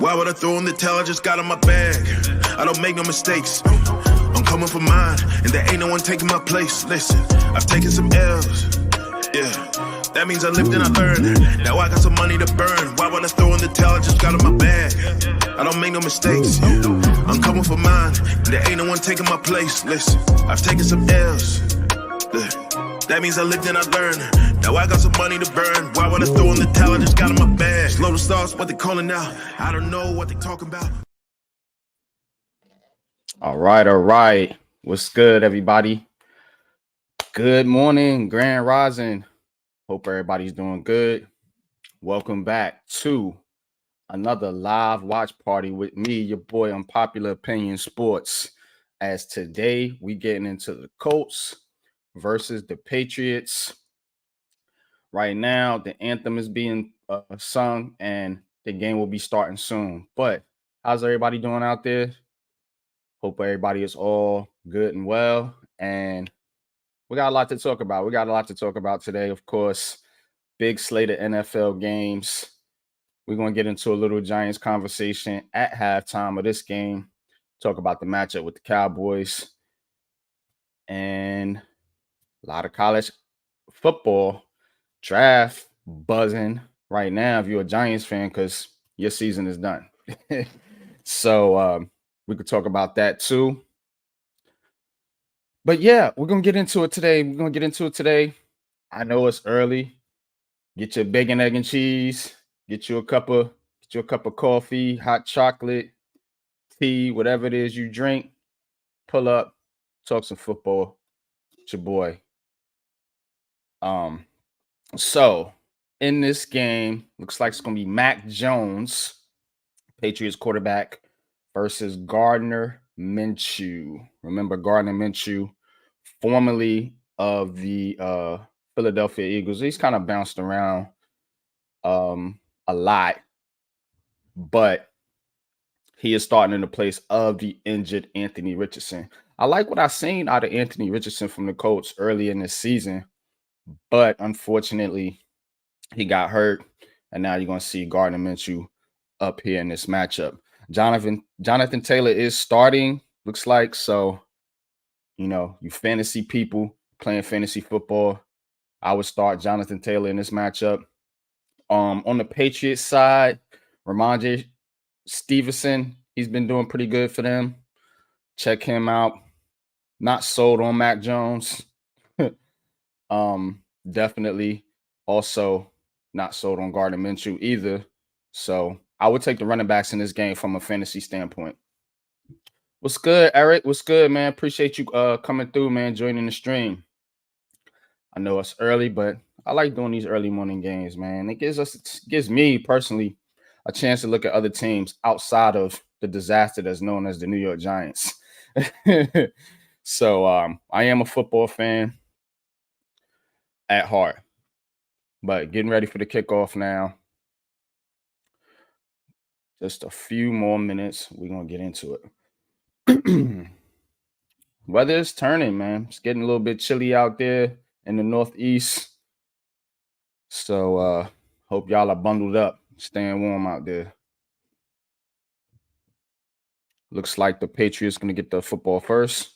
Why would I throw in the towel? I just got in my bag. I don't make no mistakes. I'm coming for mine, and there ain't no one taking my place. Listen, I've taken some L's. Yeah, that means I lived and I learned. Now I got some money to burn. Why would I throw in the towel? I just got in my bag. I don't make no mistakes. I'm coming for mine, and there ain't no one taking my place. Listen, I've taken some L's. That means I lived and I learned. Now I got some money to burn. Why would I throw in the towel? I just got in my bag. Slow the stars, what they calling out. I don't know what they talking about. All right. What's good, everybody? Good morning, Grand Rising. Hope everybody's doing good. Welcome back to another live watch party with me, your boy Unpopular Opinion Sports. As today we getting into the Colts versus the Patriots. Right now, the anthem is being sung and the game will be starting soon. But how's everybody doing out there? Hope everybody is all good and well. And we got a lot to talk about. We got a lot to talk about today, of course. Big slate of NFL games. We're going to get into a little Giants conversation at halftime of this game. Talk about the matchup with the Cowboys. And a lot of college football draft buzzing right now if you're a Giants fan, because your season is done. So we could talk about that too. But yeah, we're going to get into it today. I know it's early. Get your bacon, egg, and cheese. Get you a cup of coffee, hot chocolate, tea, whatever it is you drink. Pull up, talk some football. It's your boy. So in this game, looks like it's gonna be Mac Jones, Patriots quarterback, versus Gardner Minshew. Remember Gardner Minshew, formerly of the Philadelphia Eagles. He's kind of bounced around a lot, but he is starting in the place of the injured Anthony Richardson. I like what I've seen out of Anthony Richardson from the Colts early in this season, but unfortunately, he got hurt, and now you're going to see Gardner Minshew up here in this matchup. Jonathan Taylor is starting, looks like. So, you fantasy people playing fantasy football, I would start Jonathan Taylor in this matchup. On the Patriots side, Ramondre Stevenson, he's been doing pretty good for them. Check him out. Not sold on Mac Jones. Definitely also not sold on Gardner Minshew either. So I would take the running backs in this game from a fantasy standpoint. What's good, Eric? What's good, man? Appreciate you coming through, man, joining the stream. I know it's early, but I like doing these early morning games, man. It gives me personally a chance to look at other teams outside of the disaster that's known as the New York Giants. So I am a football fan at heart, but getting ready for the kickoff now. Just a few more minutes. We're going to get into it. Weather is turning, man. It's getting a little bit chilly out there in the Northeast. So hope y'all are bundled up, staying warm out there. Looks like the Patriots going to get the football first.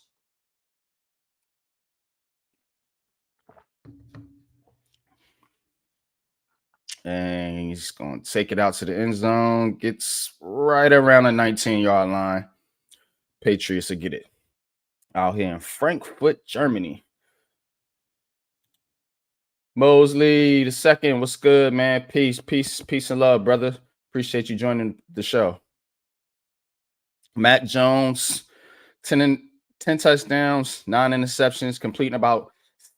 And he's going to take it out to the end zone. Gets right around the 19-yard line. Patriots will get it. Out here in Frankfurt, Germany. Mosley the second, what's good, man? Peace and love, brother. Appreciate you joining the show. Mac Jones, 10 touchdowns, 9 interceptions, completing about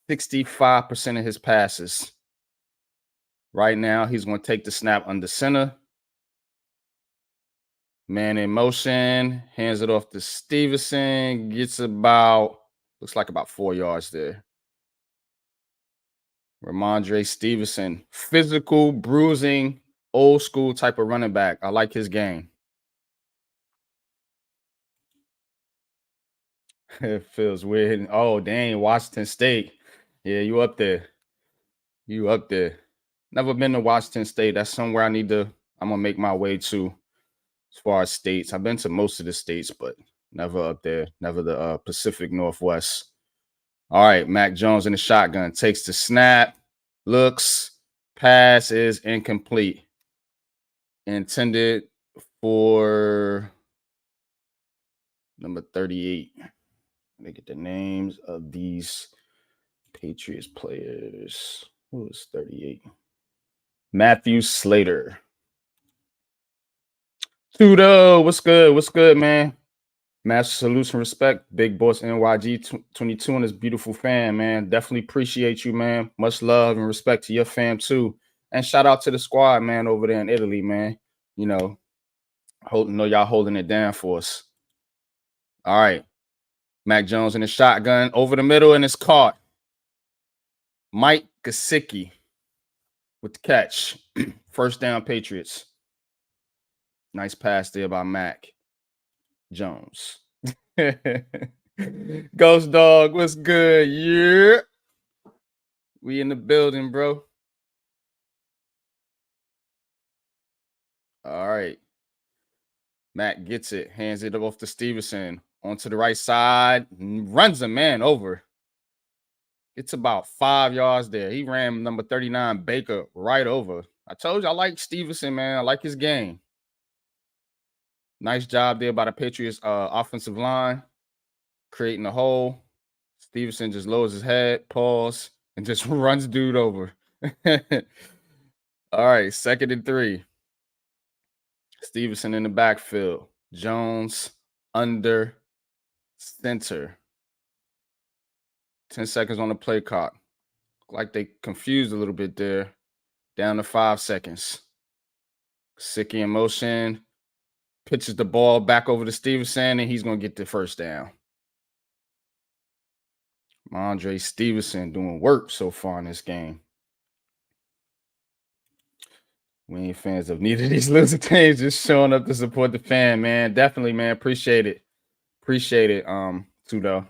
65% of his passes. Right now, he's going to take the snap under center. Man in motion, hands it off to Stevenson, gets looks like about 4 yards there. Ramondre Stevenson, physical, bruising, old school type of running back. I like his game. It feels weird. Oh, dang, Washington State. Yeah, you up there. Never been to Washington State. That's somewhere I'm going to make my way to. as far as states. I've been to most of the states, but never up there, never the Pacific Northwest. All right, Mac Jones in the shotgun, takes the snap, looks, pass is incomplete. Intended for number 38. Let me get the names of these Patriots players. Who is 38? Matthew Slater. Tudo, what's good? What's good, man? Master salutes and respect. Big Boss NYG 22 and his beautiful fam, man. Definitely appreciate you, man. Much love and respect to your fam, too. And shout out to the squad, man, over there in Italy, man. You know, know y'all holding it down for us. All right. Mac Jones in the shotgun over the middle and it's caught. Mike Gesicki with the catch. First down, Patriots. Nice pass there by Mac Jones. Ghost Dog, what's good? Yeah. We in the building, bro. All right. Mac gets it, hands it off to Stevenson. Onto the right side, runs a man over. It's about 5 yards there. He ran number 39, Baker, right over. I told you I like Stevenson, man. I like his game. Nice job there by the Patriots offensive line, creating a hole. Stevenson just lowers his head, pause, and just runs dude over. All right, 2nd and 3. Stevenson in the backfield. Jones under center. 10 seconds on the play clock. Like they confused a little bit there. Down to 5 seconds. Gesicki in motion. Pitches the ball back over to Stevenson, and he's going to get the first down. Andre Stevenson doing work so far in this game. We ain't fans of neither of these losing teams, just showing up to support the fan, man. Definitely, man. Appreciate it. Appreciate it, Tudo.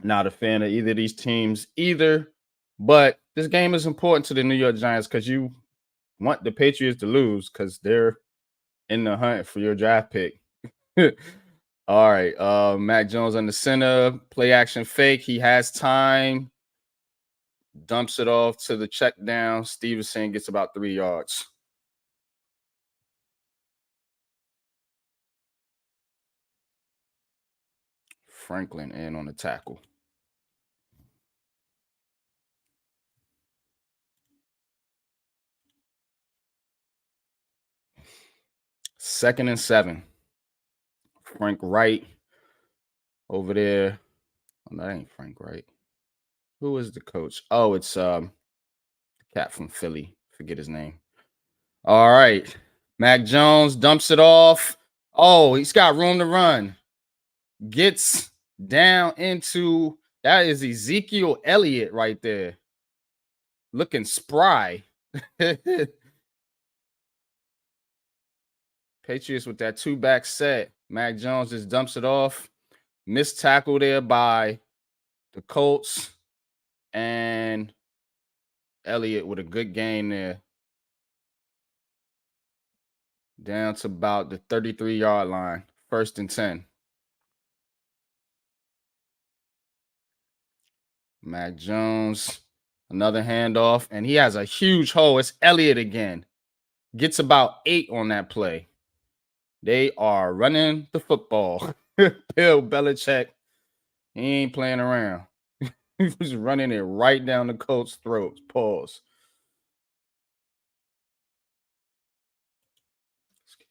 Not a fan of either of these teams either, but this game is important to the New York Giants because you want the Patriots to lose because they're in the hunt for your draft pick. All right. Mac Jones on the center, play action fake. He has time. Dumps it off to the check down. Stevenson gets about 3 yards. Franklin in on the tackle. Second and 7. Frank Wright over there. Oh, that ain't Frank Wright. Who is the coach? Oh, it's the cat from Philly. Forget his name. All right. Mac Jones dumps it off. Oh, he's got room to run. Gets down into, that is Ezekiel Elliott right there. Looking spry. Patriots with that 2-back set. Mac Jones just dumps it off. Missed tackle there by the Colts. And Elliott with a good gain there. Down to about the 33-yard line. 1st and 10. Mac Jones, another handoff, and he has a huge hole. It's Elliott again. Gets about 8 on that play. They are running the football. Bill Belichick, he ain't playing around. He was running it right down the Colts' throats. Pause.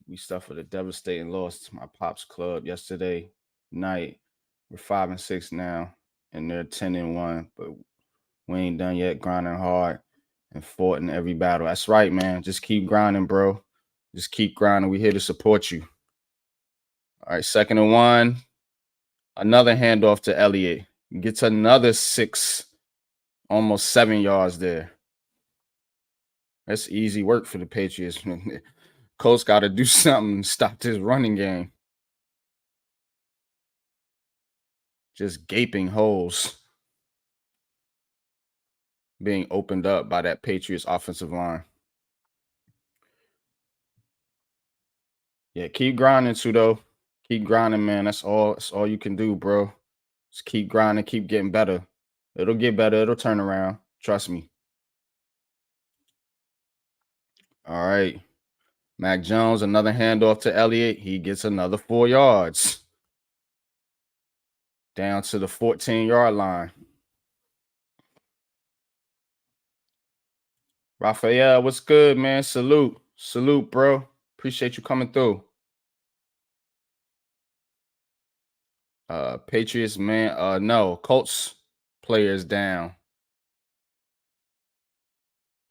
We suffered a devastating loss to my Pops club yesterday night. We're 5 and 6 now, and they're 10 and 1, but we ain't done yet, grinding hard and fought in every battle. That's right, man. Just keep grinding, bro. Just keep grinding. We're here to support you. All right, 2nd and 1. Another handoff to Elliott. Gets another 6, almost 7 yards there. That's easy work for the Patriots. Colts got to do something to stop this running game. Just gaping holes being opened up by that Patriots offensive line. Yeah, keep grinding, Sudo. Keep grinding, man. That's all you can do, bro. Just keep grinding, keep getting better. It'll get better. It'll turn around. Trust me. All right. Mac Jones, another handoff to Elliott. He gets another 4 yards. Down to the 14-yard line. Raphael, what's good, man? Salute. Salute, bro. Appreciate you coming through. Patriots, man. No, Colts players down.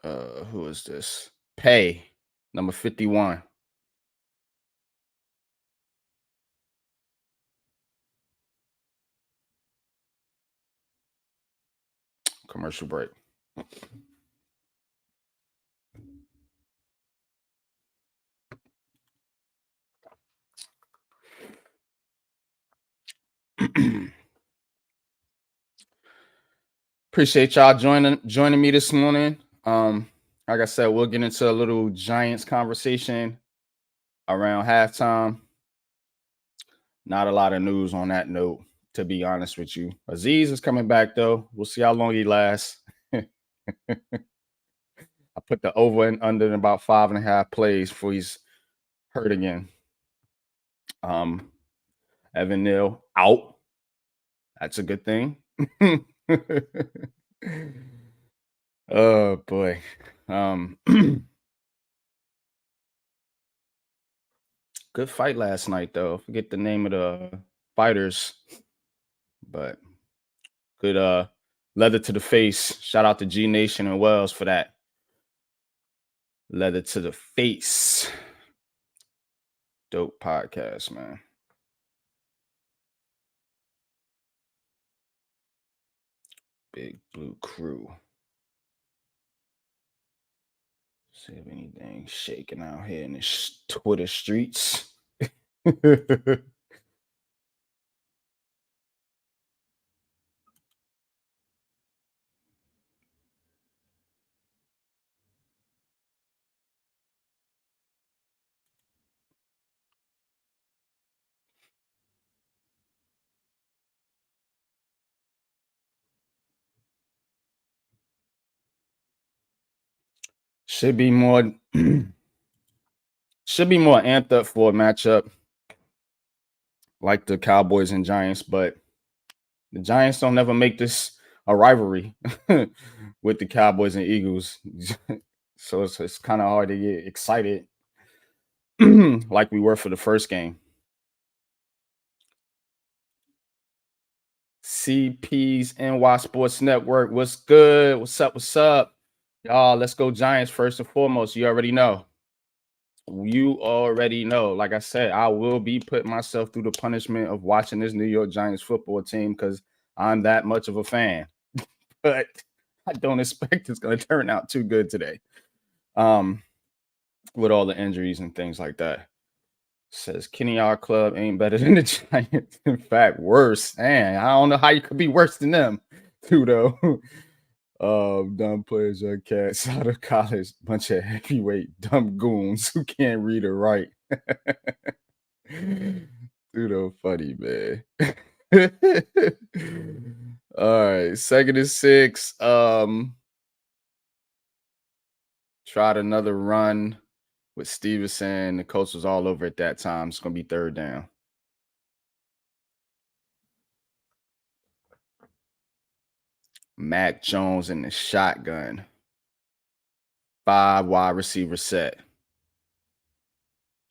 Who is this? Pay, number 51. Commercial break. Appreciate y'all joining me this morning. Like I said, we'll get into a little Giants conversation around halftime. Not a lot of news on that note, to be honest with you. Aziz is coming back though. We'll see how long he lasts. I put the over and under in about 5.5 plays before he's hurt again. Evan Neal out. That's a good thing. Oh boy. Good fight last night though. Forget the name of the fighters, but good leather to the face. Shout out to G Nation and Wells for that. Leather to the face. Dope podcast, man. Big Blue Crew. See if anything shaking out here in the Twitter streets. Should be more amped up for a matchup like the Cowboys and Giants, but the Giants don't ever make this a rivalry with the Cowboys and Eagles. So it's kind of hard to get excited like we were for the first game. CP's NY Sports Network. What's good? What's up? What's up? Y'all, let's go Giants first and foremost. You already know. You already know. Like I said, I will be putting myself through the punishment of watching this New York Giants football team because I'm that much of a fan. But I don't expect it's going to turn out too good today. With all the injuries and things like that. Says Kenny R Club ain't better than the Giants. In fact, worse. Man, I don't know how you could be worse than them, too, though. Dumb players, young cats out of college, bunch of heavyweight dumb goons who can't read or write. Dude, funny, man. All right, 2nd and 6. Tried another run with Stevenson. The coach was all over at that time. It's gonna be 3rd down. Mac Jones in the shotgun. 5 wide receiver set.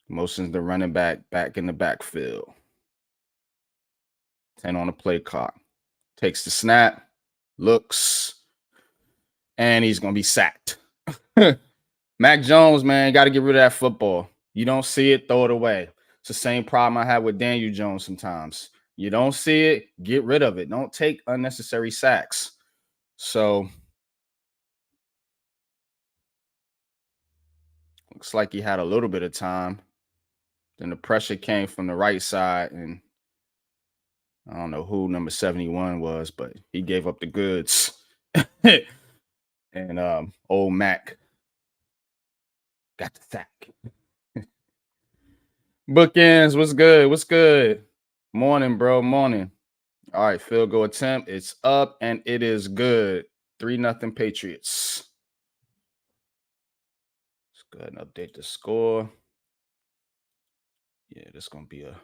Motions the running back in the backfield. 10 on the play clock. Takes the snap, looks, and he's going to be sacked. Mac Jones, man, got to get rid of that football. You don't see it, throw it away. It's the same problem I have with Daniel Jones sometimes. You don't see it, get rid of it. Don't take unnecessary sacks. So, looks like he had a little bit of time. Then the pressure came from the right side, and I don't know who number 71 was, but he gave up the goods. And old Mac got the sack. Bookends, what's good? What's good? Morning, bro. Morning. All right, field goal attempt. It's up and it is good. 3-0 Patriots. Let's go ahead and update the score. Yeah, this is gonna be a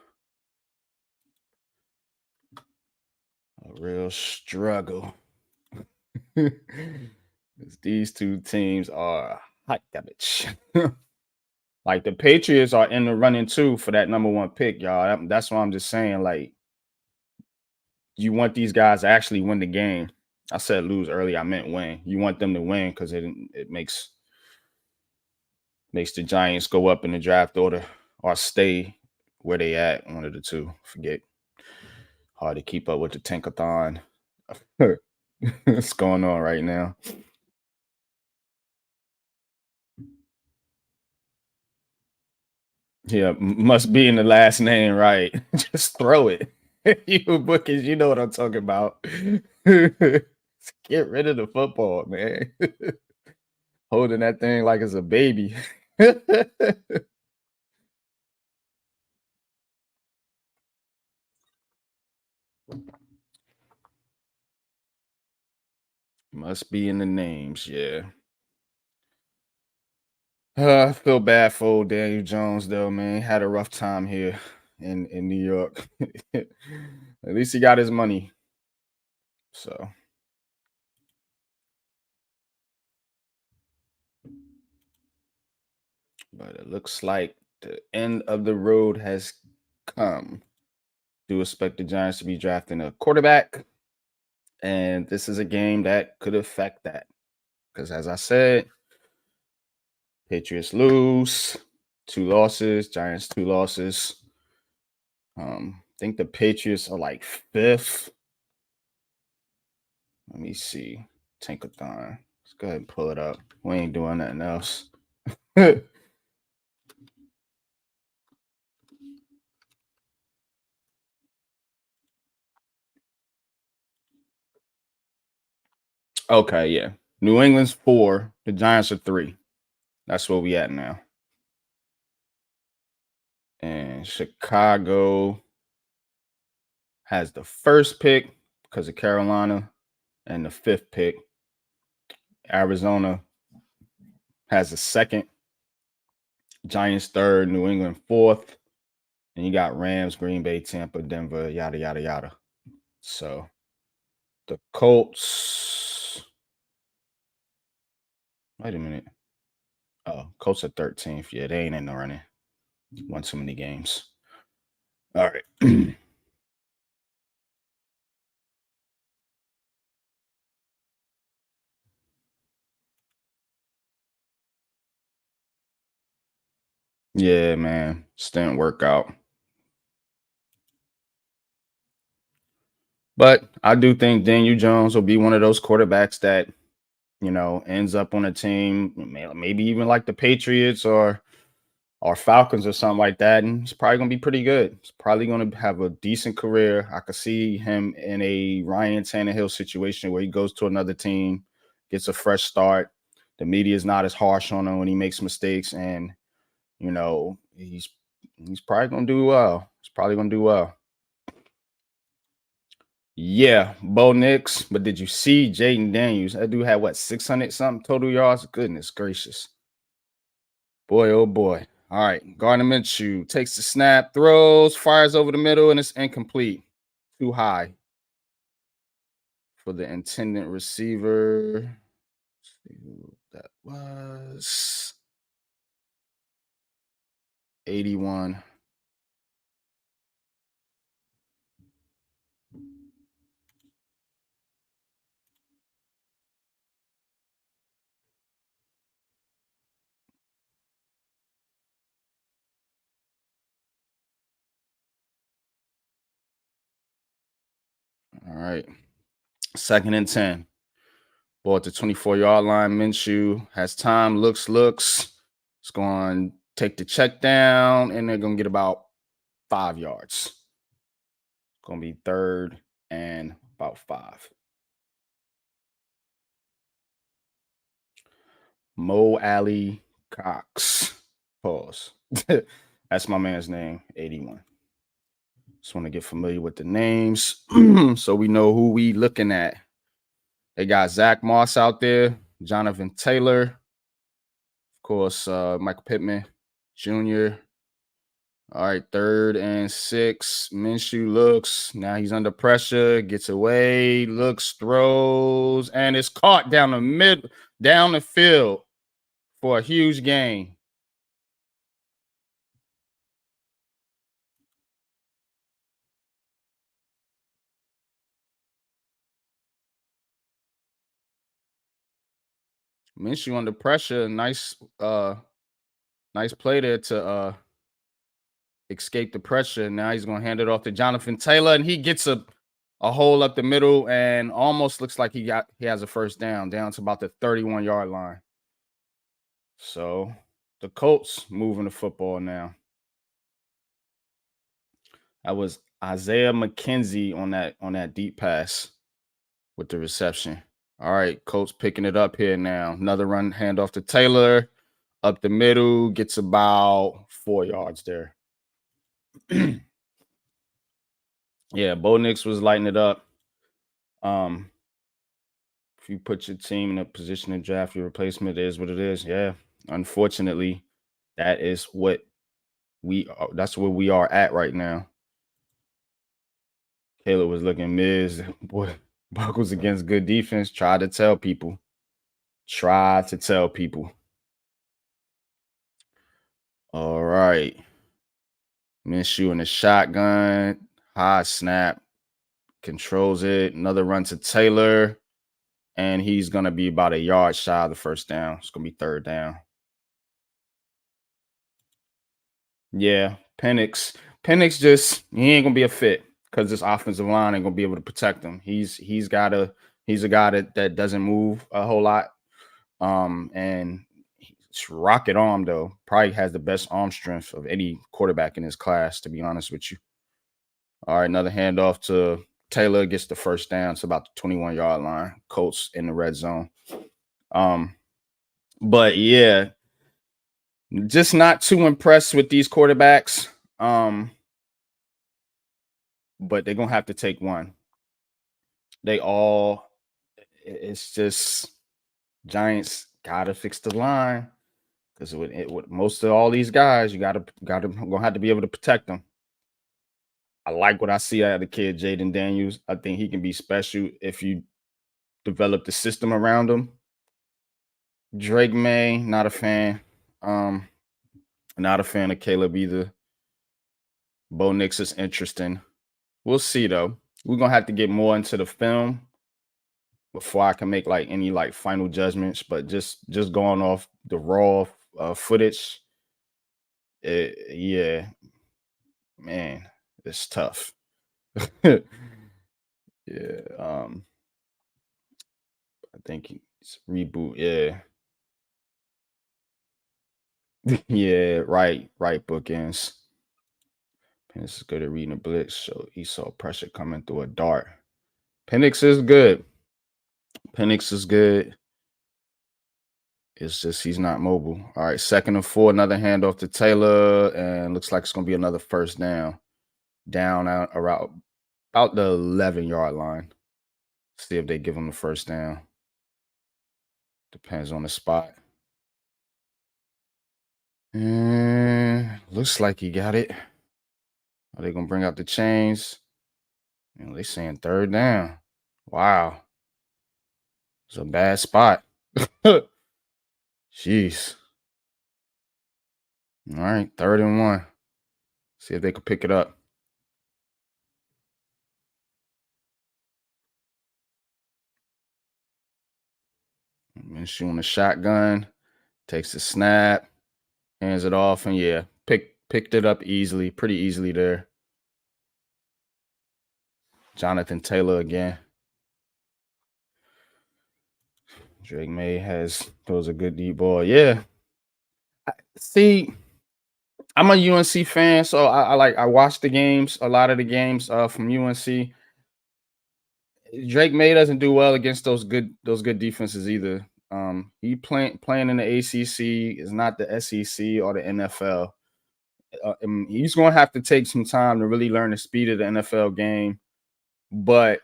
real struggle. 'Cause these two teams are hot garbage. Like the Patriots are in the running too for that number one pick, y'all. That's what I'm just saying. Like, you want these guys to actually win the game. I said lose early. I meant win. You want them to win because it makes the Giants go up in the draft order or stay where they at. One of the two. Forget. Hard to keep up with the tankathon. What's going on right now? Yeah, must be in the last name, right? Just throw it. You bookies, you know what I'm talking about. Get rid of the football, man. Holding that thing like it's a baby. Must be in the names, yeah. I feel bad for old Daniel Jones, though, man. Had a rough time here in New York. At least he got his money. So, but it looks like the end of the road has come. Do expect the Giants to be drafting a quarterback, and this is a game that could affect that. Because as I said, Patriots lose, 2 losses, Giants 2 losses. I think the Patriots are like fifth. Let me see. Tankathon. Let's go ahead and pull it up. We ain't doing nothing else. Okay, yeah. New England's 4. The Giants are 3. That's where we at now. And Chicago has the first pick because of Carolina, and the 5th pick. Arizona has the second. Giants third. New England fourth. And you got Rams, Green Bay, Tampa, Denver, yada, yada, yada. So the Colts. Wait a minute. Oh, Colts are 13th. Yeah, they ain't in the running. Won too many games. All right. Yeah, man. Just didn't work out. But I do think Daniel Jones will be one of those quarterbacks that, ends up on a team, maybe even like the Patriots or Falcons or something like that. And he's probably gonna be pretty good. He's probably gonna have a decent career. I could see him in a Ryan Tannehill situation where he goes to another team, gets a fresh start. The media is not as harsh on him when he makes mistakes, and he's probably gonna do well. He's probably gonna do well. Yeah, Bo Nix. But did you see Jaden Daniels? That dude had what, 600 something total yards? Goodness gracious. Boy, oh boy. All right. Gardner Minshew takes the snap, throws, fires over the middle, and it's incomplete. Too high for the intended receiver. Let's see who that was. 81. All right. 2nd and 10. Ball at the 24-yard line. Minshew has time, looks. It's going to take the check down, and they're going to get about 5 yards. It's going to be 3rd and about 5. Mo Alley Cox. Pause. That's my man's name, 81. Just want to get familiar with the names so we know who we looking at. They got Zach Moss out there, Jonathan Taylor, of course, Michael Pittman Jr. All right, 3rd and 6. Minshew looks. Now he's under pressure. Gets away. Looks, throws, and it's caught down the field for a huge gain. Minshew under pressure. Nice play there to escape the pressure. Now he's gonna hand it off to Jonathan Taylor, and he gets a hole up the middle, and almost looks like he has a first down to about the 31-yard line. So the Colts moving the football now. That was Isaiah McKenzie on that deep pass with the reception. All right, Colts picking it up here now. Another run, handoff to Taylor, up the middle, gets about 4 yards there. Yeah, Bo Nix was lighting it up. If you put your team in a position to draft your replacement, it is what it is. Yeah, unfortunately, that is what that's where we are at right now. Caleb was looking Miz. Boy, Buckles against good defense. Try to tell people. All right. Minshew in the shotgun. High snap. Controls it. Another run to Taylor. And he's going to be about a yard shy of the first down. It's going to be 3rd down. Yeah. Penix just, he ain't going to be a fit because this offensive line ain't going to be able to protect him. He's a guy that doesn't move a whole lot. And he's rocket arm though. Probably has the best arm strength of any quarterback in his class, to be honest with you. All right, another handoff to Taylor, gets the first down. It's about the 21-yard line. Colts in the red zone. But yeah, just not too impressed with these quarterbacks. But they're gonna have to take one. It's just Giants gotta fix the line. Because with most of all these guys, you gonna have to be able to protect them. I like what I see out of the kid, Jaden Daniels. I think he can be special if you develop the system around him. Drake May, not a fan. Not a fan of Caleb either. Bo Nix is interesting. We'll see though. We're gonna have to get more into the film before I can make any final judgments. But just going off the raw footage, yeah, man, it's tough. Yeah, I think it's reboot. Yeah, yeah, right, bookends. Penix is good at reading a blitz, so he saw pressure coming through a dart. Penix is good. It's just he's not mobile. All right, 2nd and 4, another handoff to Taylor, and looks like it's gonna be another first down. Down out around about the 11-yard line. See if they give him the first down. Depends on the spot. And looks like he got it. Are they gonna bring out the chains? They saying 3rd down. Wow. It's a bad spot. Jeez. All right, 3rd and 1. See if they can pick it up. Minshew on the shotgun, takes the snap, hands it off, and yeah, picked it up easily, pretty easily there. Jonathan Taylor again. Drake May throws a good deep ball. Yeah. See, I'm a UNC fan, so I watch the games, a lot of the games from UNC. Drake May doesn't do well against those good defenses either. He playing in the ACC is not the SEC or the NFL. And he's going to have to take some time to really learn the speed of the NFL game. But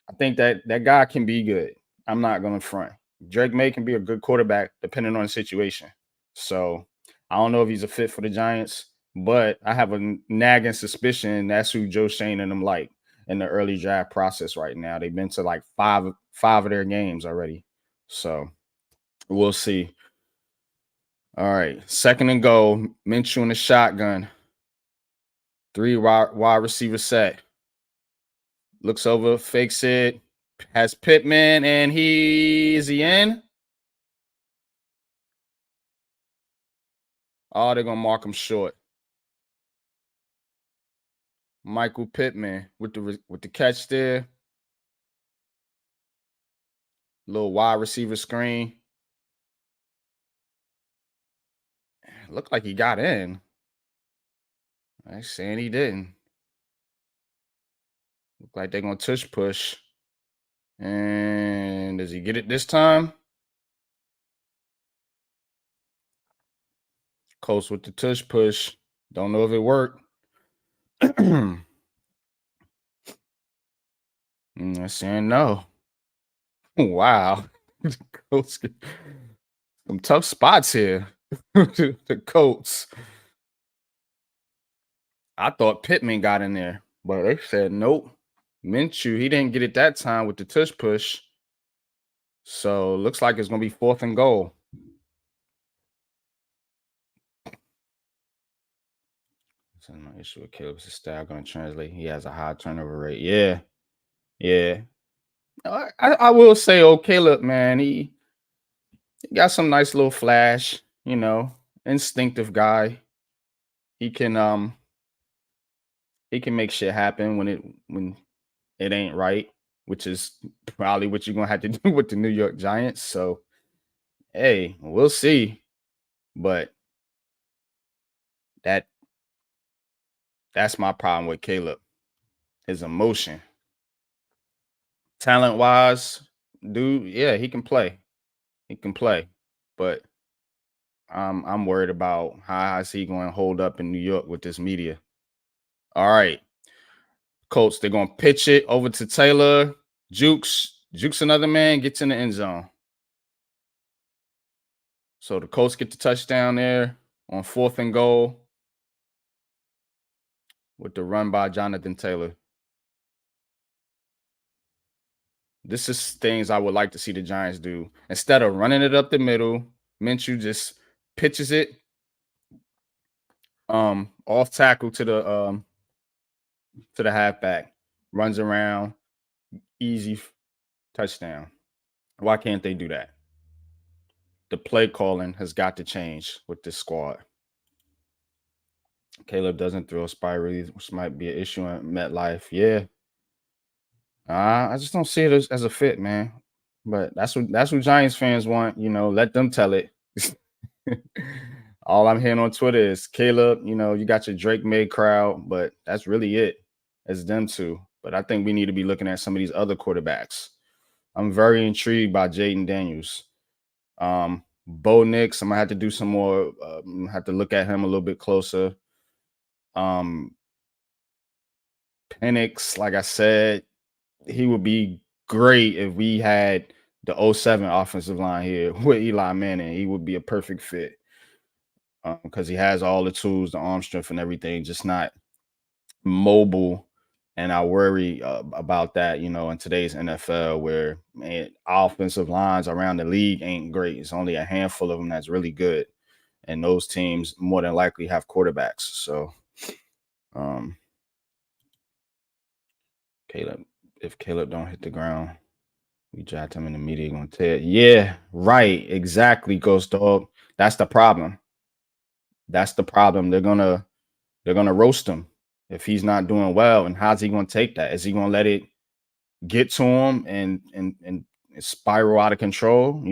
I think that guy can be good. I'm not going to front. Drake May can be a good quarterback depending on the situation. So I don't know if he's a fit for the Giants, but I have a nagging suspicion that's who Joe Shane and them like in the early draft process right now. They've been to like five of their games already. So we'll see. All right. 2nd and goal. Minshew in the shotgun. 3 wide receiver set. Looks over, fakes it. Has Pittman, and is he in? Oh, they're gonna mark him short. Michael Pittman with the catch there. Little wide receiver screen. Looked like he got in. I'm saying he didn't. Look like they're gonna tush push. And does he get it this time? Colts with the tush push. Don't know if it worked. I'm saying no. Wow. Colts, some tough spots here. The Colts. I thought Pittman got in there, but they said nope. Minshew, he didn't get it that time with the tush push. So looks like it's gonna be 4th and goal. That's my issue with Caleb's style gonna translate. He has a high turnover rate. Yeah. I will say, Caleb, man, he got some nice little flash, instinctive guy. He can make shit happen when it ain't right, which is probably what you're gonna have to do with the New York Giants. So hey, we'll see. But that's my problem with Caleb. His emotion. Talent wise, dude, yeah, he can play. He can play. But I'm worried about how is he going to hold up in New York with this media. All right. Colts, they're going to pitch it over to Taylor. Jukes another man, gets in the end zone. So the Colts get the touchdown there on 4th and goal with the run by Jonathan Taylor. This is things I would like to see the Giants do. Instead of running it up the middle, Minshew just pitches it off tackle to the halfback, runs around, easy touchdown. Why can't they do that? The play calling has got to change with this squad. Caleb doesn't throw spirally, which might be an issue in MetLife. Yeah. I just don't see it as a fit, man. But that's what Giants fans want. Let them tell it. All I'm hearing on Twitter is Caleb, you got your Drake May crowd, but that's really it. It's them two. But I think we need to be looking at some of these other quarterbacks. I'm very intrigued by Jaden Daniels. Bo Nix, I'm gonna have to do some more. Have to look at him a little bit closer. Penix, like I said, he would be great if we had the 07 offensive line here with Eli Manning. He would be a perfect fit because he has all the tools, the arm strength, and everything, just not mobile. And I worry about that, in today's NFL where offensive lines around the league ain't great. It's only a handful of them that's really good. And those teams more than likely have quarterbacks. So if Caleb don't hit the ground, we draft him in the media gonna tell. Yeah, right. Exactly, Ghost Dog. That's the problem. They're gonna roast him if he's not doing well. And how's he gonna take that? Is he gonna let it get to him and spiral out of control,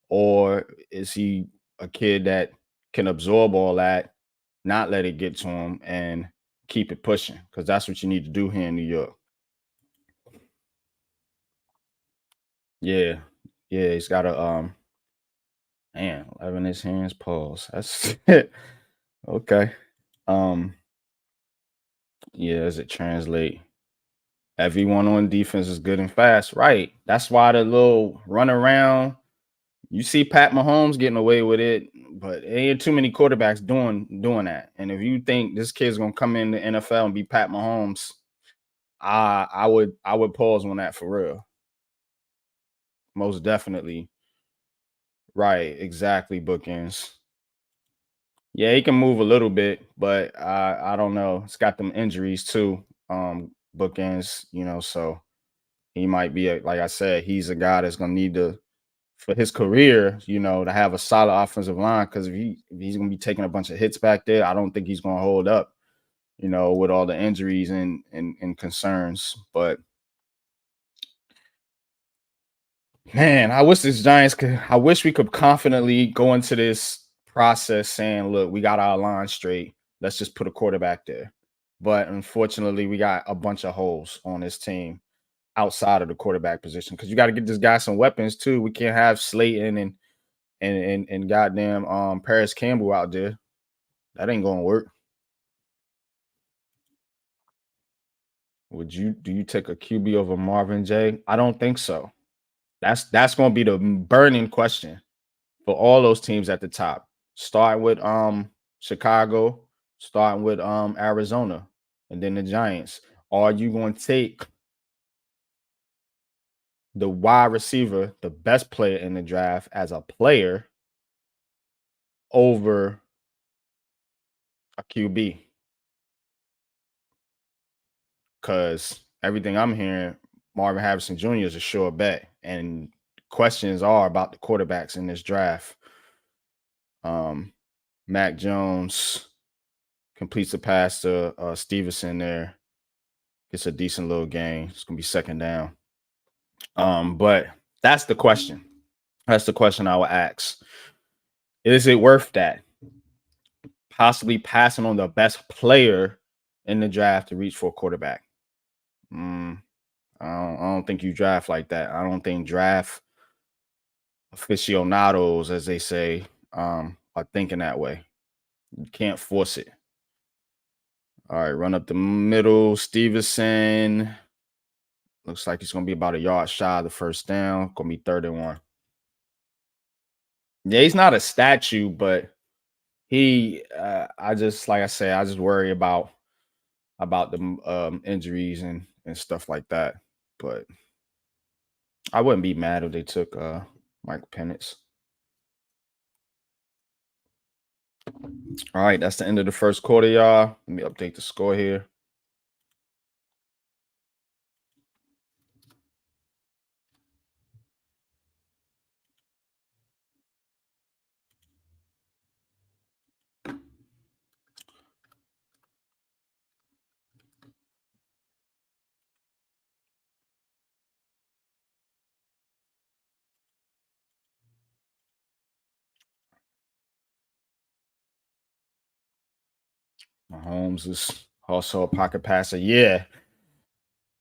or is he a kid that can absorb all that, not let it get to him, and keep it pushing? Because that's what you need to do here in New York. Yeah, he's got a 11 in his hands, pause. That's it. Okay. Um, yeah, does it translate? Everyone on defense is good and fast, right? That's why the little run around. You see Pat Mahomes getting away with it, but ain't too many quarterbacks doing that. And if you think this kid's gonna come in the NFL and be Pat Mahomes, I would pause on that for real. Most definitely. Right, exactly, bookends. Yeah, he can move a little bit, but I don't know. It's got them injuries too. Bookends, so he might be like I said, he's a guy that's gonna need to for his career, to have a solid offensive line. Because if he's gonna be taking a bunch of hits back there, I don't think he's gonna hold up, with all the injuries and concerns. But man, I wish we could confidently go into this process saying, look, we got our line straight. Let's just put a quarterback there. But unfortunately, we got a bunch of holes on this team outside of the quarterback position because you got to get this guy some weapons too. We can't have Slayton and goddamn Paris Campbell out there. That ain't gonna work. Do you take a QB over Marvin J? I don't think so. That's gonna be the burning question for all those teams at the top. Starting with Chicago, starting with Arizona, and then the Giants. Are you gonna take the wide receiver, the best player in the draft as a player over a QB? Because everything I'm hearing, Marvin Harrison Jr. is a sure bet, and questions are about the quarterbacks in this draft. Mac Jones completes a pass to Stevenson there, gets a decent little gain. It's gonna be second down. But that's the question. That's the question I would ask. Is it worth that? Possibly passing on the best player in the draft to reach for a quarterback. I don't think you draft like that. I don't think draft aficionados, as they say, are thinking that way. You can't force it. All right, run up the middle. Stevenson looks like he's gonna be about a yard shy of the first down. Gonna be 3rd and 1. Yeah, he's not a statue, but I just like I said, I just worry about the injuries and stuff like that. But I wouldn't be mad if they took Michael Penix. All right, that's the end of the first quarter, y'all. Let me update the score here. Mahomes is also a pocket passer. Yeah.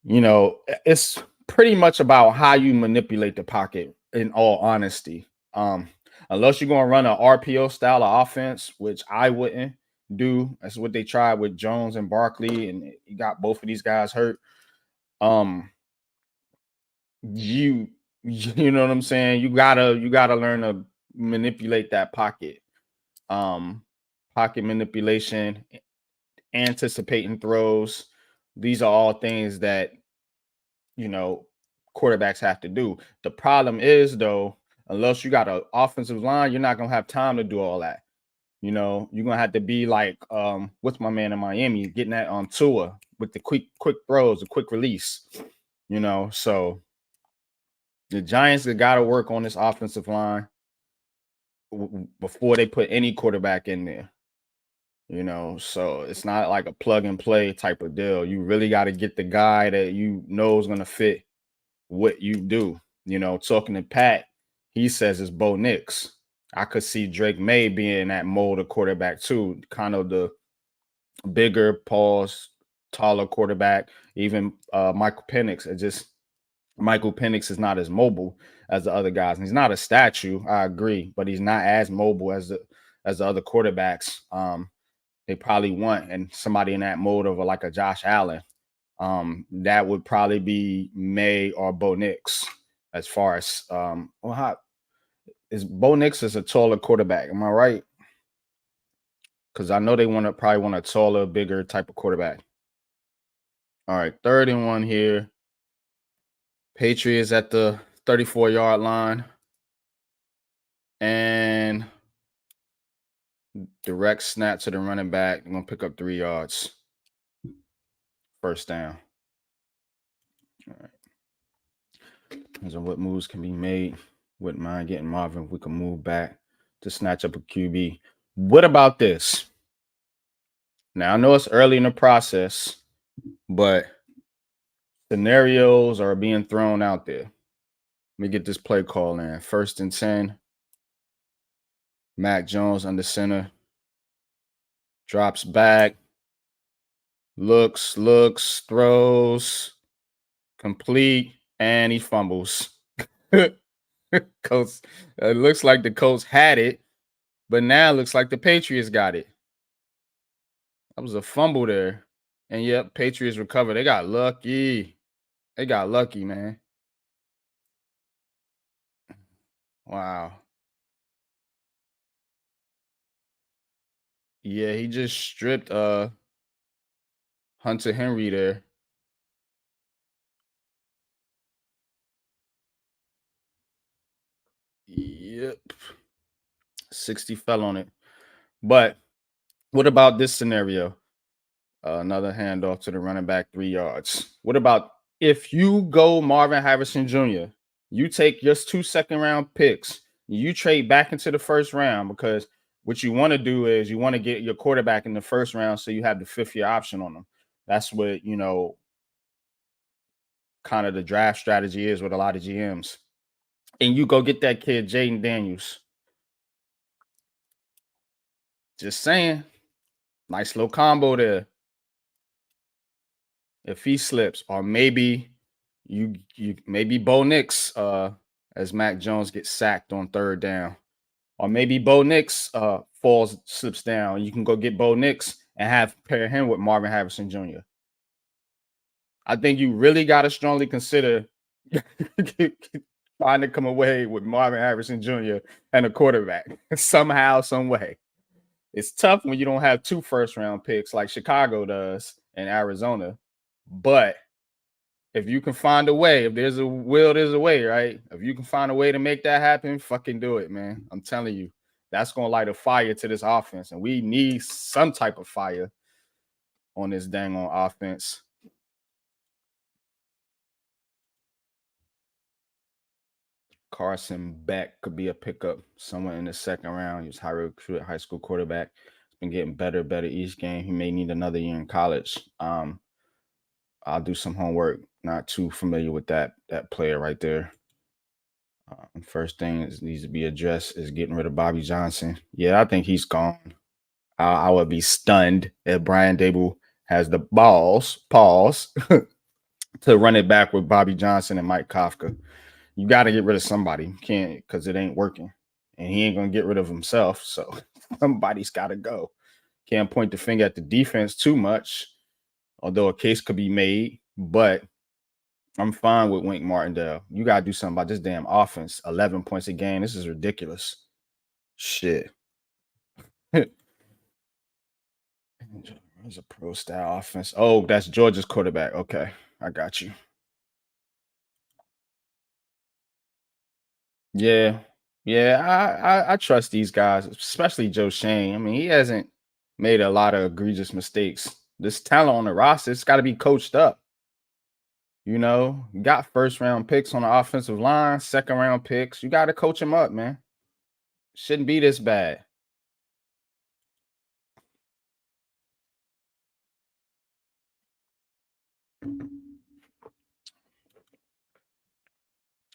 It's pretty much about how you manipulate the pocket, in all honesty. Unless you're going to run an RPO style of offense, which I wouldn't do. That's what they tried with Jones and Barkley, and you got both of these guys hurt. You know what I'm saying? You gotta learn to manipulate that pocket. Pocket manipulation, anticipating throws. These are all things that quarterbacks have to do. The problem is though, unless you got an offensive line, you're not gonna have time to do all that. You're gonna have to be like what's my man in Miami getting that on Tua with the quick throws, the quick release. So the Giants have got to work on this offensive line before they put any quarterback in there. So it's not like a plug and play type of deal. You really got to get the guy that is going to fit what you do. Talking to Pat, he says it's Bo Nix. I could see Drake May being that mold of quarterback too, kind of the bigger, taller quarterback. Even Michael Penix. Michael Penix is not as mobile as the other guys. And he's not a statue, I agree, but he's not as mobile as the other quarterbacks. they probably want, and somebody in that mode of like a Josh Allen. That would probably be May or Bo Nix as far as well, how is Bo Nix is a taller quarterback. Am I right? Because I know they probably want a taller, bigger type of quarterback. All right, 3rd-and-1 here. Patriots at the 34-yard line. And direct snap to the running back. I'm going to pick up 3 yards. 1st down. All right. So what moves can be made? Wouldn't mind getting Marvin if we can move back to snatch up a QB. What about this? Now, I know it's early in the process, but scenarios are being thrown out there. Let me get this play call in. 1st and 10. Mac Jones under center. Drops back. Looks, throws. Complete. And he fumbles. Colts, it looks like the Colts had it, but now it looks like the Patriots got it. That was a fumble there. And yep, Patriots recovered. They got lucky. They got lucky, man. Wow. Yeah, he just stripped Hunter Henry there. Yep. 60 fell on it. But what about this scenario? Another handoff to the running back, 3 yards. What about if you go Marvin Harrison Jr., you take just 2 second-round picks, you trade back into the 1st round, because what you want to do is you want to get your quarterback in the 1st round so you have the 5th-year option on them. That's what, kind of the draft strategy is with a lot of GMs. And you go get that kid, Jaden Daniels. Just saying. Nice little combo there. If he slips, or maybe maybe Bo Nix as Mac Jones gets sacked on 3rd down, or maybe Bo Nix slips down. You can go get Bo Nix and pair him with Marvin Harrison Jr. I think you really got to strongly consider trying to come away with Marvin Harrison Jr. and a quarterback somehow, some way. It's tough when you don't have 2 1st-round picks like Chicago does in Arizona. But if you can find a way, if there's a will, there's a way, right? If you can find a way to make that happen, fucking do it, man. I'm telling you, that's going to light a fire to this offense. And we need some type of fire on this dang on offense. Carson Beck could be a pickup somewhere in the 2nd round. He was high recruited high school quarterback. He's been getting better each game. He may need another year in college. I'll do some homework. Not too familiar with that player right there. First thing that needs to be addressed is getting rid of Bobby Johnson. Yeah, I think he's gone. I would be stunned if Brian Dable has the balls, to run it back with Bobby Johnson and Mike Kafka. You got to get rid of somebody. You can't, because it ain't working. And he ain't going to get rid of himself. So somebody's got to go. Can't point the finger at the defense too much, although a case could be made. But I'm fine with Wink Martindale. You got to do something about this damn offense. 11 points a game. This is ridiculous. Shit. There's a pro-style offense. Oh, that's Georgia's quarterback. Okay, I got you. Yeah. I trust these guys, especially Joe Shane. I mean, he hasn't made a lot of egregious mistakes. This talent on the roster, it's got to be coached up. You got 1st-round picks on the offensive line, 2nd-round picks. You got to coach them up, man. Shouldn't be this bad.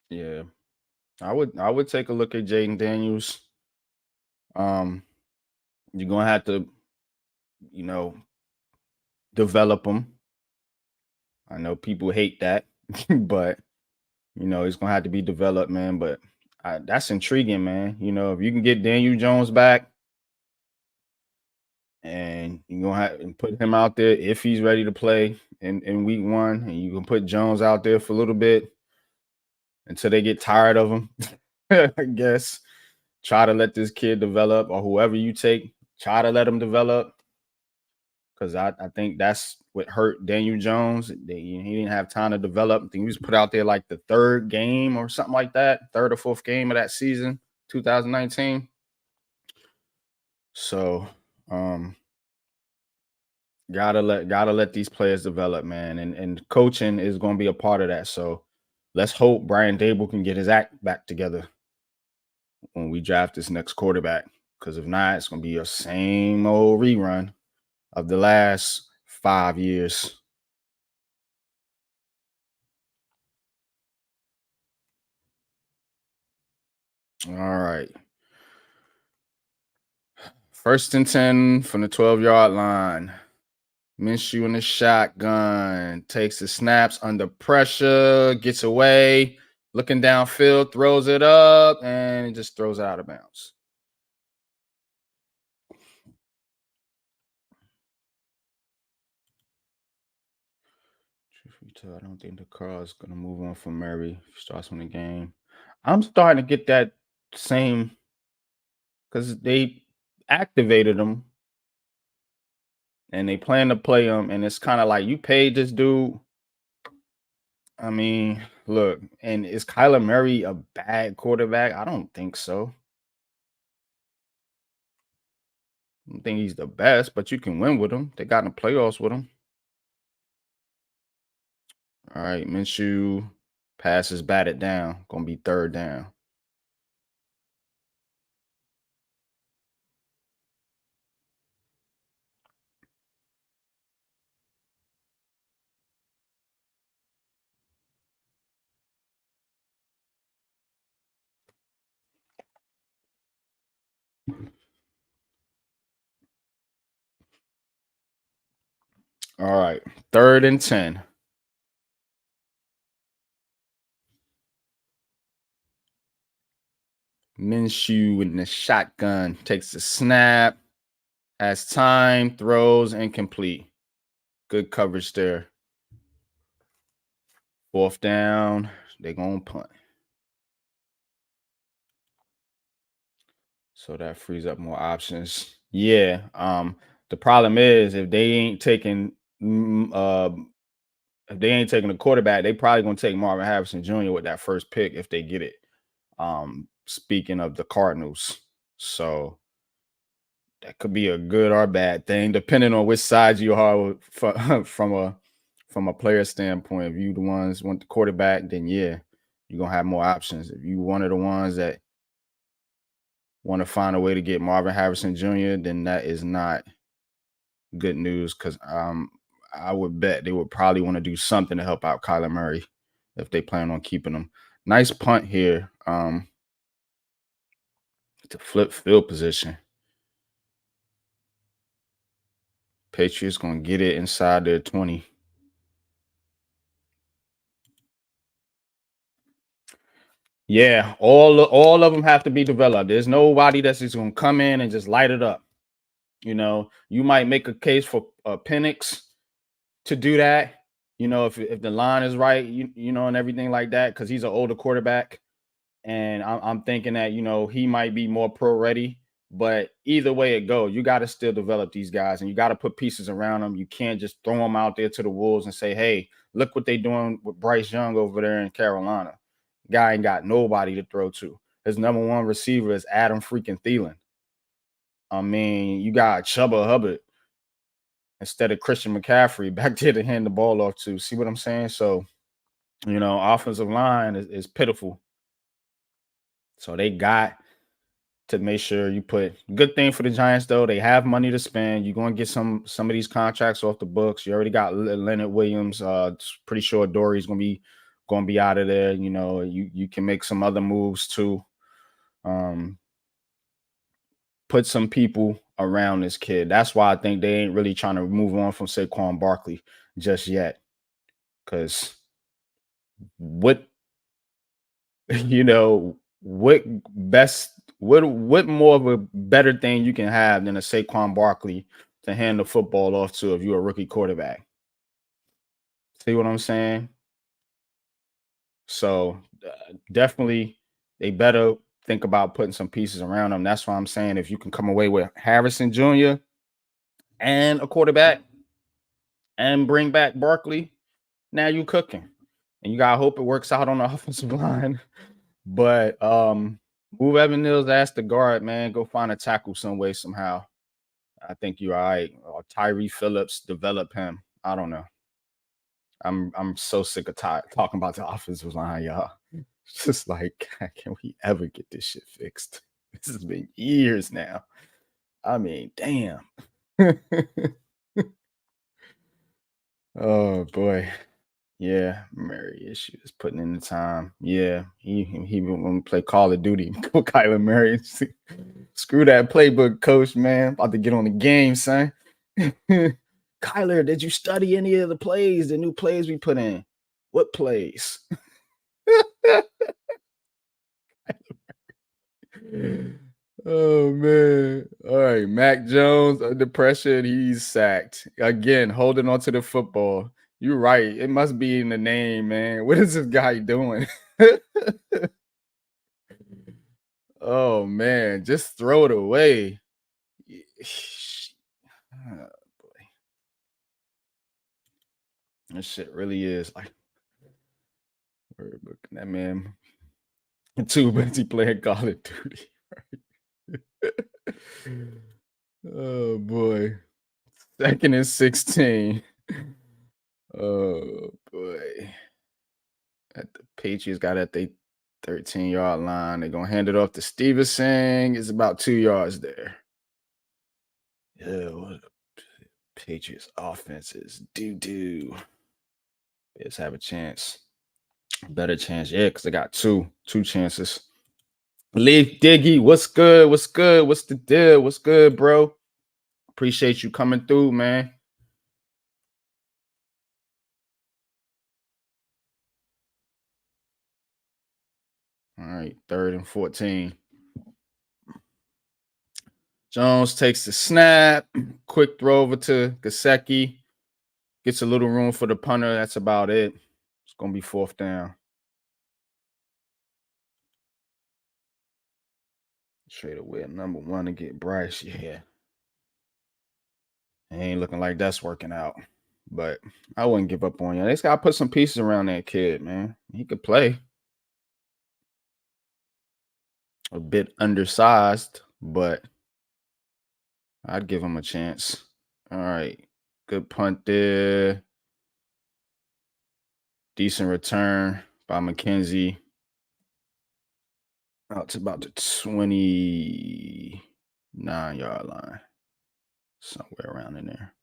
Yeah. I would take a look at Jaden Daniels. You're going to have to, develop him. I know people hate that, but he's going to have to be developed, man. But that's intriguing, man. If you can get Daniel Jones back, and you're gonna have and put him out there if he's ready to play in week 1, and you can put Jones out there for a little bit until they get tired of him. I guess try to let this kid develop, or whoever you take, try to let him develop. Because I think that's what hurt Daniel Jones. He didn't have time to develop. I think he was put out there like the 3rd game or something like that, 3rd or 4th game of that season, 2019. So gotta let these players develop, man. And coaching is gonna be a part of that. So let's hope Brian Dable can get his act back together when we draft this next quarterback. Because if not, it's gonna be a same old rerun of the last 5 years. All right. 1st and 10 from the 12-yard line. Minshew in the shotgun, takes the snaps under pressure, gets away, looking downfield, throws it up, and just throws it out of bounds. Truth be told, I don't think the car is going to move on from Murray if he starts on the game. I'm starting to get that same, because they activated him and they plan to play him, and it's kind of like, you paid this dude. I mean, look, and is Kyler Murray a bad quarterback? I don't think so. I don't think he's the best, but you can win with him. They got in the playoffs with him. All right, Minshew passes batted down. Gonna be 3rd down. All right, 3rd and 10. Minshew in the shotgun takes the snap, has time, throws, incomplete. Good coverage there. 4th down. They're gonna punt. So that frees up more options. Yeah. The problem is if they ain't taking a quarterback, they probably gonna take Marvin Harrison Jr. with that 1st pick if they get it. Speaking of the Cardinals. So that could be a good or bad thing, depending on which side you are from a player standpoint. If you the ones want the quarterback, then yeah, you're gonna have more options. If you one of the ones that want to find a way to get Marvin Harrison Jr., then that is not good news, because I would bet they would probably want to do something to help out Kyler Murray if they plan on keeping him. Nice punt here. To flip field position. Patriots gonna get it inside their 20. Yeah, all of them have to be developed. There's nobody that's just gonna come in and just light it up. You might make a case for Penix to do that. If the line is right, and everything like that, because he's an older quarterback, and I'm thinking that he might be more pro ready. But either way it goes, you got to still develop these guys, and you got to put pieces around them. You can't just throw them out there to the wolves and say, "Hey, look what they're doing with Bryce Young over there in Carolina." Guy ain't got nobody to throw to. His number 1 receiver is Adam freaking Thielen. I mean, you got Chuba Hubbard instead of Christian McCaffrey back there to hand the ball off to. See what I'm saying? So, offensive line is pitiful. So they got to make sure you put. Good thing for the Giants, though, they have money to spend. You're going to get some of these contracts off the books. You already got Leonard Williams. Pretty sure Dory's going to be out of there. You can make some other moves too. Put some people around this kid. That's why I think they ain't really trying to move on from Saquon Barkley just yet. Because what what more of a better thing you can have than a Saquon Barkley to hand the football off to if you're a rookie quarterback. See what I'm saying? So definitely they better think about putting some pieces around them. That's why I'm saying if you can come away with Harrison Jr. and a quarterback and bring back Barkley, now you cooking. And you gotta hope it works out on the offensive line. But move Evan Neal's ass to guard, man. Go find a tackle some way, somehow. I think you're all right. Or Tyree Phillips, develop him. I don't know. I'm so sick of talking about the offensive line, y'all. It's just like, can we ever get this shit fixed? This has been years now. I mean, damn. Oh boy. Yeah, Murray issues putting in the time. Yeah, he when we play Call of Duty, go Kyler Murray. Screw that playbook, coach, man. About to get on the game, son. Kyler, did you study any of the plays, the new plays we put in? What plays? Oh man. All right. Mac Jones under pressure. He's sacked. Again, holding on to the football. You're right. It must be in the name, man. What is this guy doing? Oh man, just throw it away. Oh, boy. This shit really is like that man too busy playing Call of Duty. Oh boy. 2nd and 16. Oh boy. At the Patriots got at the 13-yard line. They're gonna hand it off to Stevenson. It's about 2 yards there. Yeah, what a Patriots offense is doo-doo. Let's have a chance. Better chance, yeah, because they got two chances. Leaf Diggy, what's good? What's good? What's the deal? What's good, bro? Appreciate you coming through, man. All right, 3rd and 14. Jones takes the snap. Quick throw over to Gesicki. Gets a little room for the punter. That's about it. It's going to be 4th down. Straight away, number 1 to get Bryce. Yeah. It ain't looking like that's working out. But I wouldn't give up on you. They just got to put some pieces around that kid, man. He could play. A bit undersized, but I'd give him a chance. All right. Good punt there. Decent return by McKenzie. Out to about the 29-yard line. Somewhere around in there.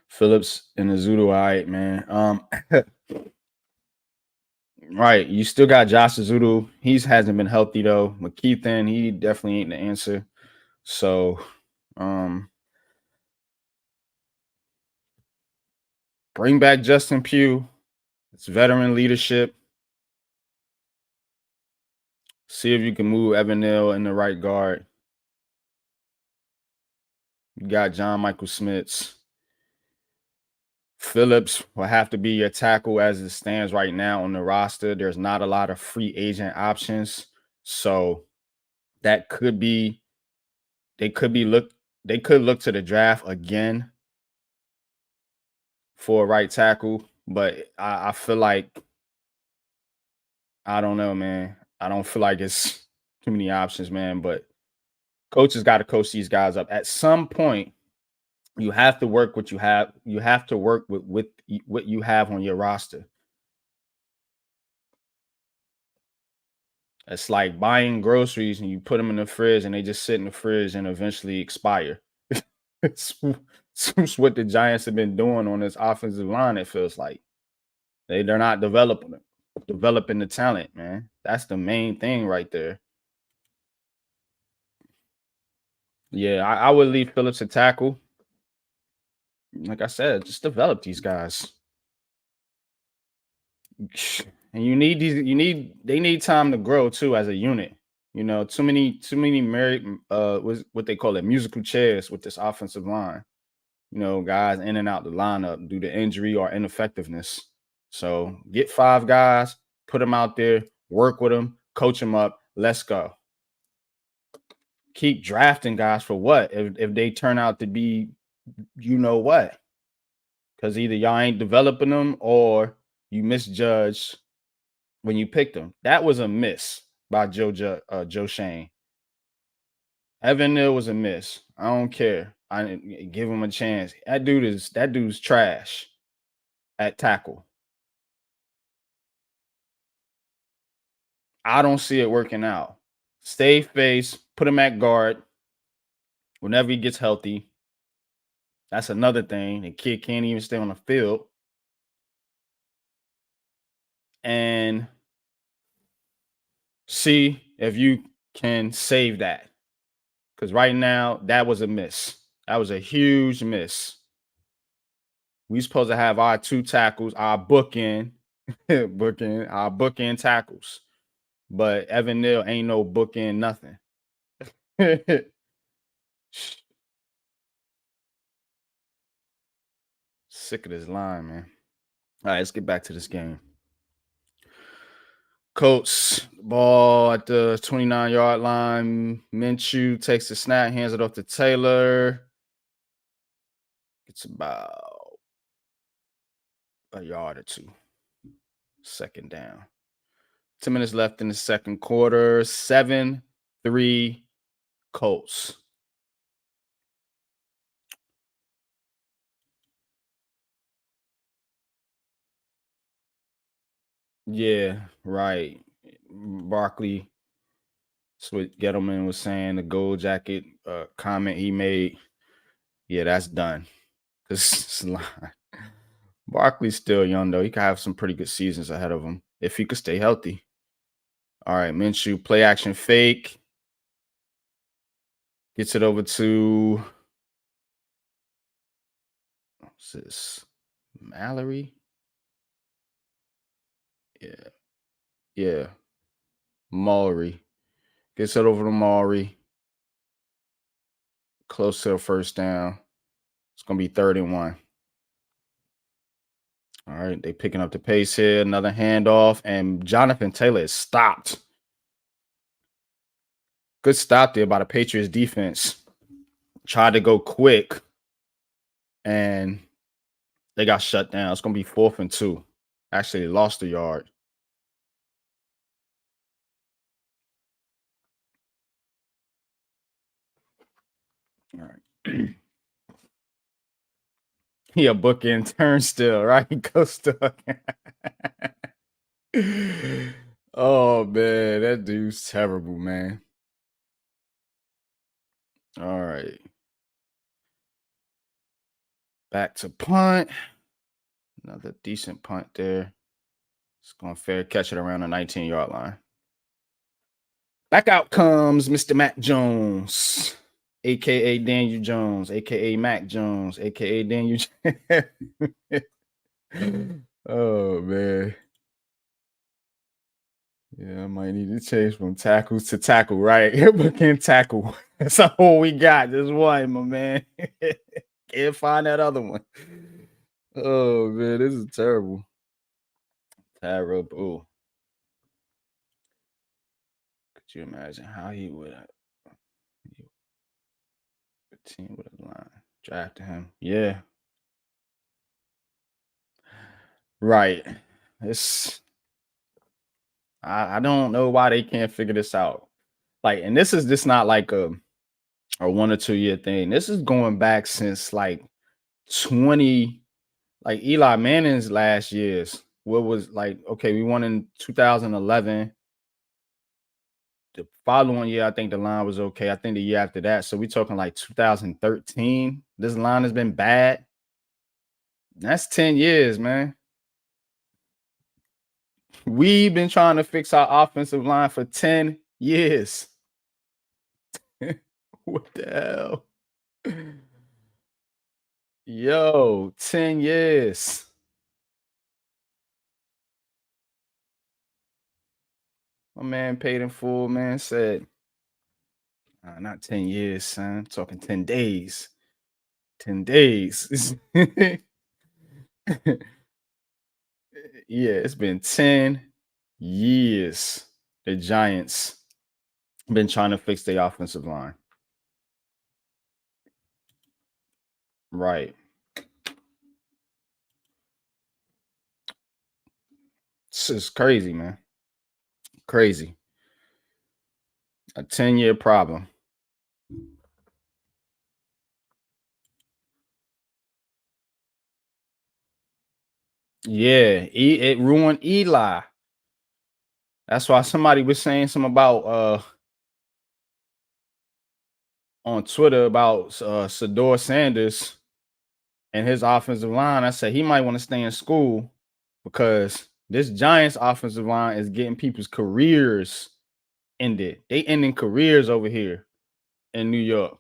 Phillips and Azudu, all right, man. Right. You still got Josh Azudu. He hasn't been healthy, though. McKeithen, he definitely ain't the answer. So, bring back Justin Pugh. It's veteran leadership. See if you can move Evan Neal in the right guard. You got John Michael Smits. Phillips will have to be your tackle as it stands right now on the roster. There's not a lot of free agent options. So that could be, they could look to the draft again for a right tackle. But I feel like, I don't know, man. I don't feel like it's too many options, man. But coaches got to coach these guys up. At some point, you have to work what you have. You have to work with what you have on your roster. It's like buying groceries and you put them in the fridge and they just sit in the fridge and eventually expire. It's what the Giants have been doing on this offensive line, it feels like. They're not developing the talent, man. That's the main thing right there. Yeah, I would leave Phillips a tackle. Like I said, just develop these guys. And they need time to grow too as a unit. You know, too many married what they call it, musical chairs with this offensive line. You know, guys in and out the lineup due to injury or ineffectiveness. So get 5 guys, put them out there, work with them, coach them up. Let's go. Keep drafting guys for what? If they turn out to be, you know what? Because either y'all ain't developing them or you misjudged when you picked them. That was a miss by Joe Shane. Evan Neal was a miss. I don't care. I didn't give him a chance. That dude's trash at tackle. I don't see it working out. Save face, put him at guard whenever he gets healthy. That's another thing. The kid can't even stay on the field. And see if you can save that. Because right now, that was a miss. That was a huge miss. We supposed to have our 2 tackles, our bookend, our bookend tackles. But Evan Neal ain't no bookend nothing. Sick of this line, man. All right, let's get back to this game. Colts, ball at the 29-yard line. Minshew takes the snap, hands it off to Taylor. It's about a yard or 2. Second down. 10 minutes left in the second quarter. 7-3 Colts. Yeah, right. Barkley, that's what Gettleman was saying, the gold jacket comment he made. Yeah, that's done. Because Barkley's still young, though. He could have some pretty good seasons ahead of him if he could stay healthy. All right, Minshew, play action fake. Gets it over to what's this? Mallory? Yeah. Maury. Gets it over to Maury. Close to a first down. It's going to be 3rd and 1. All right, they picking up the pace here. Another handoff, and Jonathan Taylor is stopped. Good stop there by the Patriots defense. Tried to go quick, and they got shut down. It's going to be 4th and 2. Actually, lost a yard. All right. He a bookend turn still, right? Costas. Oh, man. That dude's terrible, man. All right. Back to punt. Another decent punt there. It's going to fair catch it around the 19-yard line. Back out comes Mr. Mac Jones, a.k.a. Daniel Jones, a.k.a. Mac Jones, a.k.a. Daniel. Oh, man. Yeah, I might need to change from tackles to tackle, right? But can't tackle. That's all we got. Just one, my man. Can't find that other one. Oh, man, this is terrible. Terrible. Could you imagine how he would have the team would have line drafted him? Yeah. Right. It's I don't know why they can't figure this out. Like, and this is just not like a 1 or 2 year thing. This is going back since like 20, like Eli Manning's last years. What was like, okay, we won in 2011. The following year, I think the line was okay. I think the year after that. So we're talking like 2013. This line has been bad. That's 10 years, man. We've been trying to fix our offensive line for 10 years. What the hell? Yo, 10 years. My man paid in full, man. Said, not 10 years, son. I'm talking 10 days. 10 days. Yeah, it's been 10 years. The Giants been trying to fix their offensive line. Right. This is crazy, man. Crazy. A 10-year problem. Yeah, it ruined Eli. That's why somebody was saying something about on Twitter about Sador Sanders and his offensive line. I said he might want to stay in school because this Giants offensive line is getting people's careers ended. They ending careers over here in New York.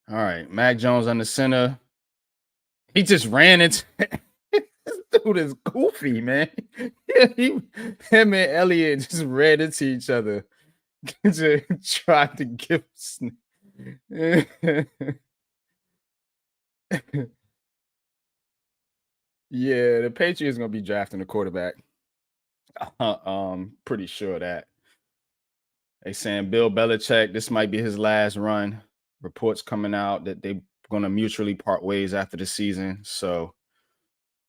All right, Mac Jones on the center. He just ran into this dude is goofy, man. Him and Elliott just ran into each other. Just tried to give. Yeah, the Patriots gonna be drafting a quarterback. Pretty sure that they saying Bill Belichick, this might be his last run. Reports coming out that they're gonna mutually part ways after the season. So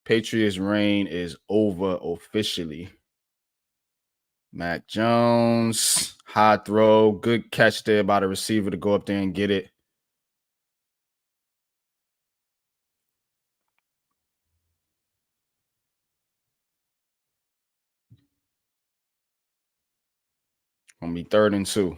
Patriots' reign is over officially. Mac Jones, high throw, good catch there by the receiver to go up there and get it. Gonna be 3rd and 2.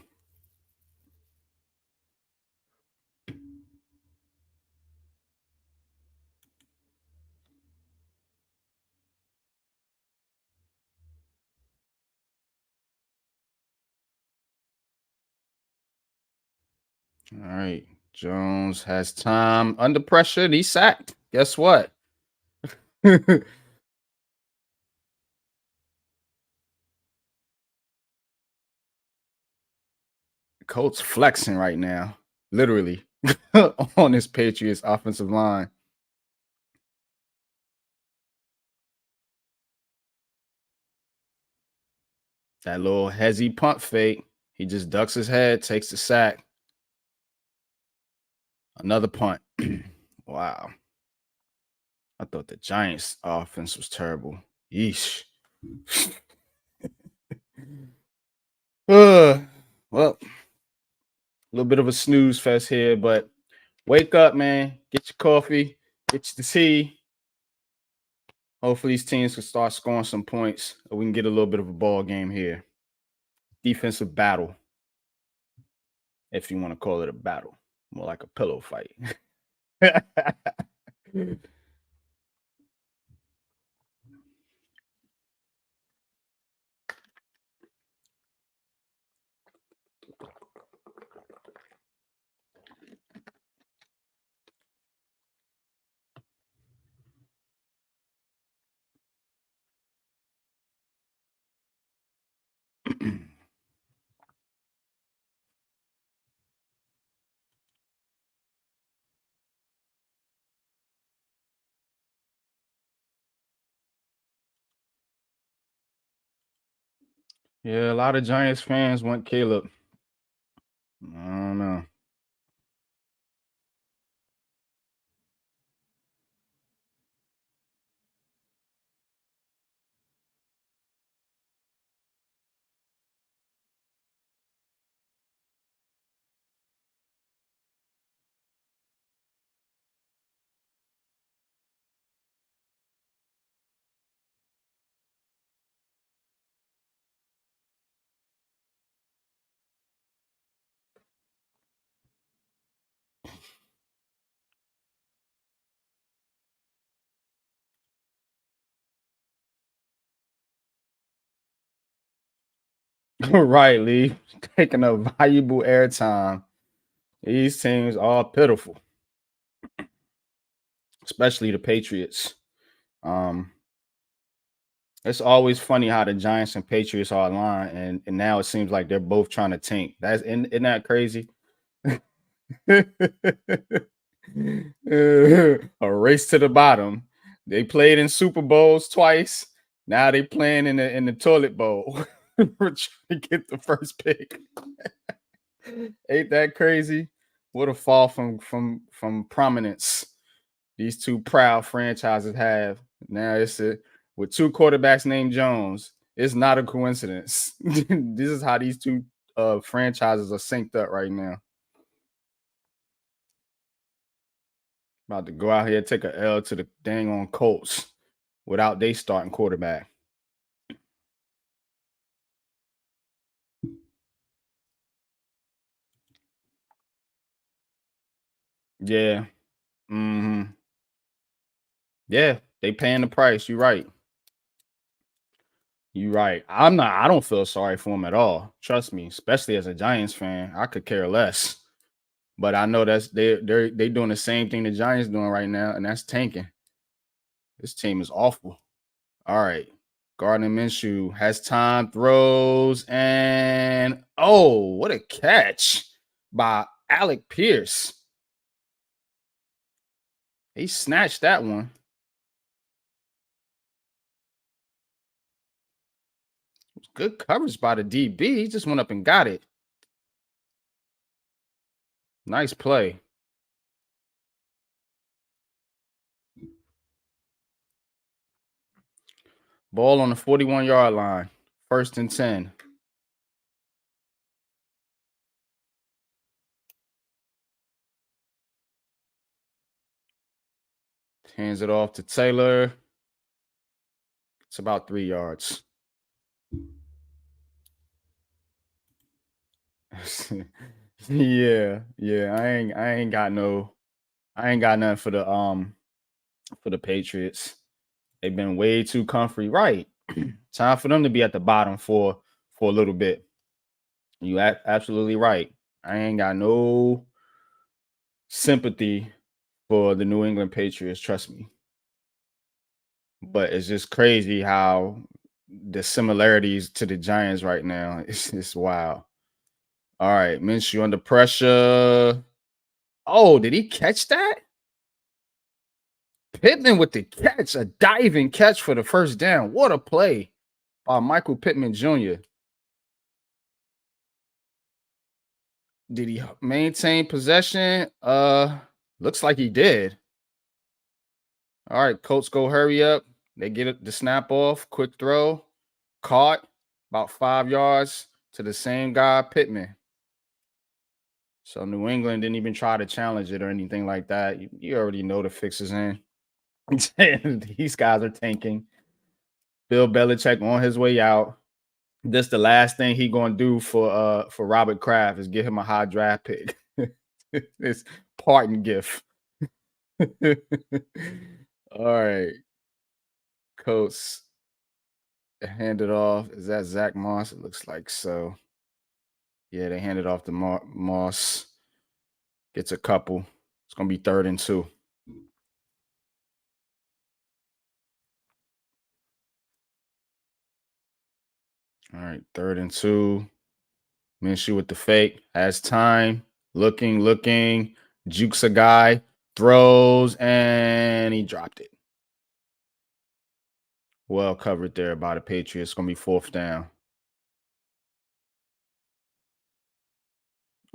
All right. Jones has time under pressure. And he's sacked. Guess what? Colts flexing right now, literally, on this Patriots offensive line. That little hezzy punt fake. He just ducks his head, takes the sack. Another punt. Wow. I thought the Giants offense was terrible. Yeesh. Well, a little bit of a snooze fest here, but wake up, man. Get your coffee, get your tea. Hopefully these teams can start scoring some points, or we can get a little bit of a ball game here. Defensive battle, if you want to call it a battle. More like a pillow fight. Yeah, a lot of Giants fans want Caleb. I don't know. Right, Lee. Taking a valuable airtime. These teams are pitiful, especially the Patriots. It's always funny how the Giants and Patriots are aligned, and now it seems like they're both trying to tank. Isn't that crazy? A race to the bottom. They played in Super Bowls twice. Now they playing in the toilet bowl. We're trying to get the first pick. Ain't that crazy? What a fall from prominence these two proud franchises have. Now with two quarterbacks named Jones. It's not a coincidence. This is how these two franchises are synced up right now. About to go out here and take a L to the dang on Colts without they starting quarterback. Yeah. hmm Yeah, they paying the price. You're right. You're right. I don't feel sorry for him at all. Trust me, especially as a Giants fan. I could care less. But I know they doing the same thing the Giants doing right now, and that's tanking. This team is awful. All right. Gardner Minshew has time, throws, and oh, what a catch by Alec Pierce. He snatched that one. Good coverage by the DB. He just went up and got it. Nice play. Ball on the 41-yard line. 1st and 10. Hands it off to Taylor. It's about 3 yards. Yeah. I ain't got nothing for the Patriots. They've been way too comfy. Right. Time for them to be at the bottom for a little bit. You absolutely right. I ain't got no sympathy for the New England Patriots, trust me. But it's just crazy how the similarities to the Giants right now. It's wild. All right, Minshew under pressure. Oh, did he catch that? Pittman with the catch, a diving catch for the first down. What a play by Michael Pittman Jr. Did he maintain possession? Looks like he did. All right, Colts go hurry up. They get the snap off, quick throw, caught about 5 yards to the same guy, Pittman. So New England didn't even try to challenge it or anything like that. You already know the fix is in. These guys are tanking. Bill Belichick on his way out. This the last thing he gonna do for Robert Kraft is give him a high draft pick. This parting gift. All right. Colts hand it off. Is that Zach Moss? It looks like so. Yeah, they handed off to Moss. Gets a couple. It's gonna be 3rd and 2. All right, 3rd and 2. Minshew with the fake. Has time. Looking. Jukes a guy. Throws, and he dropped it. Well covered there by the Patriots. It's gonna be 4th down.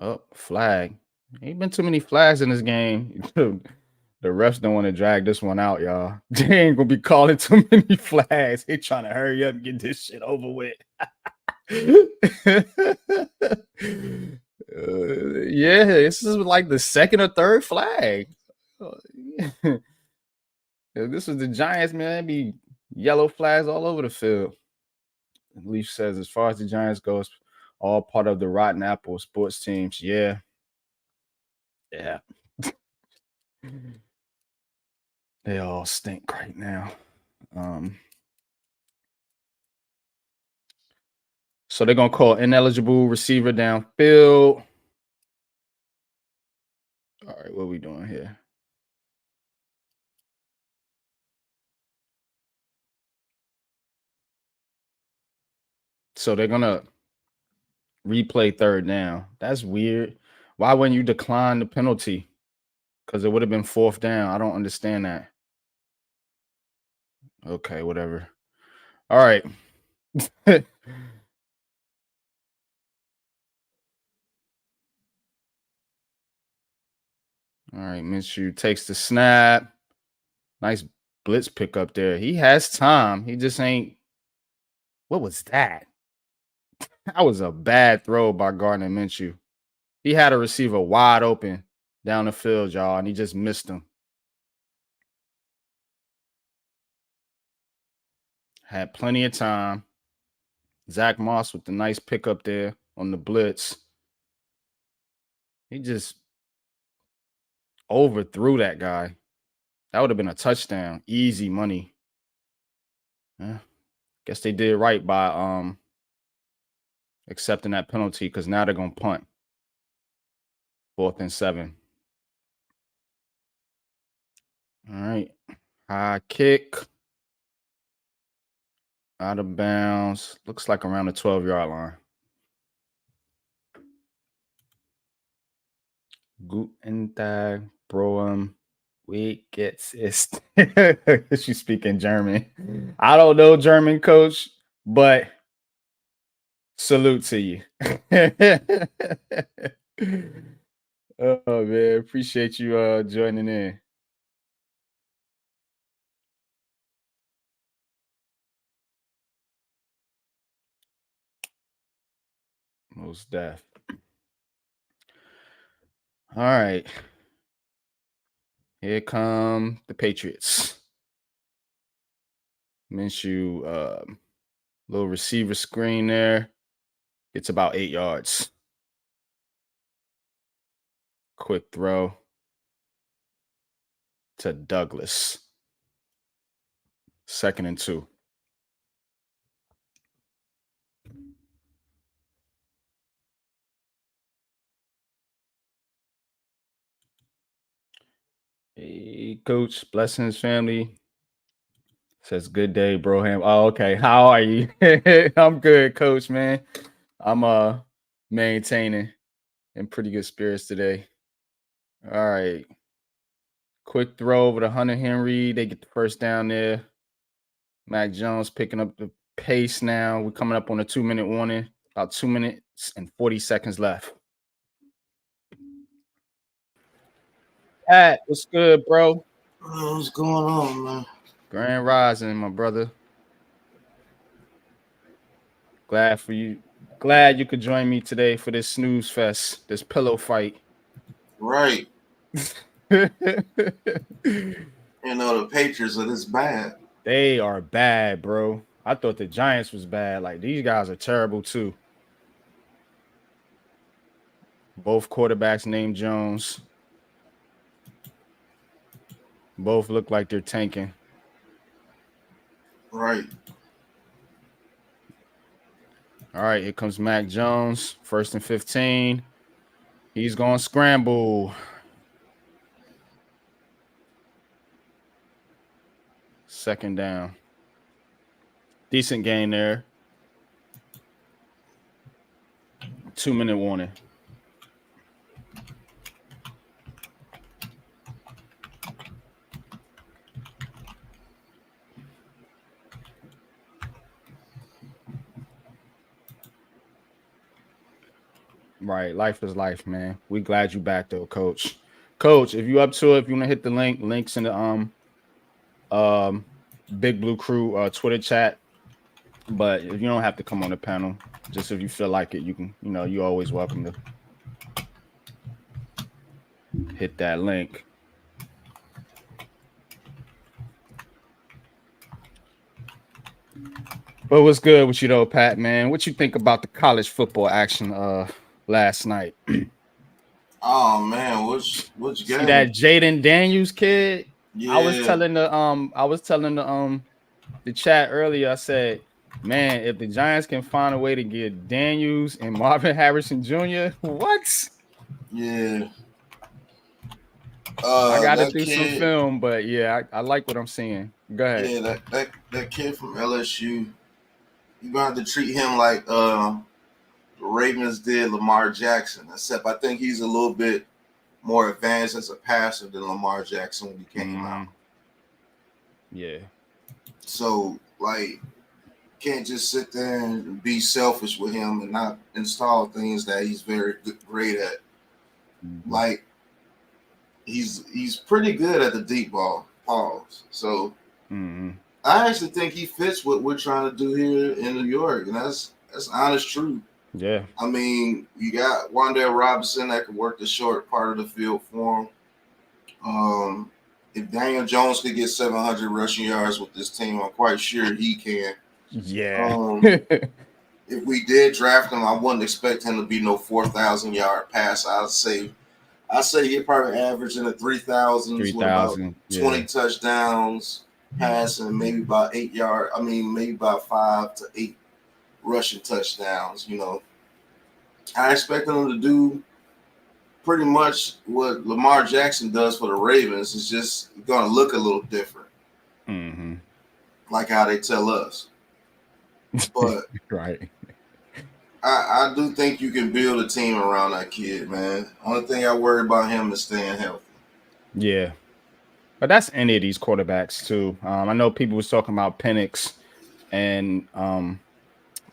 Oh, flag. Ain't been too many flags in this game. The refs don't want to drag this one out, y'all. They ain't gonna be calling too many flags. They trying to hurry up and get this shit over with. Yeah, this is like the 2nd or 3rd flag. If this was the Giants, man, it'd be yellow flags all over the field. Leaf says, as far as the Giants goes, all part of the Rotten Apple sports teams. Yeah. They all stink right now. So they're gonna call ineligible receiver downfield. All right, what are we doing here? So they're gonna replay third down. That's weird. Why wouldn't you decline the penalty? Because it would have been fourth down. I don't understand that. Okay, whatever. All right. All right, Minshew takes the snap. Nice blitz pick up there. He has time. He just ain't. What was that? That was a bad throw by Gardner Minshew. He had a receiver wide open down the field, y'all, and he just missed him. Had plenty of time. Zach Moss with the nice pickup there on the blitz. He just overthrew that guy. That would have been a touchdown. Easy money. Yeah. Guess they did right by accepting that penalty because now they're going to punt. 4th and 7. All right. High kick. Out of bounds. Looks like around the 12-yard line. Guten Tag, Broem. We get ist. She speaking German. I don't know German, coach, but salute to you. Oh man, appreciate you joining in. Most deaf. All right. Here come the Patriots. Minshew, little receiver screen there. It's about 8 yards. Quick throw to Douglas. 2nd and 2. Hey, coach, blessings, family. Says good day, Broham. Oh, okay. How are you? I'm good, coach, man. I'm maintaining in pretty good spirits today. All right. Quick throw over to Hunter Henry. They get the first down there. Mac Jones picking up the pace now. We're coming up on a 2-minute warning. About 2 minutes and 40 seconds left. Pat, what's good, bro? What's going on, man? Grand Rising, my brother. Glad you could join me today for this snooze fest, this pillow fight. Right. You know, the Patriots are this bad. They are bad, bro. I thought the Giants was bad. Like, these guys are terrible, too. Both quarterbacks named Jones. Both look like they're tanking. Right. All right, here comes Mac Jones. 1st and 15. He's going to scramble. Second down. Decent gain there. 2-minute warning. Right, life is life, man. We glad you back though, coach. Coach, if you up to it, if you want to hit the links in the Big Blue Crew Twitter chat. But if you don't have to come on the panel, just if you feel like it, you can, you're always welcome to hit that link. But what's good with you though, Pat, man? What you think about the college football action last night? Oh man, which game? See that Jaden Daniels kid? Yeah. I was telling the chat earlier. I said, man, if the Giants can find a way to get Daniels and Marvin Harrison Jr., what? Yeah. I got to do some film, but yeah, I like what I'm seeing. Go ahead. Yeah, that kid from LSU, you're gonna have to treat him like the Ravens did Lamar Jackson. Except I think he's a little bit more advanced as a passer than Lamar Jackson when he came out. Yeah. So like, can't just sit there and be selfish with him and not install things that he's very great at. Like, he's pretty good at the deep ball. Pause. So I actually think he fits what we're trying to do here in New York, and that's honest truth. Yeah. I mean, you got Wan'Dale Robinson that can work the short part of the field for him. If Daniel Jones could get 700 rushing yards with this team, I'm quite sure he can. Yeah. If we did draft him, I wouldn't expect him to be no 4,000-yard pass. I'd say he'd probably average in the 3,000s with about 20 touchdowns, passing maybe about 8 yards. I mean, maybe about 5 to 8 rushing touchdowns. You know, I expect him to do pretty much what Lamar Jackson does for the Ravens. It's just going to look a little different, like how they tell us. But right. I do think you can build a team around that kid, man. Only thing I worry about him is staying healthy. Yeah. But that's any of these quarterbacks too. I know people was talking about Penix and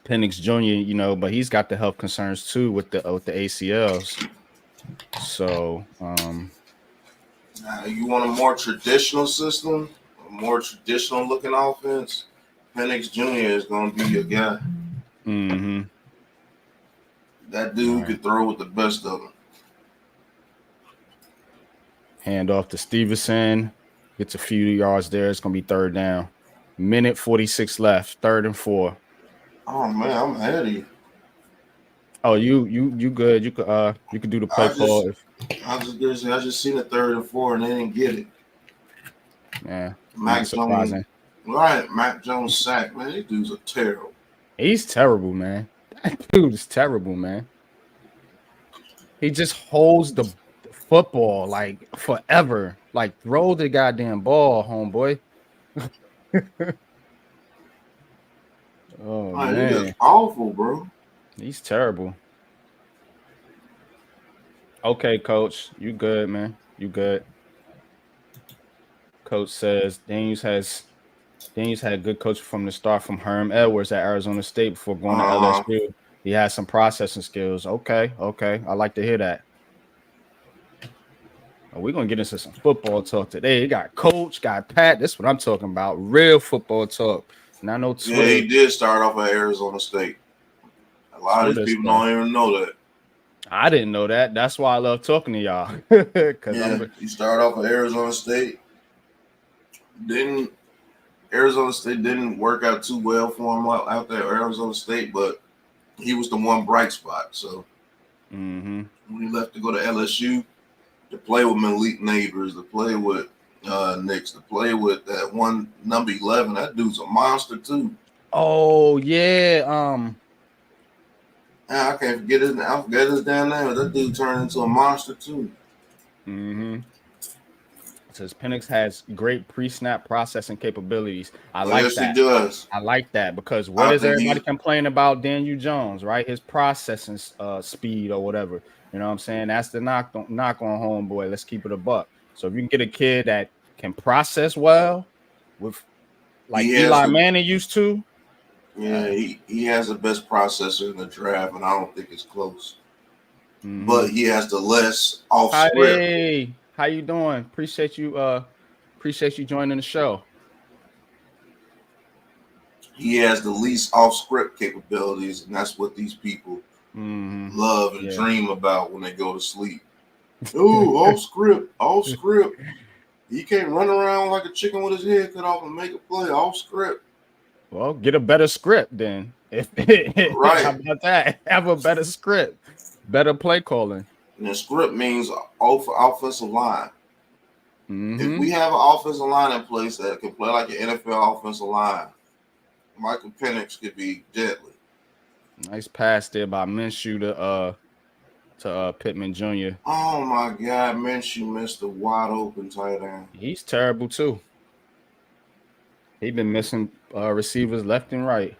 Penix Jr., you know, but he's got the health concerns too with the ACLs. So you want a more traditional system, a more traditional looking offense, Penix Jr. is going to be your guy. That dude could throw with the best of them. Hand off to Stevenson. Gets a few yards there. It's going to be third down. Minute 46 left. 3rd and 4. Oh, man, I'm ahead of you. Oh, you good. You could do the play call. I was just going to say, I just seen the 3rd and 4 and they didn't get it. Yeah. Mac Jones. Right, Mac Jones sack, man. These dudes are terrible. He's terrible, man. That dude is terrible, man. He just holds the football like forever. Like, throw the goddamn ball, homeboy. Oh, man. He's awful, bro. He's terrible. Okay, coach. You good, man. You good. Coach says Daniels had good coaching from the start from Herm Edwards at Arizona State before going to LSU. He has some processing skills. Okay. I like to hear that. We're going to get into some football talk today. You got Coach, got Pat. This is what I'm talking about. Real football talk. Not no Twitter. Yeah, he did start off at Arizona State. A lot of these people don't even know that. I didn't know that. That's why I love talking to y'all. He started off at Arizona State. Arizona State didn't work out too well for him out there at Arizona State, but he was the one bright spot. So when he left to go to LSU, to play with Malik Neighbors, to play with Knicks, to play with that one number 11, that dude's a monster too. Oh yeah. I can't forget his name. I forget his damn name. That dude turned into a monster too. It says Penix has great pre-snap processing capabilities. I like that. Yes, he does. I like that because what does everybody complain about Daniel Jones, right? His processing speed or whatever. You know what I'm saying? That's the knock on homeboy. Let's keep it a buck. So if you can get a kid that can process well, with like Eli Manning used to. Yeah, he has the best processor in the draft, and I don't think it's close. But he has the less off script. Hey, how you doing? Appreciate you joining the show. He has the least off script capabilities, and that's what these people love and dream about when they go to sleep. Oh, off script. He can't run around like a chicken with his head cut off and make a play off script. Well, get a better script then. Right. How about that? Have a better script. Better play calling. And the script means offensive line. If we have an offensive line in place that can play like an NFL offensive line, Michael Penix could be deadly. Nice pass there by Minshew to Pittman Jr. Oh my God, Minshew missed a wide open tight end. He's terrible too. He's been missing receivers left and right.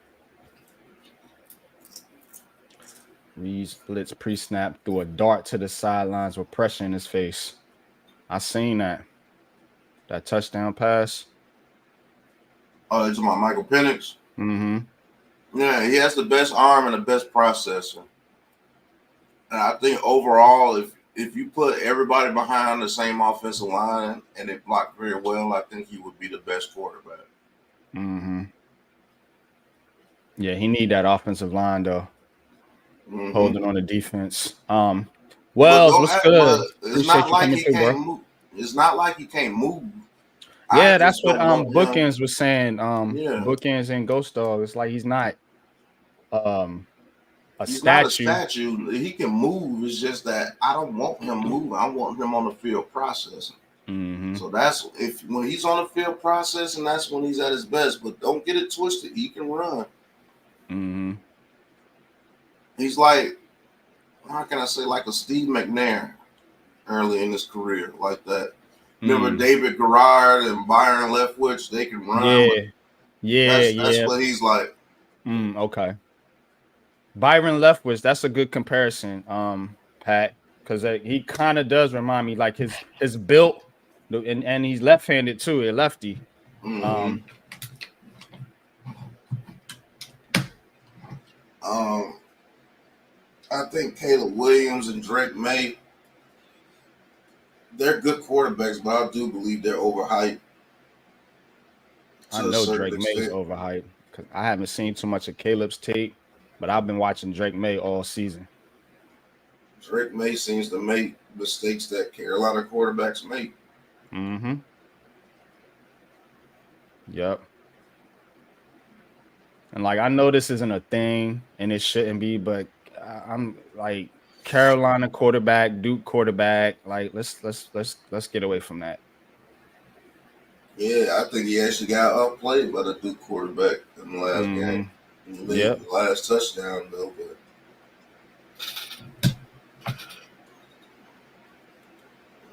Reads blitz pre-snap threw a dart to the sidelines with pressure in his face. I seen that touchdown pass. Oh, it's my Michael Penix. Mm-hmm. Yeah, he has the best arm and the best processor. And I think overall, if you put everybody behind the same offensive line and they block very well, I think he would be the best quarterback. Mm-hmm. Yeah, he need that offensive line though. Mm-hmm. Holding on the defense. Wells, what's good? It's Appreciate not you like coming he through, can't bro. move. It's not like he can't move. Yeah, I that's just what don't want him. Bookends was saying. Yeah. Bookends and Ghost Dog. It's like he's not a He's statue. not a statue. He can move. It's just that I don't want him moving. I want him on the field processing. Mm-hmm. So that's when he's on the field processing, that's when he's at his best. But don't get it twisted. He can run. Mm-hmm. He's like, how can I say, like a Steve McNair early in his career, like that. Remember David Garrard and Byron Leftwich? They can run. Yeah. That's what he's like. Okay. Byron Leftwich, that's a good comparison, Pat, because he kind of does remind me like his built, and he's left-handed too, a lefty. Mm-hmm. I think Caleb Williams and Drake May, they're good quarterbacks, but I do believe they're overhyped. I know Drake May's overhyped because I haven't seen too much of Caleb's tape, but I've been watching Drake May all season. Drake May seems to make mistakes that Carolina quarterbacks make. Mm-hmm. Yep. And like I know this isn't a thing and it shouldn't be, but I'm like Carolina quarterback, Duke quarterback. Like let's get away from that. Yeah, I think he actually got outplayed by the Duke quarterback in the last game. The last touchdown though, but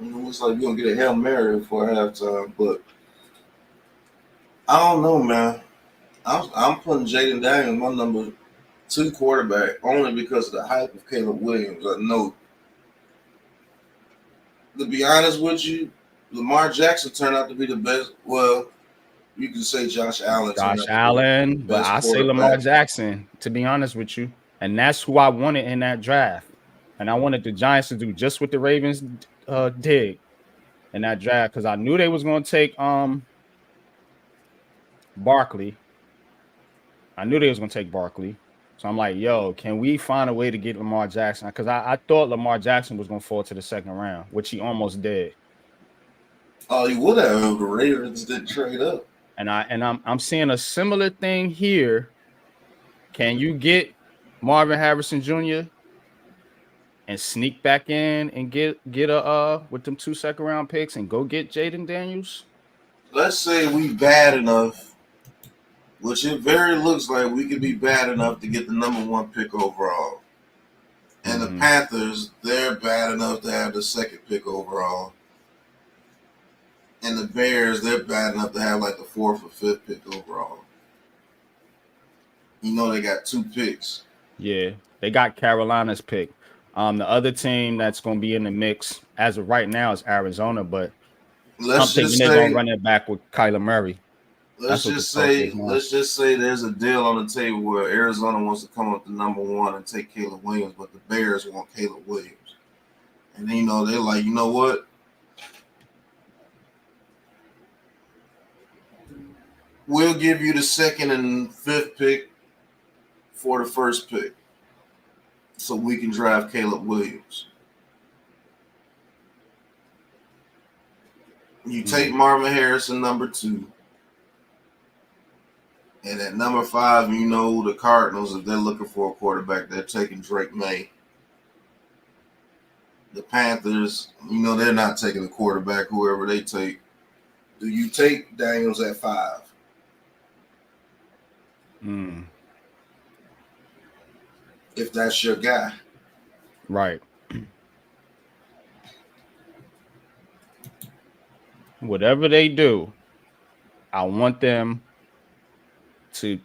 it looks like we're gonna get a Hail Mary before halftime, but I don't know, man. I'm putting Jaden Daniels my number 2 quarterback only because of the hype of Caleb Williams. I know. To be honest with you, Lamar Jackson turned out to be the best. Well, you can say Josh Allen. But I say Lamar Jackson, to be honest with you. And that's who I wanted in that draft. And I wanted the Giants to do just what the Ravens did in that draft because I knew they was going to take Barkley. I knew they was going to take Barkley. So I'm like, yo, can we find a way to get Lamar Jackson? Because I thought Lamar Jackson was going to fall to the second round, which he almost did. Oh, he would have if the Ravens didn't trade up. And I'm seeing a similar thing here. Can you get Marvin Harrison Jr. and sneak back in and get a with them 2 second-round picks and go get Jaden Daniels? Let's say we bad enough, which it very looks like we could be bad enough to get the number 1 pick overall. And the Panthers, they're bad enough to have the 2nd pick overall. And the Bears, they're bad enough to have like the 4th or 5th pick overall. You know they got 2 picks. Yeah, they got Carolina's pick. The other team that's going to be in the mix as of right now is Arizona, but I'm thinking they're going to run it back with Kyler Murray. Let's just say there's a deal on the table where Arizona wants to come up to number 1 and take Caleb Williams, but the Bears want Caleb Williams. And then, they're like, you know what? We'll give you the 2nd and 5th pick for the 1st pick so we can draft Caleb Williams. You take Marvin Harrison, number 2. And at number 5, the Cardinals, if they're looking for a quarterback, they're taking Drake May. The Panthers, they're not taking a quarterback, whoever they take. Do you take Daniels at 5? If that's your guy. Right. Whatever they do, I want them to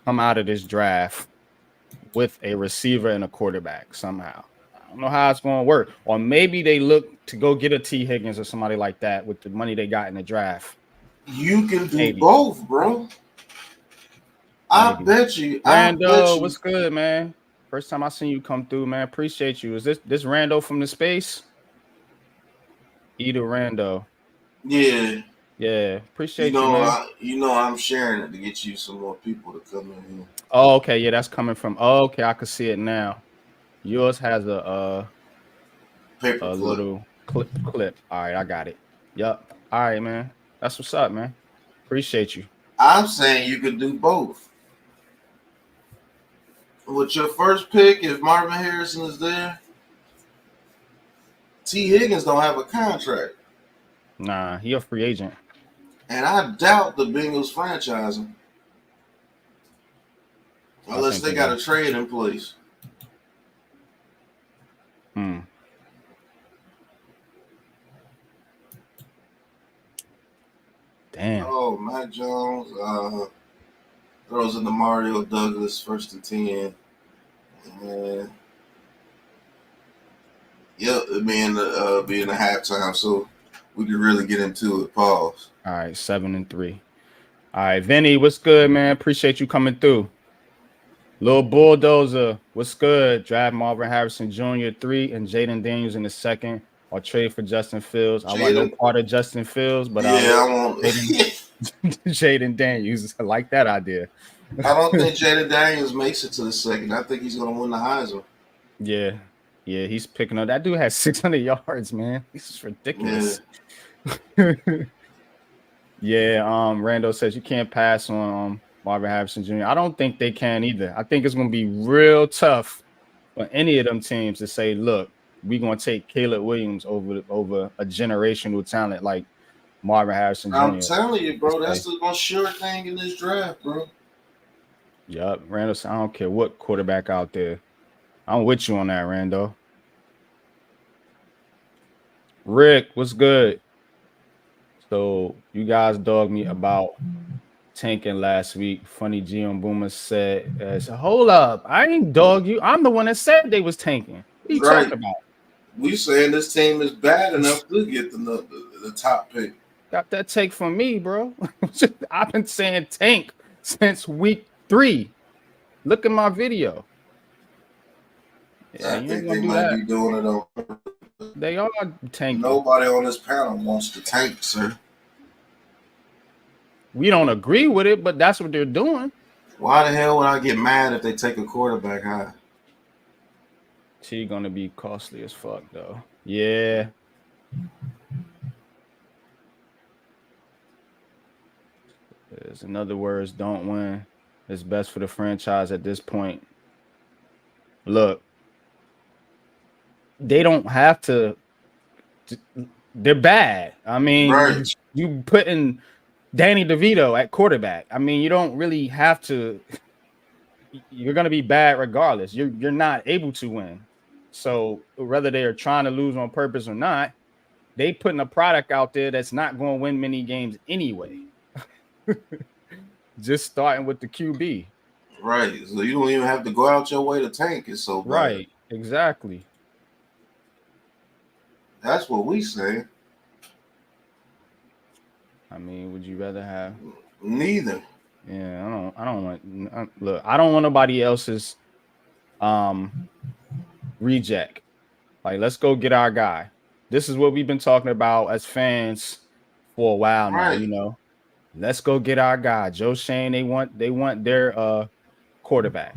come out of this draft with a receiver and a quarterback somehow. I don't know how it's going to work. Or maybe they look to go get a T. Higgins or somebody like that with the money they got in the draft. You can do Maybe. both, bro. I bet you. Rando, what's good, man? First time I seen you come through, man. Appreciate you. Is this Rando from the space? Either Rando. Yeah. Yeah. Appreciate you, man. I'm sharing it to get you some more people to come in here. Oh, okay. Yeah, that's coming from. Oh, okay. I can see it now. Yours has a little clip. All right, I got it. Yep. All right, man. That's what's up, man. Appreciate you. I'm saying you could do both. With your first pick, if Marvin Harrison is there, T. Higgins don't have a contract. Nah, he a free agent. And I doubt the Bengals franchise him. Unless they got a trade in place. Damn. Oh, Mac Jones throws in the Mario Douglas 1st and 10. And yep, it being the halftime, so we can really get into it. Pause. All right, 7-3. All right, Vinny, what's good, man? Appreciate you coming through. Little Bulldozer, what's good? Draft Marvin Harrison Jr. 3 and Jaden Daniels in the 2nd, or trade for Justin Fields. I want no part of Justin Fields, but I want Jaden Daniels. I like that idea. I don't think Jaden Daniels makes it to the 2nd. I think he's going to win the Heisman. Yeah, he's picking up. That dude has 600 yards, man. This is ridiculous. Yeah, Rando says you can't pass on Marvin Harrison Jr. I don't think they can either. I think it's going to be real tough for any of them teams to say, look, we're going to take Caleb Williams over a generational talent like Marvin Harrison Jr. I'm telling you, bro, that's the most sure thing in this draft, bro. Yup, Rando said, I don't care what quarterback out there. I'm with you on that, Rando. Rick, what's good? So you guys dogged me about tanking last week. Funny G.M. Boomer said, hold up, I ain't dog you. I'm the one that said they was tanking. What are you talking about? We saying this team is bad enough to get the top pick. Got that take from me, bro. I've been saying tank since week 3. Look at my video. Yeah, I think they might be doing it on purpose. They are tanking. Nobody on this panel wants to tank, sir. We don't agree with it, but that's what they're doing. Why the hell would I get mad if they take a quarterback high? She's gonna be costly as fuck, though. Yeah. In other words, don't win. It's best for the franchise at this point. Look, they don't have to. They're bad. I mean, you putting Danny DeVito at quarterback. I mean, you don't really have to. You're going to be bad regardless. You're not able to win. So whether they are trying to lose on purpose or not, they putting a product out there that's not going to win many games anyway. Just starting with the QB. Right. So you don't even have to go out your way to tank. It's so bad. Right. Exactly. That's what we say. I mean, would you rather have? Neither. Yeah, I don't want. Look, I don't want nobody else's reject. Like, let's go get our guy. This is what we've been talking about as fans for a while now. You know, let's go get our guy. Joe Shane. They want their quarterback.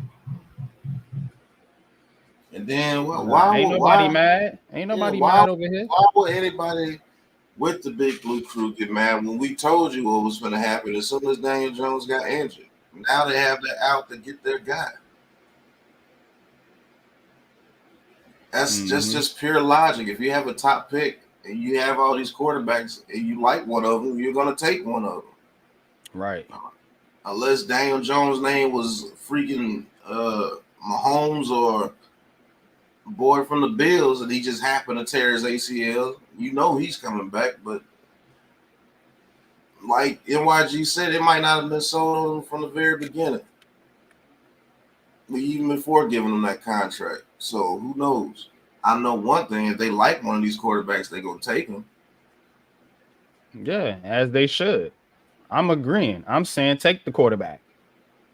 And then why ain't nobody mad? Ain't nobody mad over here. Why would anybody with the Big Blue Crew get mad when we told you what was going to happen as soon as Daniel Jones got injured? Now they have that out to get their guy. That's just pure logic. If you have a top pick and you have all these quarterbacks and you like one of them, you're going to take one of them. Right. Unless Daniel Jones' name was freaking Mahomes or boy from the Bills and he just happened to tear his ACL, you know he's coming back. But like NYG said, it might not have been sold on him from the very beginning. even before giving him that contract. So who knows? I know one thing: if they like one of these quarterbacks, they gonna take him. Yeah, as they should. I'm agreeing. I'm saying take the quarterback,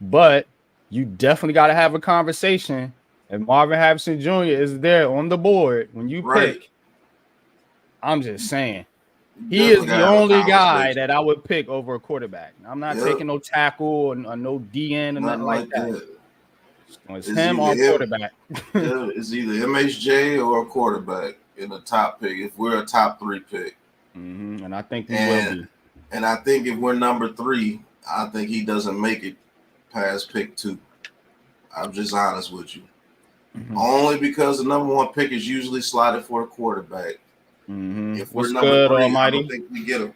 but you definitely got to have a conversation. And Marvin Harrison Jr. is there on the board when you Right. pick. I'm just saying. You He is definitely the gotta have a only guy conversation. that I would pick over a quarterback. I'm not taking no tackle or no DN or nothing like that. It's him or quarterback. It's either MHJ or a quarterback in the top pick if we're a top 3 pick. And I think we will be. And I think if we're number 3, I think he doesn't make it past pick 2. I'm just honest with you. Only because the number 1 pick is usually slotted for a quarterback. If we're number 3, Almighty? I don't think we get him.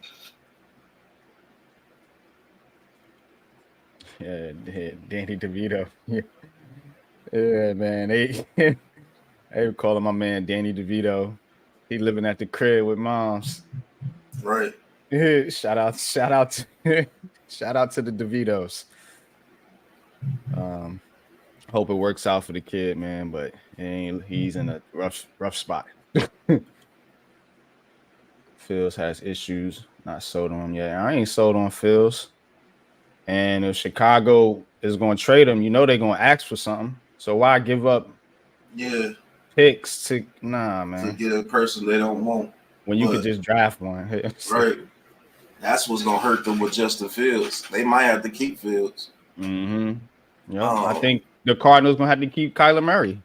Yeah, Danny DeVito. Yeah, man. They were calling my man Danny DeVito. He living at the crib with moms. Right. Shout out to the DeVitos. Hope it works out for the kid, man, but he's in a rough spot. Fields has issues, not sold on yet. I ain't sold on Fields. And if Chicago is going to trade him, they're going to ask for something. So why give up picks to man. To get a person they don't want. When you could just draft one. Right. That's what's going to hurt them with Justin Fields. They might have to keep Fields. Yeah, I think the Cardinals going to have to keep Kyler Murray.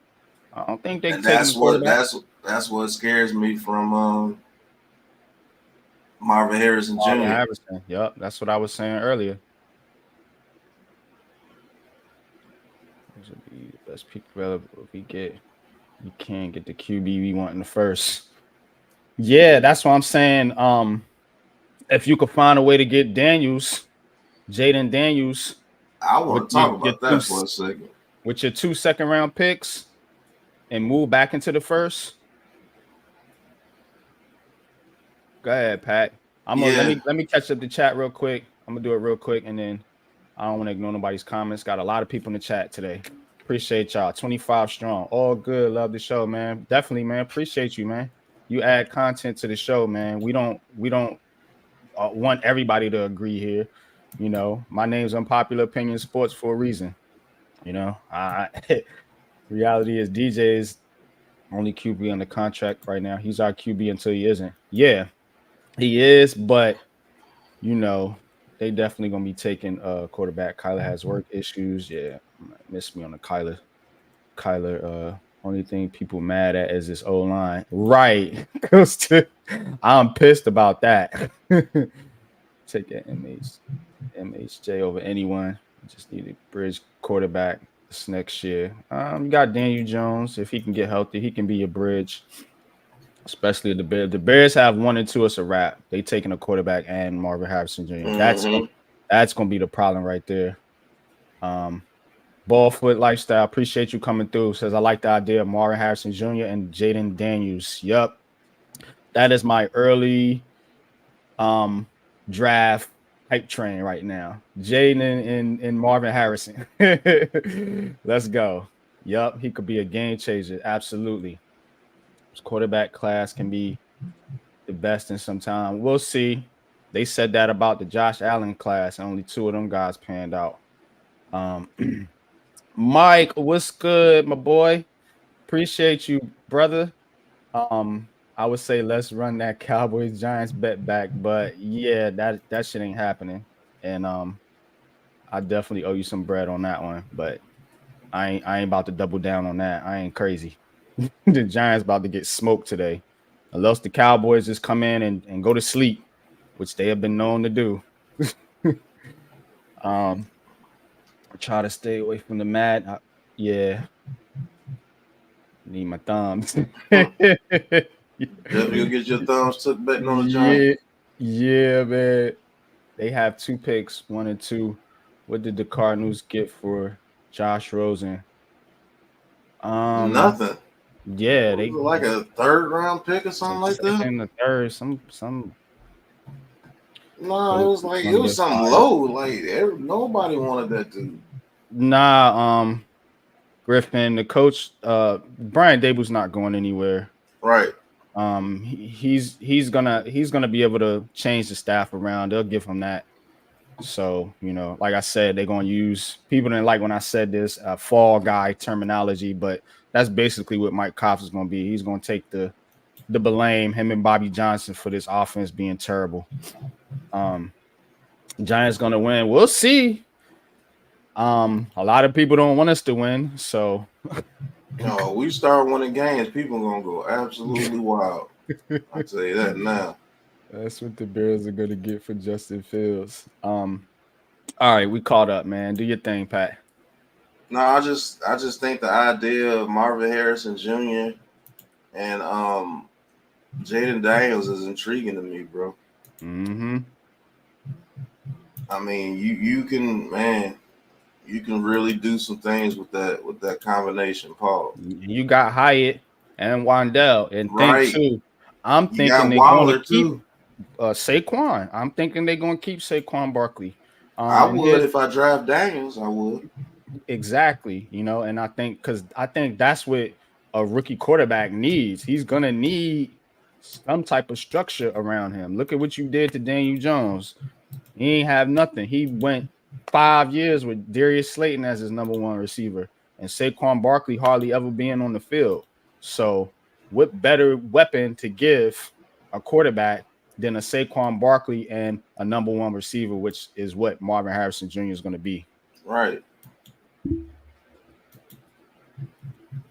I don't think they. That's what scares me from Marvin Harrison Jr. Yep, that's what I was saying earlier. Those would be the best pick available we can't get the QB we want in the first. Yeah, that's what I'm saying. If you could find a way to get Jaden Daniels. I want to talk about that for a second. With your 2 second-round picks and move back into the first. Go ahead, Pat. Let me catch up the chat real quick. I'm gonna do it real quick, and then I don't want to ignore nobody's comments. Got a lot of people in the chat today. Appreciate y'all. 25 strong. All good. Love the show, man. Definitely, man. Appreciate you, man. You add content to the show, man. We don't want everybody to agree here. My name's Unpopular Opinion Sports for a reason. Reality is DJ is only QB on the contract right now. He's our QB until he isn't. Yeah, he is, but they definitely gonna be taking quarterback. Kyler has work issues. Yeah, miss me on the Kyler. Only thing people mad at is this O-line. Right. I'm pissed about that. Take that MHJ over anyone. Just need a bridge quarterback this next year. You got Daniel Jones. If he can get healthy, he can be a bridge. Especially the Bears. The Bears have 1 and 2. It's a wrap. They taking a quarterback and Marvin Harrison Jr. That's gonna be the problem right there. Ballfoot Lifestyle, appreciate you coming through. Says I like the idea of Marvin Harrison Jr. and Jaden Daniels. Yep, that is my early draft hype train right now. Jaden and Marvin Harrison. Let's go. Yep, he could be a game changer. Absolutely. His quarterback class can be the best in some time. We'll see. They said that about the Josh Allen class, and only 2 of them guys panned out. Mike, what's good, my boy? Appreciate you, brother. I would say let's run that Cowboys Giants bet back, but yeah, that shit ain't happening. And I definitely owe you some bread on that one, but I ain't about to double down on that. I ain't crazy. The Giants about to get smoked today. Unless the Cowboys just come in and go to sleep, which they have been known to do. I try to stay away from the mat. Yeah. Need my thumbs. Definitely get your thumbs took betting on the Giants. Yeah, man. They have 2 picks, 1 and 2. What did the Cardinals get for Josh Rosen? Nothing. Yeah, they like a 3rd round pick or something like that. In the 3rd, some. No, it was something low. Like nobody wanted that dude. Nah, Griffin, the coach, Brian Dable's not going anywhere. Right. He's gonna be able to change the staff around. They'll give him that. So, like I said, they're gonna use people didn't like when I said this fall guy terminology, but that's basically what Mike Cops is gonna be. He's gonna take the blame, him and Bobby Johnson, for this offense being terrible. Giants gonna win. We'll see. A lot of people don't want us to win, so no, we start winning games, people gonna go absolutely wild. I'll tell you that now. That's what the Bears are gonna get for Justin Fields. All right, we caught up, man. Do your thing, Pat. No, I just think the idea of Marvin Harrison Jr. and Jaden Daniels is intriguing to me, bro. Mm-hmm. I mean, you can really do some things with that combination, Paul. You got Hyatt and Wandell, and Right. think too. I'm You thinking got they're Waller going to keep too. Saquon. I'm thinking they're going to keep Saquon Barkley. I would if I draft Daniels. I would. Exactly. And I think that's what a rookie quarterback needs. He's going to need some type of structure around him. Look at what you did to Daniel Jones. He ain't have nothing. He went 5 years with Darius Slayton as his number one receiver, and Saquon Barkley hardly ever being on the field. So, what better weapon to give a quarterback than a Saquon Barkley and a number one receiver, which is what Marvin Harrison Jr. is going to be. Right.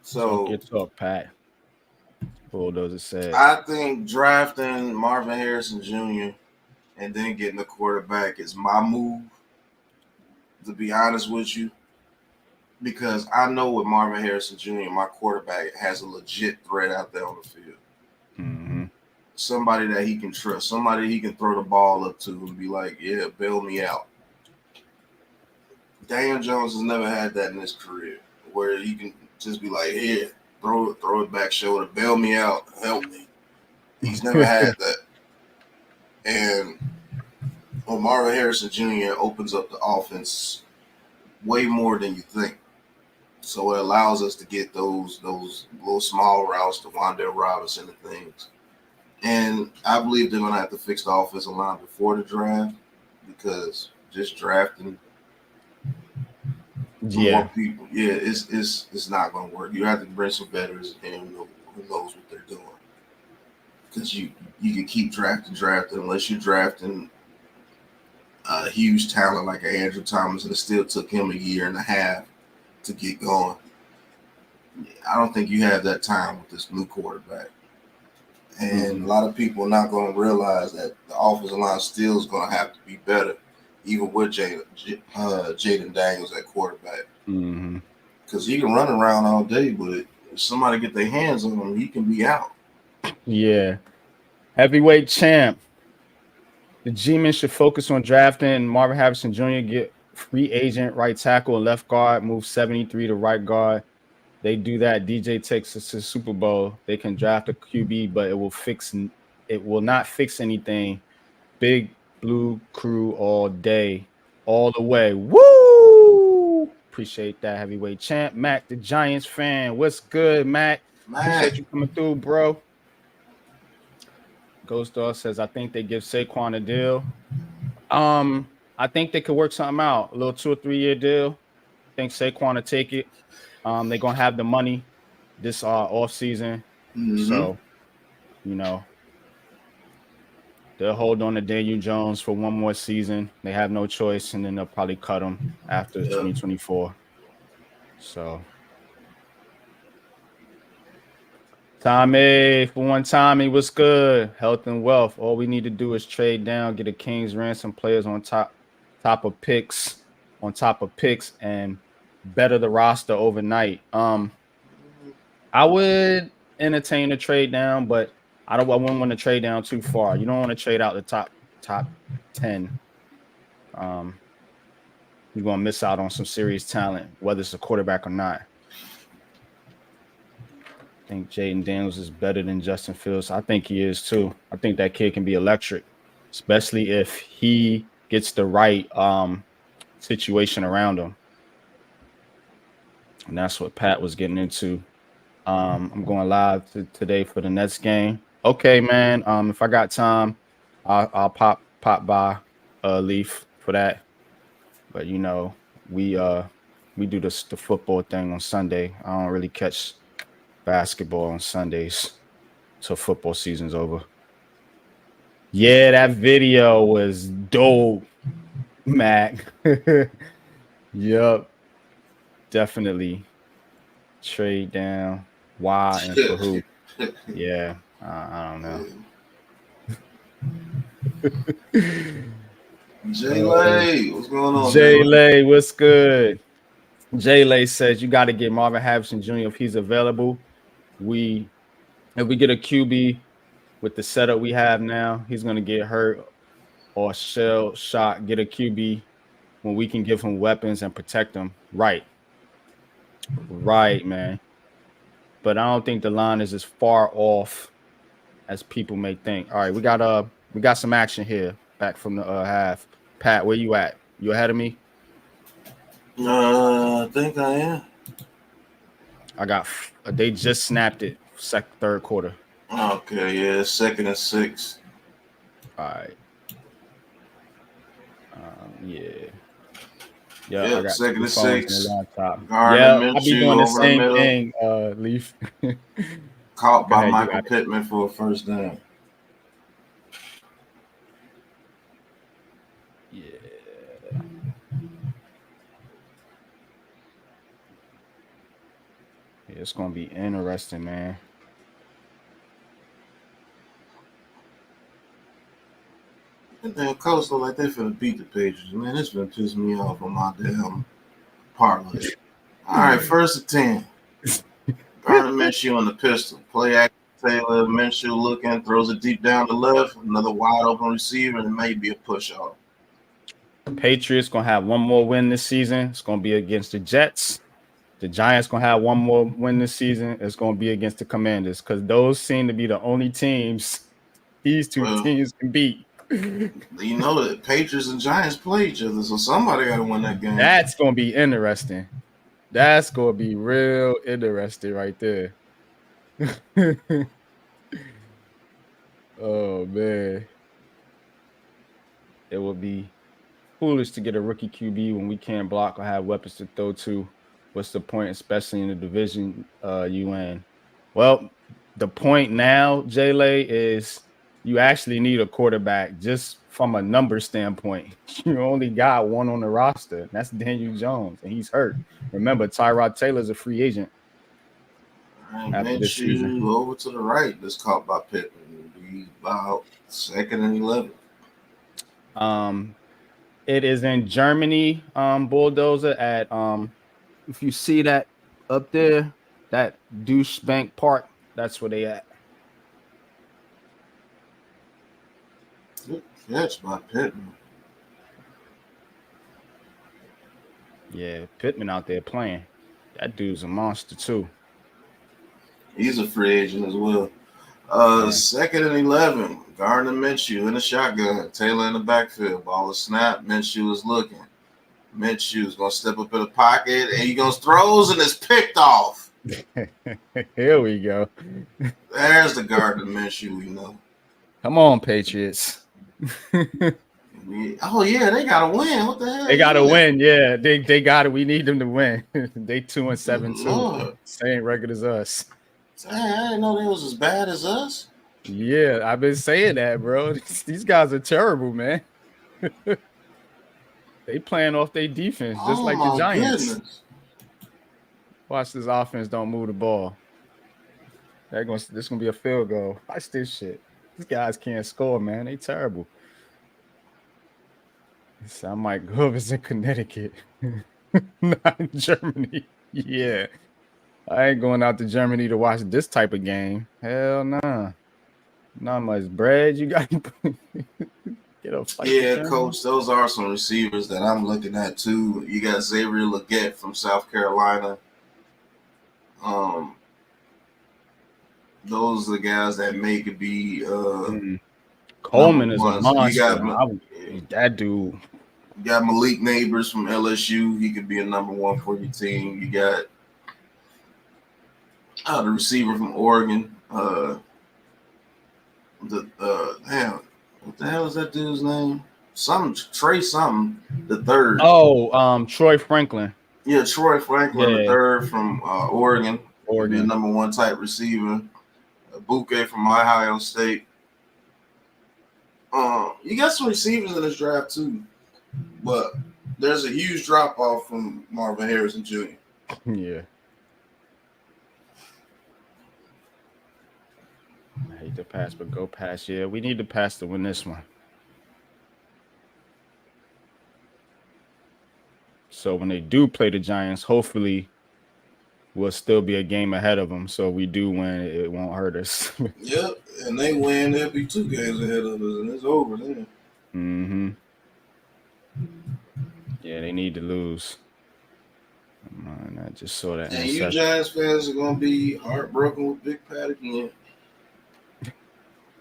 So get up, Pat. Bulldozer said. I think drafting Marvin Harrison Jr. and then getting a quarterback is my move, to be honest with you, because I know with Marvin Harrison Jr., my quarterback has a legit threat out there on the field. Mm-hmm. Somebody that he can trust, somebody he can throw the ball up to and be like, yeah, bail me out. Daniel Jones has never had that in his career, where he can just be like, here, throw it back shoulder, bail me out, help me. He's never had that. And Marvin Harrison Jr. opens up the offense way more than you think. So it allows us to get those little small routes to Wandale Robinson and things. And I believe they're going to have to fix the offensive line before the draft, because just drafting more people, it's not going to work. You have to bring some veterans in who knows what they're doing. Because you can keep drafting unless you're drafting a huge talent like Andrew Thomas, and it still took him a year and a half to get going. I don't think you have that time with this new quarterback. And a lot of people are not going to realize that the offensive line still is going to have to be better, even with Jaden Daniels at quarterback. Because he can run around all day, but if somebody get their hands on him, he can be out. Yeah. Heavyweight champ. The G-men should focus on drafting Marvin Harrison Jr., get free agent right tackle and left guard, move 73 to right guard. They do that. DJ takes us to Super Bowl. They can draft a QB, but it will not fix anything. Big Blue Crew all day, all the way. Woo! Appreciate that, heavyweight champ. Mac, the Giants fan. What's good, Mac? Appreciate you coming through, bro. Ghost Dog says, I think they give Saquon a deal. I think they could work something out. A little 2 or 3 year deal. I think Saquon will take it. They're gonna have the money this off season, so they'll hold on to Daniel Jones for one more season. They have no choice, and then they'll probably cut him after 2024. So, Tommy, what's good? Health and wealth. All we need to do is trade down, get a King's ransom, players on top of picks, and better the roster overnight. I would entertain a trade down, but I wouldn't want to trade down too far. You don't want to trade out the top 10. You're gonna miss out on some serious talent, whether it's a quarterback or not. I think Jaden Daniels is better than Justin Fields. I think he is too. I think that kid can be electric, especially if he gets the right situation around him. And that's what Pat was getting into. I'm going live today for the Nets game. Okay, man. If I got time, I'll pop by Leaf for that. But you know, we do the football thing on Sunday. I don't really catch basketball on Sundays till football season's over. Yeah, that video was dope, Mac. Yup, definitely. Trade down. Why and for who? Yeah, I don't know. Jay Lay, what's going on, Jay Lay, what's good? Jay Lay says you got to get Marvin Harrison Jr. if he's available. If we get a QB with the setup we have now, he's going to get hurt or shell shot. Get a QB when we can give him weapons and protect him. Right, man. But I don't think the line is as far off as people may think. All right, we got some action here back from the half. Pat, where you at? You ahead of me? I think I am. They just snapped it. Third quarter. Okay, yeah, 2nd and 6. All right. Yeah. Yeah, I got 2nd and 6. Yeah, I'll be doing the same thing, Leaf. Caught by Michael Pittman for a first down. Yeah. It's gonna be interesting, man. And then Costas look like they finna beat the Patriots. Man, this finna piss me off on my damn parlay. All right, 1st and 10. Gardner Minshew on the pistol. Play action. Taylor Minshew looking, throws it deep down the left. Another wide open receiver, and it may be a push off. Patriots gonna have one more win this season. It's gonna be against the Jets. The Giants gonna have one more win this season. It's gonna be against the Commanders because those seem to be the only teams these two teams can beat. You know that Patriots and Giants play each other, so somebody got to win that game. That's gonna be interesting. That's gonna be real interesting right there. Oh man, it would be foolish to get a rookie QB when we can't block or have weapons to throw to. What's the point, especially in the division you in? Well, the point now, Jay-Lay, is you actually need a quarterback just from a number standpoint. You only got one on the roster. And that's Daniel Jones, and he's hurt. Remember, Tyrod Taylor's a free agent. After this season. Over to the right. That's caught by Pittman. It'll be about 2nd and 11. It is in Germany, Bulldozer at if you see that up there, that douchebank park, that's where they at. Good catch by Pittman. Yeah, Pittman out there playing. That dude's a monster too. He's a free agent as well. 2nd and 11. Gardner Minshew in the shotgun. Taylor in the backfield. Ball is snap. Minshew is looking. Minshew is going to step up in the pocket, and he goes throws, and it's picked off. Here we go. There's the Gardner Minshew we know. Come on, Patriots. Oh, yeah, they got to win. What the hell? They got to win. Yeah, they got it. We need them to win. They 2-7 too. Same record as us. I didn't know they was as bad as us. Yeah, I've been saying that, bro. These guys are terrible, man. They playing off their defense just like the Giants. Goodness. Watch this offense don't move the ball. This gonna be a field goal. Watch this shit. These guys can't score, man. They terrible. I might go over in Connecticut, not in Germany. Yeah. I ain't going out to Germany to watch this type of game. Hell nah. Not much bread you got. Get a fight. Yeah, Coach, those are some receivers that I'm looking at too. You got Xavier Legette from South Carolina. Those are the guys that could be. Coleman is a monster. That dude. You got Malik Neighbors from LSU. He could be a number one for your team. You got The receiver from Oregon. Damn, what the hell is that dude's name? Trey something, the third. Oh, Troy Franklin. Yeah, Troy Franklin, the third from Oregon. Be a number 1 type receiver. Buke from Ohio State. You got some receivers in this draft too, but there's a huge drop off from Marvin Harrison Jr. Yeah. I hate to pass, but go pass. Yeah, we need to pass to win this one. So when they do play the Giants, hopefully we'll still be a game ahead of them. So if we do win, it won't hurt us. Yep, and they win, they'll be 2 games ahead of us, and it's over then. Mm-hmm. Yeah, they need to lose. Man, I just saw that. And you Giants fans are gonna be heartbroken with Big Pat again.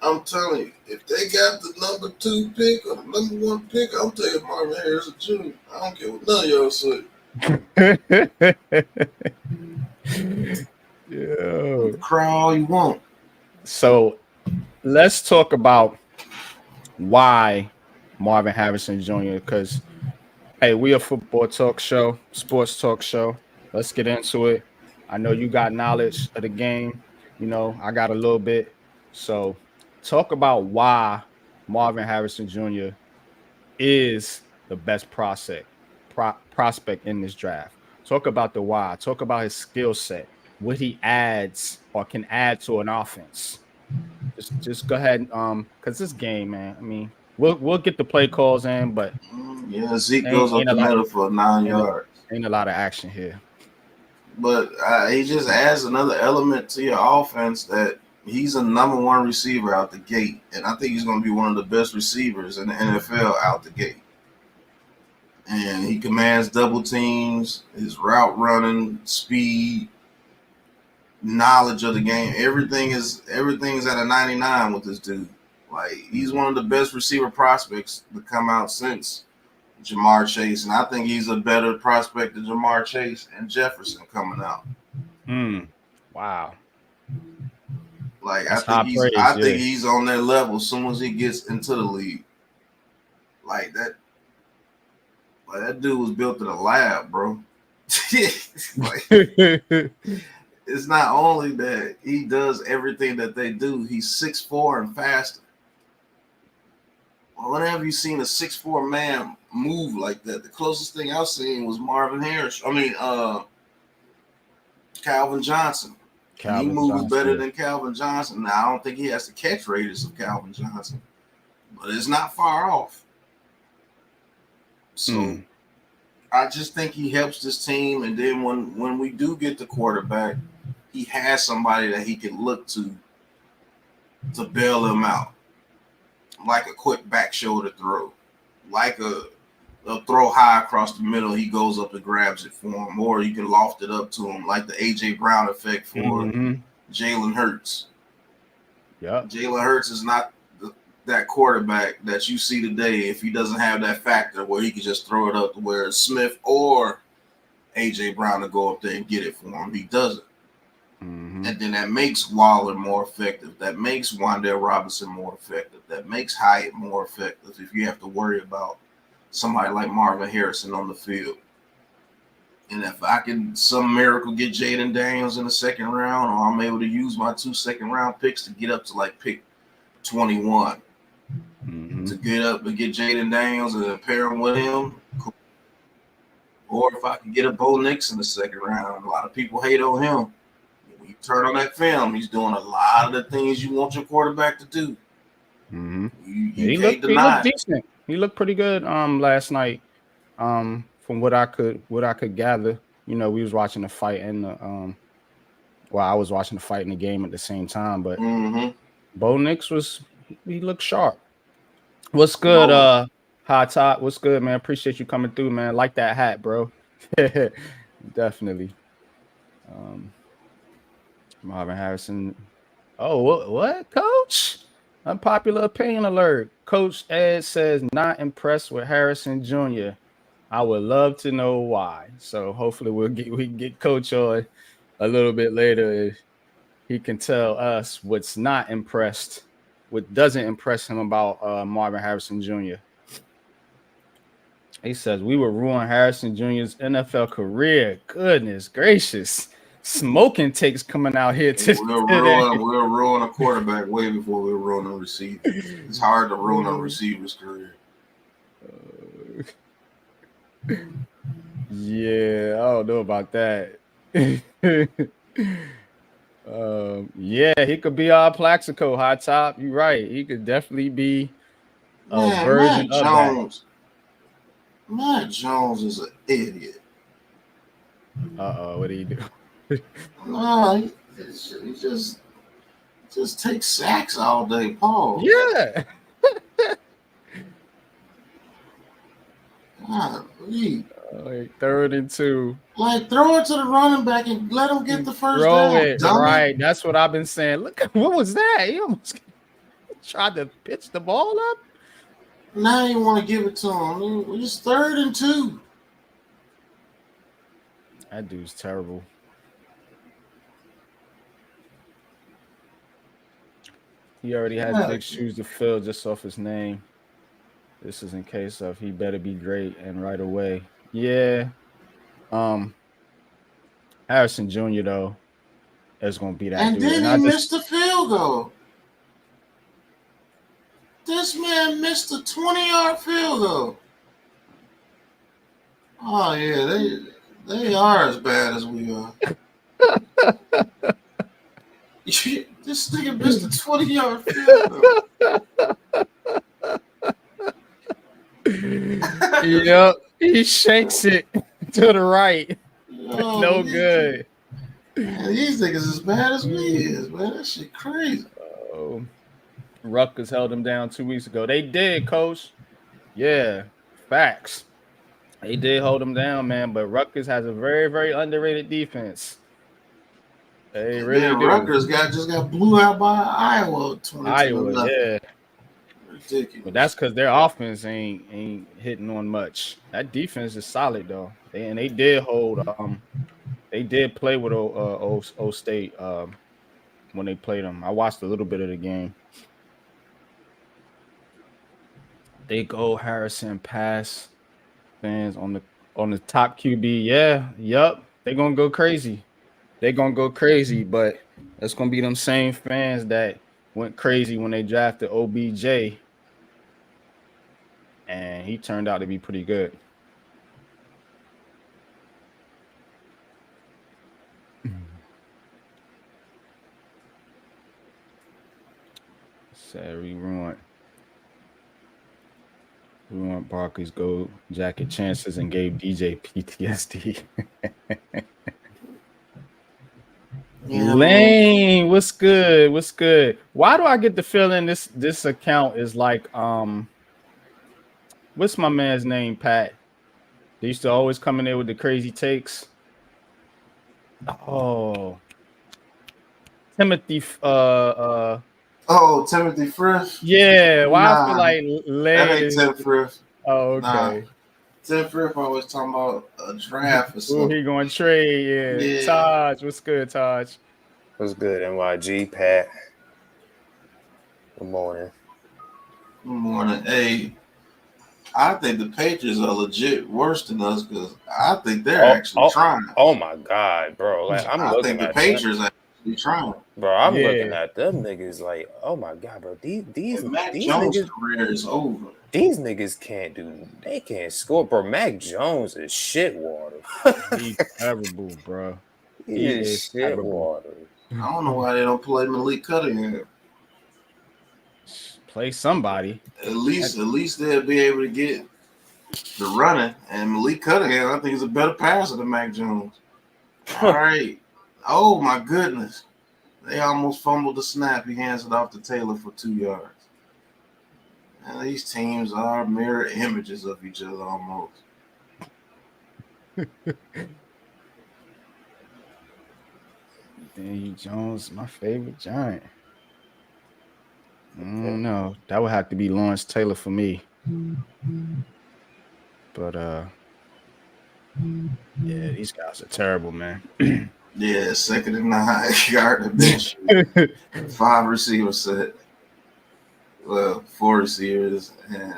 I'm telling you, if they got the number 2 pick or the number 1 pick, I'm taking Marvin Harrison Jr. I don't care what none of y'all say. Yo. Cry all you want. So let's talk about why Marvin Harrison Jr. Because hey, we a football talk show, sports talk show. Let's get into it. I know you got knowledge of the game. You know, I got a little bit. So talk about why Marvin Harrison Jr. is the best prospect in this draft. Talk about the why. Talk about his skill set, what he adds or can add to an offense. Just go ahead, because this game, man. I mean, we'll get the play calls in, but yeah, Zeke goes up the middle for 9 yards. Ain't a lot of action here. But he just adds another element to your offense that he's a number 1 receiver out the gate, and I think he's going to be one of the best receivers in the NFL out the gate. And he commands double teams, his route running, speed, knowledge of the game. Everything is at a 99 with this dude. Like, he's one of the best receiver prospects to come out since Jamar Chase, and I think he's a better prospect than Jamar Chase and Jefferson coming out. Wow. Like, I think he's on that level as soon as he gets into the league. Like that dude was built in a lab, bro. Like, it's not only that he does everything that they do, he's 6'4" and faster. Well, when have you seen a 6'4" man move like that? The closest thing I've seen was Marvin Harris. Calvin Johnson. He moves better than Calvin Johnson. Now, I don't think he has the catch radius of Calvin Johnson, but it's not far off. So I just think he helps this team. And then when we do get the quarterback, he has somebody that he can look to bail him out. Like a quick back shoulder throw. Like a throw high across the middle, he goes up and grabs it for him. Or you can loft it up to him like the A.J. Brown effect for Jalen Hurts. Yeah, Jalen Hurts is not that quarterback that you see today if he doesn't have that factor where he can just throw it up to where Smith or A.J. Brown to go up there and get it for him. He doesn't. And then that makes Waller more effective. That makes Wan'Dale Robinson more effective. That makes Hyatt more effective if you have to worry about somebody like Marvin Harrison on the field. And if I can, some miracle, get Jaden Daniels in the 2nd round, or I'm able to use my 2 second-round picks to get up to like pick 21 to get up and get Jaden Daniels and pair him with him. Cool. Or if I can get a Bo Nix in the 2nd round, a lot of people hate on him. When you turn on that film, he's doing a lot of the things you want your quarterback to do. He looked decent. He looked pretty good last night. From what I could gather, you know, we was watching the fight and I was watching the fight in the game at the same time. But Bo Nix he looked sharp. What's good, High Top? What's good, man? Appreciate you coming through, man. Like that hat, bro. Definitely. Marvin Harrison. Oh, what, Coach? Unpopular opinion alert. Coach Ed says not impressed with Harrison Jr. I would love to know why. So hopefully we can get Coach on a little bit later he can tell us what doesn't impress him about Marvin Harrison Jr. He says we will ruin Harrison Jr.'s NFL career. Goodness gracious. Smoking takes coming out here today. We'll ruin a quarterback way before we'll ruin a receiver. It's hard to ruin a receiver's career. Yeah, I don't know about that. Yeah, he could be our Plaxico, high top. You're right. He could definitely be a version of that. Matt Jones is an idiot. What do you do? No, he just takes sacks all day, Paul. Yeah. Golly. Like 3rd and 2. Like throw it to the running back and let him get the first down. Throw it, right. That's what I've been saying. Look, what was that? He almost tried to pitch the ball up. Now you want to give it to him. It's 3rd and 2. That dude's terrible. He already has big shoes to fill just off his name. This is in case of he better be great and right away. Yeah. Harrison Jr. though is gonna be that and dude. And then he missed the field goal. This man missed a 20-yard field goal. Oh yeah, they are as bad as we are. This nigga missed a 20-yard field goal. Yep, he shakes it to the right. No good. Man, these niggas as bad as we is, man. That shit crazy. Rutgers held them down 2 weeks ago. They did, coach. Yeah, facts. They did hold them down, man. But Rutgers has a very, very underrated defense. They really do. Rutgers just got blew out by Iowa. Iowa, yeah. Ridiculous. But that's because their offense ain't hitting on much. That defense is solid though. They did hold. They did play with O State when they played them. I watched a little bit of the game. They go Harrison pass fans on the top QB. Yeah, yep. They're gonna go crazy. But it's gonna be them same fans that went crazy when they drafted OBJ. And he turned out to be pretty good. Sad we ruined Barkley's gold jacket chances and gave DJ PTSD. Lane, what's good? Why do I get the feeling this account is like what's my man's name, Pat? They used to always come in there with the crazy takes. Oh, Timothy Timothy Frith? Yeah, why I feel like that ain't Tim Frith. Oh, okay. Tim Frith always talking about a draft or something. Who he going to trade? Yeah. Taj, what's good, Taj? What's good, NYG, Pat? Good morning. Good morning. Hey, I think the Patriots are legit worse than us because I think they're actually trying. Oh my God, bro! Like I think the Patriots are actually trying. Bro, I'm looking at them niggas like, oh my God, bro. These Mac these Jones' niggas, career is over. These niggas they can't score, bro. Mac Jones is shit water. He's terrible, bro. He is shit water. I don't know why they don't play Malik Cunningham. Play somebody. At least they'll be able to get the running. And Malik Cunningham, I think, is a better passer than Mac Jones. All right. Oh my goodness. They almost fumbled the snap. He hands it off to Taylor for 2 yards. And these teams are mirror images of each other almost. Daniel Jones, my favorite Giant. I don't know. That would have to be Lawrence Taylor for me. But yeah, these guys are terrible, man. Yeah, 2nd and 9. Gardner Minshew. 5 receiver set. Well, 4 receivers. And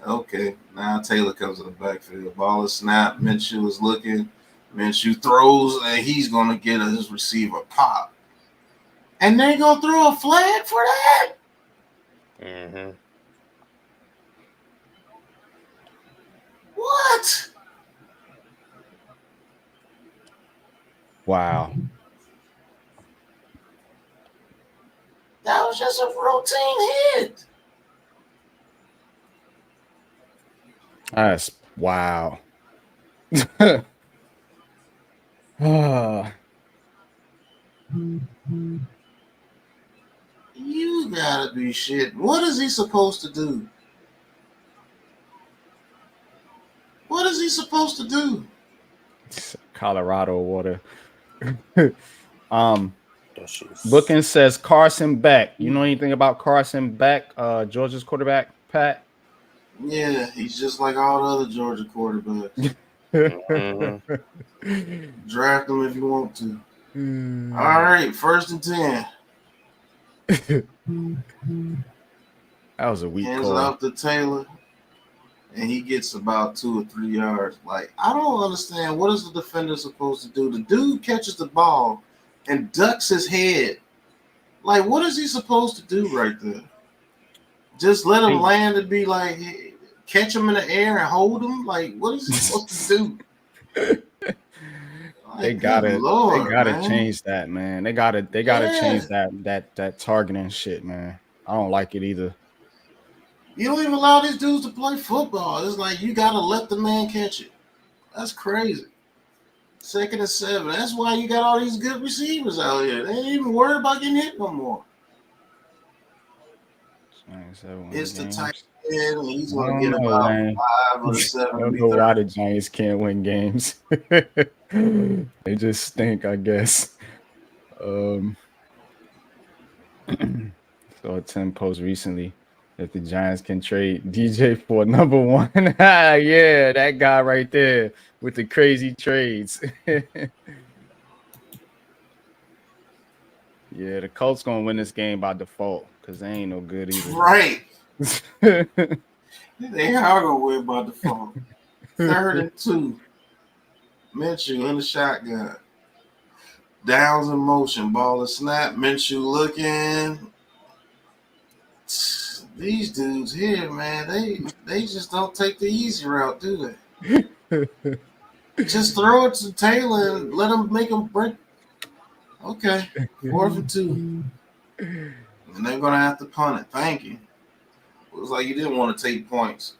okay, now Taylor comes in the backfield. Ball is snapped. Minshew is looking. Minshew throws, and he's going to get his receiver pop. And they're going to throw a flag for that? Mm-hmm. What? Wow. That was just a routine hit. That's wow. You gotta be shit. What is he supposed to do? What is he supposed to do? Colorado water. Booking says Carson Beck. You know anything about Carson Beck, Georgia's quarterback, Pat? Yeah, he's just like all the other Georgia quarterbacks. Draft him if you want to. All right, 1st and 10. That was a weak Hands call. it off to Taylor, and he gets about 2 or 3 yards. Like, I don't understand. What is the defender supposed to do? The dude catches the ball and ducks his head. Like, what is he supposed to do right there? Just let him land and be like, hey, catch him in the air and hold him? Like, what is he supposed to do? They gotta change that, man. They gotta change that targeting shit, man. I don't like it either. You don't even allow these dudes to play football. It's like you gotta let the man catch it. That's crazy. 2nd and 7. That's why you got all these good receivers out here. They ain't even worried about getting hit no more. It's the tight end, and he's gonna get about 5 or 7. I don't know why the Giants can't win games. They just stink, I guess. So a 10 post recently that the Giants can trade DJ for number 1. Yeah, that guy right there with the crazy trades. Yeah, the Colts gonna win this game by default because they ain't no good either. Right. They are gonna win by default. 3rd and 2. Minshew in the shotgun. Downs in motion. Ball is snapped. Minshew looking. These dudes here, man, they just don't take the easy route, do they? Just throw it to Taylor and let him make him break. Okay, 4th and 2. And they're gonna have to punt it. Thank you. It was like you didn't want to take points.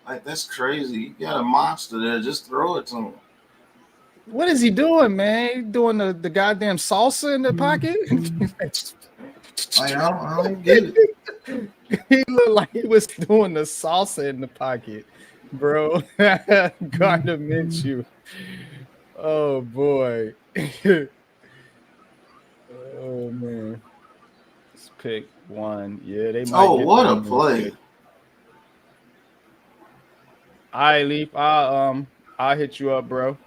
Like, that's crazy. You got a monster there. Just throw it to him. What is he doing, man? He doing the goddamn salsa in the pocket? Like, I don't get it. He looked like he was doing the salsa in the pocket, bro. Gardner Minshew. Oh, boy. Oh, man. Let's pick 1. Yeah, they might. Oh, what a play. Pick. All right, Leaf. I'll hit you up, bro.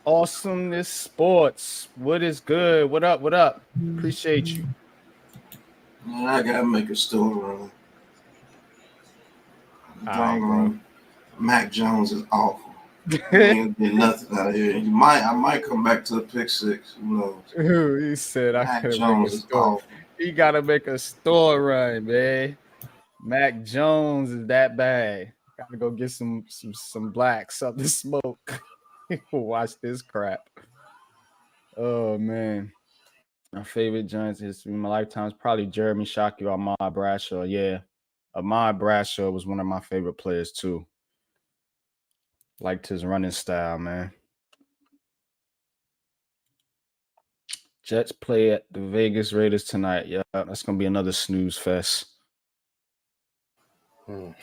Awesomeness Sports. What is good? What up? What up? Appreciate you. Man, I gotta make a store run. Right, Mac Jones is awful. He ain't get nothing out of here. I might come back to a pick 6. Who knows? He said Mac Jones is awful. He gotta make a store run, man. Mac Jones is that bad. Gotta go get some black something to smoke. Watch this crap. Oh man. My favorite Giants history in my lifetime is probably Jeremy Shockey or Ahmad Bradshaw. Yeah. Ahmad Bradshaw was one of my favorite players too. Liked his running style, man. Jets play at the Vegas Raiders tonight. Yeah, that's gonna be another snooze fest. But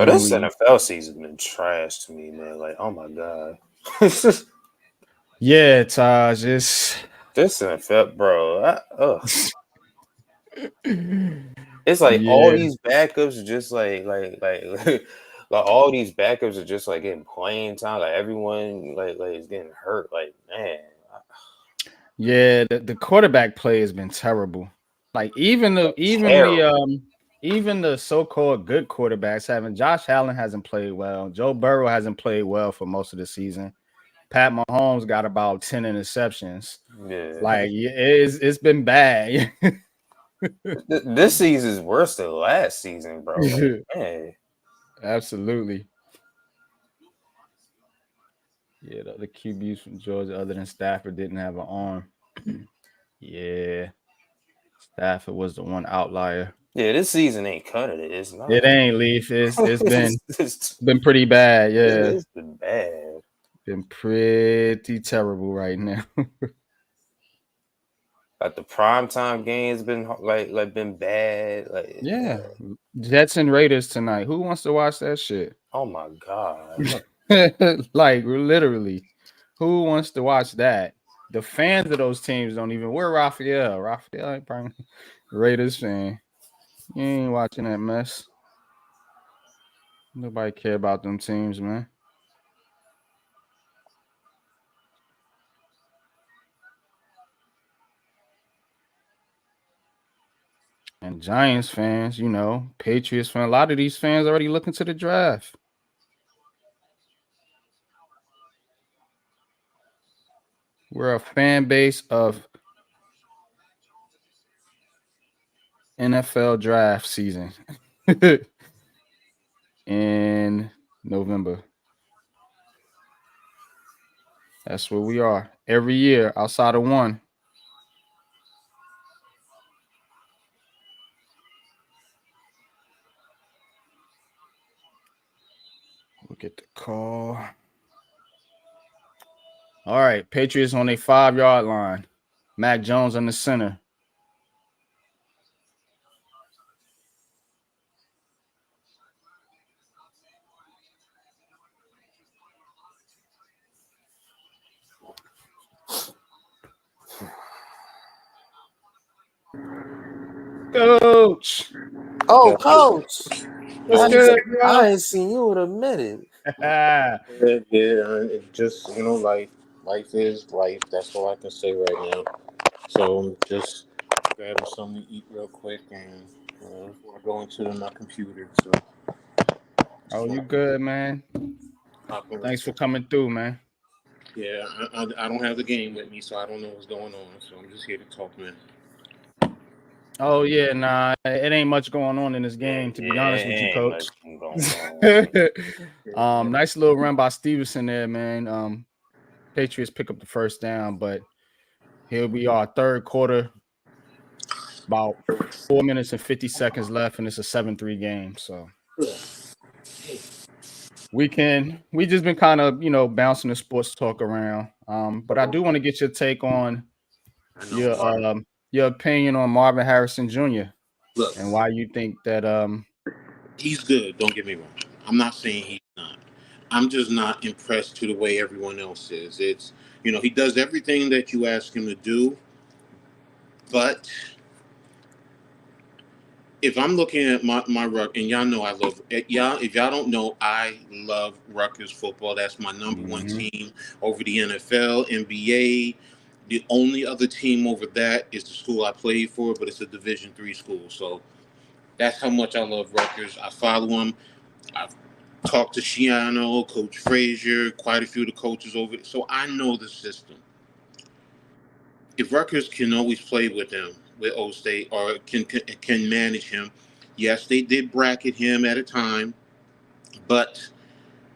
this NFL season's been trash to me, man. Like, oh my god. Yeah, Taj, this NFL, bro. It's like all these backups just like Like all these backups are just like getting playing time. Like everyone like is getting hurt. Like man, Yeah, the quarterback play has been terrible. Like even the so-called good quarterbacks haven't. Josh Allen hasn't played well. Joe Burrow hasn't played well for most of the season. Pat Mahomes got about 10 interceptions. yeah. Like it's been bad. This season is worse than last season, bro. Like, man. Absolutely. Yeah, the QBs from Georgia, other than Stafford, didn't have an arm. Yeah, Stafford was the one outlier. Yeah, this season ain't cutting it. It's not. It ain't Leaf. It's it's been pretty bad. Yeah, it's been bad. been pretty terrible right now. Like the primetime games been been bad. Like Yeah, Jets and Raiders tonight. Who wants to watch that shit? oh my god. Like literally, who wants to watch that? The fans of those teams don't even. Where Raphael? Raphael ain't probably Raiders fan. You ain't watching that mess. Nobody care about them teams, man. And Giants fans, Patriots fans. A lot of these fans already looking to the draft. We're a fan base of NFL draft season in November. That's where we are every year outside of one. Look at the call. All right, Patriots on a 5-yard line. Mac Jones in the center. Coach. Oh, coach. What's good, bro? I ain't seen you in a minute. Yeah, it just life is life. That's all I can say right now. So I'm just grabbing something to eat real quick, and before I go into my computer. So. Oh, you good, man? Thanks for coming through, man. Yeah, I don't have the game with me, so I don't know what's going on. So I'm just here to talk, man. Oh yeah, nah, it ain't much going on in this game, to be honest with you, Coach. Nice little run by Stevenson there, man. Patriots pick up the first down, but here we are, third quarter, about 4 minutes and 50 seconds left, and it's a 7-3 game. So we just been kind of bouncing the sports talk around. But I do want to get your take on your opinion on Marvin Harrison Jr. Look, and why you think that he's good. Don't get me wrong. I'm not saying he's not. I'm just not impressed to the way everyone else is. It's he does everything that you ask him to do, but if I'm looking at my Ruck, and y'all know I love y'all. If y'all don't know, I love Rutgers football. That's my number one team over the NFL, NBA. The only other team over that is the school I played for, but it's a Division III school. So that's how much I love Rutgers. I follow them. I've talked to Shiano, Coach Frazier, quite a few of the coaches over there. So I know the system. If Rutgers can always play with them, with O State, or can manage him, yes, they did bracket him at a time, but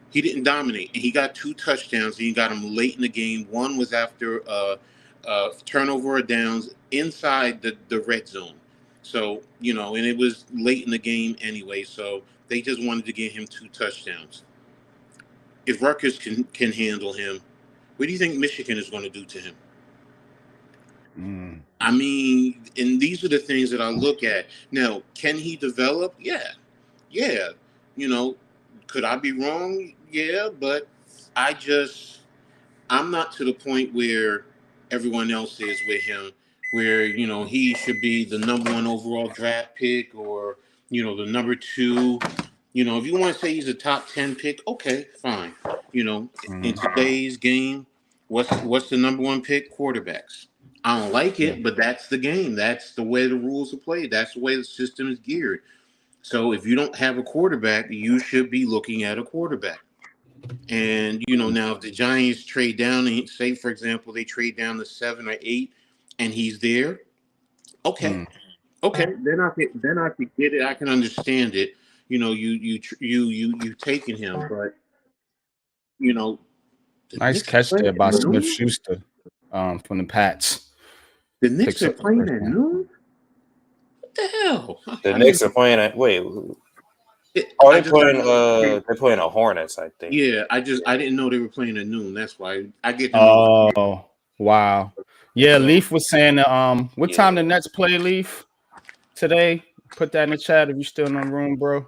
he didn't dominate. And he got 2 touchdowns. He got them late in the game. One was after turnover of downs inside the red zone. So, and it was late in the game anyway. So they just wanted to get him 2 touchdowns. If Rutgers can handle him, what do you think Michigan is going to do to him? I mean, and these are the things that I look at. Now, can he develop? Yeah. Could I be wrong? Yeah, but I'm not to the point where everyone else is with him, where, he should be the number 1 overall draft pick or, the number 2. You know, if you want to say he's a top 10 pick, okay, fine. You know, in Mhm. today's game, what's the number one pick? Quarterbacks. I don't like Yeah. it, but that's the game. That's the way the rules are played. That's the way the system is geared. So if you don't have a quarterback, you should be looking at a quarterback. And you know, now if the Giants trade down, and say for example they trade down to 7 or 8, and he's there, okay, Mm. okay, then I could get it. I can understand it. You know, you taking him, but you know, the Nice Knicks are catch playing there at by Smith noon. Schuster from the Pats. The Knicks Picks are up the playing first at down. noon. What the hell? The I Knicks didn't. are playing at wait. I just got. They're playing the Hornets, I think. Yeah, I didn't know they were playing at noon. That's why I get them in confused. Oh, wow. Yeah, So Leaf was saying what time Yeah. the Nets play, Leaf, today? Put that in the chat if you're still in the room, bro.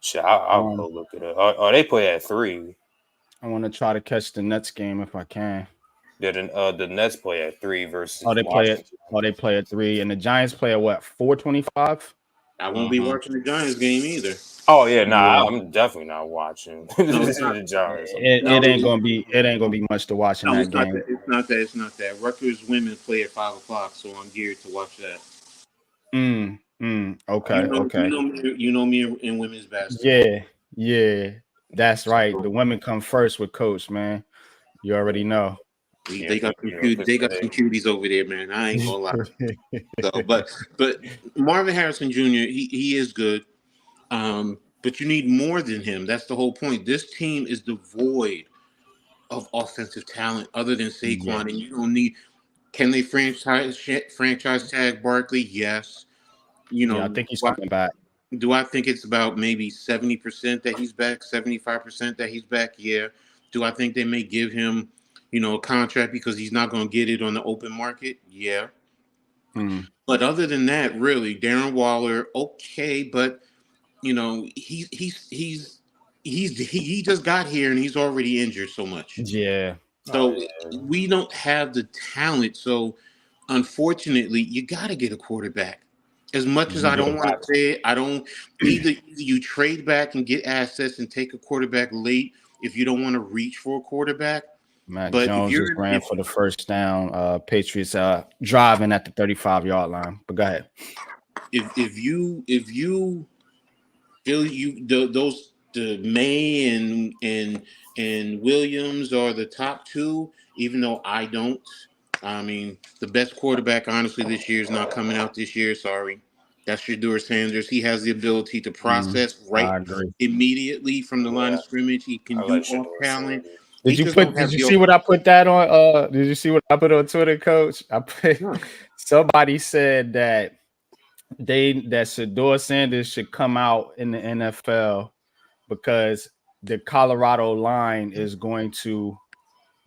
Shit, I'll Um, go look it up. Oh, they play at 3. I want to try to catch the Nets game if I can. Yeah, the Nets play at 3 versus Oh, Washington. they play at 3, and the Giants play at what, 4:25? I won't be watching the Giants game either. Oh yeah, nah, Yeah. I'm definitely not watching No, it's not. the Giants. No, It ain't gonna be much to watch in no, that it's not that. game. It's not that. It's not that. Rutgers women play at 5 o'clock, so I'm geared to watch that. Okay, okay. You know me in women's basketball. Yeah. That's right. The women come first with Coach, man. You already know. Yeah, They got some you know, cute. 'cause They got some cuties over there, man. I ain't gonna lie. So, but Marvin Harrison Jr. He is good. But you need more than him. That's the whole point. This team is devoid of offensive talent other than Yeah. Saquon, and you don't need. Can they franchise tag Barkley? Yes. You Yeah, I know, think he's coming back. do I think it's about maybe 70% that he's back, 75% that he's back? Yeah. Do I think they may give him, you know, a contract because he's not going to get it on the open market? Yeah. Mm. But other than that, really, Darren Waller, okay, but you know, he just got here and he's already injured so much. Yeah. So we don't have the talent. So unfortunately, you got to get a quarterback. As much as You I do. don't want to say it, I don't either you trade back and get assets and take a quarterback late if you don't want to reach for a quarterback. Mac But Jones just ran for the first down. Patriots driving at the 35-yard line. But go ahead. if you feel those the May and Williams are the top two, even though I don't. I mean, the best quarterback, honestly, this year is not coming out this year. Sorry. That's Shedeur Sanders. He has the ability to process right I agree. immediately from the line yeah, of scrimmage. He can I do like off Shedeur talent. Sanders. He just don't Did have you the see what I put that on? Did you see what I put on Twitter, Coach? I put no. somebody said that Shedeur Sanders should come out in the NFL because the Colorado line is going to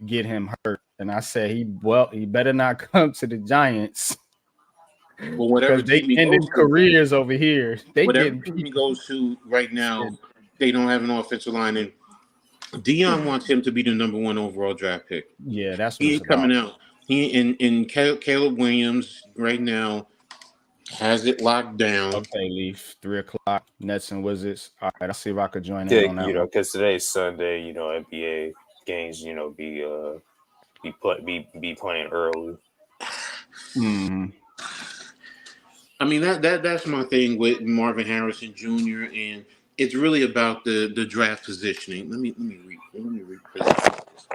get him hurt. And I said he better not come to the Giants Well, whatever because they team he ending goes to, careers over here. They whatever getting team he people. goes to right now, they don't have an offensive line. And Dion wants him to be the number one overall draft pick. Yeah, that's what He it's ain't coming about. out. He and Caleb Williams right now has it locked down. Okay, Leaf, 3 o'clock. Nets and Wizards. All right, I'll see if I could join in Yeah, on that you know, one. because today's Sunday, you know, NBA games, you know, be playing early. Mm. I mean that's my thing with Marvin Harrison Jr. and it's really about the draft positioning. Let me reposition this.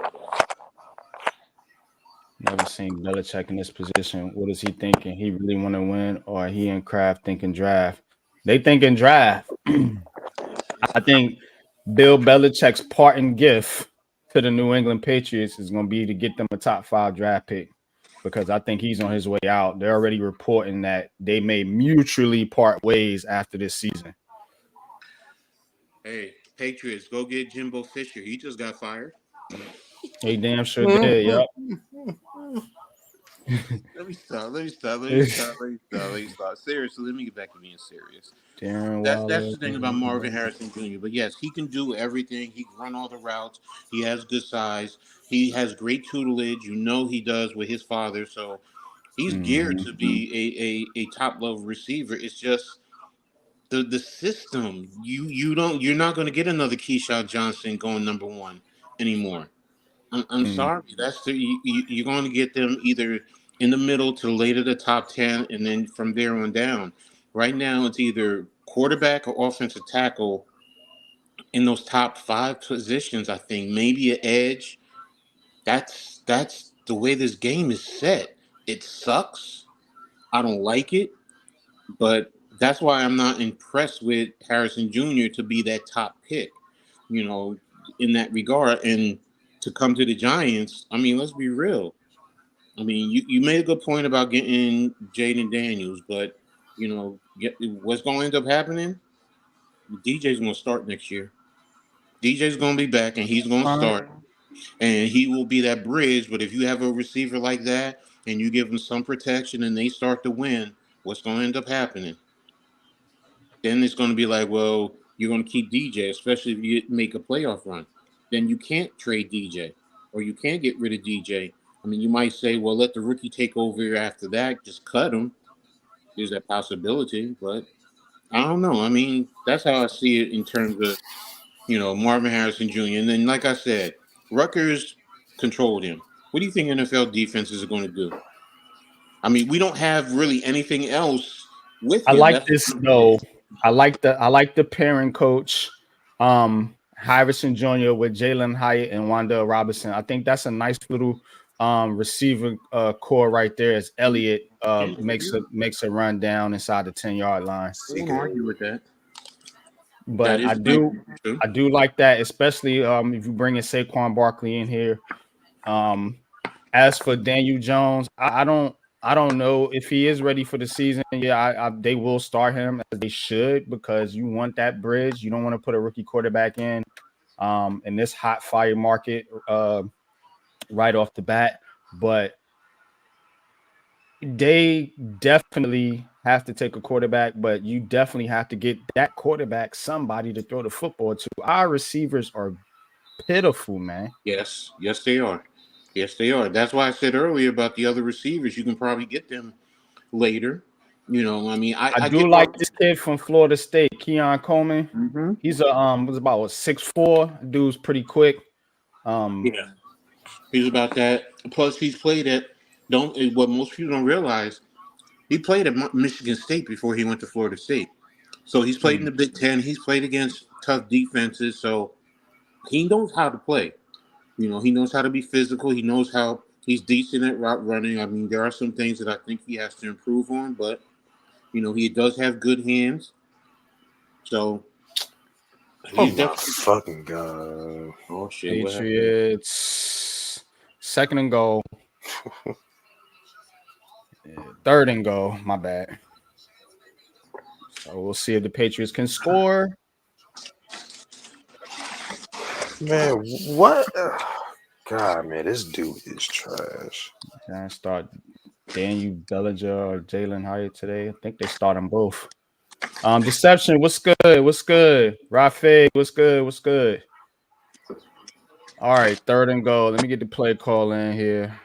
Never seen Belichick in this position. What is he thinking? He really want to win, or he and Kraft thinking draft? They thinking draft. I think Bill Belichick's parting gift to the New England Patriots is going to be to get them a top 5 draft pick because I think he's on his way out. They're already reporting that they may mutually part ways after this season. Hey, Patriots, go get Jimbo Fisher. He just got fired. He damn sure did. Yep. Let me stop. Seriously, let me get back to being serious. Darren That's Waller. the thing about Marvin Harrison Jr. But yes, he can do everything. He can run all the routes. He has good size. He has great tutelage. You know he does with his father. So he's geared to be a top level receiver. It's just the system. You're not going to get another Keyshawn Johnson going number 1 anymore. I'm sorry. That's you're going to get them either in the middle to later the top 10, and then from there on down. Right now, it's either quarterback or offensive tackle in those top 5 positions. I think maybe an edge. That's the way this game is set. It sucks. I don't like it, but that's why I'm not impressed with Harrison Jr. to be that top pick, you know, in that regard. And to come to the Giants, I mean, let's be real. I mean, you made a good point about getting Jaden Daniels, but, you know, what's going to end up happening? DJ's going to start next year. DJ's going to be back, and he's going to start. And he will be that bridge. But if you have a receiver like that and you give them some protection and they start to win, what's going to end up happening? Then it's going to be like, well, you're going to keep DJ, especially if you make a playoff run. Then you can't trade DJ or you can't get rid of DJ. I mean, you might say, well, let the rookie take over after that. Just cut him. There's that possibility. But I don't know. I mean, that's how I see it in terms of, you know, Marvin Harrison Jr. And then, like I said, Rutgers controlled him. What do you think NFL defenses are going to do? I mean, we don't have really anything else with him. I like this though. I like the pairing coach, Harrison Jr. with Jalen Hyatt and Wandale Robinson. I think that's a nice little receiver core right there. As Elliott makes a run down inside the 10-yard line. I can't argue with that. But I do like that, especially if you bring in Saquon Barkley in here. As for Daniel Jones, I don't know if he is ready for the season. Yeah, they will start him as they should, because you want that bridge. You don't want to put a rookie quarterback in this hot fire market right off the bat. But they definitely have to take a quarterback, but you definitely have to get that quarterback somebody to throw the football to. Our receivers are pitiful, man. Yes, they are. Yes, they are. That's why I said earlier about the other receivers. You can probably get them later. You know, I mean, I do like this kid from Florida State, Keon Coleman. Mm-hmm. He's was about 6'4". Dude's pretty quick. Yeah, he's about that. Plus, he's played at what most people don't realize. He played at Michigan State before he went to Florida State. So he's played in the Big Ten. He's played against tough defenses. So he knows how to play. You know, he knows how to be physical. He knows how he's decent at route running. I mean, there are some things that I think he has to improve on, but, you know, he does have good hands. So, fucking God. Oh, shit. Patriots, 2nd and goal. 3rd and goal. My bad. So we'll see if the Patriots can score. Man, what? God, man, this dude is trash. Can I start Daniel Bellinger or Jalen Hyatt today? I think they start them both. Deception, what's good? What's good? Rafe, what's good? What's good? All right, 3rd and goal. Let me get the play call in here.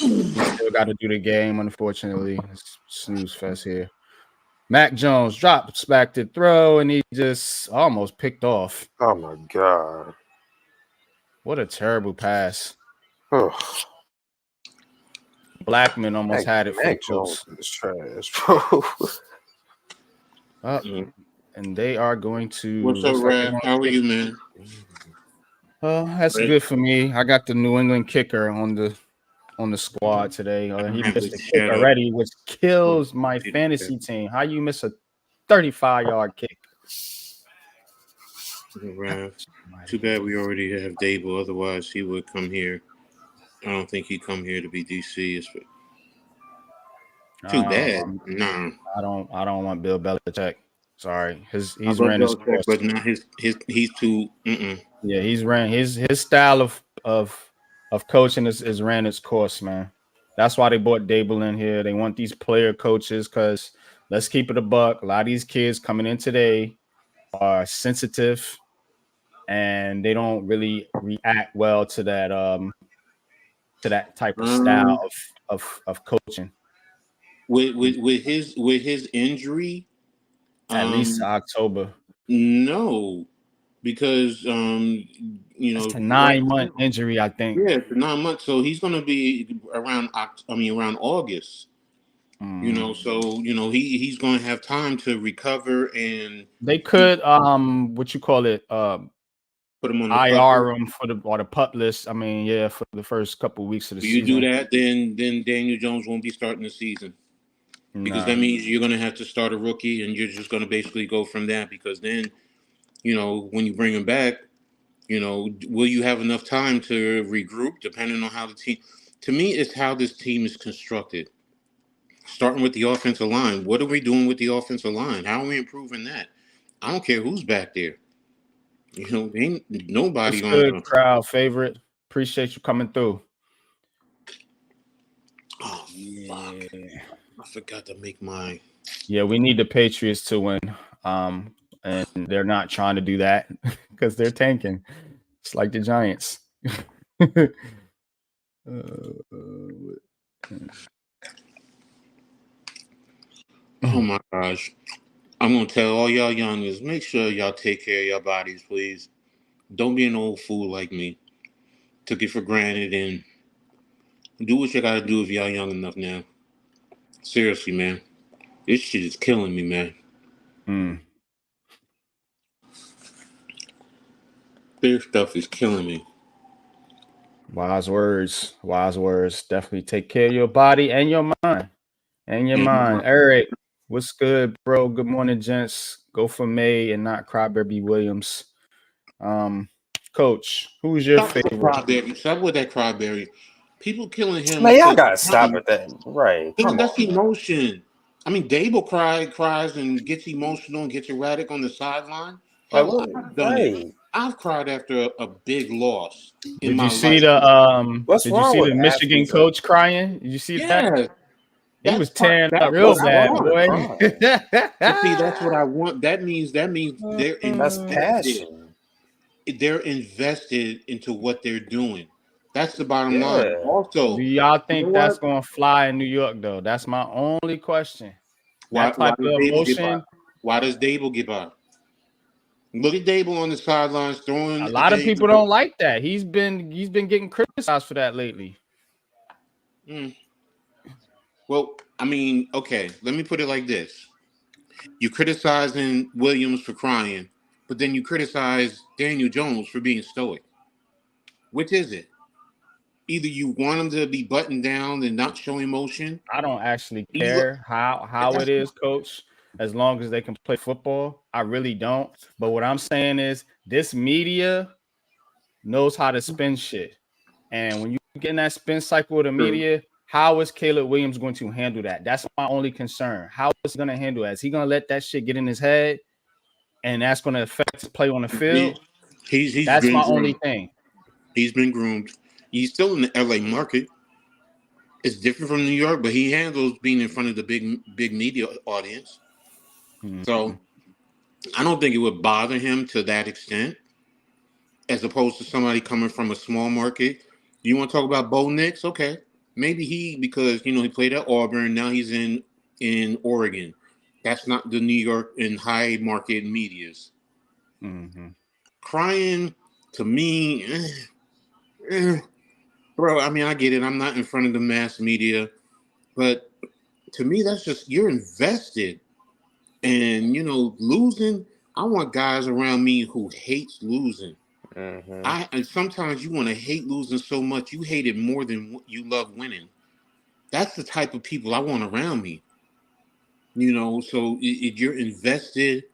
We still got to do the game, unfortunately. It's snooze fest here. Mac Jones drops back to throw, and he just almost picked off. Oh, my God. What a terrible pass. Ugh. Blackman almost had it. Mac Jones is trash, bro. And they are going to. What's up, Raph? How are you, man? That's good for me. I got the New England kicker on the squad today. He missed the kick already, which kills my fantasy team. How you miss a 35-yard kick? Raph. Too bad we already have Dable. Otherwise, he would come here. I don't think he'd come here to be DC. Too bad. No, I don't want Bill Belichick. Sorry, he's ran his course, but not he's too. Yeah, he's ran his style of coaching is ran its course, man. That's why they brought Dable in here. They want these player coaches because let's keep it a buck. A lot of these kids coming in today are sensitive, and they don't really react well to that type of style of coaching. With his injury, At least October. No, because That's a right 9-month now, injury, I think. yeah, for 9 months. So he's going to be around around August. So he's going to have time to recover and They could what you call it put him on the pup list. IR him for the pup list. I mean, yeah, for the first couple of weeks of the If you do season. that, then Daniel Jones won't be starting the season because that means you're going to have to start a rookie and you're just going to basically go from that because then when you bring him back, will you have enough time to regroup depending on how the team. To me, it's how this team is constructed. Starting with the offensive line. What are we doing with the offensive line? How are we improving that? I don't care who's back there. Ain't nobody It's good, gonna. crowd favorite. Appreciate you coming through. Oh, fuck. I forgot to make my. Yeah, we need the Patriots to win. And they're not trying to do that because they're tanking. It's like the Giants. Oh my gosh. I'm gonna tell all y'all youngers, make sure y'all take care of your bodies, please. Don't be an old fool like me. Took it for granted and do what you gotta do if y'all young enough now. Seriously, man. This shit is killing me, man. This stuff is killing me. Wise words. Wise words. Definitely take care of your body and your mind. Eric, what's good, bro? Good morning, gents. Go for May and not Crybaby Williams. Coach, who's your favorite? Stop with that cryberry. People killing him. Man, y'all gotta stop with that. Right. Come That's on, emotion. I mean, Dable cries and gets emotional and gets erratic on the sideline. like Hell, what? I've done it. I've cried after a big loss in my life. What's Did you wrong see with the Michigan athletes? coach crying? Did you see that? He was tearing up real bad, boy. See, that's what I want. That means they're That's invested. passion. They're invested into what they're doing. That's the bottom line. Also, do y'all think that's gonna fly in New York though? That's my only question. Why That type of emotion. Why does Dable get by? Look at Dable on the sidelines throwing. A lot of people don't like that. He's been getting criticized for that lately. Well, I mean, okay, let me put it like this. You're criticizing Williams for crying, but then you criticize Daniel Jones for being stoic. Which is it? Either you want him to be buttoned down and not show emotion. I don't actually care how it is, coach, as long as they can play football. I really don't. But what I'm saying is this media knows how to spin shit. And when you get in that spin cycle with the media, how is Caleb Williams going to handle that? That's my only concern. How is he going to handle that? Is he going to let that shit get in his head and that's going to affect his play on the field? That's my only thing. He's been groomed. He's still in the LA market. It's different from New York, but he handles being in front of the big media audience. So I don't think it would bother him to that extent, as opposed to somebody coming from a small market. You want to talk about Bo Nix? Okay. Maybe because he played at Auburn, now he's in Oregon. That's not the New York and high market medias. Crying to me, bro, I mean, I get it. I'm not in front of the mass media, but to me, that's just, you're invested. And, losing, I want guys around me who hates losing. And sometimes you want to hate losing so much, you hate it more than you love winning. That's the type of people I want around me. So if you're invested,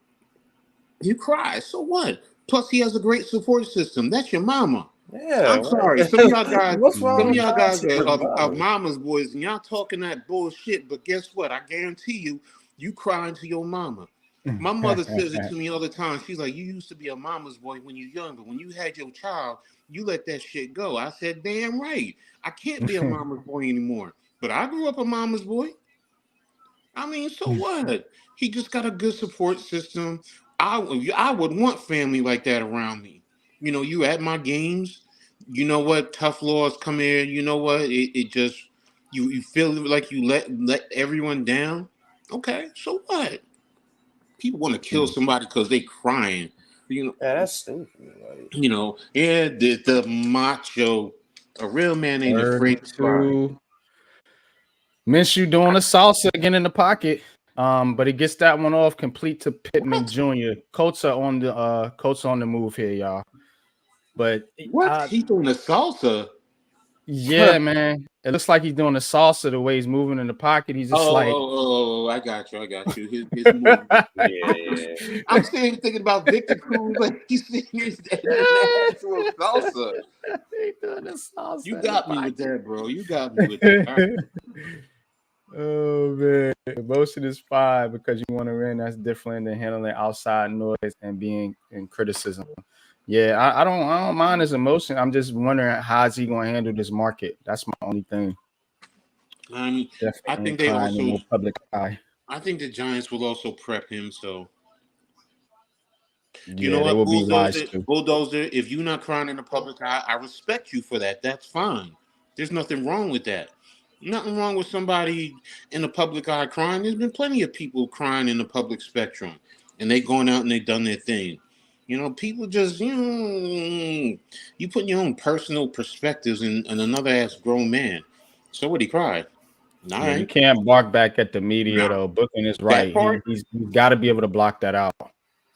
you cry. So what? Plus, he has a great support system. That's your mama. Yeah, I'm sorry. Some of y'all guys, what's wrong some of with y'all guys that? are mama's boys, and y'all talking that bullshit. But guess what? I guarantee you crying to your mama. My mother says it to me all the time. She's like, "You used to be a mama's boy when you're younger. When you had your child, you let that shit go." I said, "Damn right. I can't be a mama's boy anymore." But I grew up a mama's boy. I mean, so what? He just got a good support system. I would want family like that around me. You at my games. You know what? Tough laws come in. You know what? It just you feel like you let everyone down. Okay, so what? People want to kill somebody because they crying. You know, Yeah, that's stupid. Like, the macho, a real man ain't afraid to cry. 32. Minshew doing a salsa again in the pocket. But he gets that one off complete to Pittman Jr. Colts are on the move here, y'all. But What? He's doing the salsa? yeah, man. It looks like he's doing a salsa the way he's moving in the pocket. He's just I got you. His movement. yeah. I'm thinking about Victor Cruz, like he's the natural salsa. He doing the salsa. You got me with that, bro. You got me with that. Oh man, emotion is fine because you want to win. That's different than handling outside noise and being in criticism. Yeah, I don't mind his emotion. I'm just wondering how's he going to handle this market. That's my only thing. I think they also in the public eye. I think the Giants will also prep him. So you know what, Bulldozer, if you're not crying in the public eye, I respect you for that. That's fine. There's nothing wrong with that. Nothing wrong with somebody in the public eye crying. There's been plenty of people crying in the public spectrum, and they going out and they done their thing. People just, you put your own personal perspectives in another ass grown man. So what, he cried? All right. You can't bark back at the media, though. Booking is right. He's got to be able to block that out.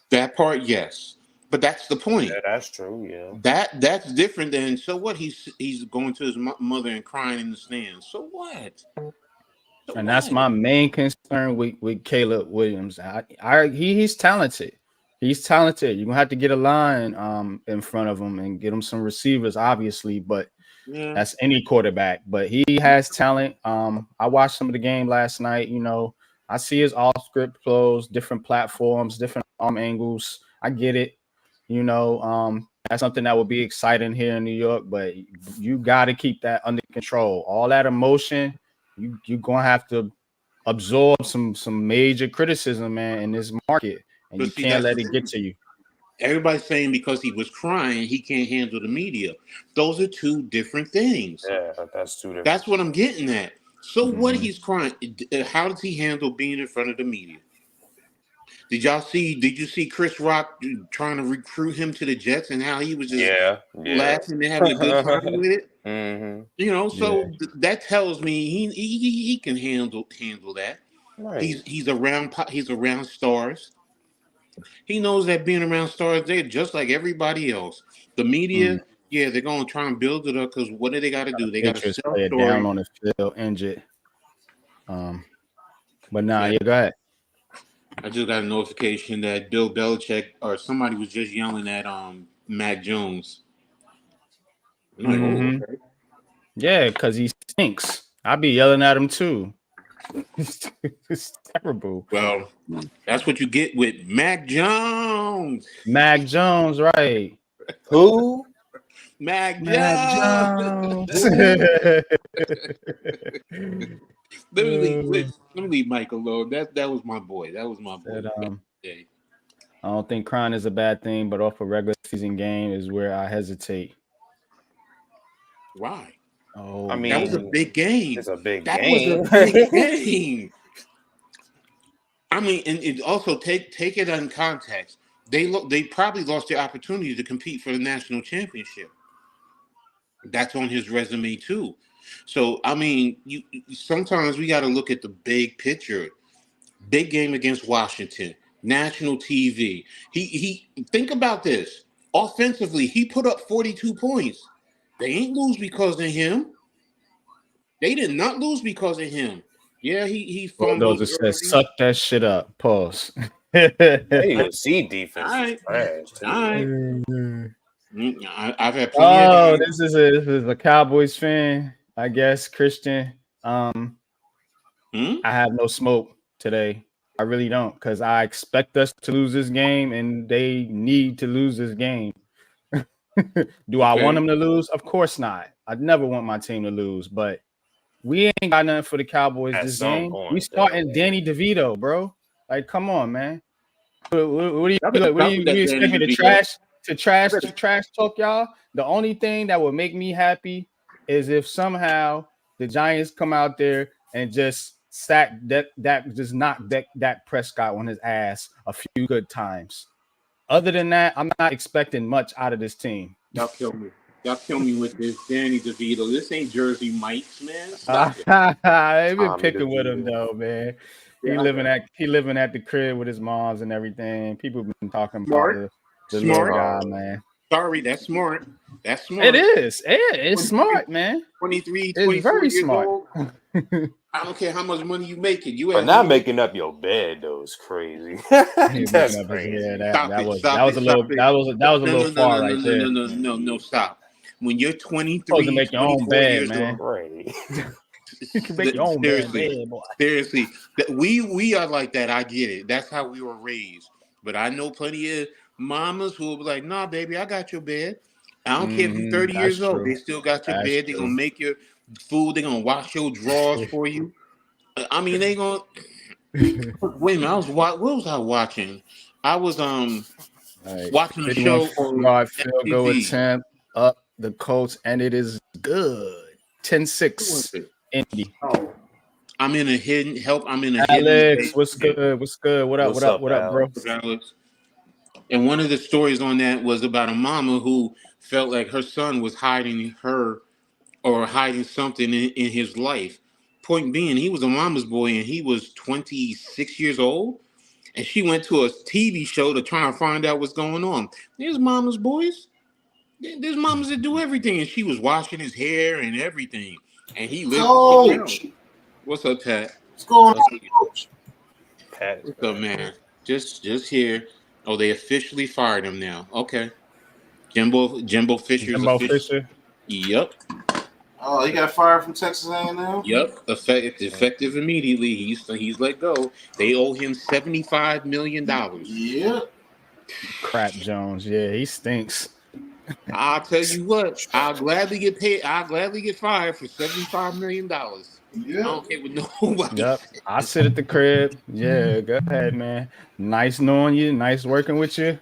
That part, yes. But that's the point. Yeah, that's true, yeah. That's different than, so what, he's going to his mother and crying in the stands. So what? That's my main concern with Caleb Williams. He's talented. He's talented. You're going to have to get a line in front of him and get him some receivers, obviously, but that's any quarterback. But he has talent. I watched some of the game last night. I see his off-script flows, different platforms, different arm angles. I get it. That's something that will be exciting here in New York, but you got to keep that under control. All that emotion, you're going to have to absorb some major criticism, man, in this market. And you can't let it get to you. Everybody's saying because he was crying, he can't handle the media. Those are two different things. Yeah, that's two different. That's what I'm getting at. So what, he's crying? How does he handle being in front of the media? Did you see Chris Rock trying to recruit him to the Jets and how he was just laughing and having a good time with it? Mm-hmm. That tells me he can handle that. Right. He's around stars. He knows that being around stars, they're just like everybody else. The media, they're going to try and build it up because what do they got to do? They got to sell it down on the field, injured. But go ahead. I just got a notification that Bill Belichick or somebody was just yelling at Mac Jones. I'm like, okay. Yeah, because he stinks. I'll be yelling at him too. It's terrible. Well, that's what you get with Mac Jones. Mac Jones, right? Who? Mac Jones. Let me leave Mike alone. That was my boy. That was my boy. I don't think crying is a bad thing, but off a regular season game is where I hesitate. Why? Oh, I mean, that was a big game. It's a big game. That was a big game. I mean, and it also take it in context. They probably lost their opportunity to compete for the national championship. That's on his resume too. So I mean, sometimes we got to look at the big picture. Big game against Washington, national TV. He think about this. Offensively, he put up 42 points. They ain't lose because of him. They did not lose because of him. Yeah, he fumbled. Those that says suck that shit up. Pause. AFC defense is trash. All right. I've had plenty of games. This is a Cowboys fan, I guess, Christian. I have no smoke today. I really don't, because I expect us to lose this game, and they need to lose this game. Do I want them to lose? Of course not. I'd never want my team to lose, but we ain't got nothing for the Cowboys this game. We starting Danny DeVito, bro. Like, come on, man. What do you expect me to trash talk y'all? The only thing that would make me happy is if somehow the Giants come out there and just that just knocked Dak Prescott on his ass a few good times. Other than that, I'm not expecting much out of this team. Y'all kill me. Y'all kill me with this Danny DeVito. This ain't Jersey Mike's, man. Stop it. I've been Tommy picking with DeVito. him though, man. Yeah, He living at the crib with his moms and everything. People been talking Smart. about the Smart. little guy, man. Sorry, that's smart. That's smart. It is. It's smart, man. 23, It's 24 very years smart. old. I don't care how much money you making. You But not making up your bed though is crazy. That's crazy. That was a little far right there. No, stop. When you're 23, Supposed to make your own bed, man. Right. You can make your own bed, boy. Seriously, we are like that. I get it. That's how we were raised. But I know plenty of mamas who will be like, "Nah, baby, I got your bed. I don't care if you're 30 years old. They still got your bed. They're gonna make your food. They're gonna wash your drawers for you. I mean, they gonna." Wait a minute. What was I watching? I was watching a show on field goal attempt up the Colts, and it is good. 10-6 Indy. Oh. I'm in a hidden. Alex, what's good? What's good? What up, bro? Alex. And one of the stories on that was about a mama who felt like her son was hiding her or hiding something in his life. Point being, he was a mama's boy and he was 26 years old. And she went to a TV show to try and find out what's going on. There's mama's boys. There's mamas that do everything. And she was washing his hair and everything. And he lived. Coach. What's up, Pat? What's going on, Coach? Pat. What's up, man? Just here. Oh, they officially fired him now. Okay. Jimbo Fisher. Yep. Oh, he got fired from Texas A&M? Yep. Effective immediately. He's let go. They owe him $75 million. Yep. Crap Jones. Yeah, he stinks. I'll tell you what. I'll gladly get paid. I'll gladly get fired for $75 million. Yeah. I don't care what nobody. Yep. I sit at the crib. Yeah, go ahead, man. Nice knowing you. Nice working with you.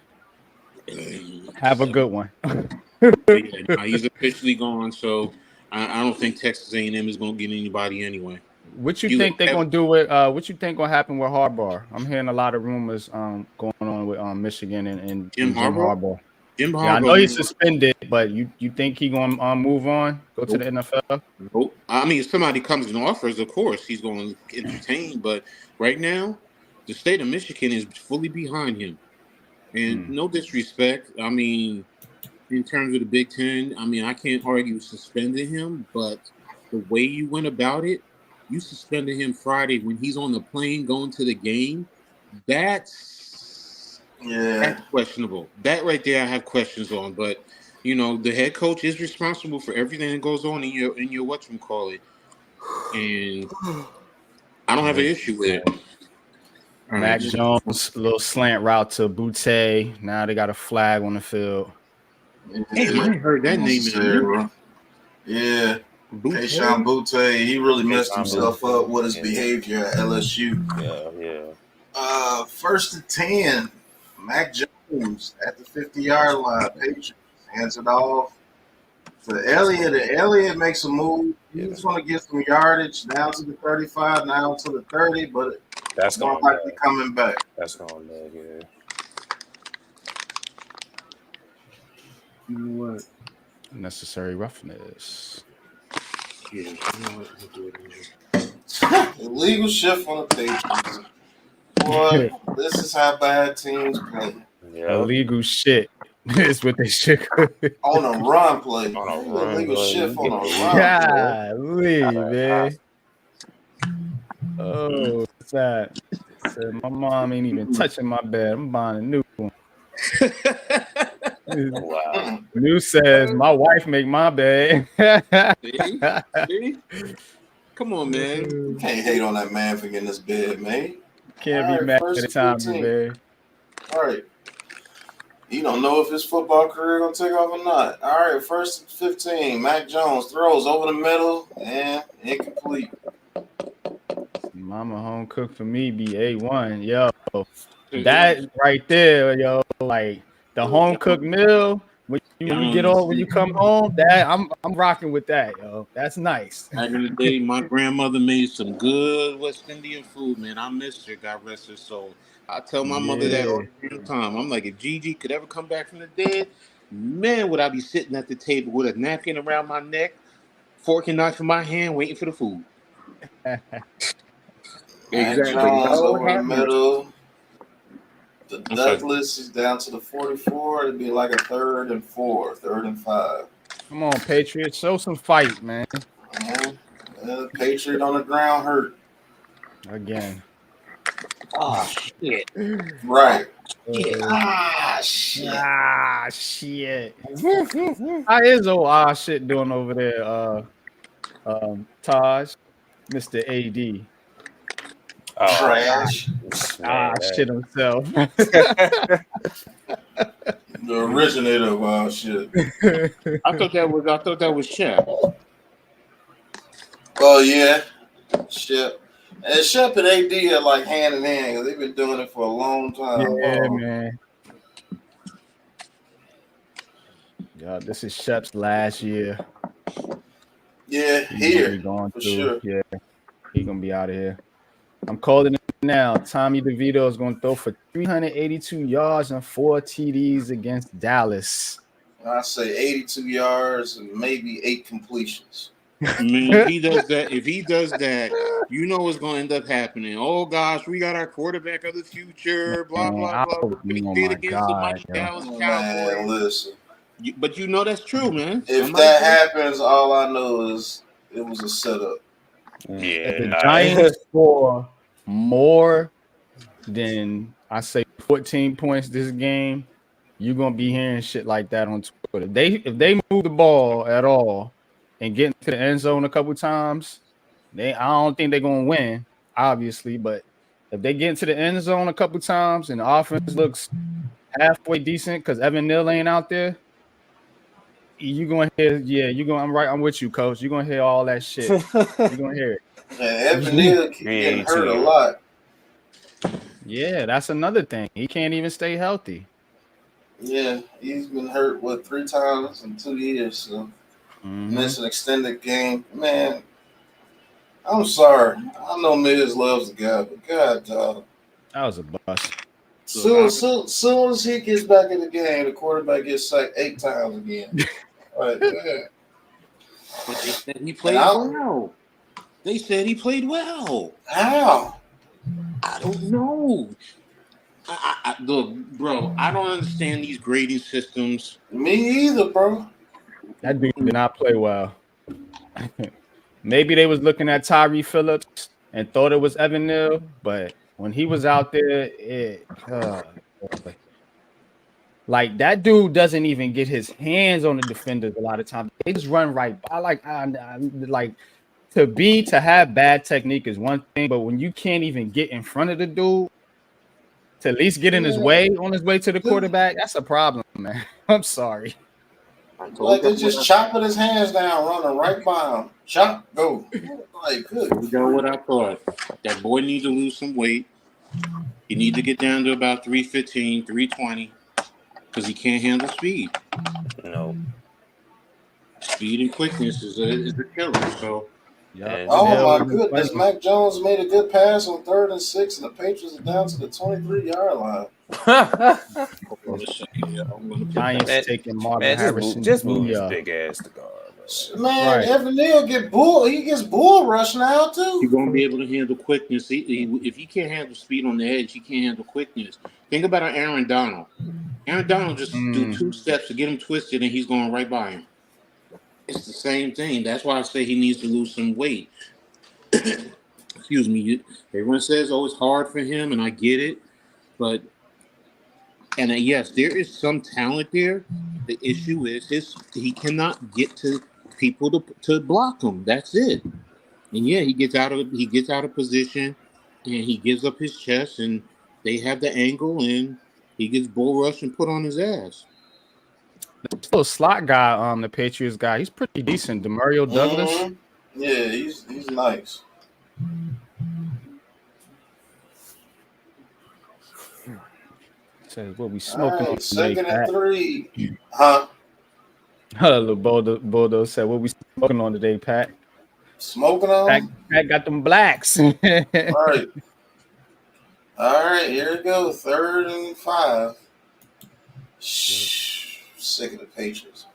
Have a good one. Yeah, he's officially gone, so I don't think Texas A&M is going to get anybody anyway. What you think they're going to do with what you think going to happen with Harbaugh? I'm hearing a lot of rumors going on with Michigan and Jim Harbaugh. Jim Harbaugh. Yeah, I know he's suspended, but you think he's going to move on, go to the NFL? Nope. I mean, if somebody comes and offers, of course, he's going to entertain. But right now, the state of Michigan is fully behind him. And no disrespect. I mean, in terms of the Big Ten, I mean, I can't argue suspending him. But the way you went about it, you suspended him Friday when he's on the plane going to the game. That's questionable. That right there, I have questions on. But you know, the head coach is responsible for everything that goes on in your whatchamacallit. And I don't have an issue with it. Mac Jones, a little slant route to Butte. Now they got a flag on the field. Damn, I heard that name in there. Yeah. Tayshaun Butte, he really messed himself up with his behavior at LSU. Yeah. 1st and 10. Mac Jones at the 50-yard line. Patriots hands it off to Elliott. And Elliott makes a move. He's going to get some yardage down to the 35, now to the 30, but that's going to likely coming back. That's going back, yeah. You know what? Necessary roughness. Yeah, you know what? Illegal shift on the Patriots. Boy, this is how bad teams play. Yeah. Illegal shit is what they should. On a run play. Illegal shift on a run. Golly, man. Oh, what's that? Said my mom ain't even touching my bed. I'm buying a new one. Wow. New says my wife make my bed. See? Come on, man. You can't hate on that man for getting this bed, man. Can't be mad at the time, man. All right. You don't know if his football career gonna take off or not. All right, 1st and 15. Mac Jones throws over the middle and incomplete. Mama home cook for me be A1, yo. That right there, yo, like the home cooked meal when you come home, that I'm rocking with that, yo. That's nice. Back in the day, my grandmother made some good West Indian food, man. I missed her, God rest her soul. I tell my mother that all the time. I'm like, if Gigi could ever come back from the dead, man, would I be sitting at the table with a napkin around my neck, fork and knife in my hand, waiting for the food. Mac Exactly. Jones Lord over the have mercy. middle. The I'm sorry. Douglas is down to the 44. It'd be like a 3rd and 4, 3rd and 5. Come on, Patriots, show some fight, man. Patriot on the ground hurt. Again. Oh, shit. Right. Shit. Shit. Shit. How is shit doing over there, Taj, Mr. AD? Trash. Shit himself. The originator of all shit. I thought that was Shep. Oh yeah, Shep. And Shep and AD are like hand in hand because they've been doing it for a long time. Yeah, man. Yeah, this is Shep's last year. Yeah, here going for through. sure. Yeah, he's gonna be out of here. I'm calling it now. Tommy DeVito is going to throw for 382 yards and 4 TDs against Dallas. I say 82 yards and maybe 8 completions. Man, if he does that, you know what's going to end up happening. Oh gosh, we got our quarterback of the future. Blah blah blah. We did against the Mighty Dallas Cowboys. Man, listen. But you know that's true, man. If that happens, all I know is it was a setup. If the Giants score more than I say 14 points this game, you're gonna be hearing shit like that on Twitter. If they move the ball at all and get into the end zone a couple times, I don't think they're gonna win, obviously. But if they get into the end zone a couple times and the offense looks halfway decent because Evan Neal ain't out there, you're gonna hear. I'm with you, coach. You're gonna hear all that shit. You're gonna hear it. And Evan Neal getting hurt a lot. Yeah, that's another thing. He can't even stay healthy. Yeah, he's been hurt 3 times in 2 years. So miss an extended game, man. I'm sorry. I know Miz loves the guy, but God, dog. That was a bust. Soon as he gets back in the game, the quarterback gets sacked 8 times again. Right, man. But they said he played well. They said he played well. How? I don't know. Look, bro, I don't understand these grading systems. Me either, bro. That dude did not play well. Maybe they was looking at Tyree Phillips and thought it was Evan Neal, but when he was out there, like that dude doesn't even get his hands on the defenders a lot of times. They just run right by. Like to have bad technique is one thing, but when you can't even get in front of the dude to at least get in his way on his way to the quarterback, that's a problem, man. I'm sorry. Like they're just chopping his hands down, running right by him. Chop, go. Like, good. You know what I thought? That boy needs to lose some weight. He needs to get down to about 315, 320, because he can't handle speed. No. Speed and quickness is a killer. So, yeah. Oh my goodness, Mac Jones made a good pass on 3rd and 6, and the Patriots are down to the 23-yard line. Giants taking Marvin Harrison. Just move his big ass to guard. Man, right. Evan Neal he gets bull rush now too. He's gonna be able to handle quickness. If he can't handle speed on the edge, he can't handle quickness. Think about Aaron Donald. Aaron Donald just do 2 steps to get him twisted, and he's going right by him. It's the same thing. That's why I say he needs to lose some weight. Excuse me. Everyone says, "Oh, it's hard for him," and I get it, but. And yes, there is some talent there. The issue is he cannot get to people to block him. That's it. And yeah, he gets out of position, and he gives up his chest, and they have the angle, and he gets bull rushed and put on his ass. This little slot guy, the Patriots guy, he's pretty decent. Demario Douglas. Mm-hmm. Yeah, he's nice. Says what we smoking on 2nd and 3. Huh? Little Bulldog said, "What we smoking on today, Pat? Smoking Pat, on? Pat got them blacks." All right. All right, here we go. 3rd and 5. Shh. Sick of the Patriots.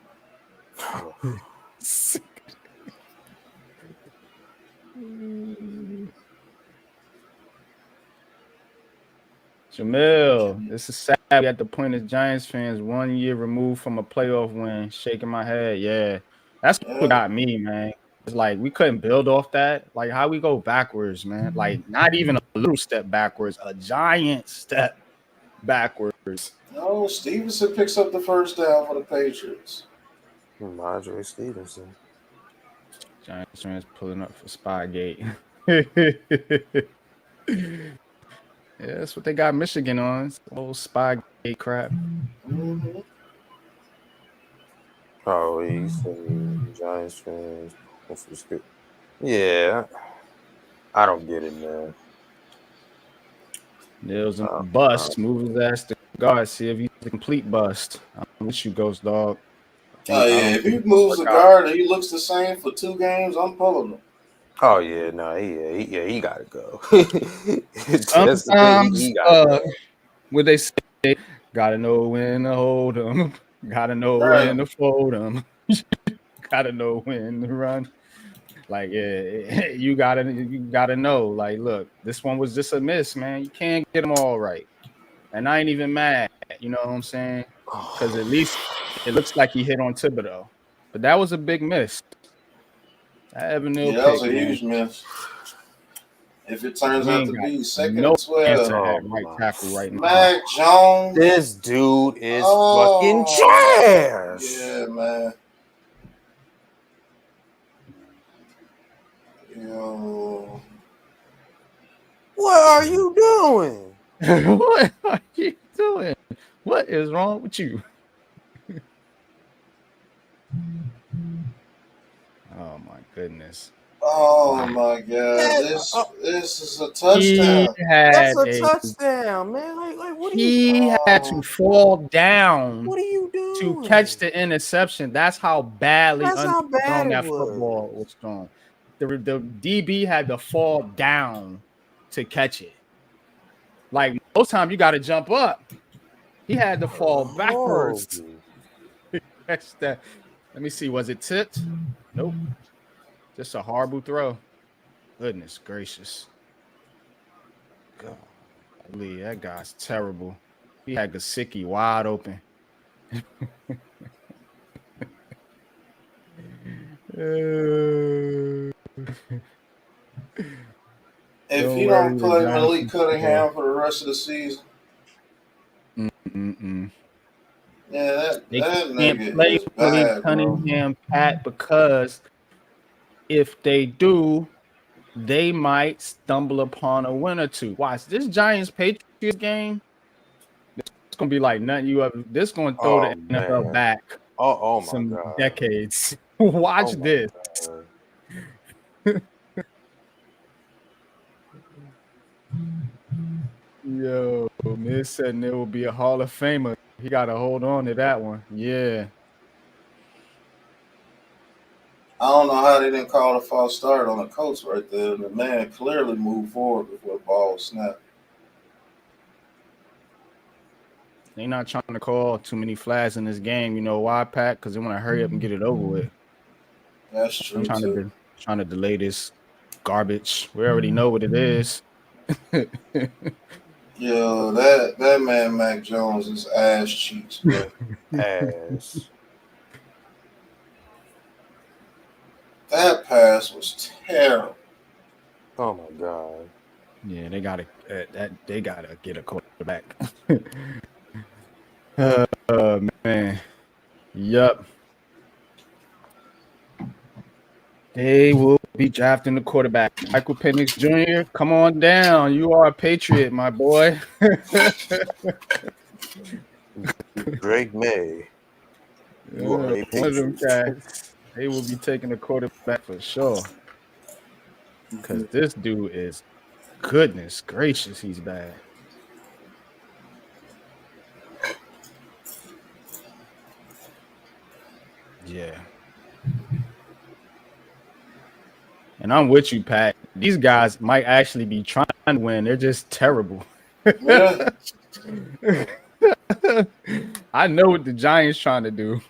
Jamil, this is sad. We at the point as Giants fans, 1 year removed from a playoff win. Shaking my head. Yeah, that's what got me, man. It's like we couldn't build off that. Like how we go backwards, man. Like not even a little step backwards, a giant step backwards. No, Stevenson picks up the first down for the Patriots. Madre Stevenson. Giants fans pulling up for Spygate. Yeah, that's what they got Michigan on. It's old Spygate crap. Mm-hmm. Oh, he's Giants fans. Yeah, I don't get it, man. Nils and bust. Move his ass to guard. See if he's a complete bust. I'm with you, Ghost Dog. Oh, yeah. If he moves the guard and he looks the same for 2 games, I'm pulling him. Oh, yeah. No, he got to go. Sometimes, what they say, gotta know when to hold him. Gotta know when to fold him. Gotta know when to run. Like, yeah, you gotta know. Like, look, this one was just a miss, man. You can't get them all right. And I ain't even mad. You know what I'm saying? Because at least it looks like he hit on Thibodeau. But that was a big miss. That was a huge miss. If it turns out to be 2nd and 12, right tackle right now. Mac Jones. This dude is fucking trash. Yeah, man. Yo. What are you doing? What are you doing? What is wrong with you? Oh my goodness. Oh my God! This is a touchdown. That's a touchdown, man. Like what? He had to fall down. What are you doing to catch the interception? That's how badly thrown that football was thrown. The DB had to fall down to catch it. Like most times, you got to jump up. He had to fall backwards. Catch that. Let me see. Was it tipped? Nope. Just a horrible throw. Goodness gracious. God, that guy's terrible. He had Gesicki wide open. If he don't play Malik Cunningham for the rest of the season, yeah, that nigga play is bad, Cunningham, Pat, because if they do, they might stumble upon a win or two. Watch this Giants Patriots game. It's gonna be like nothing you ever. This gonna throw the NFL back. Oh my some God. decades. Watch this. Yo, Miz said there will be a Hall of Famer. He got to hold on to that one. Yeah. I don't know how they didn't call a false start on the Colts right there. The man clearly moved forward before the ball was snapped. They're not trying to call too many flags in this game. You know why, Pat? Because they want to hurry up and get it over with. That's true. I'm trying to delay this garbage. We already know what it is. Yo, that man Mac Jones is ass cheeks, bro. Ass. That pass was terrible. Oh my God. Yeah, they gotta get a quarterback. Man. Yup. They will be drafting the quarterback. Michael Penix Jr., come on down. You are a Patriot, my boy. Drake May. You are a one of them cats. They will be taking the quarterback for sure. Because this dude is, goodness gracious, he's bad. Yeah. And I'm with you, Pat. These guys might actually be trying to win. They're just terrible. Yeah. I know what the Giants trying to do.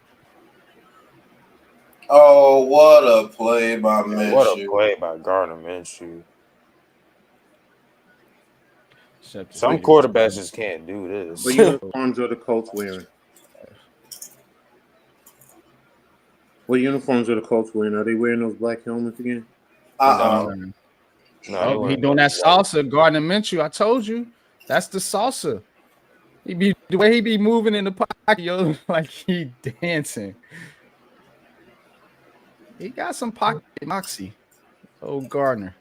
Oh, what a play by What a Minshew. play by Gardner Minshew. Except the Some Patriots. quarterbacks just can't do this. What uniforms are the Colts wearing? What uniforms are the Colts wearing? Are they wearing those black helmets again? Uh-uh. No, Oh, he doing that salsa, Gardner Minshew. I told you, that's the salsa. He be the way he be moving in the pocket, yo, like he dancing. He got some pocket moxie. Oh, Gardner.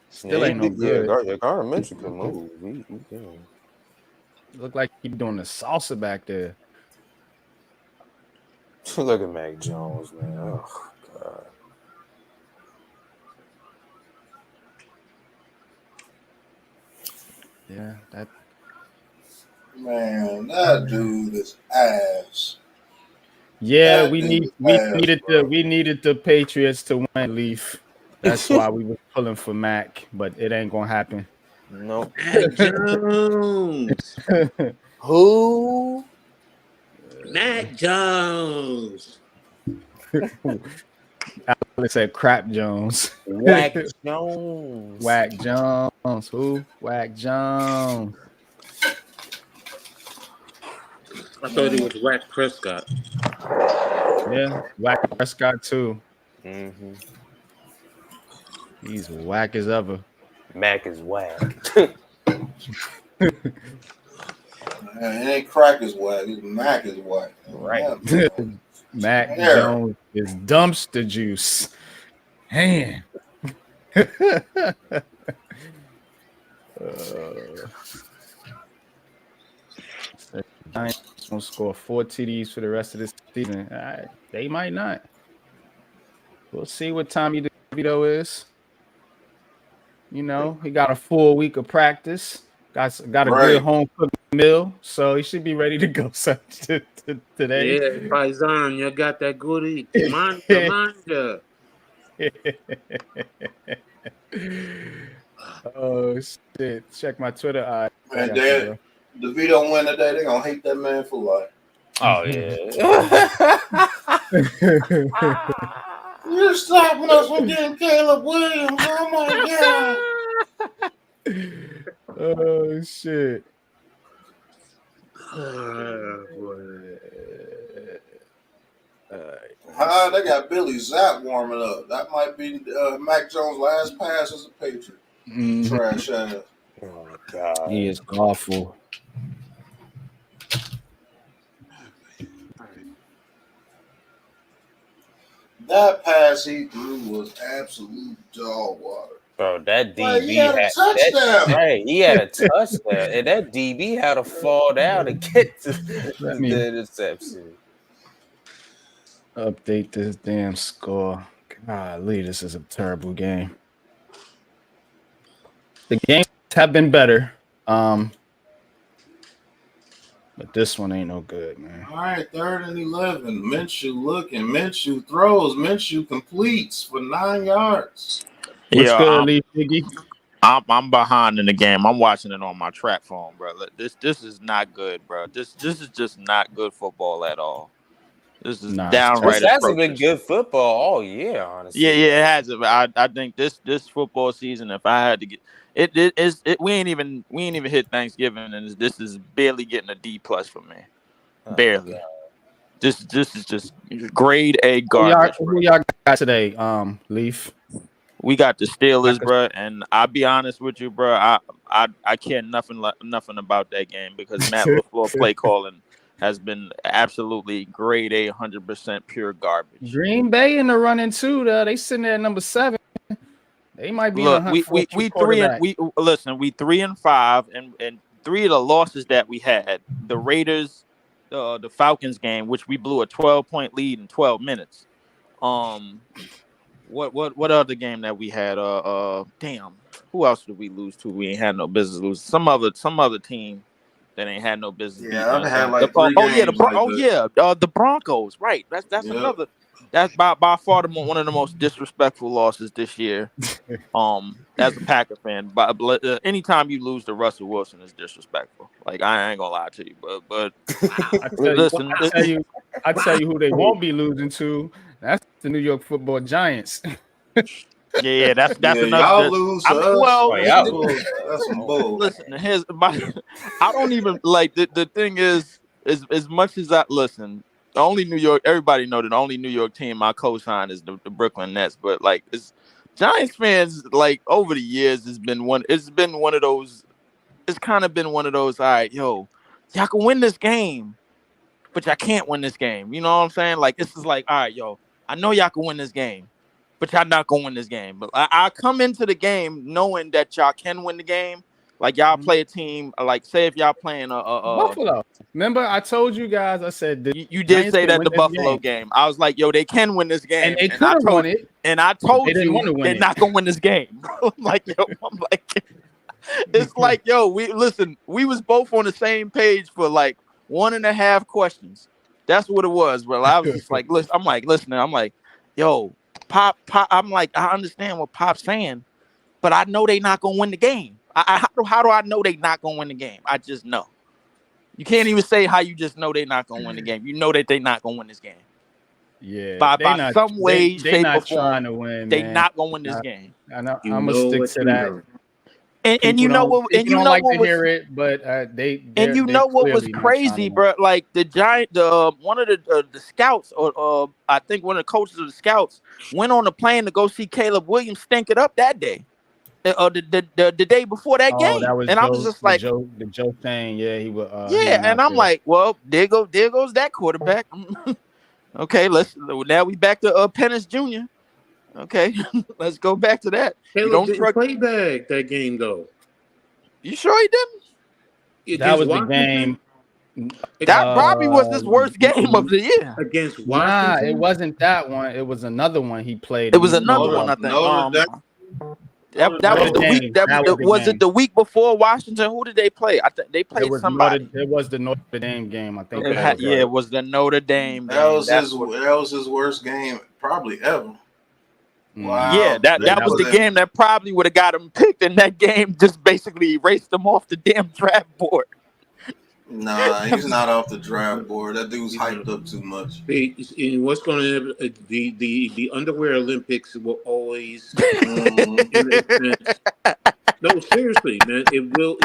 Still ain't no good. Gardner Minshew can move. He can. Look like he be doing the salsa back there. Look at Mac Jones, man. Oh God. Yeah, that Man, that dude is ass. yeah, That we dude is needed ass, bro. we needed the Patriots to win, Leaf. That's why we were pulling for Mac, but it ain't gonna happen. Nope. Mac Jones. Who? Mac Jones. Alex said Crap Jones. Whack Jones. Whack Jones. Who? Whack Jones. I thought it was Whack Prescott. Yeah, Whack Prescott too. Mm-hmm. He's whack as ever. Mac is whack. Man, it ain't crack is whack. It's Mac is whack. Right. Mac Here. Jones is dumpster juice. Man. Giants gonna score 4 TDs for the rest of this season. They might not. We'll see what Tommy DeVito is. You know, he got a full week of practice. Got a good home cooked meal, so he should be ready to go today. Yeah, Paisan, you got that goodie. Manja. Oh shit! Check my Twitter. Man, Dad, DeVito win today. They're gonna hate that man for life. Oh yeah. You're stopping us from getting Caleb Williams. Oh my god. Oh shit. They got Billy Zapp warming up. That might be Mac Jones' last pass as a Patriot. Trash ass. Oh my god. He is awful. That pass he threw was absolute dog water. Bro, that DB like, he had a touchdown. Hey, he had a touchdown, and that DB had to fall down to get to the interception. Update this damn score. Golly, this is a terrible game. The games have been better, but this one ain't no good, man. All right, 3rd and 11. Minshew looking. Minshew throws. Minshew completes for 9 yards. What's good, Lee Figgy? I'm behind in the game. I'm watching it on my track phone, bro. This is not good, bro. This is just not good football at all. This is downright. This hasn't been good football all year, honestly. Yeah, it hasn't. I think this football season, if I had to get it, we ain't even hit Thanksgiving, and this is barely getting a D+ for me. Barely. This is just grade A garbage. Who y'all got today, Leaf? We got the Steelers, bro, and I'll be honest with you, bro. I care nothing about that game because Matt LaFleur play calling has been absolutely grade A, 100% pure garbage. Green Bay in the running too. They sitting there at number 7. They might be in a hunt for we 3-5, and 3 of the losses that we had, the Raiders, the Falcons game, which we blew a 12-point lead in 12 minutes. What other game that we had? Damn, who else did we lose to? We ain't had no business losing. Some other team that ain't had no business beating Yeah, I've us. had like 3 games like that. The Broncos. Right. That's another. That's by far one of the most disrespectful losses this year. As a Packer fan, but anytime you lose to Russell Wilson is disrespectful. Like I ain't gonna lie to you, but listen, I tell you who they won't be losing to. That's the New York Football Giants. yeah, that's another. Y'all lose to us. Well, That's some bull. Listen, I don't even like the thing is as much as I listen. The only New York, everybody know that the only New York team I co-sign is the Brooklyn Nets. But like, it's Giants fans. Like over the years, it's been one of those. It's kind of been one of those. All right, yo, y'all can win this game, but y'all can't win this game. You know what I'm saying? Like this is like, all right, yo, I know y'all can win this game, but y'all not gonna win this game. But I come into the game knowing that y'all can win the game. Like y'all play a team. Like say if y'all playing Buffalo. Remember, I told you guys. I said you did say that the Buffalo game. I was like, yo, they can win this game, and they could have won it. And I told you they're not gonna win this game. I'm like, it's like, yo, we was both on the same page for like 1.5 questions. That's what it was, bro. I was just like, listen, I'm like, yo, Pop. I'm like, I understand what Pop's saying, but I know they not gonna win the game. How do I know they not gonna win the game? I just know. You can't even say how you just know they're not gonna win the game. You know that they're not gonna win this game. Yeah, by some way, shape, or form, to win. They not gonna win this game. I know. I'm gonna stick to that. And you know what? And you know like what to hear it, but they. And you know what was crazy, bro? Like the one of the scouts, or I think one of the coaches of the scouts, went on the plane to go see Caleb Williams stink it up that day. The day before that game, and I was just like, the Joe thing, yeah, he was. And I'm like, well, there goes that quarterback. Okay, now we back to Pennis Jr. Okay, let's go back to that. Caleb didn't play that game though. You sure he didn't? That was the game. That probably was his worst game of the year against Washington. Nah, it wasn't that one. It was another one he played. It was another one, I think. That was the week. Was it the week before Washington? Who did they play? I think they played somebody. It was the Notre Dame game. I think. It was the Notre Dame game. That was his worst game probably ever. Wow. Yeah, that was the game that probably would have got him picked, and that game just basically erased him off the damn draft board. Nah, he's not off the draft board. That dude's hyped up too much. What's going to happen? The underwear Olympics will always. No, seriously, man. It will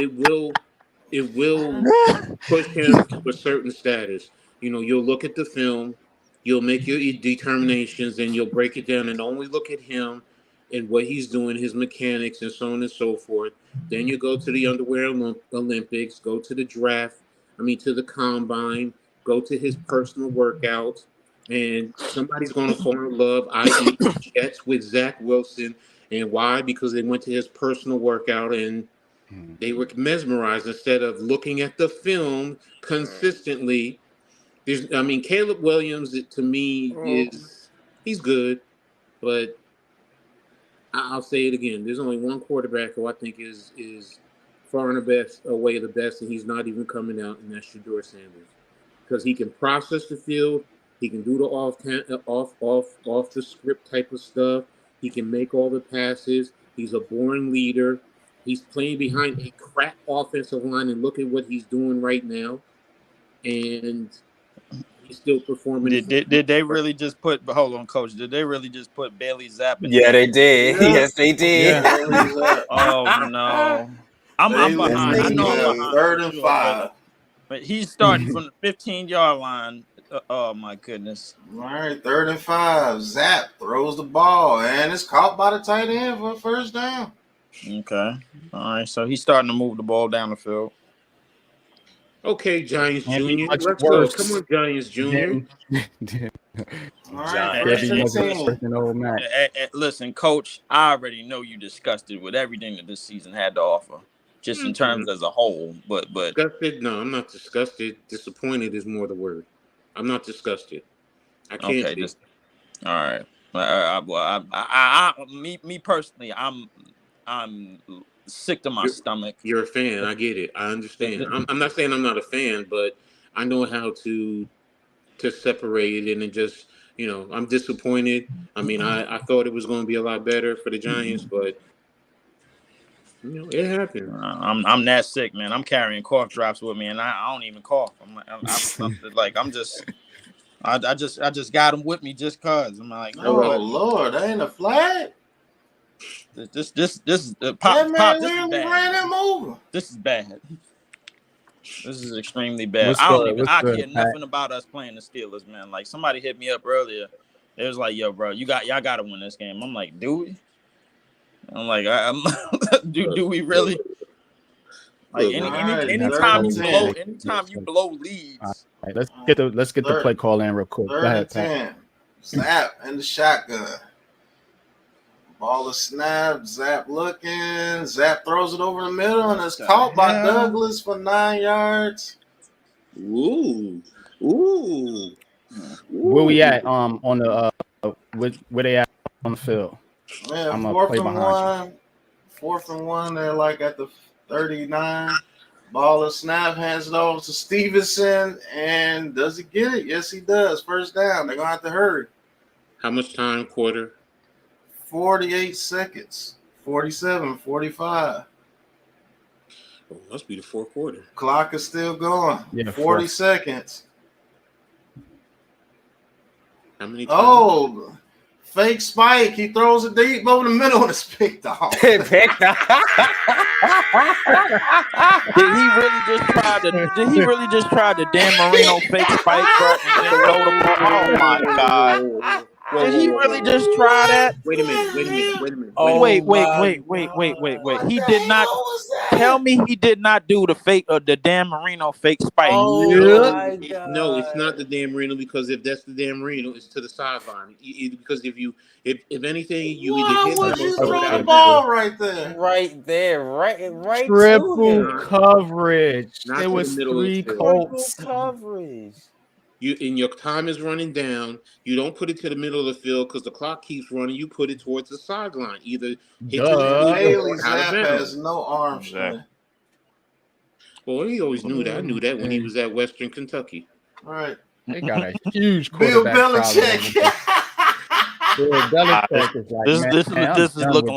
push him to a certain status. You know, you'll look at the film, you'll make your determinations, and you'll break it down and only look at him and what he's doing, his mechanics, and so on and so forth. Then you go to the underwear Olympics, go to the draft. To the combine, go to his personal workouts, and somebody's going to fall in love, i.e. Jets with Zach Wilson. And why? Because they went to his personal workout and they were mesmerized instead of looking at the film consistently. Caleb Williams, to me, he's good, but I'll say it again. There's only one quarterback who I think is far and away the best, and he's not even coming out, and that's Shedeur Sanders, because he can process the field, he can do the off the script type of stuff, he can make all the passes, he's a boring leader, he's playing behind a crap offensive line, and look at what he's doing right now, and he's still performing. Did they really just put? Hold on, Coach. Did they really just put Bailey Zapp in? Yeah, they did. Yeah. Yes, they did. Yeah. Oh no. I'm behind. I know I'm behind. 3rd and 5. But he's starting from the 15-yard line. Oh my goodness. All right, 3rd and 5. Zap throws the ball and it's caught by the tight end for a first down. Okay. All right. So he's starting to move the ball down the field. Okay, Giants Jr. Let's go. Come on, Giants Jr. All right, listen, Coach, I already know you disgusted with everything that this season had to offer, just in terms as a whole. But disgusted? No, I'm not disgusted. Disappointed is more the word. I'm not disgusted. I can't be. All right. Me personally, I'm sick to my stomach. You're a fan. I get it. I understand. I'm not saying I'm not a fan, but I know how to separate it and just, I'm disappointed. I mean, I thought it was going to be a lot better for the Giants, but it happened. I'm that sick, man. I'm carrying cough drops with me, and I don't even cough. I just got them with me just cause I'm like, oh Lord, that ain't a flag. This is Pop. This is bad. This is bad. This is extremely bad. I care nothing about us playing the Steelers, man. Like somebody hit me up earlier. It was like, yo, bro, y'all gotta win this game. I'm like, do we? I'm like, do we really? Like anytime you blow leads. Right, let's get the play call in real quick. Go ahead, Pat. Zap and the shotgun. Ball is snapped. Zap looking. Zap throws it over the middle and it's caught by Douglas for 9 yards. Ooh. Where we at? On the where they at on the field? Yeah, I'm gonna play behind you. 4th and 1. They're like at the 39. Ball is snap, hands it over to Stevenson, and does he get it? Yes, he does. First down. They're gonna have to hurry. How much time? Quarter? 48 seconds. 47, 45. Oh, must be the fourth quarter. Clock is still going. Yeah, 40 seconds. How many times? Oh, fake spike. He throws it deep over the middle and it's picked off. Did he really just try the Dan Marino fake spike, bro, and then throw the ball? Oh my God. Did he really just try that? Wait a minute. Wait. He did not tell me he did not do the Dan Marino fake spike. Oh my God. No, it's not the Dan Marino, because if that's the Dan Marino, it's to the sideline. Because if anything, you either hit would you throw the ball right there? Right Triple coverage. Not There to was the middle of the 3 field. Colts. coverage. Your time is running down. You don't put it to the middle of the field because the clock keeps running. You put it towards the sideline. Either hit Bailey Zapp has no arm strength. Well, he always knew that. I knew that when he was at Western Kentucky. Right. They got a huge Bill quarterback Belichick. Bill Belichick is like, this is looking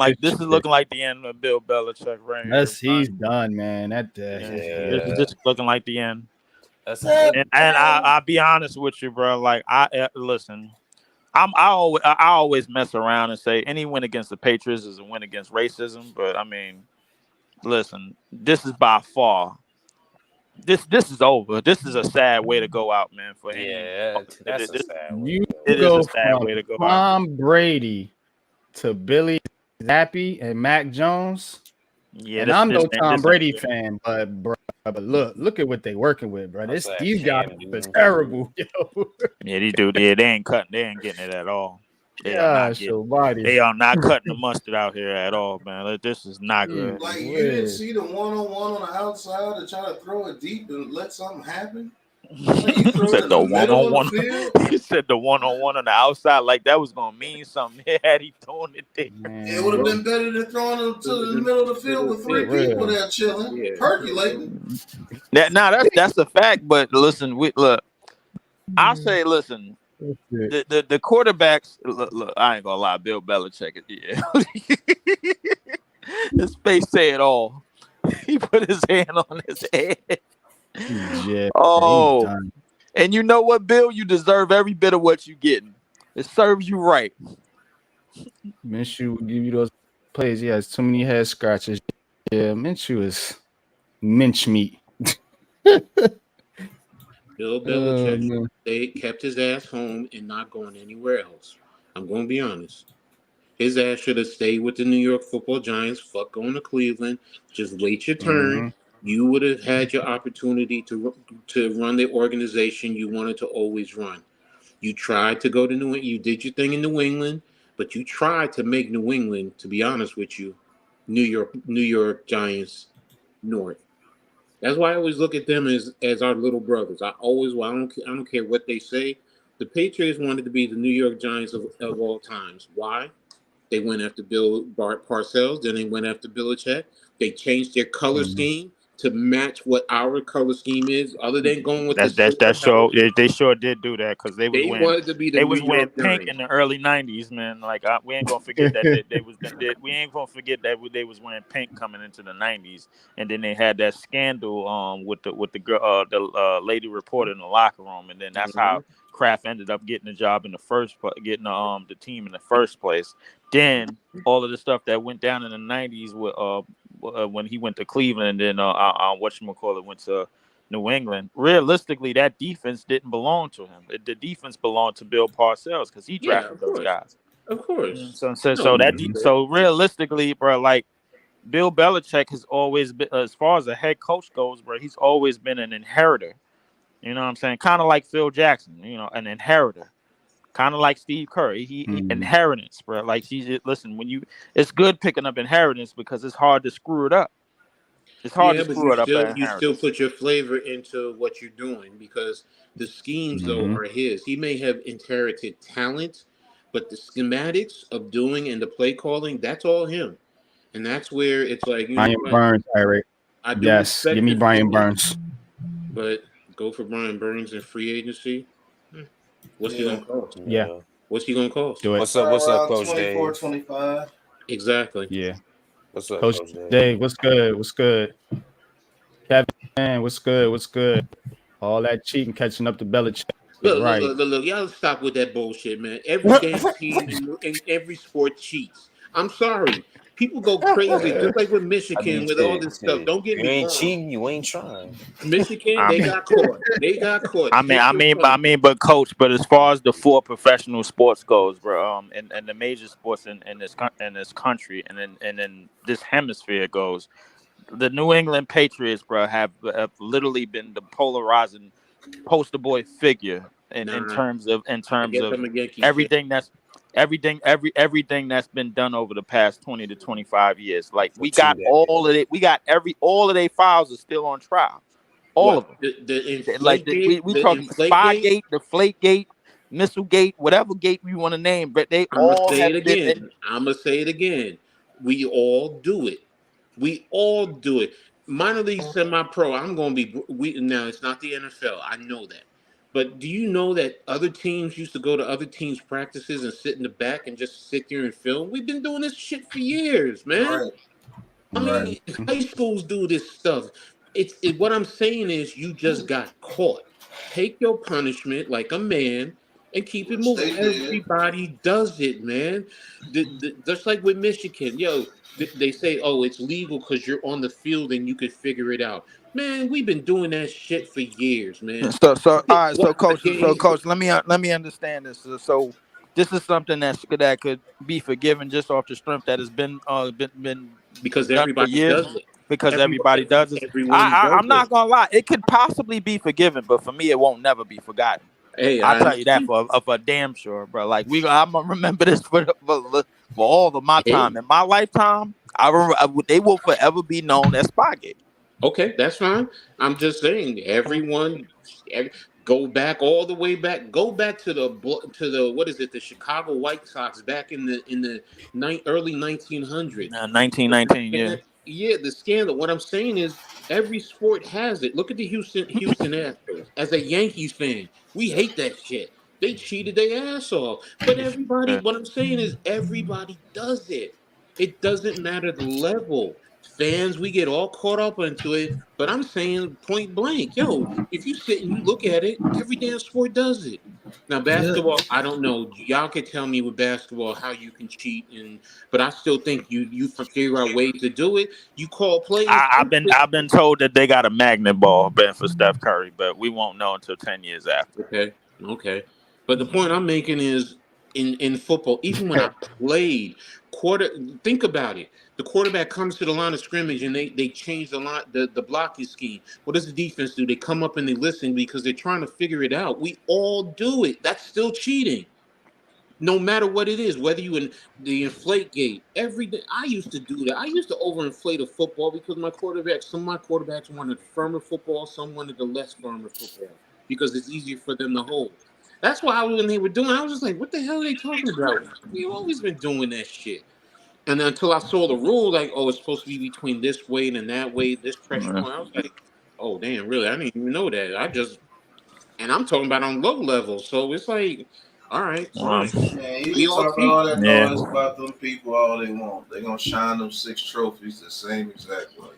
like the end of Bill Belichick right here. He's done, man. This is looking like the end. And I'll be honest with you, bro. Like listen, I always mess around and say any win against the Patriots is a win against racism. But I mean, listen, this is by far. This is over. This is a sad way to go out, man. For him. Yeah, that's a sad way. It is a sad way to go out. Tom Brady to Billy Zappi and Mac Jones. Yeah, and I'm no Tom Brady fan, but look at what they working with, bro. These guys are terrible, yo. Yeah, these dudes, they ain't cutting, they ain't getting it at all. They are not cutting the mustard out here at all, man. This is not good. Like you didn't see the one-on-one on the outside to try to throw it deep and let something happen. Like you said the one-on-one. You said the one-on-one on the outside, like that was gonna mean something. Had he thrown it there, it would have been better than throwing it to the middle of the field with 3 people there chilling, percolating. That's a fact. But listen, I'll say, listen. The quarterbacks. Look, I ain't gonna lie. Bill Belichick. Yeah, his face say it all. He put his hand on his head. Yeah, and you know what, Bill? You deserve every bit of what you're getting. It serves you right. Minshew will give you those plays. He has too many head scratches. Yeah, Minshew is mince meat. Bill Belichick, they kept his ass home and not going anywhere else. I'm going to be honest. His ass should have stayed with the New York Football Giants. Fuck going to Cleveland. Just wait your turn. Mm-hmm. You would have had your opportunity to run the organization you wanted to always run. You tried to go to New England. You did your thing in New England, but you tried to make New England, to be honest with you, New York Giants North. That's why I always look at them as our little brothers. I don't care what they say. The Patriots wanted to be the New York Giants of all times. Why? They went after Bill Parcells. Then they went after Belichick. They changed their color scheme to match what our color scheme is. Other than going with the That's silver sure helmet, they sure did do that because they they wanted to be the New wearing York pink in Giants. the early '90s, man. Like we ain't gonna forget that we ain't gonna forget that they was wearing pink coming into the '90s, and then they had that scandal with the girl the lady reporter in the locker room, and then that's how Kraft ended up getting the job in the getting the team in the first place. Then all of the stuff that went down in the '90s with when he went to Cleveland, and then whatchamacallit went to New England. Realistically, that defense didn't belong to him. The defense belonged to Bill Parcells because he Yeah, drafted of those course, guys. of course. So so realistically, bro, like Bill Belichick has always been, as far as a head coach goes, bro, he's always been an inheritor. You know what I'm saying? Kind of like Phil Jackson, an inheritor. Kind of like Steve Kerr. He inheritance, bro. Like listen, it's good picking up inheritance because it's hard to screw it up. It's hard to Yeah, but screw it up at you still inheritance. put your flavor into what you're doing because the schemes though are his. He may have inherited talent, but the schematics of doing and the play calling, that's all him. And that's where it's like, you know Brian what? Burns, Eric. I do Yes, give respect me his Brian vision, Burns. but go for Brian Burns in free agency. What's he Yeah. gonna cost? Yeah, Yeah. What's he gonna cost? do it. What's up? What's up, Around Coach 24, Dave? 25. Exactly. Yeah, What's up, Coach Coach Dave? Dave, what's good? What's good? Kevin, what's good? What's good? All that cheating catching up to Belichick is right. Look, y'all stop with that bullshit, man. Every damn team in every sport cheats. I'm sorry. People go crazy, just like with I mean, Michigan, with all shit, this stuff. shit. Don't get You me ain't wrong. cheating, you ain't trying. Michigan, I they mean, got caught. They got caught. Take your punishment. but coach, but as far as the four professional sports goes, bro, and the major sports in this country and in this hemisphere goes, the New England Patriots, bro, have literally been the polarizing poster boy figure in Nah, terms I guess of I'm a Yankees fan. everything that's been done over the past 20 to 25 years. Like For we 2 got all decades. of it. We got all of their files are still on trial. All of What? them. The Like inflate gate? we The talking inflate gate? Spygate, Deflategate, Missilegate, whatever gate we want to name, but they I'm gonna all say it have been. again. I'm gonna say it again. We all do it. We all do it. Minor league, semi-pro. I'm gonna be. We now. It's not the NFL. I know that. But do you know that other teams used to go to other teams' practices and sit in the back and just sit there and film? We've been doing this shit for years, man. Right. I Right. mean, high schools do this stuff. What I'm saying is you just got caught. Take your punishment like a man and keep it Which moving. they did. Everybody does it, man. Just like with Michigan, they say, oh, it's legal because you're on the field and you could figure it out. Man, we've been doing that shit for years, man. So all right, Watch the so games. coach, let me understand this. So this is something that could be forgiven just off the strength that has been Because done for everybody years does it. because everybody does this. Everyone does I'm it. not gonna lie, it could possibly be forgiven, but for me, it won't never be forgotten. Hey, I'll I tell you that understand. for damn sure, bro. Like I'm gonna remember this for all of my time Hey, in my lifetime. They will forever be known as Spygate. okay, that's fine. I'm just saying, go back all the way back. Go back to the what is it? The Chicago White Sox back in the early 1900s. 1919, yeah. Yeah, the scandal. What I'm saying is, every sport has it. Look at the Houston Astros. As a Yankees fan, we hate that shit. They cheated their ass off. But everybody, Yeah. what I'm saying is, everybody does it. It doesn't matter the level. Fans, we get all caught up into it. But I'm saying point blank, yo, if you sit and you look at it, every damn sport does it. Now Yeah. basketball, I don't know. Y'all could tell me with basketball how you can cheat, but I still think you figure out ways to do it. You call plays. I've been told that they got a magnet ball bet for Steph Curry, but we won't know until 10 years after. Okay, okay. But the point I'm making is in football, even when I played quarter, think about it. The quarterback comes to the line of scrimmage and they change the blocking scheme. What does the defense do? They come up and they listen because they're trying to figure it out. We all do it. That's still cheating. No matter what it is, whether you in the inflate gate, every day. I used to do that. I used to overinflate a football because some of my quarterbacks wanted firmer football, some wanted the less firmer football because it's easier for them to hold. That's why when they were doing, I was just like, what the hell are they talking about? We've always been doing that shit. And then until I saw the rule, like, oh, it's supposed to be between this weight and that weight, this pressure point. I was like, oh, damn, really? I didn't even know that. And I'm talking about on low level. So it's like, all right, fine. Man, you We can all talk cheat. all that noise about them people all they want. They're gonna shine them 6 trophies the same exact way.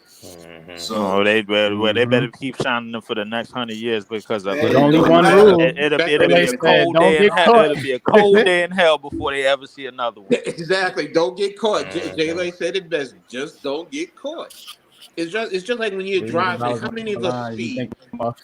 So they better keep shining them for the next 100 years because there's only one rule. It'll be a cold day in hell. It'll be a cold day in hell before they ever see another one. Exactly. Don't get caught. Jay said it best. Just don't get caught. It's just like when you're driving. How many of us speed?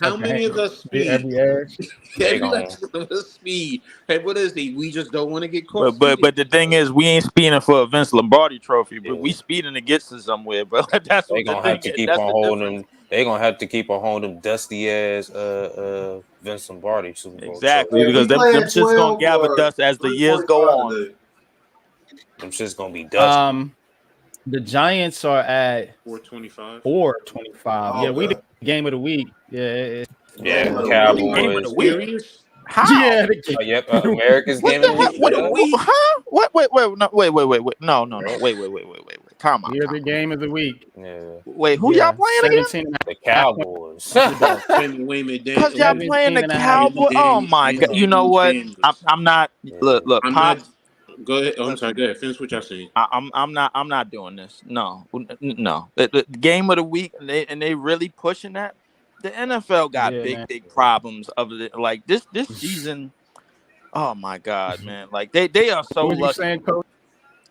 How many of us speed? Every edge. Every last one of us speed. Hey, what is it? We just don't want to get caught. But the thing is, we ain't speeding for a Vince Lombardi trophy, but we speeding to get to somewhere. But that's what they gonna have to keep on holding. They gonna have to keep on holding dusty ass Vince Lombardi Super Bowl. Exactly, because them shit's gonna gather dust as the years go on. Them shit's gonna be dusty. The Giants are at 425. 425. Yeah, we the game of the week. Yeah. Cowboys. Game of the week. How? Yeah. Yep. America's game of the week. Huh? Wait. No, wait. No. Wait. Calm out. You're the game of the week. Yeah. Wait, who y'all playing again? The Cowboys. Because y'all playing the Cowboys. Oh my God! You know what? I'm not. Look. I'm not. Go ahead. Oh, I'm sorry. Go ahead. Finish what y'all saying. I'm not doing this. No. The game of the week, and they really pushing that. The NFL got big problems of it. Like this season. Oh my God, man! Like they are so lucky. You saying, Coach?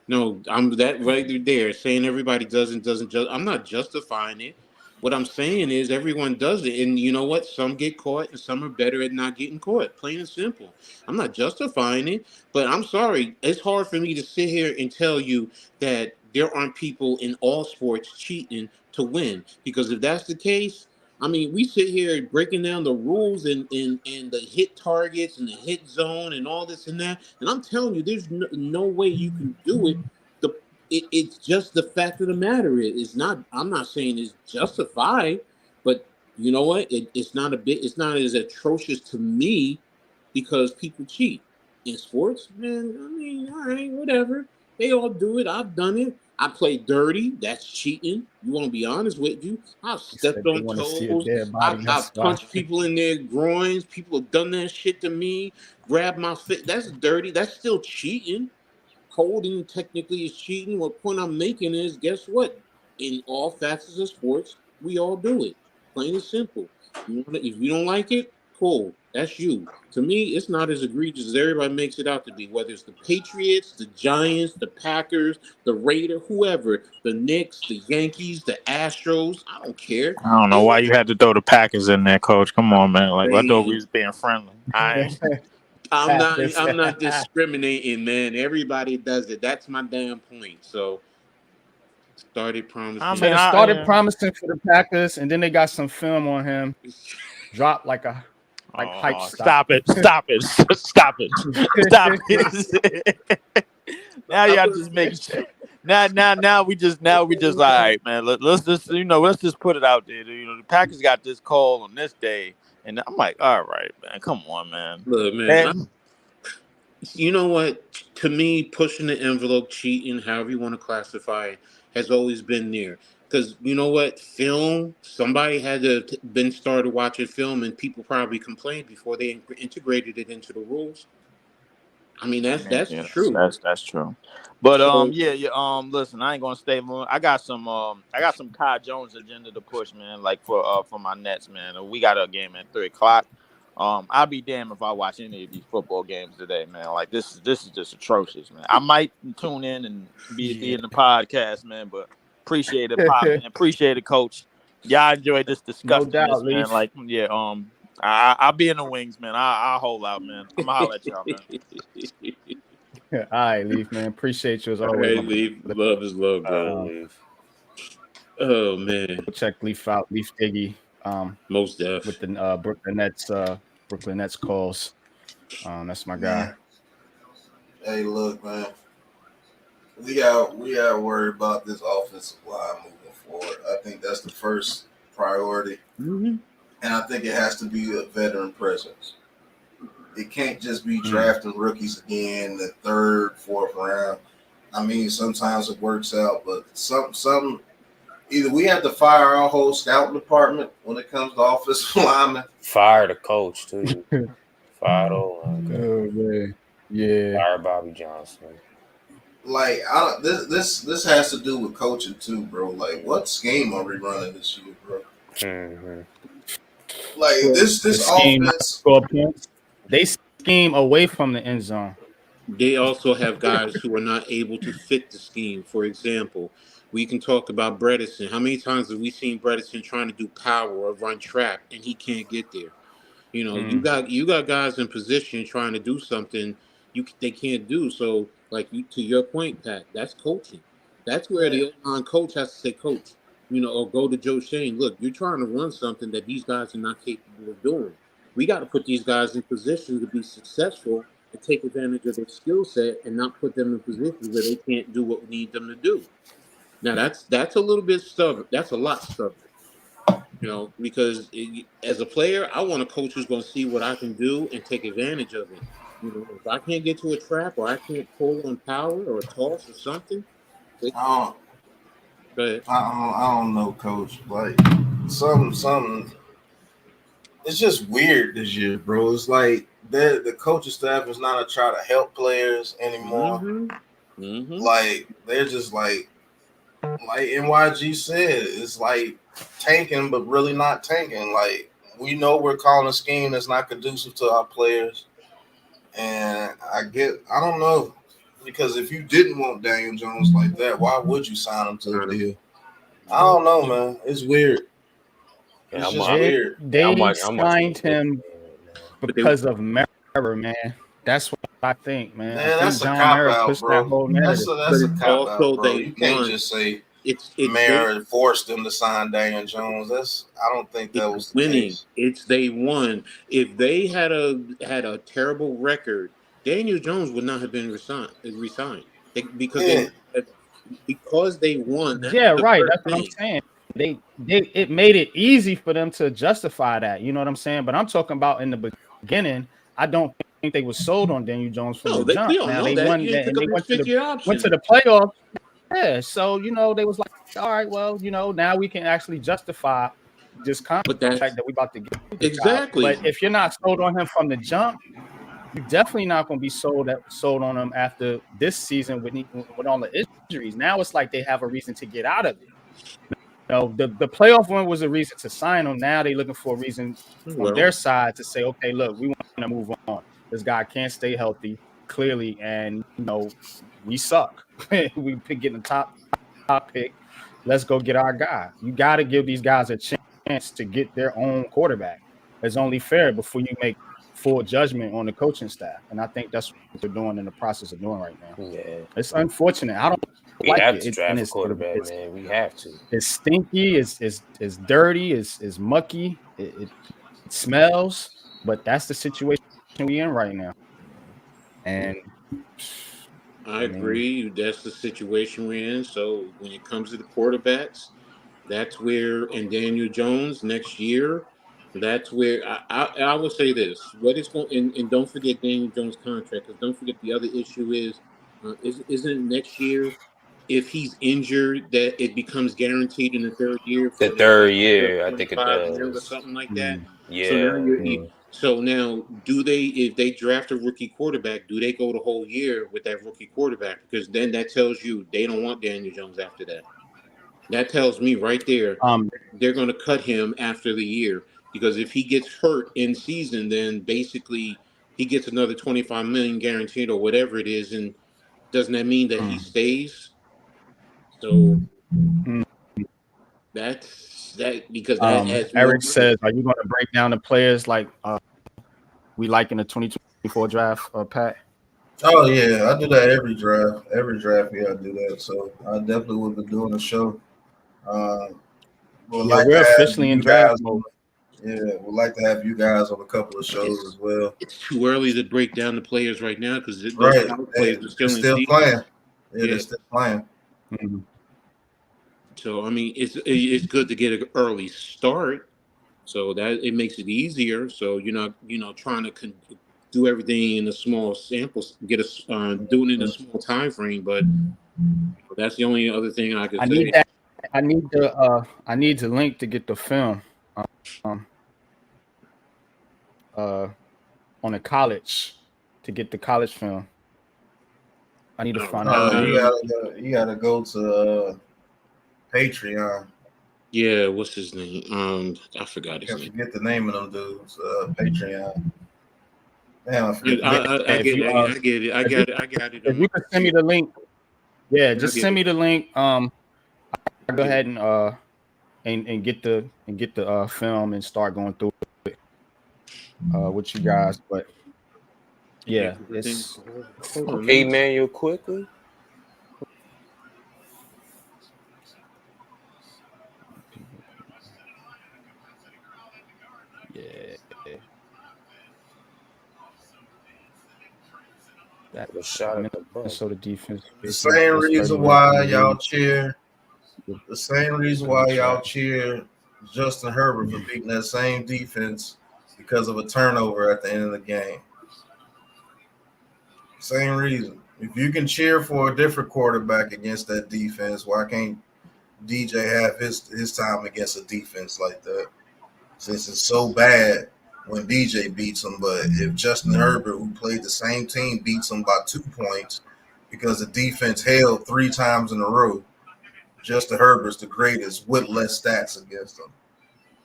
No, I'm that right there saying everybody doesn't just. I'm not justifying it. What I'm saying is everyone does it, and you know what? Some get caught, and some are better at not getting caught. Plain and simple. I'm not justifying it, but I'm sorry. It's hard for me to sit here and tell you that there aren't people in all sports cheating to win. Because if that's the case, I mean, we sit here breaking down the rules and the hit targets and the hit zone and all this and that, and I'm telling you, there's no way you can do it. It's just the fact of the matter is not. I'm not saying it's justified, but you know what? It's not as atrocious to me because people cheat in sports. Man, I mean, all right, whatever. They all do it. I've done it. I play dirty. That's cheating. You want to be honest with you? I've stepped on toes. I've punched people in their groins. People have done that shit to me. Grabbed my fit. That's dirty. That's still cheating. Holding technically is cheating. What point I'm making is, guess what? In all facets of sports, we all do it. Plain and simple. If you don't like it, cool. That's you. To me, it's not as egregious as everybody makes it out to be. Whether it's the Patriots, the Giants, the Packers, the Raiders, whoever, the Knicks, the Yankees, the Astros, I don't care. I don't know why you had to throw the Packers in there, Coach. Come on, man. Like I thought we was being friendly. I'm not discriminating, man. Everybody does it. That's my damn point. So started promising. Promising for the Packers, and then they got some film on him. Dropped like hype. Stop it. Now y'all just make shit. Now we just all right, man. Let's just put it out there. The Packers got this call on this day. And I'm like, all right, man, come on, man. Look, man, you know what? To me, pushing the envelope, cheating, however you want to classify it, has always been there. Because you know what? Film, somebody had to been started watching film, and people probably complained before they integrated it into the rules. I mean, that's true. That's true. But listen, I ain't gonna stay long. I got some Kai Jones agenda to push, man. Like for my Nets, man. We got a game at 3:00. I'll be damned if I watch any of these football games today, man. Like this is just atrocious, man. I might tune in and be in the podcast, man. But appreciate it, Pop, man. Appreciate it, Coach. Y'all enjoyed this discussion, man. Like I'll be in the wings, man. I'll hold out, man. I'm gonna holler at y'all, man. All right, Leaf, man. Appreciate you as always. Hey, Leaf. Love is love, bro. Leaf. Oh man. Check Leaf out, Leaf Diggy. Most def with the Brooklyn Nets calls. That's my guy. Hey, look, man. We got worried about this offensive line moving forward. I think that's the first priority. Mm-hmm. And I think it has to be a veteran presence. it can't just be drafting rookies again the third, fourth round. I mean, sometimes it works out, but some either we have to fire our whole scouting department when it comes to offensive linemen. Fire the coach too. Fire the old line coach. Oh man, yeah. Fire Bobby Johnson. Like this has to do with coaching too, bro. Like, what scheme are we running this year, bro? Mm-hmm. Like this scheme offense. Score points. They scheme away from the end zone. They also have guys who are not able to fit the scheme. For example, we can talk about Bredesen. How many times have we seen Bredesen trying to do power or run trap and he can't get there? You know, you got guys in position trying to do something they can't do. So, like to your point, Pat, that's coaching. That's where the O-line coach has to say, "Coach," or go to Joe Shane. Look, you're trying to run something that these guys are not capable of doing. We got to put these guys in position to be successful and take advantage of their skill set, and not put them in positions where they can't do what we need them to do. Now, that's a little bit stubborn. That's a lot stubborn. Because as a player, I want a coach who's going to see what I can do and take advantage of it. If I can't get to a trap or I can't pull on power or a toss or something, I don't know, coach. Like something. It's just weird this year, bro. It's like the coaching staff is not to try to help players anymore. Mm-hmm. Like they're just like NYG said, it's like tanking, but really not tanking. Like, we know we're calling a scheme that's not conducive to our players. And I don't know, because if you didn't want Daniel Jones like that, why would you sign him to a deal? I don't know, man. It's weird. It's just weird. They signed him because of Mara, man. That's what I think, man. Man, that's a cop-out, bro. That's a cop-out, bro. You can't just say Mara forced them to sign Daniel Jones. I don't think that was winning. They won. If they had a terrible record, Daniel Jones would not have been resigned. Because they won. Yeah, right. That's what I'm saying. It made it easy for them to justify that. You know what I'm saying? But I'm talking about in the beginning. I don't think they were sold on Daniel Jones from the jump. We don't know that. Won, you and they went to the playoffs. Yeah, so they was like, all right, well, now we can actually justify this contract that we about to get. Exactly. But if you're not sold on him from the jump, you're definitely not going to be sold on him after this season with all the injuries. Now it's like they have a reason to get out of it. The playoff win was a reason to sign him. Now they're looking for a reason from their side to say, okay, look, we want to move on. This guy can't stay healthy, clearly, and we suck. We getting the top pick. Let's go get our guy. You got to give these guys a chance to get their own quarterback. It's only fair before you make full judgment on the coaching staff, and I think that's what they're doing in the process of doing right now. Yeah, it's unfortunate. I don't. We have to draft a quarterback, man. We have to. It's stinky. It's dirty. It's mucky. It smells. But that's the situation we're in right now. And I agree. That's the situation we're in. So when it comes to the quarterbacks, that's where, and Daniel Jones next year, that's where I will say this: what is going, and don't forget Daniel Jones' contract, because don't forget the other issue isn't next year. If he's injured, that it becomes guaranteed in the third year. The third year, I think it does, or something like that. Yeah. So now, if they draft a rookie quarterback, do they go the whole year with that rookie quarterback? Because then that tells you they don't want Daniel Jones after that. That tells me right there they're going to cut him after the year, because if he gets hurt in season, then basically he gets another $25 million guaranteed or whatever it is, and doesn't that mean that he stays? So that's that, because that adds more Eric says, are you going to break down the players like we like in the 2024 draft, Pat? Oh yeah, I do that every draft. Yeah, I do that. So I definitely will be doing a show. We're officially in draft mode. Yeah, we'd like to have you guys on a couple of shows as well. It's too early to break down the players right now because those players are still playing. Yeah, they're still playing. Mm-hmm. So I mean, it's good to get an early start, so that it makes it easier. So you're not trying to do everything in a small sample, doing it in a small time frame. But that's the only other thing I could say. I need the link to get the film. On a college to get the college film. I need to find out. You gotta go to Patreon. Yeah, what's his name? I forgot his name. Forget the name of them dudes. Patreon. Damn, I forget. I get it. I got it. If you can send me the link, just send me the link. I'll go ahead and get the film and start going through it with you guys. But yeah, it's hey man, you quickly. Yeah. That was shot at the Minnesota defense. The same reason why y'all cheer. The same reason why y'all cheer Justin Herbert for beating that same defense because of a turnover at the end of the game. Same reason. If you can cheer for a different quarterback against that defense, why can't DJ have his time against a defense like that? Since it's so bad when DJ beats him, but if Justin Herbert, who played the same team, beats him by 2 points because the defense held 3 times in a row, Justin Herbert's the greatest with less stats against him.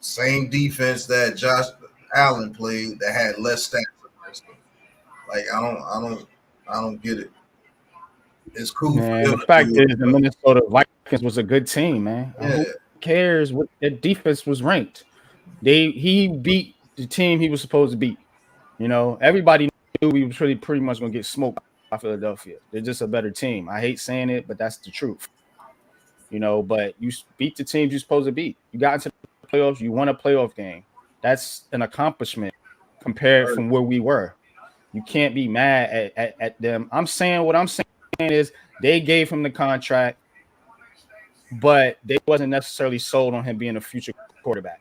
Same defense that Josh Allen played that had less stats against him. Like I don't get it. It's cool. Man, the fact is the Minnesota Vikings was a good team, man. Yeah. Who cares what their defense was ranked? He beat the team he was supposed to beat. You know, everybody knew we were pretty much gonna get smoked by Philadelphia. They're just a better team. I hate saying it, but that's the truth. You know, but you beat the teams you're supposed to beat. You got into the playoffs, you won a playoff game. That's an accomplishment compared from where we were. You can't be mad at them. I'm saying what I'm saying is they gave him the contract, but they wasn't necessarily sold on him being a future quarterback.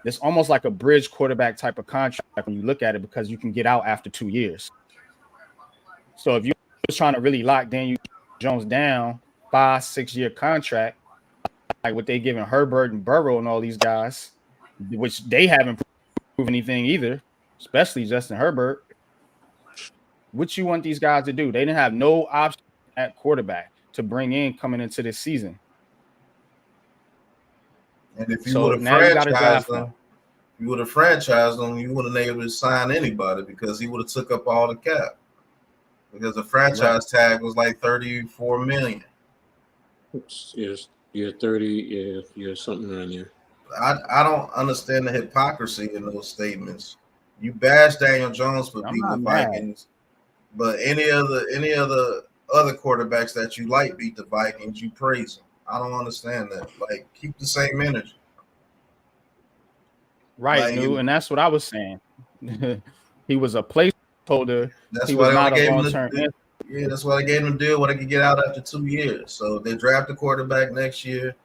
It's almost like a bridge quarterback type of contract when you look at it because you can get out after 2 years. So if you're trying to really lock Daniel Jones down, 5-6 year contract, like what they giving Herbert and Burrow and all these guys, which they haven't proven anything either, especially Justin Herbert. What you want these guys to do? They didn't have no option at quarterback to bring in coming into this season. And if you would have franchised them, you wouldn't have been able to sign anybody because he would have took up all the cap. Because the franchise tag was like $34 million. You're 30, you're something around here. I don't understand the hypocrisy in those statements. You bash Daniel Jones for beating the Vikings, but any other quarterbacks that you like beat the Vikings, you praise them. I don't understand that. Like, keep the same energy. Right, and that's what I was saying. He was a placeholder. That's he why was not a long-term answer. Yeah, that's why they gave him a deal where they could get out after 2 years. So they draft a quarterback next year,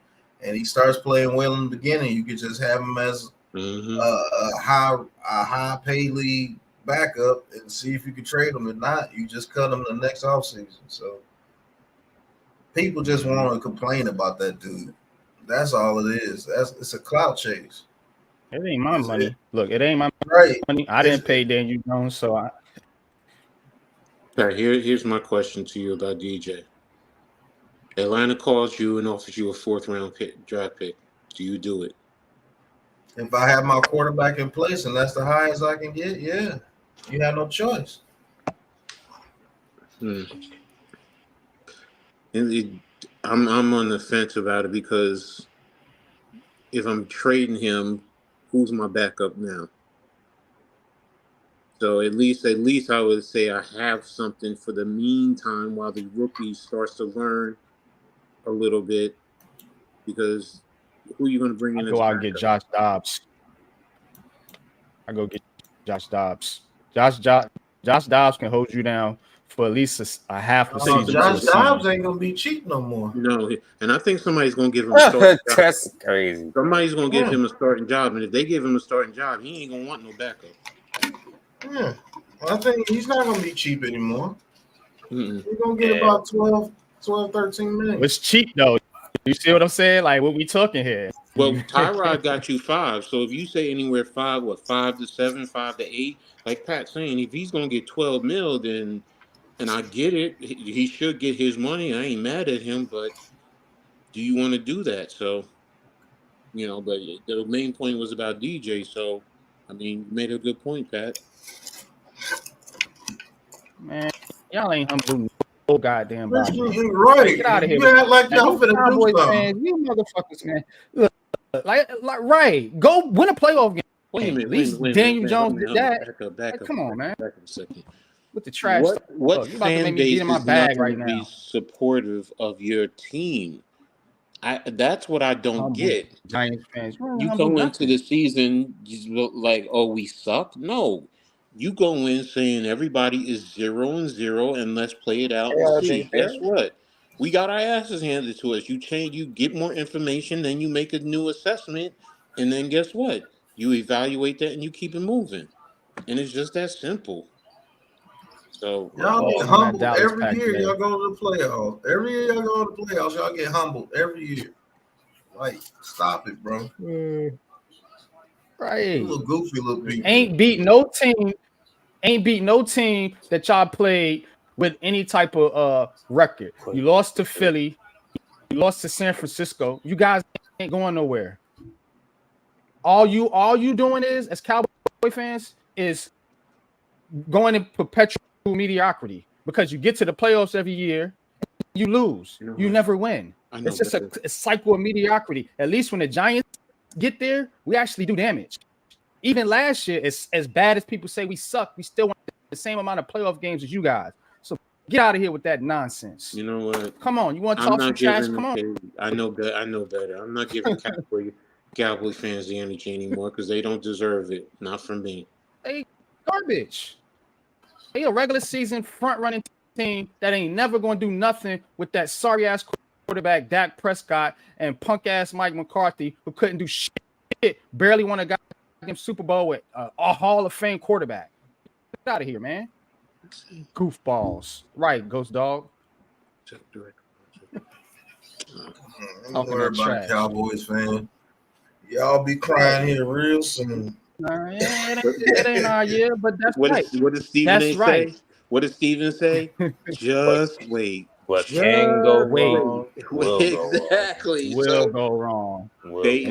and he starts playing well in the beginning. You could just have him as a high pay league backup and see if you could trade him. If not, you just cut him the next offseason. So people just want to complain about that dude. That's all it is. It's a clout chase. It ain't my money. Look, it ain't my money. I didn't pay Daniel Jones, so I. All right, here's my question to you about DJ. Atlanta calls you and offers you a 4th-round draft pick. Do you do it? If I have my quarterback in place and that's the highest I can get, yeah. You have no choice. I'm on the fence about it because if I'm trading him, who's my backup now? So at least I would say I have something for the meantime while the rookie starts to learn a little bit. Because who are you going to bring in? Go out and get Josh Dobbs. I go get Josh Dobbs. Josh Dobbs can hold you down for at least a half a season. Josh Dobbs ain't gonna be cheap no more. No, and I think somebody's gonna give him a starting job. That's crazy. Somebody's gonna give him a starting job, and if they give him a starting job, he ain't gonna want no backup. Yeah, I think he's not going to be cheap anymore. Mm-mm. He's going to get about 12, 13 million. It's cheap though. You see what I'm saying? Like what we talking here? Well, Tyrod got you 5. So if you say anywhere 5 to 7, 5 to 8, like Pat's saying, if he's gonna get 12 mil, then and I get it, he should get his money. I ain't mad at him, but do you want to do that? So, but the main point was about DJ. So, I mean, you made a good point, Pat. Man, y'all ain't humble no goddamn body. Right. Get out of here. You act like y'all finna do Cowboys something. fans, you motherfuckers, man. Look, like right. Go win a playoff game. Wait a minute. At least Daniel Jones did that. Back up. Come on, man. Back up a second. With the trash. What Look, you about to fan make me base get in my is bag not right going to be now. supportive of your team? That's what I don't get. Giants fans, You go into the season like, oh, we suck. No, you go in saying everybody is 0-0, and let's play it out and see. Guess what? We got our asses handed to us. You get more information, then you make a new assessment, and then guess what? You evaluate that and you keep it moving, and it's just that simple. So y'all get humbled every year. Y'all go to the playoffs. Every year y'all go to the playoffs. Y'all get humbled every year. Like, stop it, bro. Right. You little goofy little people. Ain't beat no team that y'all played with any type of record. You lost to Philly. You lost to San Francisco. You guys ain't going nowhere. All you doing is, as Cowboy fans, is going in perpetual mediocrity because you get to the playoffs every year, you lose. You never win. It's just a cycle of mediocrity. At least when the Giants get there, we actually do damage. Even last year, as bad as people say we suck, we still won the same amount of playoff games as you guys. So get out of here with that nonsense. You know what? Come on, you want to talk some trash? Come on. I know better. I'm not giving Cowboy fans the energy anymore because they don't deserve it. Not from me. They garbage. They a regular season front running team that ain't never going to do nothing with that sorry ass quarterback Dak Prescott and punk ass Mike McCarthy who couldn't do shit. Barely won a goddamn Super Bowl with a Hall of Fame quarterback. Get out of here, man. Goofballs. Right, Ghost Dog. Don't worry about Cowboys fan. Y'all be crying here real soon. It ain't our year, but that's right. What does Stephen say? What does Stephen say? Just wait. What can go wrong? Exactly. Will go wrong. They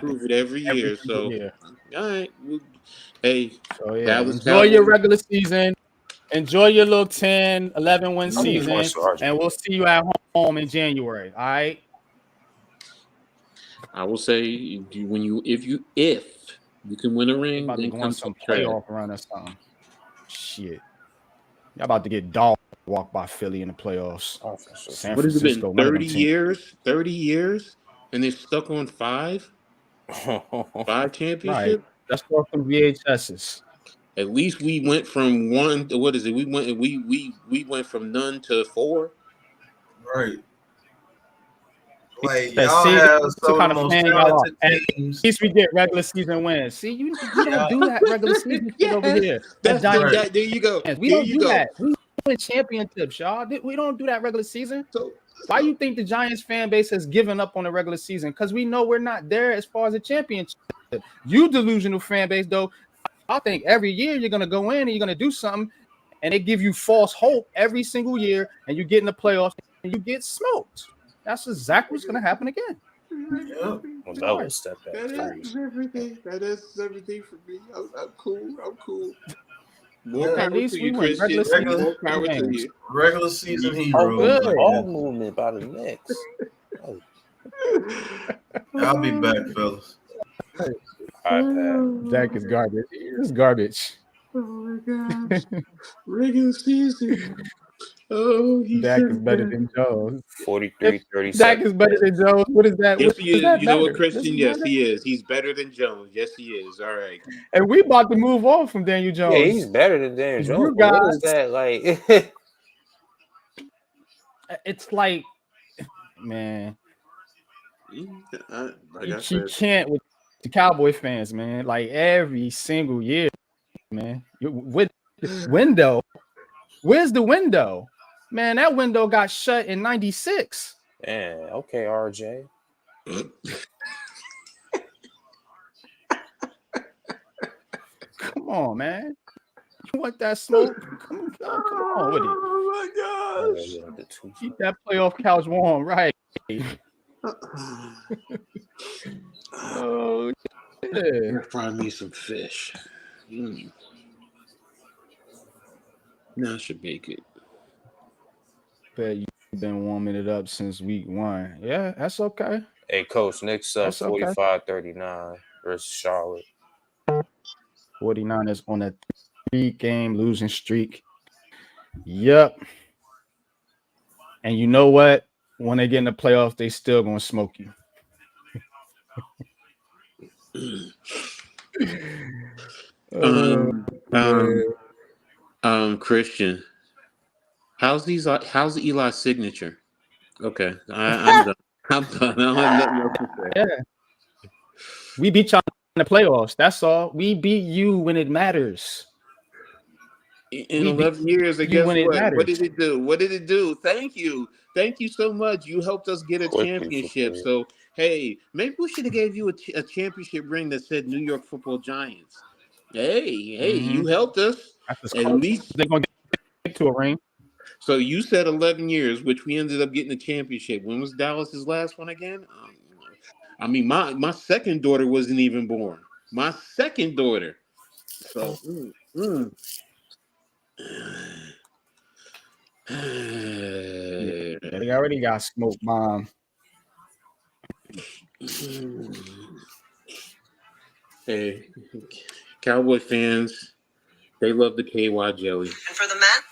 prove it every year. So, all right. Hey, so yeah. Enjoy your regular season. Enjoy your little 10, 11 win season, and we'll see you at home in January. All right. I will say if you can win a ring, about then to go on some playoff run or something. Shit. Y'all about to get dog walked by Philly in the playoffs. San what has it Francisco, been? 30 years? 30 years? And they're stuck on 5? 5 championships? Right. That's all from VHSs. At least we went from 1 to what is it? We went from none to 4. Right. Like y'all have some of the most talented teams. At least we get regular season wins. See, you don't do that regular season over here. That's right. There you go. We don't do that. We win championships, y'all. We don't do that regular season. Why you think the Giants fan base has given up on the regular season? Because we know we're not there as far as a championship. You delusional fan base, though. I think every year you're gonna go in and you're gonna do something, and they give you false hope every single year, and you get in the playoffs and you get smoked. That's exactly what's going to happen again. Well, that was step back. That is everything. That is everything for me. I'm cool. More power to you, Christian. More power to you. Regular season hero. All movement by the Knicks. I'll be back, fellas. All right, Pat. Zach is garbage. It's garbage. Oh my gosh. Regular season. Oh, Dak is better than Jones. 43-37. Dak is better than Jones. What is that? Yes, he is. You know what, Christian? Yes, he is. He's better than Jones. Yes, he is. All right. And we about to move on from Daniel Jones. Yeah, he's better than Daniel Jones. You guys, what is that like? It's like, man, you can't with the Cowboy fans, man. Like every single year, man. With Window. Where's the window? Man, that window got shut in 96. Yeah, okay, RJ. Come on, man. You want that smoke? Come on with it. Oh my gosh. Keep that playoff couch warm, right? Oh, yeah. Fry me some fish. Now I should make it. Bet you've been warming it up since week 1. Yeah, that's okay. Hey, Coach, Knicks up 45-39 versus Charlotte. 49ers on a 3-game losing streak. Yep. And you know what? When they get in the playoffs, they still gonna smoke you. Christian, how's Eli's signature? Okay, I'm done. I'm done. I don't have nothing else to say. Yeah. We beat y'all in the playoffs. That's all. We beat you when it matters. In 11 years, and guess what? What did it do? What did it do? Thank you. Thank you so much. You helped us get a championship. So, hey, maybe we should have gave you a championship ring that said New York Football Giants. Hey, you helped us. At least they're going to get to a ring. So you said 11 years, which we ended up getting a championship. When was Dallas's last one again? I mean, my second daughter wasn't even born. My second daughter. So, Yeah, they already got smoke bomb. Hey, Cowboy fans, they love the KY jelly. And for the men?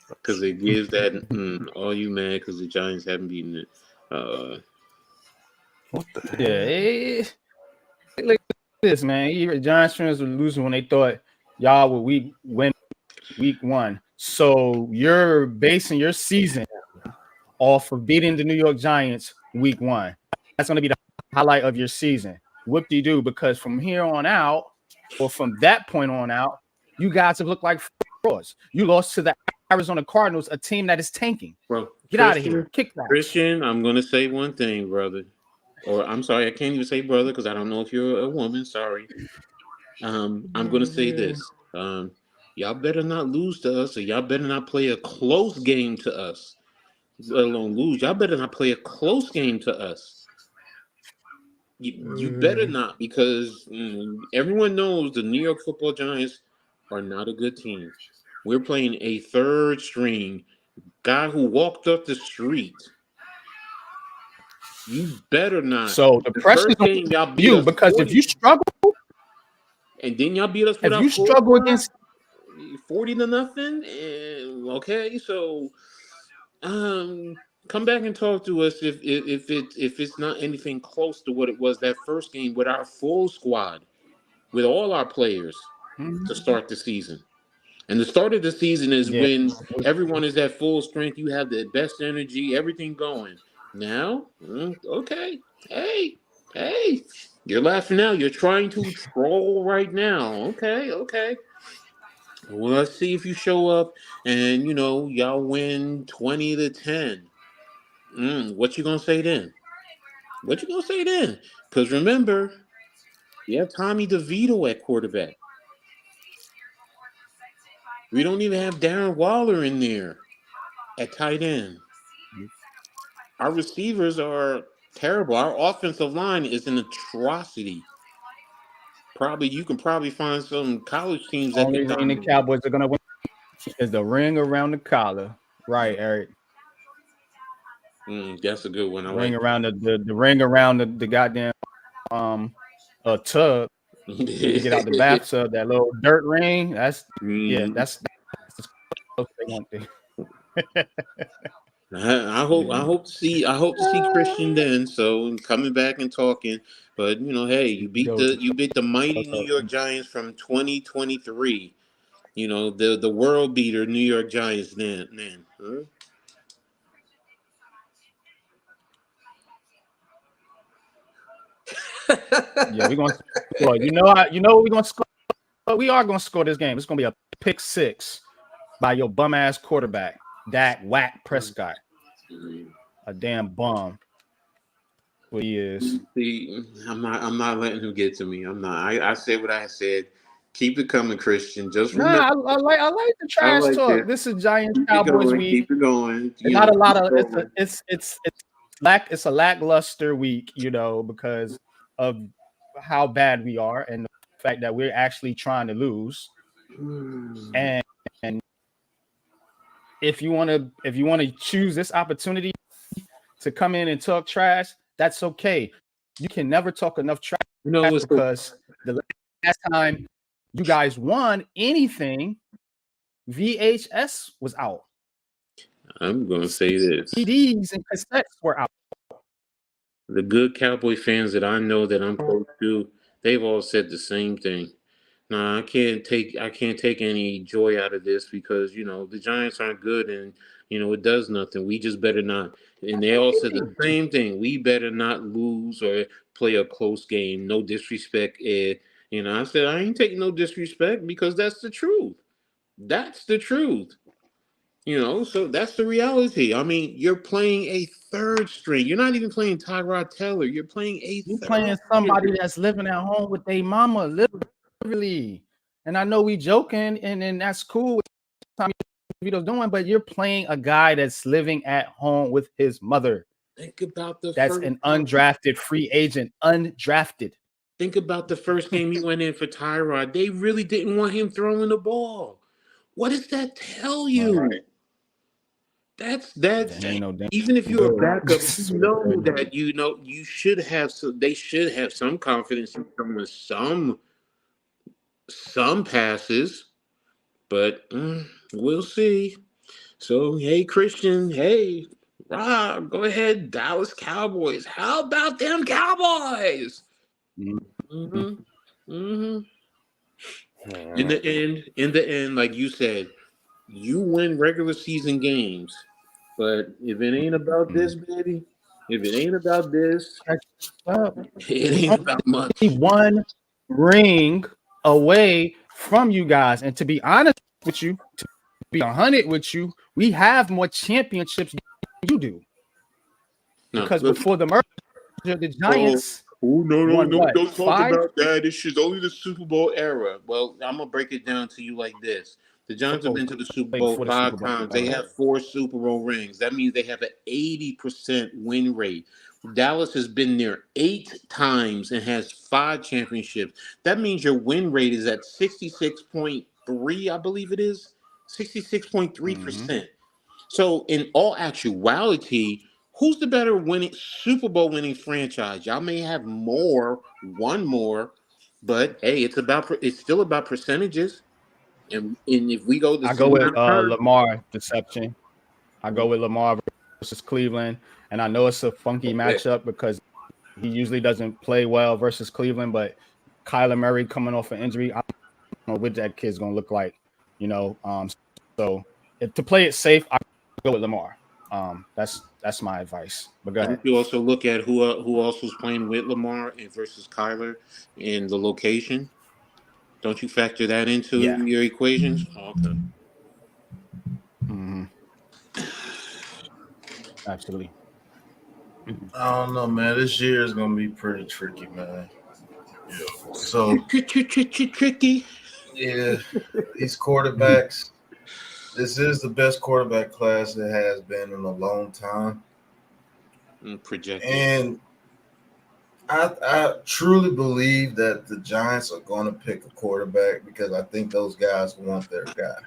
Because it gives that, all you mad because the Giants haven't beaten it. What the hell? Yeah, look at this, man. Even Giants fans were losing when they thought y'all would win week 1. So you're basing your season off of beating the New York Giants week 1. That's going to be the highlight of your season. Whoop-de-doo, because from here on out, or from that point on out, you guys have looked like frauds. You lost to the Arizona Cardinals, a team that is tanking. Well, get out of here. Kick that. Christian, I'm going to say one thing, brother. Or I'm sorry, I can't even say brother because I don't know if you're a woman. Sorry. I'm going to say this. Y'all better not lose to us, or y'all better not play a close game to us. Let alone lose. Y'all better not play a close game to us. You better not, because everyone knows the New York Football Giants are not a good team. We're playing a third string guy who walked up the street. You better not. So the first game y'all beat you, because 40, if you struggle, and then y'all beat us. If you struggle against 40-0, okay, so come back and talk to us if it's not anything close to what it was that first game with our full squad, with all our players to start the season. And the start of the season is when everyone is at full strength. You have the best energy, everything going. Now, okay, hey, you're laughing now. You're trying to troll right now. Okay. Well, let's see if you show up and, y'all win 20-10. What you gonna say then? Because remember, you have Tommy DeVito at quarterback. We don't even have Darren Waller in there at tight end. Our receivers are terrible. Our offensive line is an atrocity. You can probably find some college teams that only ring the Cowboys are gonna win is the ring around the collar, right, Eric? That's a good one. Ring around the ring around the goddamn a tub. You get out the bathtub, that little dirt ring. That's that's what they want to. I hope to see Christian then. So coming back and talking, but hey, you beat the mighty New York Giants from 2023. The world beater New York Giants. Then. Huh? Yeah, we're gonna score. You know we're gonna score. We are gonna score this game. It's gonna be a pick 6 by your bum ass quarterback, Dak Whack Prescott. A damn bum. What he is. See, I'm not letting him get to me. I'm not. I said what I said. Keep it coming, Christian. Just remember. I like the trash talk. It. This is Giants Keep Cowboys week. Keep it going. Not a lot of it's a lackluster week, because of how bad we are and the fact that we're actually trying to lose. And if you want to choose this opportunity to come in and talk trash, that's okay. You can never talk enough trash because the last time you guys won anything, VHS was out. I'm going to say this. CDs and cassettes were out. The good Cowboy fans that I know that I'm close to, they've all said the same thing. Nah, I can't take any joy out of this because, the Giants aren't good and, it does nothing. We just better not. And they all said the same thing. We better not lose or play a close game. No disrespect, Ed. I said, I ain't taking no disrespect because that's the truth. That's the truth. So that's the reality. I mean, you're playing a third string. You're not even playing Tyrod Taylor. You're playing playing somebody that's living at home with their mama, literally. And I know we joking, and that's cool. Vito's doing, but you're playing a guy that's living at home with his mother. Think about that's an undrafted free agent, undrafted. Think about the first game he went in for Tyrod. They really didn't want him throwing the ball. What does that tell you? Right. That's even if you're a backup, that you should have. So they should have some confidence in throwing some passes, but we'll see. So hey, Christian, hey Rob, go ahead, Dallas Cowboys. How about them Cowboys? In the end, like you said, you win regular season games, but if it ain't about this, baby, if it ain't about this, it ain't about much. One ring away from you guys, and to be honest with you, to be 100 with you, we have more championships than you do. Because before the merger, the Giants. No, don't talk about that. This is only the Super Bowl era. Well, I'm going to break it down to you like this. The Giants have been to the Super Bowl 5 times. They have 4 Super Bowl rings. That means they have an 80% win rate. Dallas has been there 8 times and has 5 championships. That means your win rate is at 66.3, I believe it is. 66.3%. So in all actuality, who's the better Super Bowl winning franchise? Y'all may have one more, but hey, it's still about percentages. And if we go, I go with Lamar deception. I go with Lamar versus Cleveland, and I know it's a funky matchup because he usually doesn't play well versus Cleveland. But Kyler Murray coming off an injury, I don't know what that kid's gonna look like. So if to play it safe, I go with Lamar. That's my advice. But go ahead. You also look at who else was playing with Lamar and versus Kyler in the location. Don't you factor that into your equations? Oh, okay. Mm-hmm. Absolutely. I don't know, man. This year is gonna be pretty tricky, man. Yeah. So tricky. Yeah, these quarterbacks. This is the best quarterback class that has been in a long time. Projected. And I truly believe that the Giants are going to pick a quarterback because I think those guys want their guy.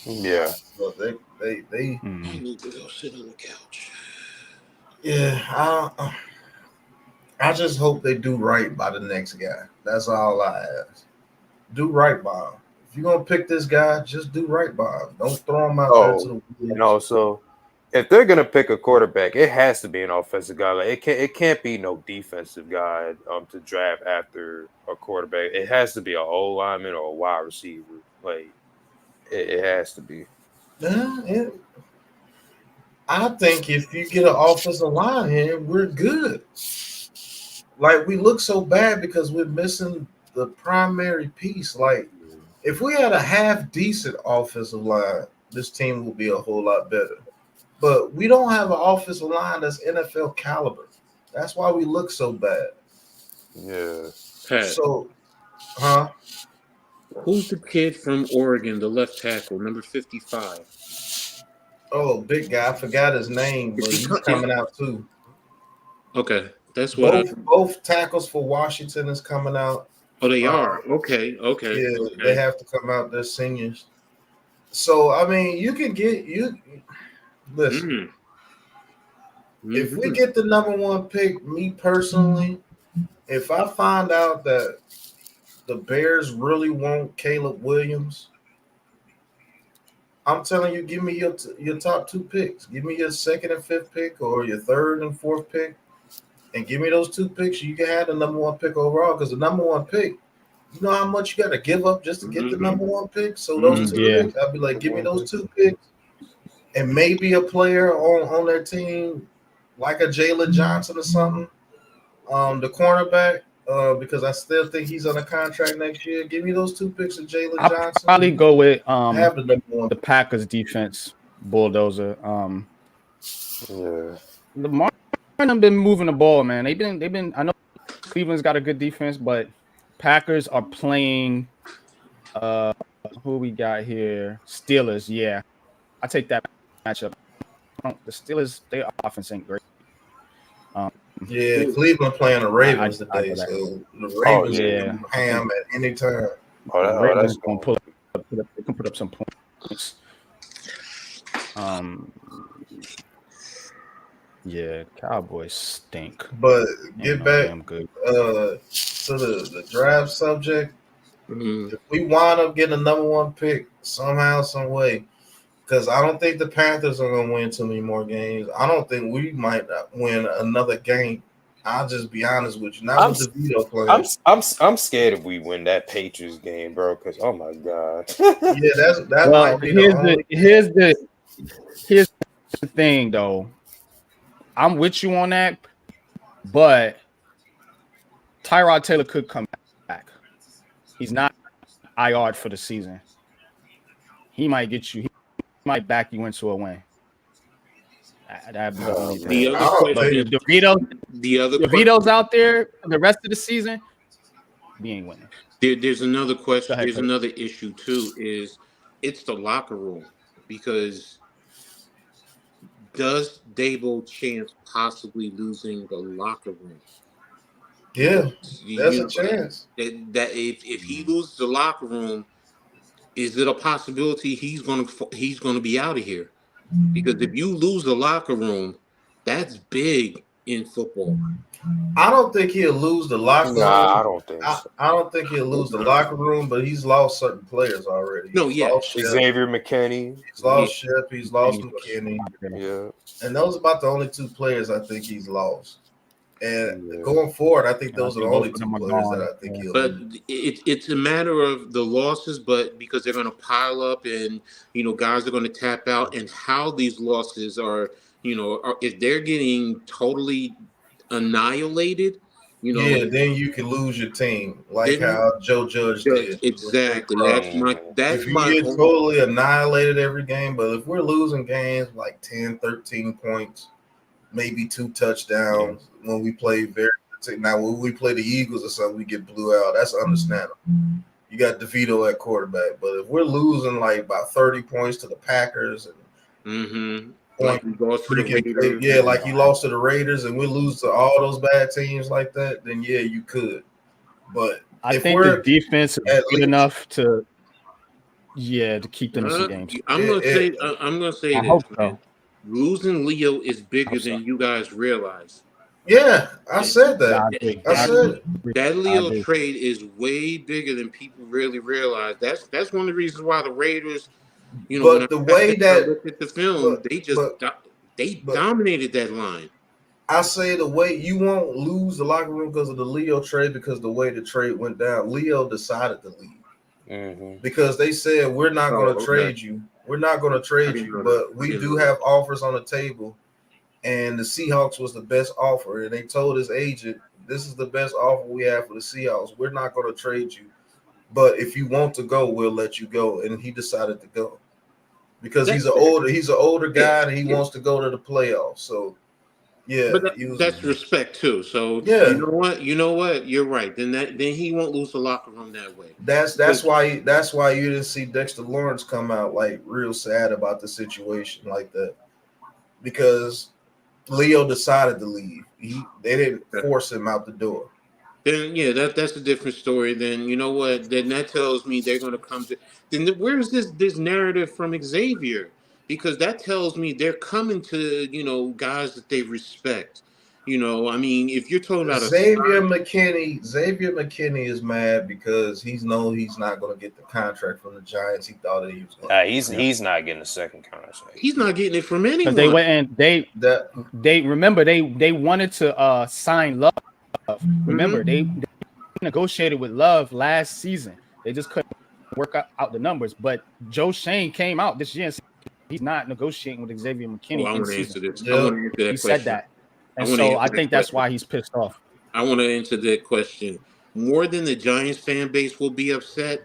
Yeah. So they need to go sit on the couch. Yeah, I just hope they do right by the next guy. That's all I ask. Do right by him. If you're gonna pick this guy, just do right by him. Don't throw him out there to the woods. And also, if they're gonna pick a quarterback, it has to be an offensive guy. Like it can't be no defensive guy to draft after a quarterback. It has to be an O lineman or a wide receiver. Like it has to be. Yeah. I think if you get an offensive line here, we're good. Like we look so bad because we're missing the primary piece. Like If we had a half decent offensive line, this team will be a whole lot better. But we don't have an offensive line that's NFL caliber. That's why we look so bad. Yeah. Pat, So, huh? who's the kid from Oregon, the left tackle, number 55? Oh, big guy. I forgot his name, Is but he he's coming out too. Okay, that's what Both tackles for Washington is coming out. Oh, they are. Okay. Yeah, they have to come out. They're seniors. So I mean, you can get you. Listen, if we get the number one pick, me personally, if I find out that the Bears really want Caleb Williams, I'm telling you, give me your top two picks. Give me your second and fifth pick, or your third and fourth pick, and give me those two picks. You can have the number one pick overall, because the number one pick, you know how much you got to give up just to get the number one pick. So those two picks, I'd be like, give me those two picks, and maybe a player on their team like a Jalen Johnson or something, the cornerback. Because I still think he's on a contract next year. Give me those two picks of Jalen Johnson. I'll probably go with the Packers defense bulldozer. Yeah. Lamar have been moving the ball, man. They've been. I know Cleveland's got a good defense, but Packers are playing. Who we got here? Steelers. Yeah, I take that matchup. The Steelers, their offense ain't great. Yeah, Cleveland playing the Ravens today, so the Ravens can ham at any time. The Ravens gonna they can put up some points. Yeah, Cowboys stink. But get back good. To the draft subject. If we wind up getting a number one pick somehow, some way, because I don't think the Panthers are going to win too many more games. I don't think we might win another game. I'll just be honest with you. Not with DeVito playing. I'm scared if we win that Patriots game, bro. Because oh my god. Yeah, that might be here's the thing, though. I'm with you on that, but Tyrod Taylor could come back. He's not IR'd for the season. He might get you. He might back you into a win. That'd be the only thing. The other question, DeVito's out there for the rest of the season. We ain't winning. There's another question. There's another issue too. Is it's the locker room, because does Dabo chance possibly losing the locker room? Yeah, there's a chance that if he loses the locker room, is it a possibility he's gonna be out of here? Because if you lose the locker room, that's big in football. I don't think he'll lose the locker room. I don't think so. I don't think he'll lose the locker room, but he's lost certain players already. Xavier McKinney. He's lost Shep. He's lost McKinney. Yeah. And those are about the only two players I think he's lost. And going forward, I think those are the only two players that I think he'll lose. But it's a matter of the losses, but because they're going to pile up and, guys are going to tap out, and how these losses are, if they're getting totally annihilated, then you can lose your team, like how Joe Judge did. Exactly. That's if you my get totally annihilated every game, but if we're losing games like 10, 13 points, maybe 2 touchdowns when we play when we play the Eagles or something, we get blew out. That's understandable. You got DeVito at quarterback, but if we're losing like about 30 points to the Packers and like you lost to the Raiders. Like you lost to the Raiders, and we lose to all those bad teams like that, then you could. But I think the defense is good enough to keep them in some games. I'm gonna say this. Hope so. Losing Leo is bigger than you guys realize. Yeah, I said that. That Leo trade is way bigger than people really realize. That's one of the reasons why the Raiders, but the way that look at the film, they dominated that line. I say the way you won't lose the locker room because of the Leo trade, because the way the trade went down, Leo decided to leave because they said we're not going to trade you. We're not going to trade you, but we do have offers on the table. And the Seahawks was the best offer. And they told his agent, this is the best offer we have for the Seahawks. We're not going to trade you. but if you want to go, we'll let you go. And he decided to go because That's he's an older guy and he yeah. wants to go to the playoffs. So yeah, But that's respect too. So yeah. you know what? You're right. Then he won't lose the locker room that way. That's why you didn't see Dexter Lawrence come out like real sad about the situation like that, because Leo decided to leave. They didn't force him out the door. Then yeah, that's a different story. Then you know what? Then that tells me they're going to come to. Then where's this narrative from Xavier? Because that tells me they're coming to guys that they respect. I mean, if you're talking about Xavier McKinney is mad because he's not going to get the contract from the Giants. He thought that he was going. He's not getting a second contract. He's not getting it from anyone. Because they went and they remember they wanted to sign Love. Remember they negotiated with Love last season. They just couldn't work out the numbers. But Joe Shane came out this year and said he's not negotiating with Xavier McKinney. I want to answer this. Yep. I want to answer that he question. said that. And so I think that's why he's pissed off. I want to answer that question. More than the Giants fan base will be upset,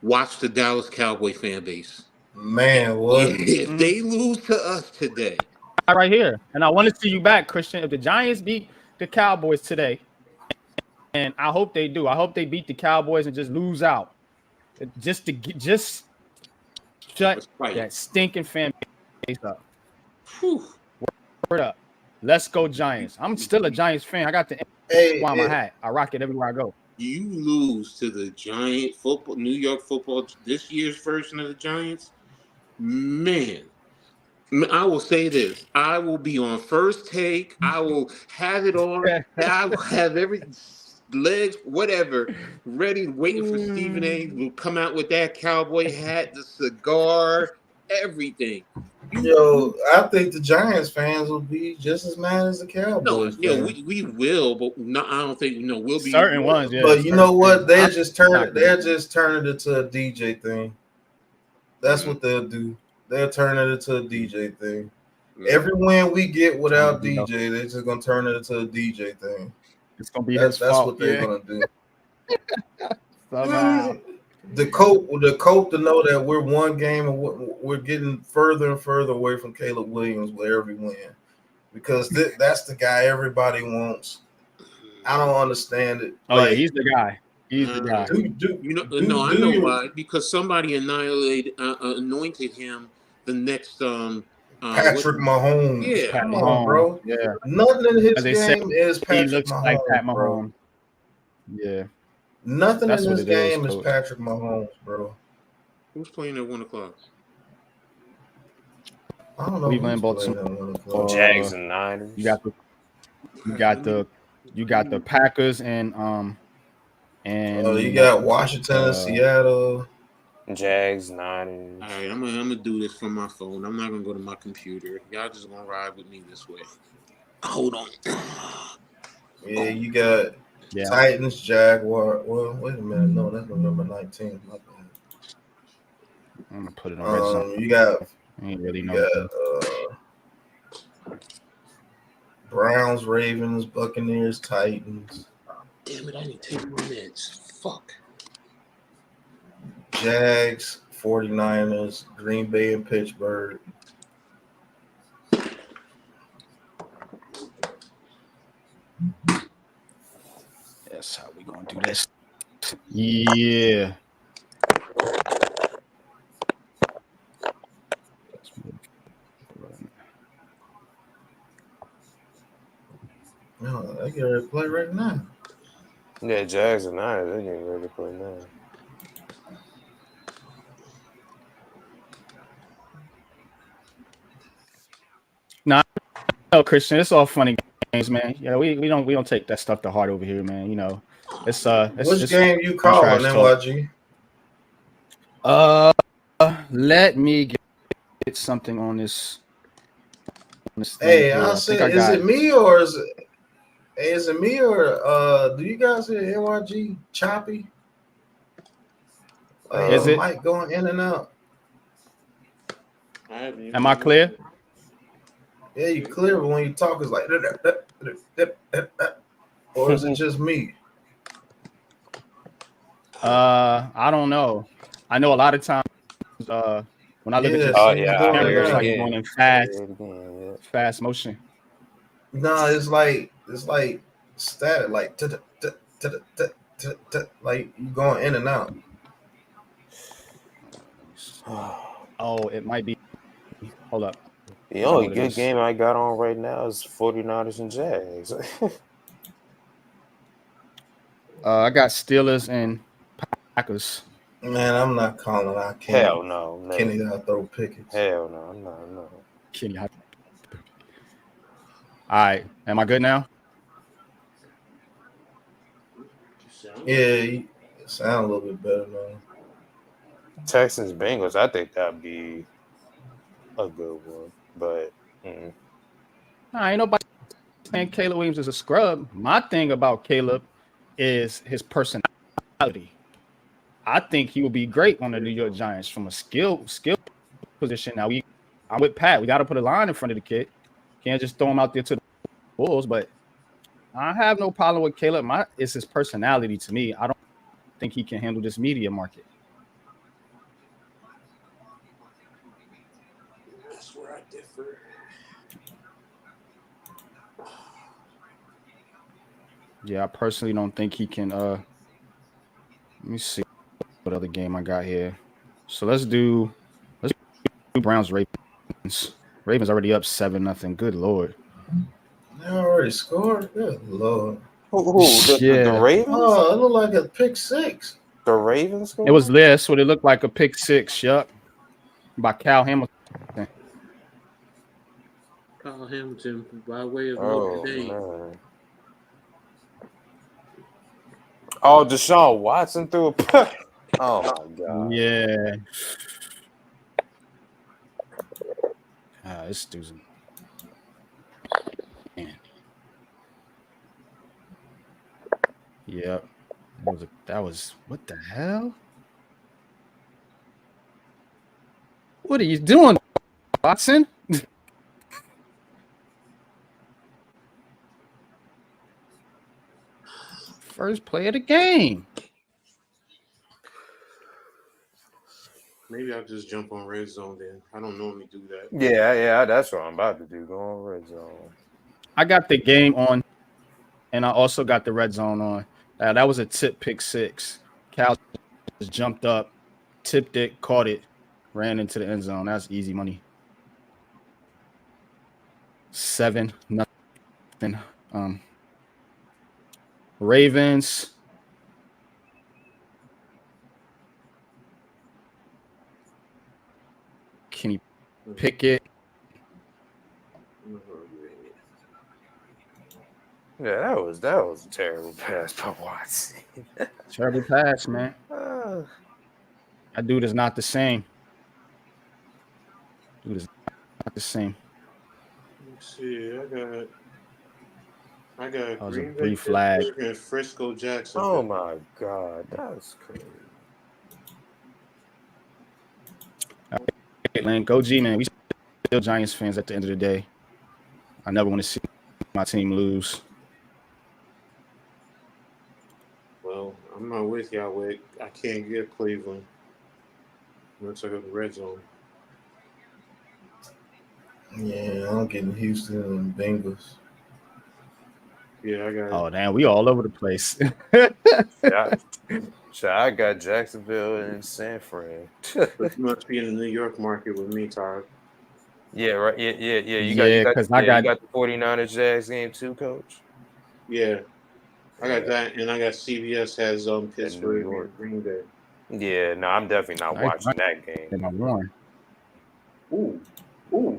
watch the Dallas Cowboy fan base. Man, what? If they lose to us today. Right here. And I want to see you back, Christian. If the Giants beat the Cowboys today, and I hope they do. I hope they beat the Cowboys and just lose out. Just shut that stinking fan base up. Whew. Word up. Let's go Giants. I'm still a Giants fan. I got the on my hat. I rock it everywhere I go. You lose to the Giant football, New York football, this year's version of the Giants, man. I will say this. I will be on First Take. I will have it on. I will have every legs, whatever, ready, waiting for Stephen A. will come out with that cowboy hat, the cigar, everything. Yo, I think the Giants fans will be just as mad as the Cowboys. No, we will, but no, I don't think we'll be certain ones. Yeah, but you know what? They'll just turn it into a DJ thing. That's what they'll do. They'll turn it into a DJ thing. Every win we get without DJ, they're just gonna turn it into a DJ thing. It's gonna be that's fault. what they're gonna do. Somehow. The cope to know that we're one game and we're getting further and further away from Caleb Williams with every win, because that's the guy everybody wants. I don't understand it. Oh yeah, he's the guy. He's the guy. I know why. Because somebody anointed him the next Patrick Mahomes. Yeah, come on, bro. Yeah, nothing in his game is Patrick he looks Mahomes, like Pat Mahomes. bro. Yeah, nothing in this game is Patrick Mahomes, bro. Who's playing at 1:00? I don't know. Cleveland, Baltimore, Jags and Niners. You got the Packers and you got Washington and Seattle. Jags, Niners. All right, I'm gonna do this from my phone. I'm not gonna go to my computer. Y'all just gonna ride with me this way. Hold on. Yeah, you got Titans, Jaguar. Well, wait a minute. No, that's November 19th. My bad. I'm gonna put it on red zone. You got. I ain't really know. Browns, Ravens, Buccaneers, Titans. Damn it! I need to take my meds. Fuck. Jags, 49ers, Green Bay, and Pittsburgh. That's how we gonna do this. Yeah. No, they get ready to play right now. Yeah, Jags and Niners, they're getting ready to play now. No, Christian, it's all funny games, man. Yeah, we don't take that stuff to heart over here, man. You know, it's which game you calling, NYG? Let me get something on this. Hey, I said, is it me or is it me or do you guys hear NYG choppy? Is it mic going in and out? Am I clear? Yeah, you clear, but when you talk, it's like, or is it just me? I don't know. I know a lot of times when I look at your See, he's yeah, I doing it camera, hear it's it now. like again. going in I hear it again. fast motion. No, it's like static, like like you going in and out. Oh, it might be. Hold up. The I know only what it good is. game I got on right now is 49ers and Jags. I got Steelers and Packers. Man, I'm not calling out Hell no, Kenny never. gotta throw Pickens. Hell no, no. Kenny. All right. Am I good now? Yeah, you sound a little bit better now. Texans Bengals, I think that'd be a good one, but Nah, ain't nobody saying Caleb Williams is a scrub. My thing about Caleb is his personality. I think he would be great on the New York Giants from a skill position. Now I'm with Pat. We got to put a line in front of the kid. Can't just throw him out there to the Bulls. But I have no problem with Caleb. It's his personality to me. I don't think he can handle this media market. That's where I differ. Yeah, I personally don't think he can. Let me see what other game I got here. So let's do Browns Ravens. Ravens already up 7-0. Good Lord. They already scored. Good Lord. who the Ravens? Oh, it looked like a pick six. The Ravens? It was this. What it looked like a pick six. Yup. By Cal Hamilton. Kyle Hamilton by way of Oh Notre Dame. man. Oh, Deshaun Watson threw a. Oh my god. Yeah. This dude's. Man. Yep. That was what the hell? What are you doing, Watson? First play of the game. Maybe I'll just jump on red zone then. I don't normally do that. Yeah, that's what I'm about to do. Go on red zone. I got the game on, and I also got the red zone on. That was a tip pick six. Cal just jumped up, tipped it, caught it, ran into the end zone. That's easy money. 7-0. Ravens. Kenny Pickett. Yeah, that was a terrible pass by Watson. Terrible pass, man. That dude is not the same. Dude is not the same. Let's see. I got That was a Green Bay, brief flag. Pittsburgh, and Frisco, Jackson. Oh my god, that's crazy. Hey, man, go G, man. We still Giants fans at the end of the day. I never want to see my team lose. Well, I'm not with y'all. I can't get Cleveland. Looks like a red zone. Yeah, I'm getting Houston and Bengals. Yeah, I got. Oh, damn. We all over the place. I got Jacksonville and San Fran. But you must be in the New York market with me, Todd. Yeah, right. Yeah. You got the 49ers Jags game too, Coach. Yeah, I got that, and I got CBS has Pittsburgh and Green Bay. Yeah, no, I'm definitely not watching that game. I won. Ooh,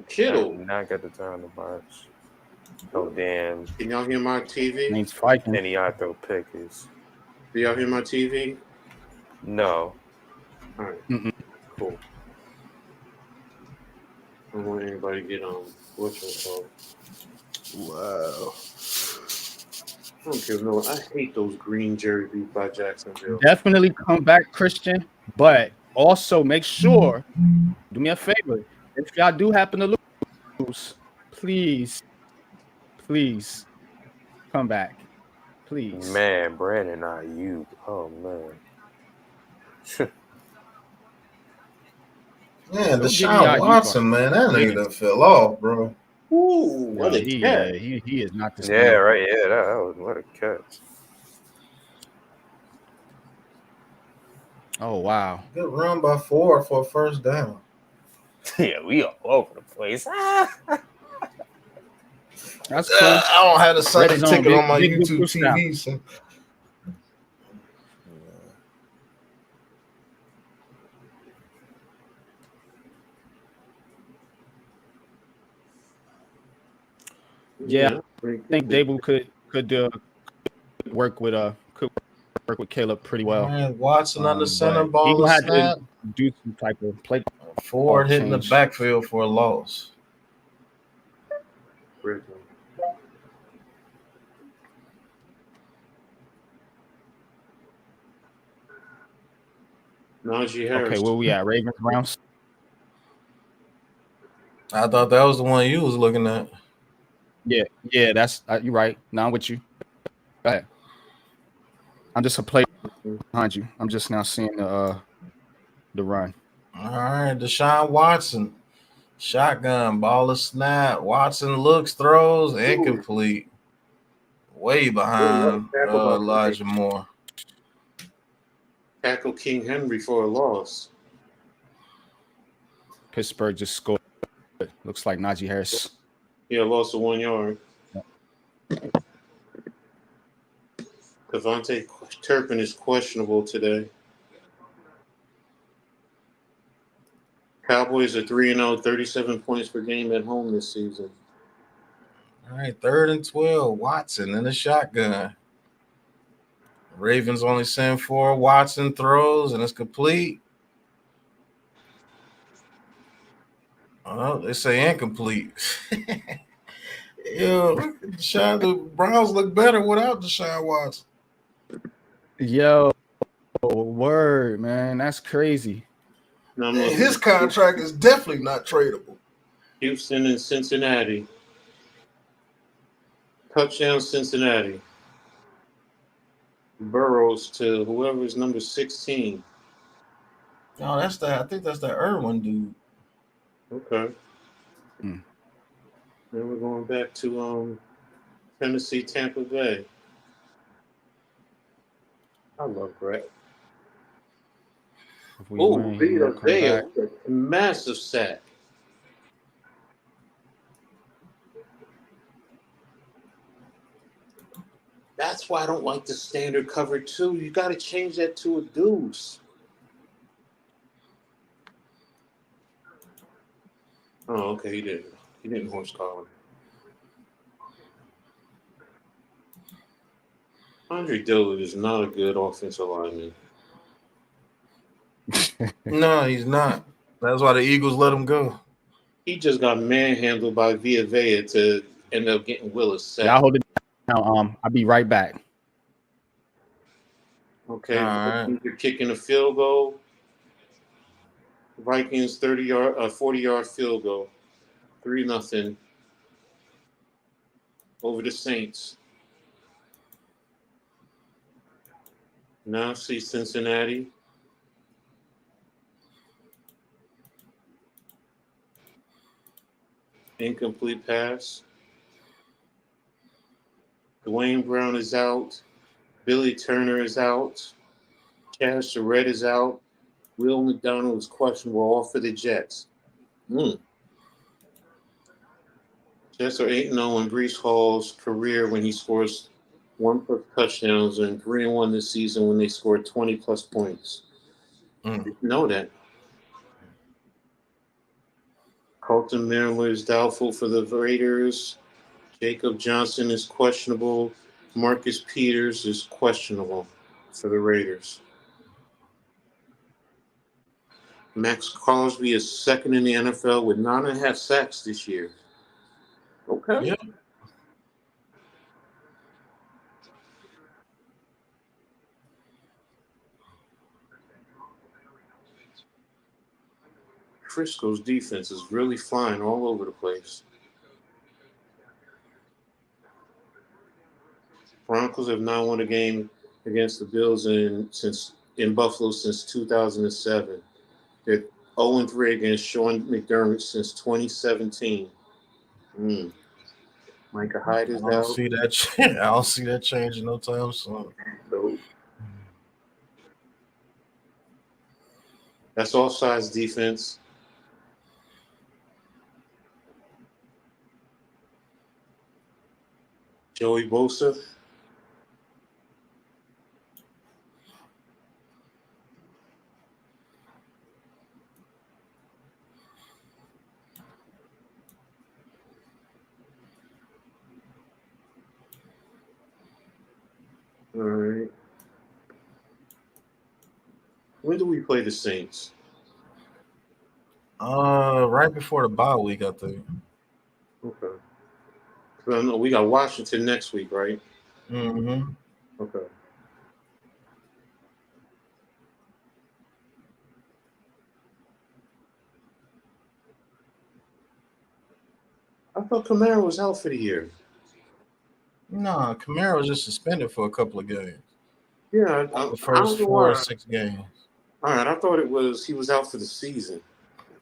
Kittle. I not got the time to watch. Oh damn! Can y'all hear my TV? Name's fighting. Any I throw pickers. Do y'all hear my TV? No. All right. Cool. I don't want anybody to get what's it called? Wow. I don't care. No, I hate those green jerseys by Jacksonville. Definitely come back, Christian, but also make sure, do me a favor, if y'all do happen to lose, please come back. Please. Man, Brandon, not you. Oh man. Man, Go give me Deshaun IU for Watson, man, that nigga Ravens. done fell off, bro. Ooh, what No, a catch! he is not the Yeah, same. right. Yeah, that was what a catch. Oh wow. Good run by Ford for a first down. Yeah, we all over the place. That's close. I don't have the Red Sunday zone, ticket on my big YouTube push down. TV, so Yeah, pretty I think good. Dable could work with Caleb pretty all well. right, Watson under center, But he ball gonna of have to snap. do some type of play Ford hitting the change. backfield for a loss. Najee Okay, Harris. where we at? Ravens, Browns. I thought that was the one you was looking at. Yeah, that's you're right. Now I'm with you. Go ahead. I'm just a player behind you. I'm just now seeing the run. All right, Deshaun Watson. Shotgun, ball of snap. Watson looks, throws, incomplete. Way behind Tackle by Elijah Moore. Tackle King Henry for a loss. Pittsburgh just scored. Looks like Najee Harris. Yeah, loss of 1 yard. Devontae Turpin is questionable today. Cowboys are 3-0, 37 points per game at home this season. All right, 3rd and 12. Watson in the shotgun. Ravens only send 4. Watson throws, and it's complete. Oh, they say incomplete. Yo, the Browns look better without Deshaun Watson. Yo, word, man, that's crazy. His contract is definitely not tradable. Houston and Cincinnati. Touchdown Cincinnati. Burrows to whoever's number 16. No, I think that's that Irwin dude. Okay. Then we're going back to Tennessee, Tampa Bay. I love Brett. Oh, Vita Vea, massive sack. That's why I don't like the standard cover 2. You got to change that to a deuce. Oh, okay, he didn't. He didn't horse collar. Andre Dillard is not a good offensive lineman. No, he's not. That's why the Eagles let him go. He just got manhandled by Vita Vea to end up getting Willis sacked. Y'all hold it down. I'll be right back. Okay, right. You're kicking a field goal. Vikings 40-yard field goal. 3-0 over the Saints. Now see Cincinnati. Incomplete pass. Dwayne Brown is out. Billy Turner is out. Cash Surratt is out. Will McDonald is questionable, all for the Jets. Jets are 8-0 in Breece Hall's career when he scores 1+ touchdowns, and 3-1 this season when they scored 20+ points. Didn't know that. Colton Miller is doubtful for the Raiders. Jacob Johnson is questionable. Marcus Peters is questionable for the Raiders. Max Crosby is 2nd in the NFL with 9.5 sacks this year. Okay. Yep. Frisco's defense is really flying all over the place. Broncos have not won a game against the Bills since in Buffalo since 2007. They're 0-3 against Sean McDermott since 2017. Micah Hyde I is don't out. see that. I don't see that changing no time soon. Nope. That's offsides defense. Joey Bosa. All right. When do we play the Saints? Right before the bye week, I think. Okay. So I know we got Washington next week, right? Mm-hmm. Okay. I thought Kamara was out for the year. Nah, Kamara was just suspended for a couple of games. Yeah, The I don't first know 4 or why. 6 games. All right, I thought he was out for the season.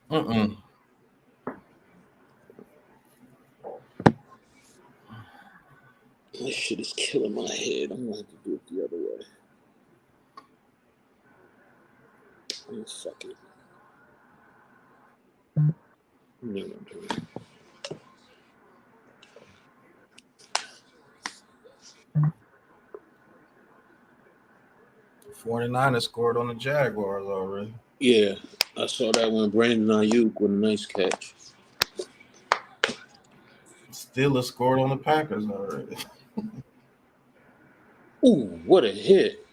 Mm-mm. This shit is killing my head. I'm gonna have to do it the other way. Oh, fuck it. No, I'm doing it. 49ers scored on the Jaguars already. Yeah, I saw that one. Brandon Ayuk with a nice catch. Steelers scored on the Packers already. Ooh, what a hit.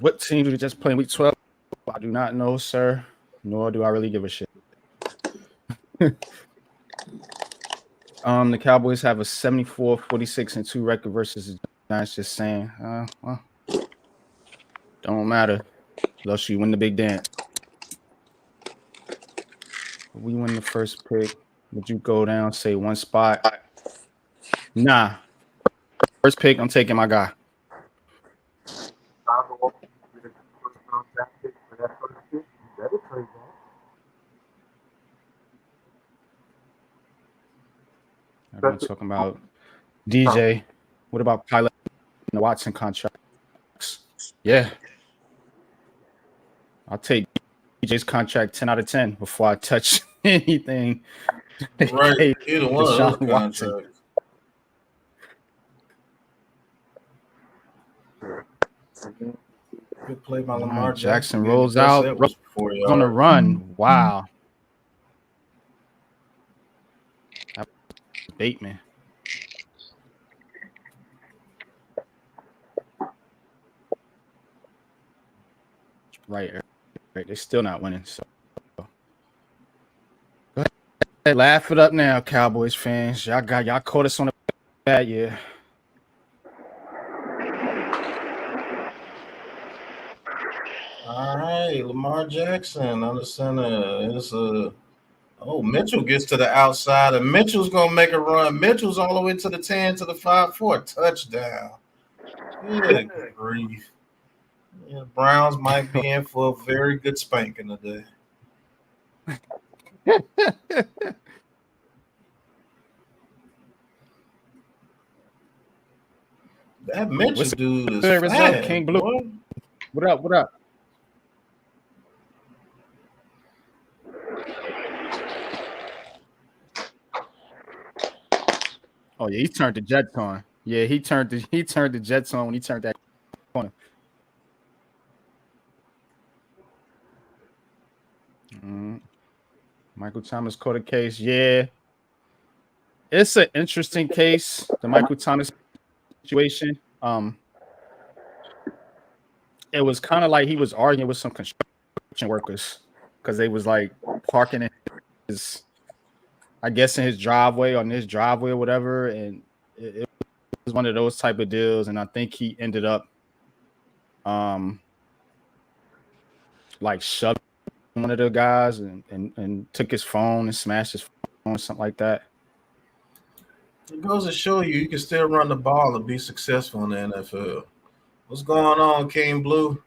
What team do we just play in week 12? I do not know, sir. Nor do I really give a shit. The Cowboys have a 74-46-2 record versus the Giants. Just saying. Well, don't matter. Unless you win the big dance. We win the first pick. Would you go down, say one spot? Nah. First pick, I'm taking my guy. Everyone's talking about DJ. What about Pilot and the Watson contracts? Yeah. I'll take DJ's contract 10 out of 10 before I touch anything. Right. Either one of those Deshaun Watson. contracts. Good play by Lamar Jackson Gave rolls Gus out. Edwards 4 yards. On the run. Wow. Bateman. Right. They're still not winning. So go ahead, laugh it up now, Cowboys fans. Y'all caught us on a bad year. All right, Lamar Jackson on the center. It's Mitchell gets to the outside, and Mitchell's gonna make a run. Mitchell's all the way to the 10 to the 5 for a touchdown. Good grief. Yeah, Browns might be in for a very good spanking today. That Mitchell dude is Good result, fast, King Blue. boy. What up? What up? Oh yeah, he turned the Jets on. Yeah, he turned the Jets on when he turned that corner. Michael Thomas caught a case. Yeah, it's an interesting case, the Michael Thomas situation. It was kind of like he was arguing with some construction workers because they was like parking in his, I guess, in his driveway, on his driveway or whatever, and it was one of those type of deals. And I think he ended up like shoving one of the guys and took his phone and smashed his phone or something like that. It goes to show you can still run the ball and be successful in the NFL. What's going on, King Blue?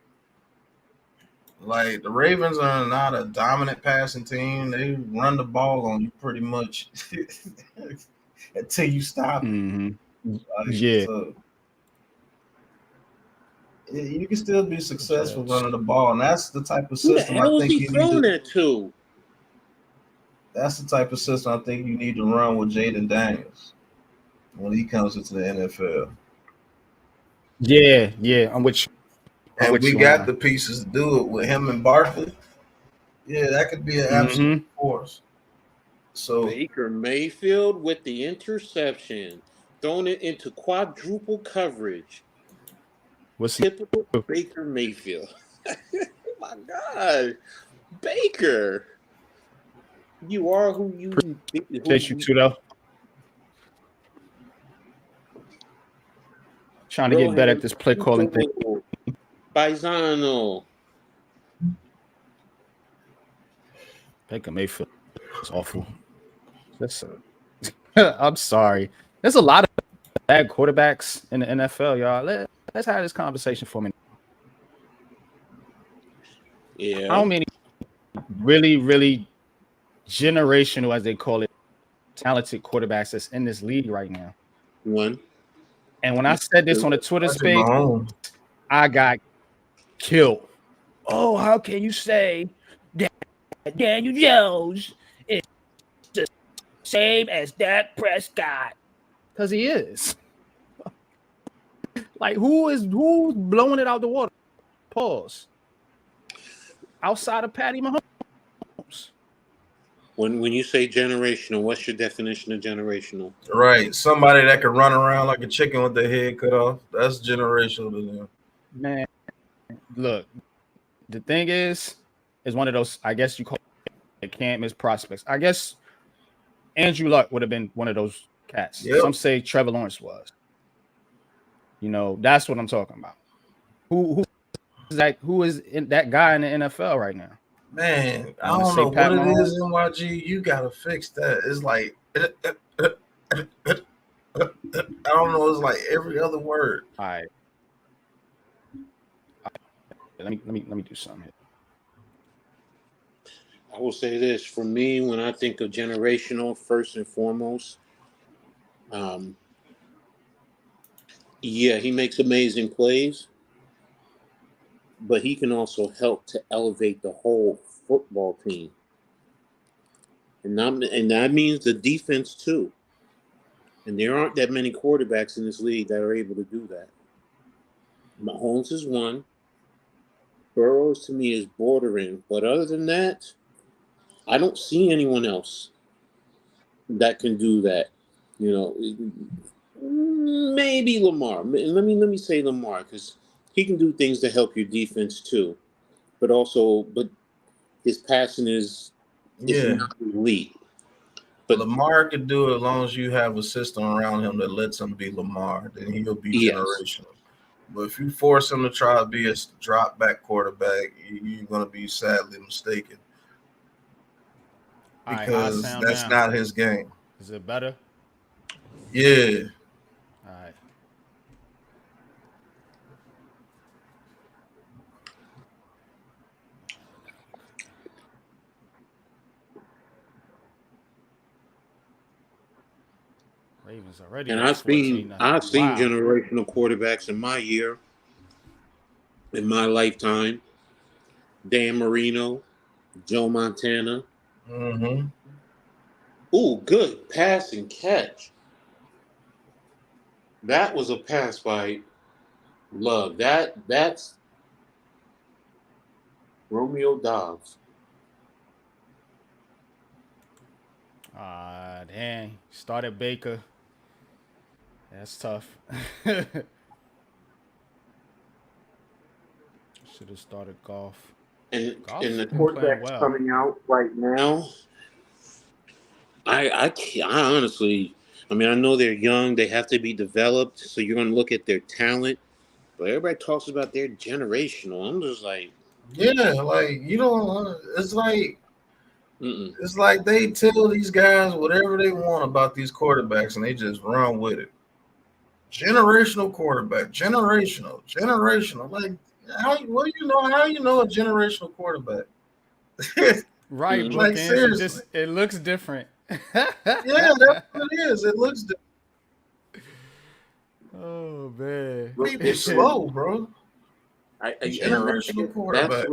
Like, the Ravens are not a dominant passing team. They run the ball on you pretty much until you stop it. Mm-hmm. Yeah. So, you can still be successful running the ball, and that's the type of system Who the hell I think was he you need throwing to. that to? That's the type of system I think you need to run with Jaden Daniels when he comes into the NFL. Yeah, I'm with you. And we got the pieces to do it with him and Barkley. Yeah, that could be an absolute force. So Baker Mayfield with the interception, throwing it into quadruple coverage. What's typical Baker Mayfield? Oh my God, Baker! You are who you. Appreciate you too, though. Trying to get better at this play calling thing. Paisano. Baker Mayfield is awful. I'm sorry. There's a lot of bad quarterbacks in the NFL, y'all. Let's have this conversation for a minute. Yeah. How many really, really generational, as they call it, talented quarterbacks that's in this league right now? One. And when I said this on the Twitter space, I got killed. Oh, how can you say that Daniel Jones is the same as Dak Prescott? Because he is. Like, who's blowing it out the water? Pause. Outside of Patty Mahomes. When you say generational, what's your definition of generational? Right. Somebody that can run around like a chicken with their head cut off. That's generational to them. Man, look, the thing is one of those, I guess you call it can't miss prospects. I guess Andrew Luck would have been one of those cats. Yep. Some say Trevor Lawrence was. You know, that's what I'm talking about. Who is that guy in the NFL right now? Man, I don't know what it is, NYG. You gotta fix that. It's like I don't know. It's like every other word. All right. Let me do something here. I will say this. For me, when I think of generational, first and foremost, yeah, he makes amazing plays, but he can also help to elevate the whole football team. And that means the defense too. And there aren't that many quarterbacks in this league that are able to do that. Mahomes is one. Burrows to me is bordering. But other than that, I don't see anyone else that can do that. You know, maybe Lamar. Let me say Lamar, because he can do things to help your defense too. But his passing is not elite. But Lamar can do it as long as you have a system around him that lets him be Lamar. Then he'll be generational. But if you force him to try to be a drop back quarterback, you're going to be sadly mistaken. Because that's not his game. Is it better? Yeah. All right. Ravens already. And I've seen generational quarterbacks in my year, in my lifetime. Dan Marino, Joe Montana. Mm-hmm. Ooh, good pass and catch. That was a pass by Love. That's Romeo Dobbs. Dang. Started Baker. That's tough. Should have started Goff. And the quarterbacks coming out right now, I honestly, I mean, I know they're young. They have to be developed. So you're going to look at their talent. But everybody talks about their generational. I'm just like, Yeah, like you don't. It's like Mm-mm. it's like they tell these guys whatever they want about these quarterbacks, and they just run with it. Generational quarterback, generational. Like, what do you know? How you know a generational quarterback? Right, Mm-hmm. Like bookends. seriously. It looks different. Yeah, that's what it is. It looks Oh man. Look, people slow, bro. and like, Generational that's quarterback.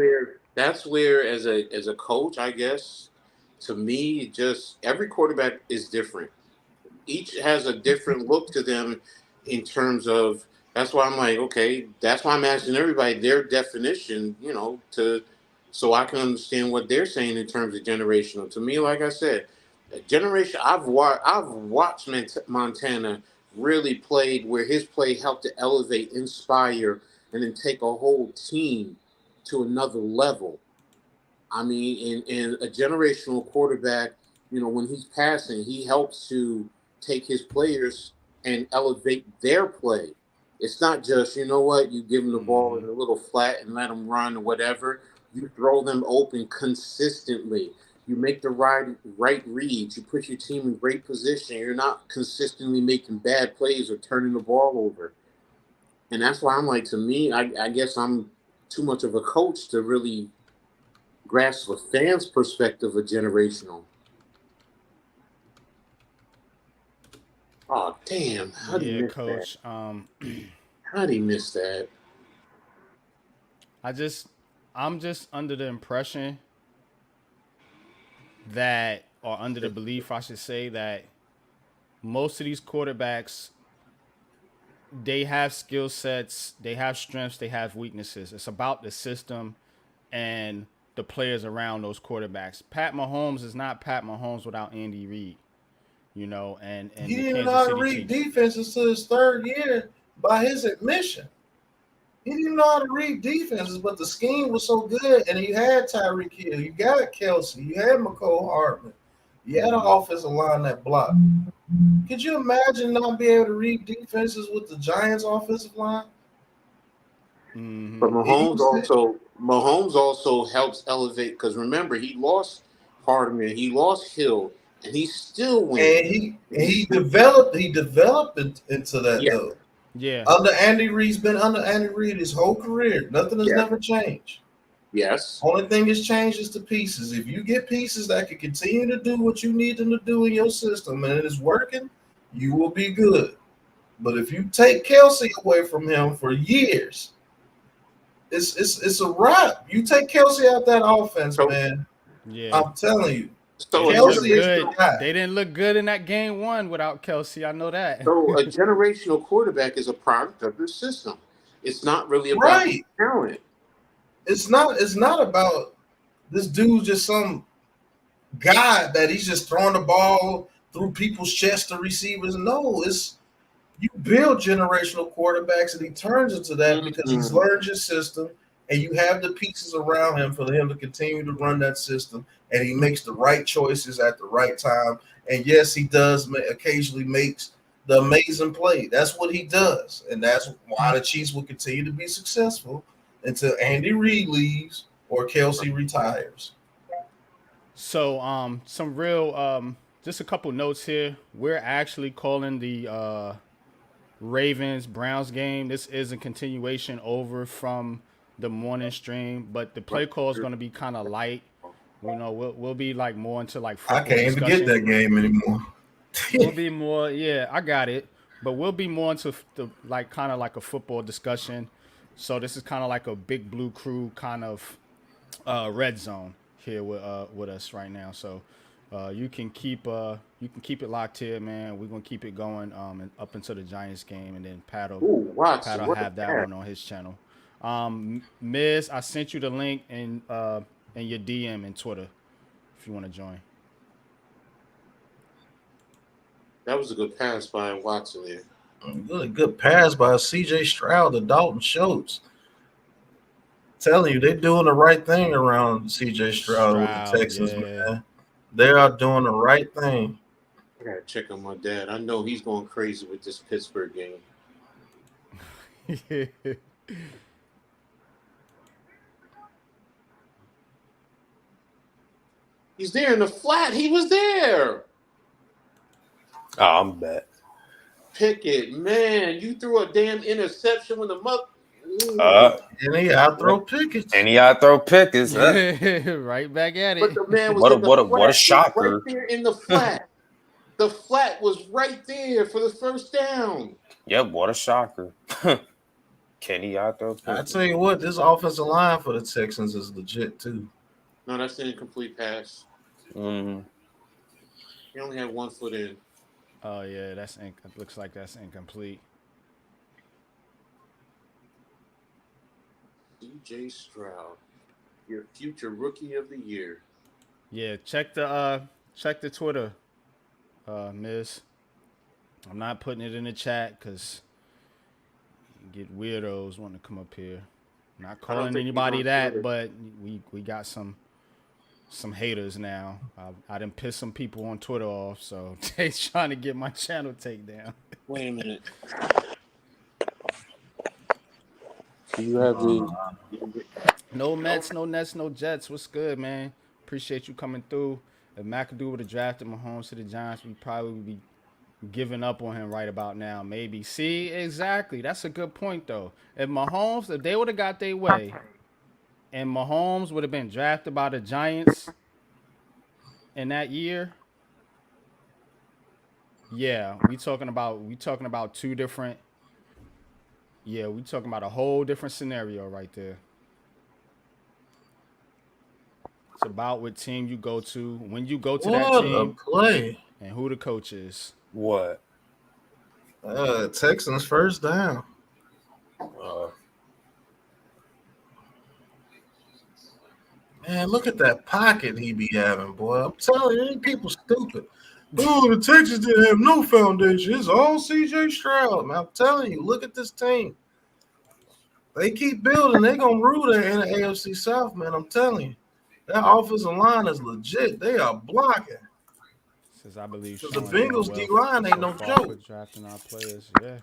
where as a coach, I guess, to me, just every quarterback is different. Each has a different look to them in terms of. That's why I'm like, okay, that's why I'm asking everybody their definition, to so I can understand what they're saying in terms of generational. To me, like I said, a generation. I've watched Montana really played where his play helped to elevate, inspire, and then take a whole team to another level. I mean, in a generational quarterback, when he's passing, he helps to take his players and elevate their play. It's not just, you know what, you give them the ball in a little flat and let them run or whatever. You throw them open consistently. You make the right reads. You put your team in great position. You're not consistently making bad plays or turning the ball over. And that's why I'm like, to me, I guess I'm too much of a coach to really grasp a fan's perspective of generational. Oh damn! How'd he Yeah, miss that? coach. How'd he miss that? I just I'm just under the impression that, or under the belief I should say, that most of these quarterbacks, they have skill sets, they have strengths, they have weaknesses. It's about the system and the players around those quarterbacks. Pat Mahomes is not Pat Mahomes without Andy Reid, and He the didn't even know Kansas how to City read Chiefs. defenses to his third year by his admission. He didn't know how to read defenses, but the scheme was so good, and you had Tyreek Hill, you got Kelsey, you had McCole Hardman, you had an offensive line that blocked. Could you imagine not being able to read defenses with the Giants' offensive line? But He used it, Mahomes also helps elevate because remember he lost Hardman, he lost Hill, and he's still winning. and he developed into that Yeah, though. Yeah. Under Andy Reid's been under Andy Reid his whole career. Nothing has yeah, never changed. yes. Only thing that's changed is the pieces. If you get pieces that can continue to do what you need them to do in your system and it is working, you will be good. But if you take Kelsey away from him for years, it's a wrap. You take Kelsey out that offense, So man. Yeah. I'm telling you, They so a didn't look Kelsey is generational the good. guy. They didn't look good in that game one without Kelsey. I know that. so a generational quarterback is a product of their system. It's not really about Right. talent. It's not about this dude just some guy that he's just throwing the ball through people's chests to receivers. No, it's you build generational quarterbacks and he turns into that because he's Mhm. learned your system and you have the pieces around him for him to continue to run that system and he makes the right choices at the right time. And yes, he does occasionally makes the amazing play. That's what he does. And that's why the Chiefs will continue to be successful until Andy Reid leaves or Kelsey retires. So, some real, just a couple notes here. We're actually calling the Ravens Browns game. This is a continuation over from the morning stream, but the play call is going to be kind of light. We'll be like more into like I football can't even get discussion. that game anymore. We'll be more, yeah, I got it, but we'll be more into the like kind of like a football discussion. So this is kind of like a big blue crew kind of red zone here with us right now. So you can keep it locked here, man. We're gonna keep it going and up until the Giants game, and then Ooh, Watson, Pat'll what a have that pass. one on his channel. Miz, I sent you the link in your DM and Twitter if you want to join. That was a good pass by Watson there. Really good pass by CJ Stroud to Dalton Schultz. Telling you, they're doing the right thing around CJ Stroud with the Stroud, Texans, yeah. man. They are doing the right thing. I gotta check on my dad. I know he's going crazy with this Pittsburgh game. He's there in the flat. He was there. Oh, I'm back. Pickett, man, you threw a damn interception with the mother. And he outthrow Pickett. And he outthrow Pickett. Right back at it. But the man was What a in the flat. what a shocker! Right there in the flat. The flat was right there for the first down. Yep, what a shocker. Can he outthrow Pickett? I tell you what, this offensive line for the Texans is legit too. No, that's an incomplete pass. Mm-hmm. He only had 1 foot in. Oh yeah, looks like that's incomplete. C.J. Stroud, your future rookie of the year. Yeah, check the Twitter, Miz. I'm not putting it in the chat because you get weirdos wanting to come up here. I'm not calling anybody that, Twitter. But we got some haters now. I done pissed some people on Twitter off, so they's trying to get my channel taken down. Wait a minute. You have no Mets, no Nets, no Jets. What's good, man? Appreciate you coming through. If McAdoo would have drafted Mahomes to the Giants, we probably would be giving up on him right about now. Maybe. See, exactly. That's a good point, though. If they would have got their way, and Mahomes would have been drafted by the Giants in that year, yeah, we talking about two different. Yeah, we talking about a whole different scenario right there. It's about what team you go to, when you go to that team, play, and who the coach is. What? Texans first down. Man, look at that pocket he be having, boy. I'm telling you, ain't people stupid. Oh, the Texans didn't have no foundation. It's all C.J. Stroud. Man, I'm telling you, look at this team. They keep building. They're going to rule that in the AFC South, man. I'm telling you. That offensive line is legit. They are blocking. Says I believe the Bengals D-line ain't no joke. Drafting our players, yeah.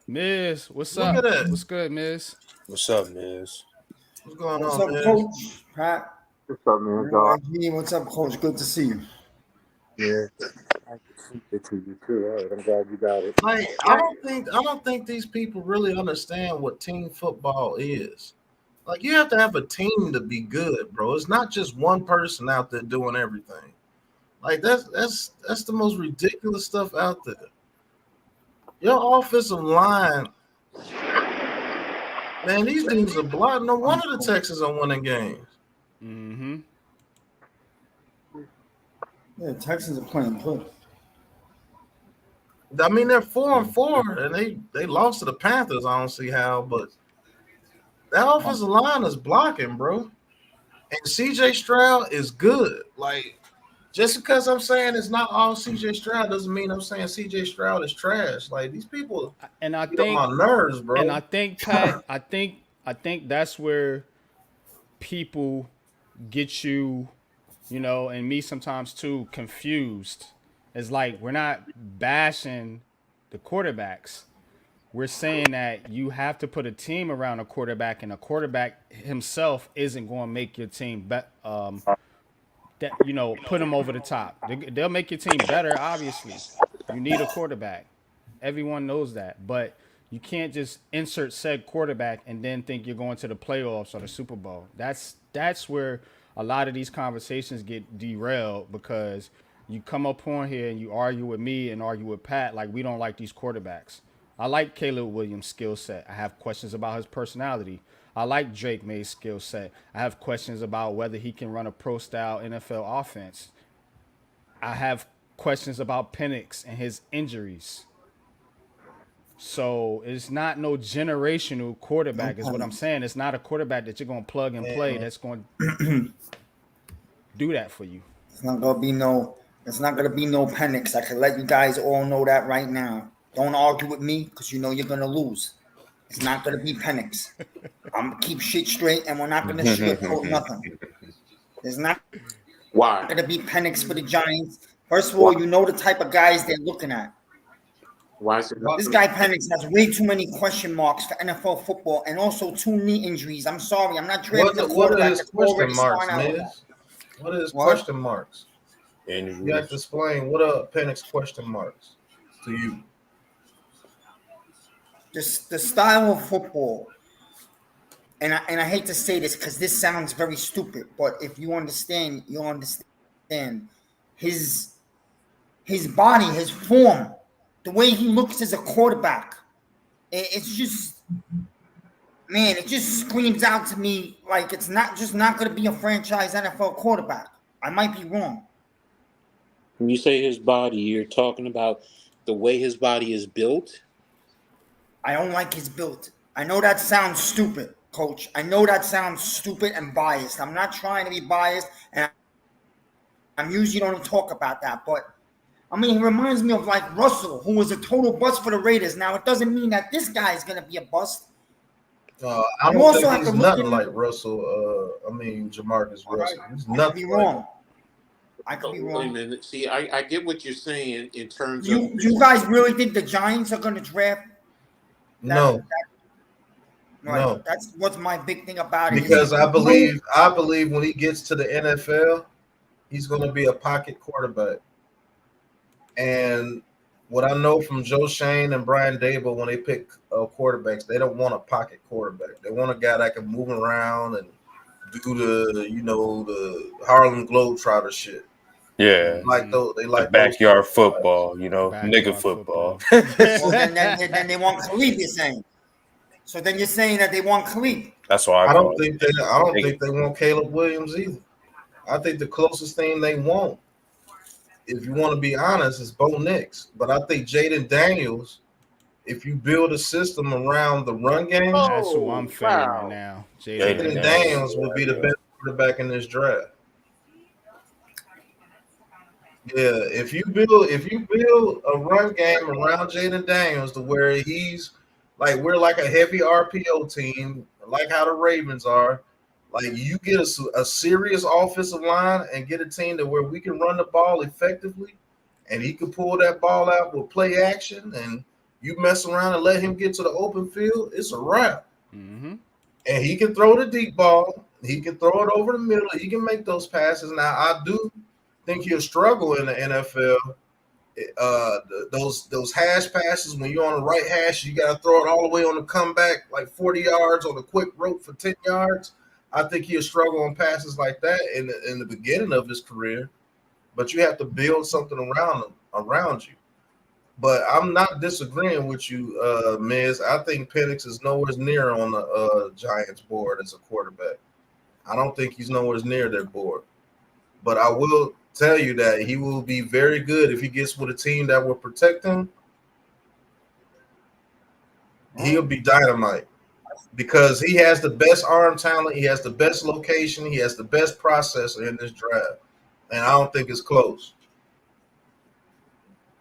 Miz, what's Look up? At that. What's good, Miz? What's up, Miz? What's going on, Miz? Coach? Pat? What's up, man? What's up, Coach? Good to see you. Yeah, I can see it to you too. All right, I'm glad you got it. Like, I don't think these people really understand what team football is. Like, you have to have a team to be good, bro. It's not just one person out there doing everything. Like, that's the most ridiculous stuff out there. Your offensive line, man, these dudes are blocking. No wonder the Texans are winning games. Mm-hmm. Yeah, Texans are playing good. I mean, they're 4-4, and they lost to the Panthers. I don't see how, but that offensive line is blocking, bro. And C.J. Stroud is good. Like, just because I'm saying it's not all C.J. Stroud doesn't mean I'm saying C.J. Stroud is trash. Like, these people, and I get think on my nerves, bro. And I think, Pat, I think that's where people get you, and me sometimes too, confused. It's like we're not bashing the quarterbacks. We're saying that you have to put a team around a quarterback, and a quarterback himself isn't going to make your team put them over the top. They'll make your team better, obviously. You need a quarterback. Everyone knows that. But you can't just insert said quarterback and then think you're going to the playoffs or the Super Bowl. That's where a lot of these conversations get derailed, because you come up on here and you argue with me and argue with Pat like we don't like these quarterbacks. I like Caleb Williams' skill set. I have questions about his personality. I like Drake May's skill set. I have questions about whether he can run a pro-style NFL offense. I have questions about Penix and his injuries. So it's not no generational quarterback is what I'm saying. It's not a quarterback that you're going to plug and play that's going to do that for you. It's not going to be no Penix. I can let you guys all know that right now. Don't argue with me because you know you're going to lose. It's not going to be Penix. I'm going to keep shit straight, and we're not going to sugarcoat nothing. There's not going to be Penix for the Giants. First of all, you know the type of guys they're looking at. Why is it this guy Penix has way too many question marks for NFL football and also 2 knee injuries. I'm sorry. I'm not drafting the quarterback. What are his question marks, man? What is question marks? Injuries. You have to explain what are Penix question marks to you. Just the style of football, and I hate to say this because this sounds very stupid, but if you understand, you'll understand his body, his form, the way he looks as a quarterback. It's just, man, it just screams out to me like it's not going to be a franchise NFL quarterback. I might be wrong. When you say his body, you're talking about the way his body is built? I don't like his build. I know that sounds stupid, Coach. I know that sounds stupid and biased. I'm not trying to be biased, and I'm usually don't talk about that. But, I mean, he reminds me of, like, Russell, who was a total bust for the Raiders. Now, it doesn't mean that this guy is going to be a bust. I don't think he's nothing like Russell. Jamarcus Russell. He's nothing. I could be wrong. I could be wrong. Wait a minute. See, I get what you're saying in terms of. You guys really think the Giants are going to draft? No. No. That's what's my big thing about it. Because I believe when he gets to the NFL, he's going to be a pocket quarterback. And what I know from Joe Shane and Brian Dable, when they pick quarterbacks, they don't want a pocket quarterback. They want a guy that can move around and do the Harlem Globetrotter shit. Yeah, they like backyard football, nigga football. Well, then they want Khalid, you're saying. So then you're saying that they want Khalid. That's why I don't think they want Caleb Williams either. I think the closest thing they want, if you want to be honest, is Bo Nix. But I think Jaden Daniels, if you build a system around the run game, that's who I'm fading right now. Jaden Daniels would be the best quarterback in this draft. Yeah, if you build a run game around Jaden Daniels to where he's like, we're like a heavy RPO team, like how the Ravens are. Like, you get a serious offensive line and get a team to where we can run the ball effectively, and he can pull that ball out with play action, and you mess around and let him get to the open field, it's a wrap. Mm-hmm. And he can throw the deep ball. He can throw it over the middle. He can make those passes. Now, I do think he'll struggle in the NFL. Those hash passes, when you're on the right hash, you got to throw it all the way on the comeback, like 40 yards on a quick rope for 10 yards. I think he'll struggle on passes like that in the beginning of his career. But you have to build something around you. But I'm not disagreeing with you, Miz. I think Penix is nowhere near on the Giants board as a quarterback. I don't think he's nowhere near their board. But I will tell you that he will be very good if he gets with a team that will protect him. He'll be dynamite because he has the best arm talent. He has the best location. He has the best processor in this draft. And I don't think it's close.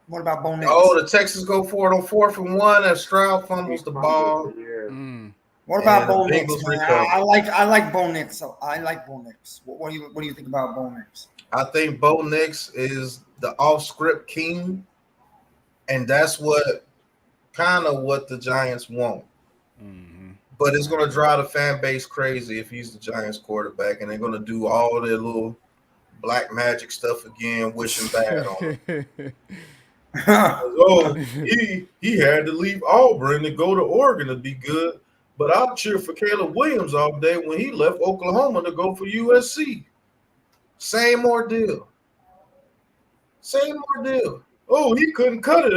What about Bo Nix? Oh, the Texans go for it on 4th and 1 and Stroud fumbles the ball. What about Bo Nix? I like Bo Nix. So I like Bo Nix. What do you think about Bo Nix? I think Bo Nix is the off-script king, and that's what the Giants want. Mm-hmm. But it's going to drive the fan base crazy if he's the Giants quarterback, and they're going to do all their little black magic stuff again, wishing bad on him. He had to leave Auburn to go to Oregon to be good, but I'll cheer for Caleb Williams all day when he left Oklahoma to go for USC. Same ordeal. Oh, he couldn't cut it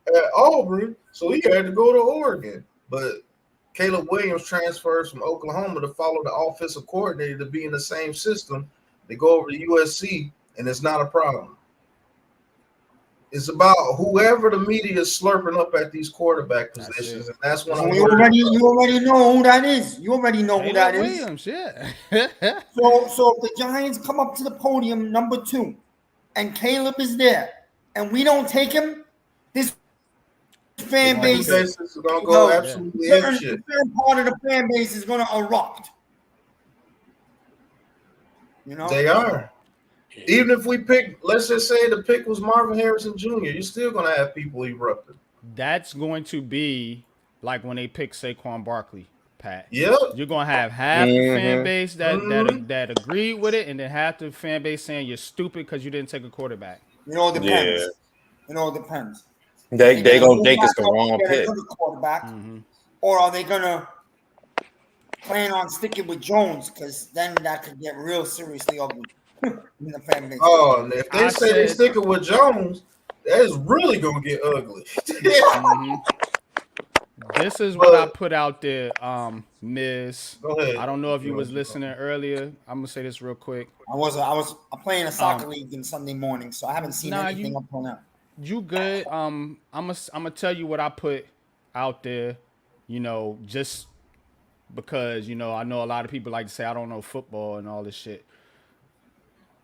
at Auburn, so he had to go to Oregon. But Caleb Williams transfers from Oklahoma to follow the offensive coordinator to be in the same system. They go over to USC, and it's not a problem. It's about whoever the media is slurping up at these quarterback positions, and that's when you already know who that is. You already know who that Williams, is. Yeah. So if the Giants come up to the podium number 2, and Caleb is there, and we don't take him, this fan base is going to go absolutely shit. Certain part of the fan base is going to erupt. They are. Even if we pick, let's just say the pick was Marvin Harrison Jr., you're still going to have people erupting. That's going to be like when they pick Saquon Barkley. Pat. Yep. You're gonna have half the fan base that agreed with it, and then half the fan base saying you're stupid because you didn't take a quarterback. It all depends. Yeah. It all depends. They gonna move think it's back the up wrong and get pick. another quarterback, or are they gonna plan on sticking with Jones? Because then that could get real seriously ugly in the fan base. Oh, and if they say they sticking with Jones, that is really gonna get ugly. This is what I put out there, Miss. Go ahead. I don't know if you was listening earlier. I'm gonna say this real quick. I'm playing a soccer league on Sunday morning, so I haven't seen anything up till now. You good? I'm gonna tell you what I put out there. You know, just because I know a lot of people like to say I don't know football and all this shit.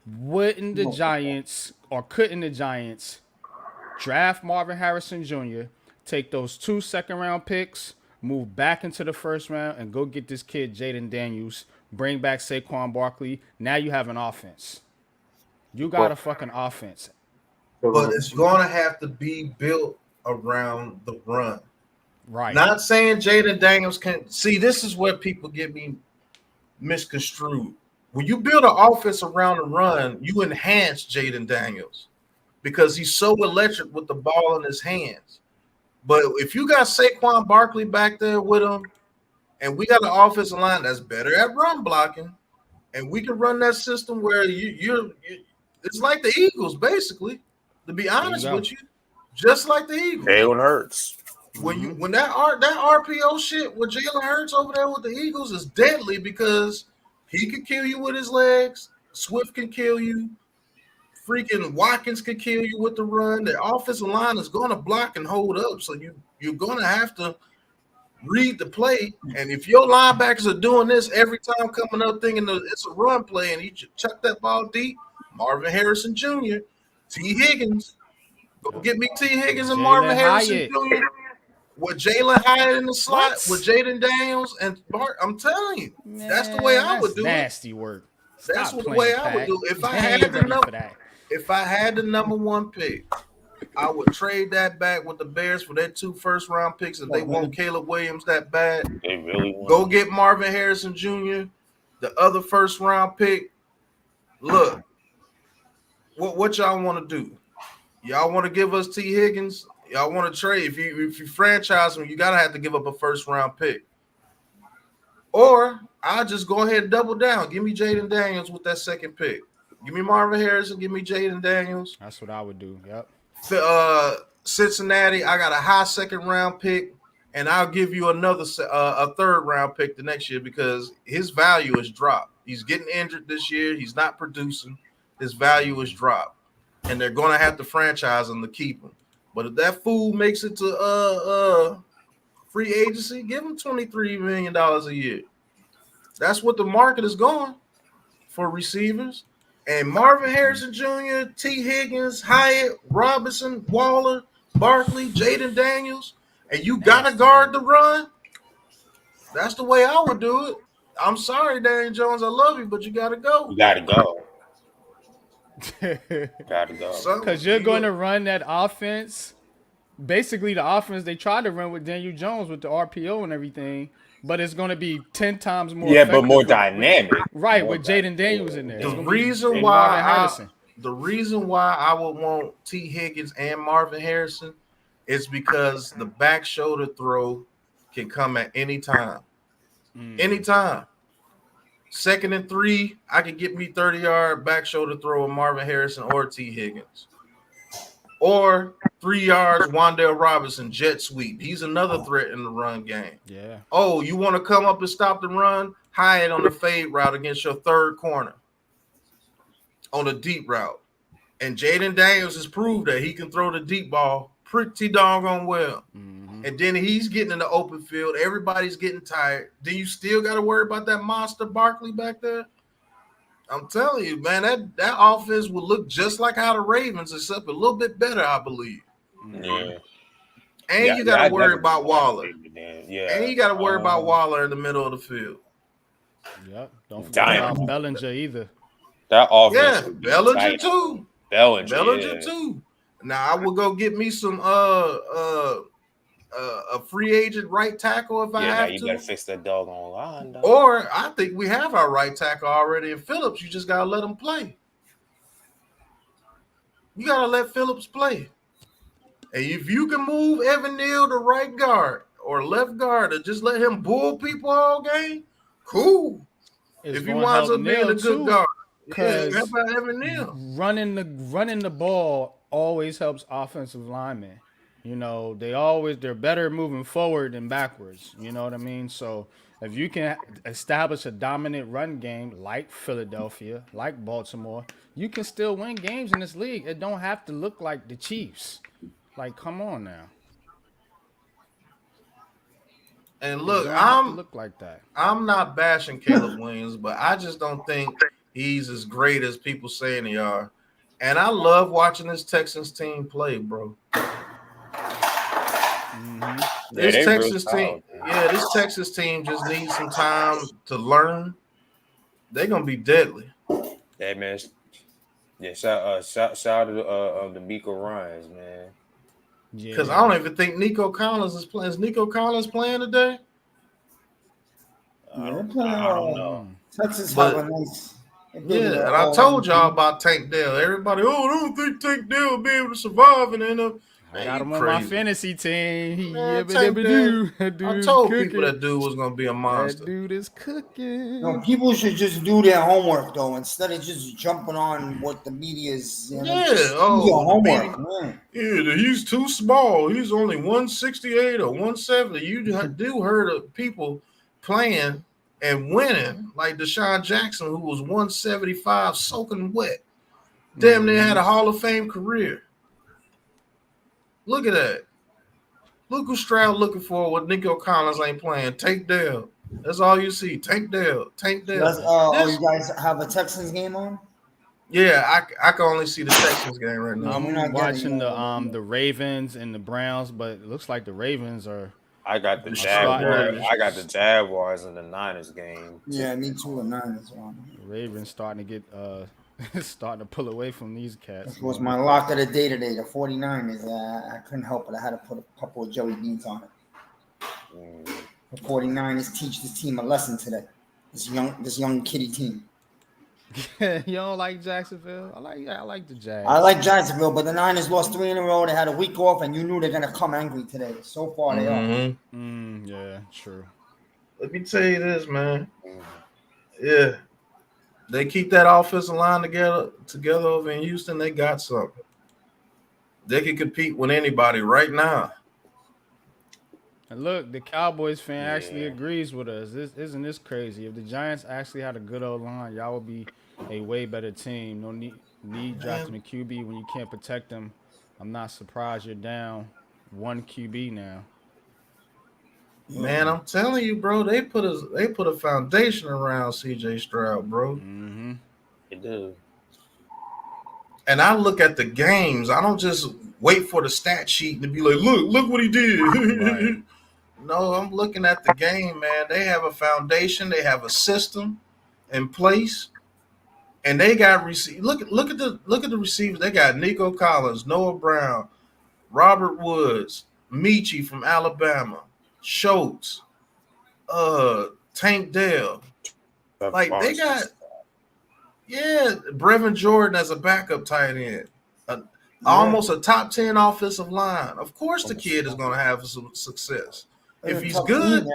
Wouldn't the Giants or couldn't the Giants draft Marvin Harrison Jr., take those 2 second-round picks, move back into the first round, and go get this kid Jaden Daniels, bring back Saquon Barkley? Now you have an offense. You got a fucking offense. But it's gonna have to be built around the run. Right. Not saying Jaden Daniels can see. This is where people get me misconstrued. When you build an offense around the run, you enhance Jaden Daniels because he's so electric with the ball in his hands. But if you got Saquon Barkley back there with him, and we got an offensive line that's better at run blocking, and we can run that system where you're it's like the Eagles, basically. To be honest with you, just like the Eagles. Jalen Hurts. When that RPO shit with Jalen Hurts over there with the Eagles is deadly because he can kill you with his legs. Swift can kill you. Freaking Watkins can kill you with the run. The offensive line is going to block and hold up, so you're going to have to read the play. And if your linebackers are doing this every time coming up thinking it's a run play and you chuck that ball deep, Marvin Harrison Jr., T. Higgins, go get me T. Higgins and Marvin Harrison Jr. with Jalen Hyatt in the slot, with Jaden Daniels and Bart. I'm telling you, that's the way I would do it. Nasty work. That's the way I would do it. If I had the number 1 pick, I would trade that back with the Bears for their 2 first-round picks if they want Caleb Williams that bad. They really want. Go get Marvin Harrison Jr., the other first-round pick. Look, what y'all want to do? Y'all want to give us T. Higgins? Y'all want to trade? If you franchise him, you gotta have to give up a first-round pick. Or I'll just go ahead and double down. Give me Jaden Daniels with that second pick. Give me Marvin Harrison. Give me Jaden Daniels. That's what I would do. Yep. Cincinnati, I got a high second-round pick, and I'll give you another a third-round pick the next year because his value is dropped. He's getting injured this year. He's not producing. His value is dropped, and they're going to have to franchise him to keep him. But if that fool makes it to free agency, give him $23 million a year. That's what the market is going for receivers. And Marvin Harrison Jr., T. Higgins, Hyatt, Robinson, Waller, Barkley, Jaden Daniels, and you got to guard the run. That's the way I would do it. I'm sorry, Daniel Jones. I love you, but you got to go. You got to go. Gotta go. Because you're going to run that offense. Basically, the offense they tried to run with Daniel Jones with the RPO and everything, but it's going to be 10 times more. Yeah, but more dynamic. Right, with Jaden Daniels in there. The reason why I would want T. Higgins and Marvin Harrison is because the back shoulder throw can come at any time. Anytime. 2nd and 3, I could get me 30-yard back shoulder throw with Marvin Harrison or T. Higgins. Or 3 yards, Wan'Dale Robinson, jet sweep. He's another threat in the run game. Yeah. Oh, you want to come up and stop the run? Hyatt on the fade route against your third corner on a deep route. And Jaden Daniels has proved that he can throw the deep ball pretty doggone well. And then he's getting in the open field. Everybody's getting tired. Then you still got to worry about that monster Barkley back there. I'm telling you, man, that offense will look just like how the Ravens, except a little bit better, I believe. Yeah. And you got to worry about Waller. Yeah. And you got to worry about Waller in the middle of the field. Yep. Don't forget about Bellinger either. That offense. Yeah, Bellinger too. Bellinger too. Now I will go get me some a free agent right tackle if I Yeah, now have you to. better fix that doggone line, dog. Or I think we have our right tackle already in Phillips. You just gotta let him play. You gotta let Phillips play. And if you can move Evan Neal to right guard or left guard and just let him bull people all game, cool. It's If he going to winds help up being Neil a good too, guard, yeah, how because about Evan Neal? running the ball always helps offensive linemen. You know, they're better moving forward than backwards. You know what I mean? So if you can establish a dominant run game like Philadelphia, like Baltimore, you can still win games in this league. It don't have to look like the Chiefs. Like, come on now. And It look, don't have to look like that. I'm not bashing Caleb Williams, but I just don't think he's as great as people saying he are. And I love watching this Texans team play, bro. This they real Texas team, solid, man. this Texas team just needs some time to learn. They're gonna be deadly. Hey man, shout out to the Miko Ryans, man. Because Yeah. I don't even think Nico Collins is playing. Is Nico Collins playing today? Yeah, I don't know. Texas have But a nice. yeah, and I told y'all about Tank Dell. Everybody, I don't think Tank Dell will be able to survive in the NFL. I Man, got you him on my crazy. fantasy team. Man, Tank Dell. That dude I is told cooking. people that dude was gonna be a That monster. dude is cooking. No, people should just do their homework though, instead of just jumping on what the media is. Just do your homework, man. Yeah, he's too small. He's only 168 or 170. You do heard of people playing and winning, like Deshaun Jackson, who was 175, soaking wet. Damn near had a Hall of Fame career. Look at that. Look who Stroud looking for with Nico Collins ain't playing. Tank Dell. That's all you see. Tank Dell. Tank Dell. You guys have a Texans game on? Yeah, I can only see the Texans game right now. I'm watching the Ravens and the Browns, but it looks like the Ravens are. I got the Jaguars. I got the Jaguars in the Niners game. Yeah, me too. The Niners on. The Ravens starting to get starting to pull away from these cats. This was my lock of the day today. The 49ers. I couldn't help it. I had to put a couple of jelly beans on it. The 49ers teach this team a lesson today. This young kitty team. You don't like Jacksonville? I like the Jags. I like Jacksonville, but the Niners lost 3 in a row. They had a week off, and you knew they're gonna come angry today. So far, they are. Yeah, true. Let me tell you this, man. Yeah, they keep that offensive line together over in Houston. They got something. They can compete with anybody right now. And look, the Cowboys fan actually agrees with us. Isn't this crazy? If the Giants actually had a good old line, y'all would be a way better team. No need drafting a QB when you can't protect them. I'm not surprised you're down 1 QB now. Man, I'm telling you, bro, they put a foundation around CJ Stroud, bro. They do. And I look at the games. I don't just wait for the stat sheet to be like, look what he did. Right. No, I'm looking at the game, man. They have a foundation. They have a system in place, and they got look at the receivers. They got Nico Collins, Noah Brown, Robert Woods, Michie from Alabama, Schultz, Tank Dell. Like they got, Brevin Jordan as a backup tight end. Almost a top 10 offensive line. Of course, the kid is going to have some success. If he's good,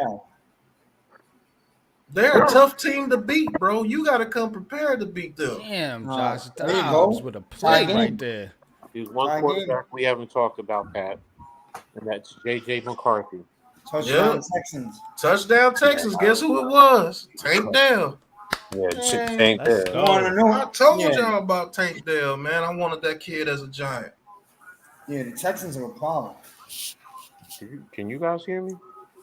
they're a tough team to beat, bro. You got to come prepared to beat them. Damn, Josh Dobbs with a play right there. There's one quarterback we haven't talked about, Pat, and that's J.J. McCarthy. Touchdown Texans. Touchdown Texans. Guess who it was? Tank Dell. Yeah, Tank Dell. I told y'all about Tank Dell, man. I wanted that kid as a Giant. Yeah, the Texans are a problem. Can you guys hear me?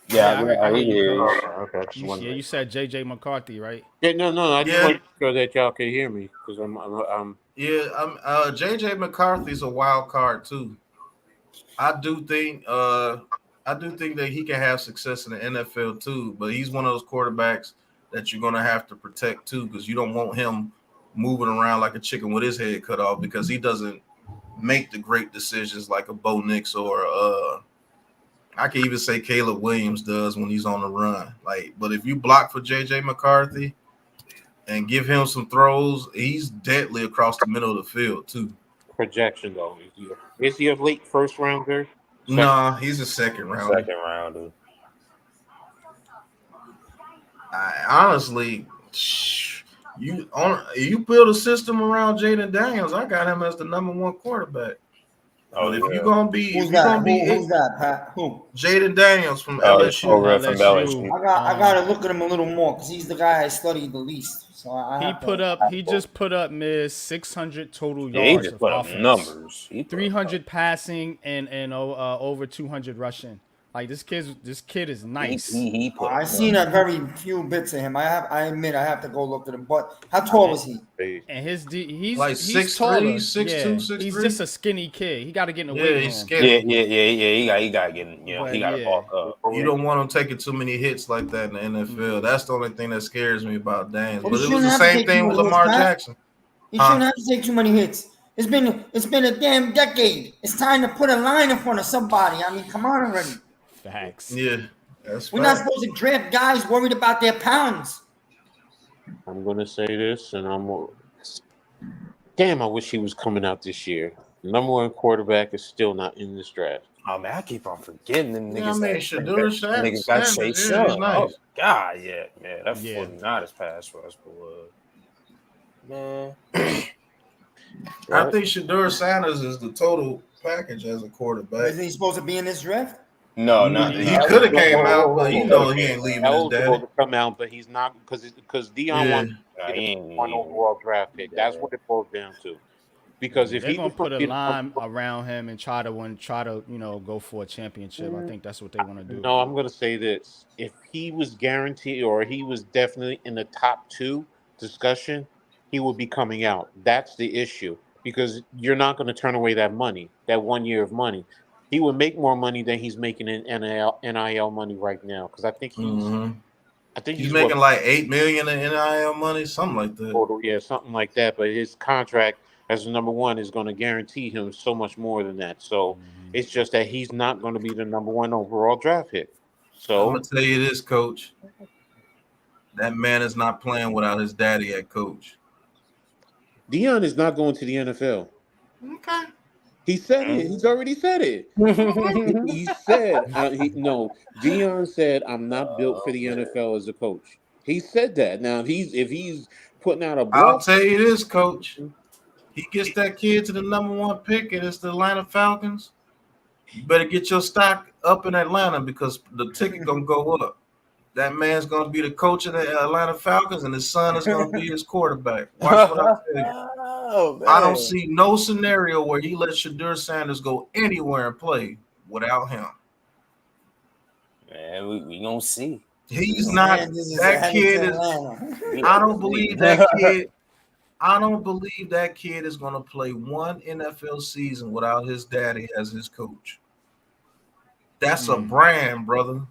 Yeah, I hear you. Okay. You said J.J. McCarthy, right? Yeah, no. I just want to make sure that y'all can hear me because I'm. Yeah, J.J. McCarthy's a wild card too. I do think that he can have success in the NFL too, but he's one of those quarterbacks that you're gonna have to protect too, because you don't want him moving around like a chicken with his head cut off, because he doesn't make the great decisions like a Bo Nix or I can even say Caleb Williams does when he's on the run. Like, but if you block for JJ McCarthy and give him some throws, he's deadly across the middle of the field too. Projection though, is he a late first rounder? Nah, he's a second rounder. Second rounder. Honestly, you build a system around Jaden Daniels. I got him as the #1 quarterback. Oh, but if yeah. you're gonna be, Who's that, Pat? Who? Jaden Daniels from Oh, LSU. over from LSU. I gotta look at him a little more because he's the guy I studied the least. So he just put up 600 total Yeah, he yards just of put up offense. numbers. 300 passing and over 200 rushing. Like this kid is nice. I seen a very few bits of him. I admit I have to go look at him. But how tall is he? And he's like he's 6'3", taller. 6'2", yeah. 6'3". He's just a skinny kid. He got to get in the weight room. He's skinny. Yeah. He got getting. He got to bulk up. You don't want him taking too many hits like that in the NFL. That's the only thing that scares me about Daniels. Well, but it was the same thing with Lamar Jackson. He shouldn't have to take too many hits. It's been a damn decade. It's time to put a line in front of somebody. I mean, come on already. Facts. Yeah, that's We're not supposed to draft guys worried about their pounds. I'm gonna say this, and damn, I wish he was coming out this year. #1 quarterback is still not in this draft. Oh man, I keep on forgetting them niggas. Yeah, I mean, Shedeur niggas got Chase Young. Nice. Oh God, yeah, man, that's not his pass rush, but man. I think Shedeur Sanders is the total package as a quarterback. Isn't he supposed to be in this draft? No, not he could have came out, but he ain't leaving his daddy. To come out, but he's not because Dion won one overall draft pick. That's what it boils down to. Because if they're he gonna put a line around him and try to go for a championship, I think that's what they want to do. No, I'm gonna say this: if he was guaranteed or he was definitely in the top 2 discussion, he would be coming out. That's the issue because you're not going to turn away that money, that 1 year of money. He would make more money than he's making in NIL money right now because I think he's making like $8 million in NIL money, something like that. Yeah, something like that. But his contract as the #1 is going to guarantee him so much more than that. So it's just that he's not going to be the #1 overall draft pick. So I'm gonna tell you this, Coach. That man is not playing without his daddy at coach. Dion is not going to the NFL. Okay. He said it. He's already said it. he said, Dion said, I'm not built for the NFL as a coach. He said that. Now, if he's putting out a bluff, I'll tell you this, Coach. He gets that kid to the #1 pick, and it's the Atlanta Falcons. You better get your stock up in Atlanta because the ticket going to go up. That man's going to be the coach of the Atlanta Falcons, and his son is going to be his quarterback. Watch what I tell you. Oh, I don't see no scenario where he lets Shedeur Sanders go anywhere and play without him. Man, we gonna see. He's not that kid. I don't believe that kid. I don't believe that kid is going to play one NFL season without his daddy as his coach. That's a brand, brother.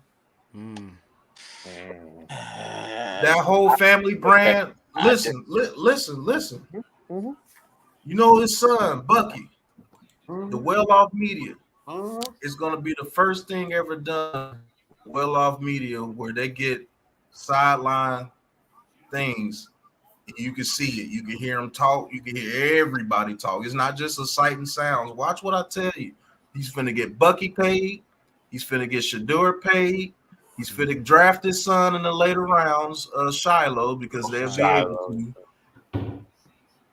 That whole family brand. Listen. Mm-hmm. You know his son, Bucky, the well-off media, is going to be the first thing ever done, well-off media, where they get sideline things. You can see it. You can hear them talk. You can hear everybody talk. It's not just a sight and sounds. Watch what I tell you. He's finna get Bucky paid. He's finna get Shedeur paid. He's finna draft his son in the later rounds, Shiloh, because they'll be able to.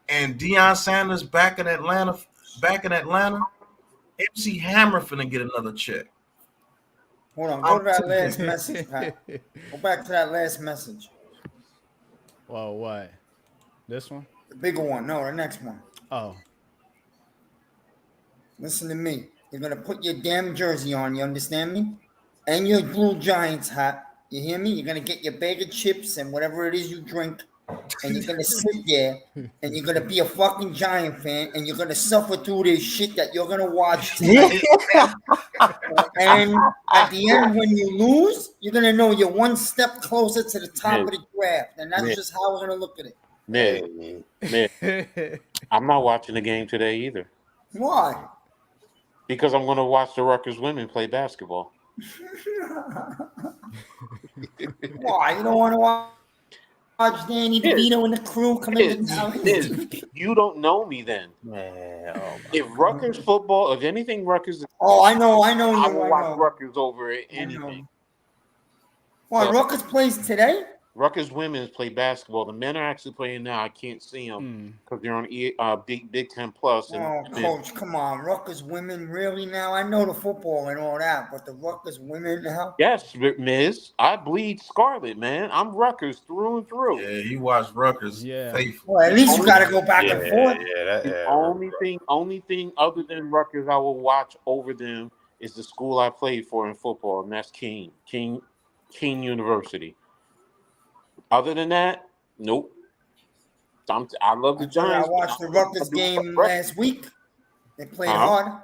And Deion Sanders back in Atlanta, MC Hammer finna get another check. Hold on, go to that last message, Pat. Go back to that last message. Well, what? This one? The bigger one. No, the next one. Oh. Listen to me. You're gonna put your damn jersey on, you understand me? And your blue Giants hat. You hear me? You're gonna get your bag of chips and whatever it is you drink. And you're gonna sit there and you're gonna be a fucking Giant fan and you're gonna suffer through this shit that you're gonna watch tonight. And at the end, when you lose, you're gonna know you're one step closer to the top of the draft, and that's just how we're gonna look at it. Man, I'm not watching the game today either. Why? Because I'm gonna watch the Rutgers women play basketball. Why? You don't want to watch Danny DeVito and the crew come into town? You don't know me then. Man, If Rutgers football, if anything Rutgers, Oh, I know I you. will I watch know. Rutgers over anything. Why, So, Rutgers plays today? Rutgers women play basketball. The men are actually playing now. I can't see them because they're on Big 10 Plus. Oh, Coach, come on. Rutgers women, really now? I know the football and all that, but the Rutgers women now? Yes, Miz. I bleed scarlet, man. I'm Rutgers through and through. Yeah, he watched Rutgers. Yeah. Faithful. Well, at least you got to go back and forth. Only thing other than Rutgers I will watch over them is the school I played for in football, and that's King University. Other than that, nope. I love the Giants. I watched the Rutgers game last week. They played hard.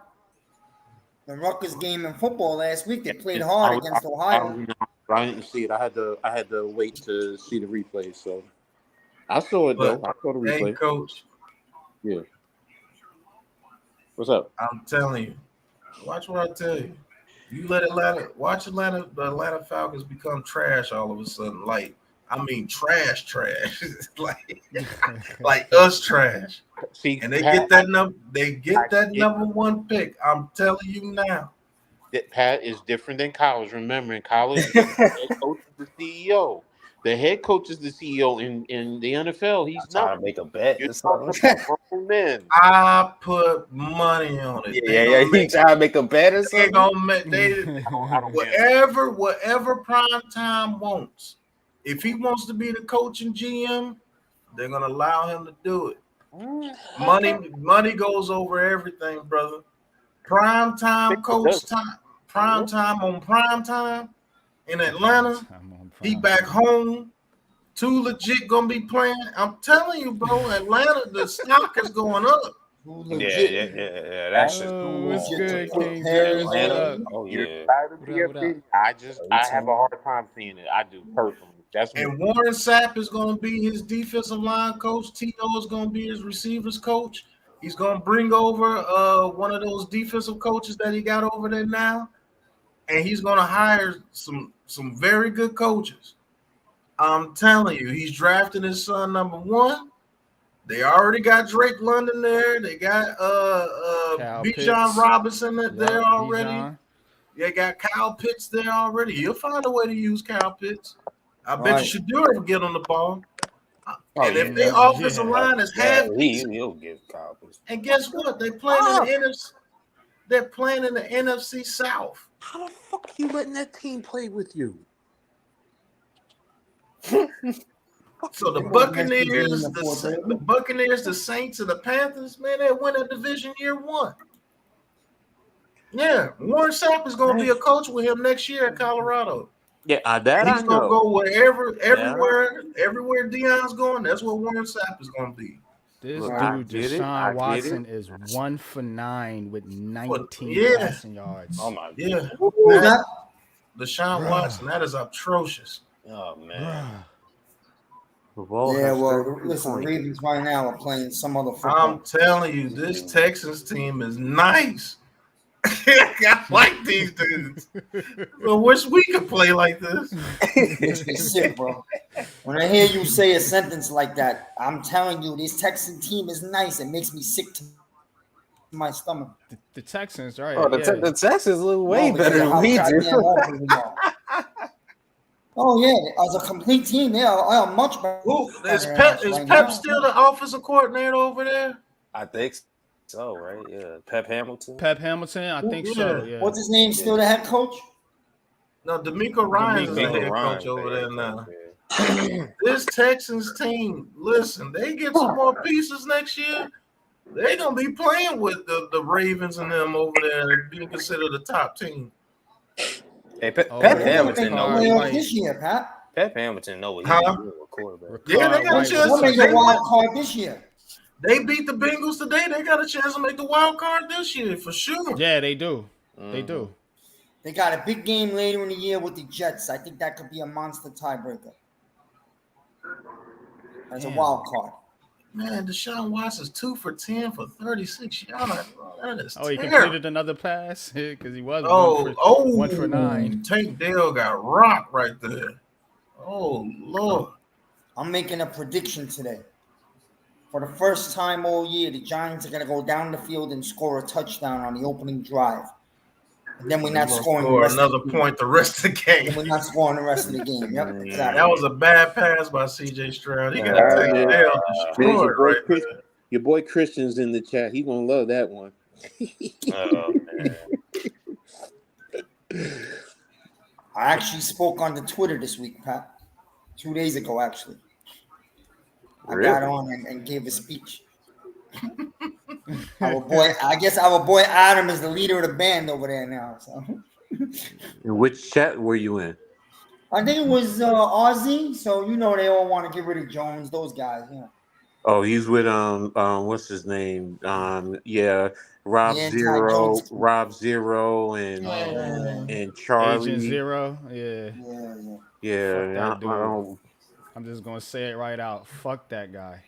The Rutgers game in football last week, they played hard against Ohio. I didn't see it. I had to wait to see the replay. So I saw it though. I saw the replay. Hey, Coach. Yeah. What's up? I'm telling you. Watch what I tell you. You let the Atlanta Falcons become trash all of a sudden. Like, I mean, trash. like us trash. See, and they get that number one pick. I'm telling you now. That Pat is different than college. Remember, in college, the head coach is the CEO. The head coach is the CEO in the NFL. He's not trying to make a bet. You're talking about grown men. I put money on it. Yeah. He trying to make a bet or something. Whatever prime time wants. If he wants to be the coach and GM, they're gonna allow him to do it. Money goes over everything, brother. Prime time coach time, prime time on prime time in Atlanta. He back home. Too legit gonna be playing. I'm telling you, bro. Atlanta, the stock is going up. Yeah. That's just what's good, King? Oh yeah. I have a hard time seeing it. I do personally. And Warren Sapp is going to be his defensive line coach. Tito is going to be his receivers coach. He's going to bring over one of those defensive coaches that he got over there now, and he's going to hire some very good coaches. I'm telling you, he's drafting his son number 1. They already got Drake London there. They got Bijan Robinson there already. Bijan. They got Kyle Pitts there already. He'll find a way to use Kyle Pitts. I bet you Shador will get on the ball. And if their offensive line is half decent, he'll get Kyle Pitts. And guess what? They're playing in the NFC. They're playing in the NFC South. How the fuck are you letting that team play with you? So the Buccaneers, the Saints, and the Panthers, man, they win a division year 1. Yeah, Warren Sapp is going to be a coach with him next year at Colorado. Yeah, he's going to go everywhere Deion's going. That's where Warren Sapp is going to be. This dude, Deshaun Watson, is 1 for 9 with 19 passing yards. Oh my god! Yeah, Deshaun Watson, that is atrocious. Oh man. Listen, the Ravens right now are playing some other football. I'm telling you, this Texans team is nice. I like these dudes. I wish we could play like this. Makes me sick, bro. When I hear you say a sentence like that, I'm telling you, this Texan team is nice. It makes me sick to my stomach. The Texans, right? Oh, the Texans look way better than we do. Oh yeah, as a complete team, they are much better. Is Pep still the offensive coordinator over there? I think so, right? Yeah, Pep Hamilton, I think so. Yeah. What's his name? Still the head coach? No, D'Amico Ryan is the head coach over there now. This Texans team, listen, they get some more pieces next year. They're gonna be playing with the Ravens and them over there, being considered the top team. Hey, Pep Hamilton knows this year, Pat. Pep Hamilton knows what he's doing with quarterback. Yeah, they got a chance to make a wild card this year. They beat the Bengals today. They got a chance to make the wild card this year for sure. Yeah, they do. They do. They got a big game later in the year with the Jets. I think that could be a monster tiebreaker as a wild card. Man, Deshaun Watson's 2 for 10 for 36 yards. Oh, that is he terrible. completed another pass because he was one for 9. Tank Dell got rocked right there. Oh, Lord. I'm making a prediction today. For the first time all year, the Giants are going to go down the field and score a touchdown on the opening drive. And then we're not scoring the rest another of the game. point the rest of the game. And we're not scoring the rest of the game. Yep, exactly. That was a bad pass by C.J. Stroud. He got Tank Dell destroyed right there. Your boy Christian's in the chat. He gonna love that one. Oh, man. I actually spoke on the Twitter this week, Pat. 2 days ago, actually. Really? I got on and gave a speech. Our boy Adam is the leader of the band over there now. So In which chat were you in? I think it was Ozzy. So they all want to get rid of Jones. Those guys, Oh, he's with what's his name? Rob Zero, and Charlie. Agent Zero, yeah. I'm just gonna say it right out. Fuck that guy.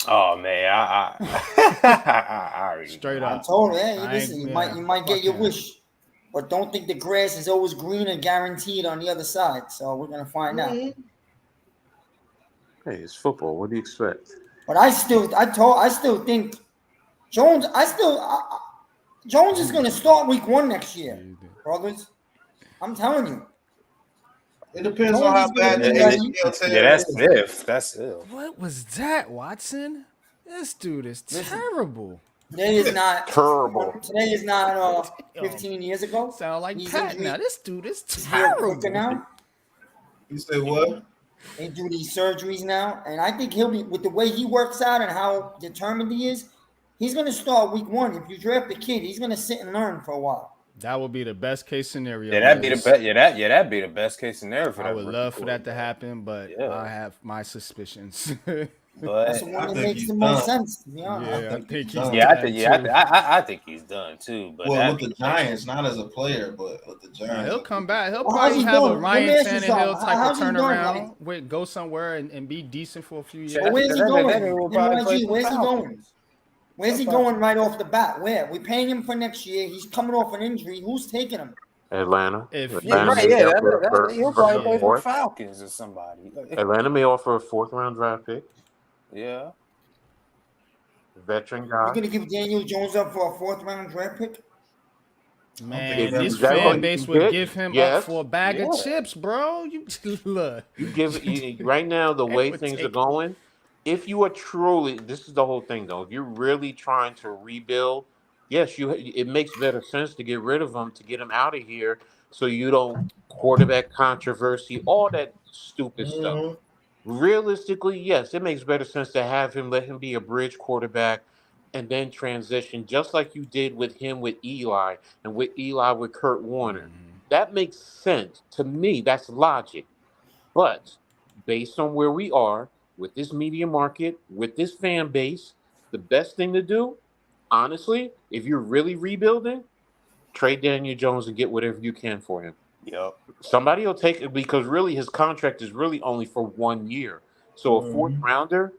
Oh man, I already straight I up. told him, hey, listen, you might get your wish, but don't think the grass is always greener guaranteed on the other side. So we're gonna find out. Hey, it's football. What do you expect? But I still think Jones. Jones is gonna start week 1 next year, brothers. I'm telling you. It depends on how bad the ACL tear is. That's it. What was that, Watson? This dude is terrible. Today is not terrible. Today is not 15 years ago. Sound like Pat now. This dude is terrible. terrible. You said what? They do these surgeries now, and I think he'll be, with the way he works out and how determined he is, he's going to start week 1. If you draft the kid, he's going to sit and learn for a while. That would be the best case scenario. Yeah, that'd be the best. That'd be the best case scenario for that. I would love for that to happen, but I have my suspicions. But that's the one that makes the most sense, to be honest. I think he's I think he's done too. But with the Giants, not as a player, but with the Giants, he'll come back. He'll probably have a Ryan Tannehill type of turnaround. Go somewhere and be decent for a few years. But where's he going? Where's he going? Where's he going right off the bat? Where? We're paying him for next year. He's coming off an injury. Who's taking him? Atlanta. He'll probably play for the Falcons or somebody. Atlanta may offer a 4th-round draft pick. Yeah. Veteran guy. You're going to give Daniel Jones up for a 4th-round draft pick? Man, this fan base would give him up for a bag of chips, bro. You look. Right now, the way things are going, if you are truly, this is the whole thing though. If you're really trying to rebuild, yes, it makes better sense to get rid of him, to get him out of here, so you don't quarterback controversy, all that stupid stuff. Realistically, yes, it makes better sense to have him, let him be a bridge quarterback, and then transition, just like you did with him with Eli, and with Eli with Kurt Warner. That makes sense to me. That's logic. But based on where we are with this media market, with this fan base, the best thing to do, honestly, if you're really rebuilding, trade Daniel Jones and get whatever you can for him. Yep. Somebody will take it, because really his contract is really only for 1 year. So a 4th-rounder.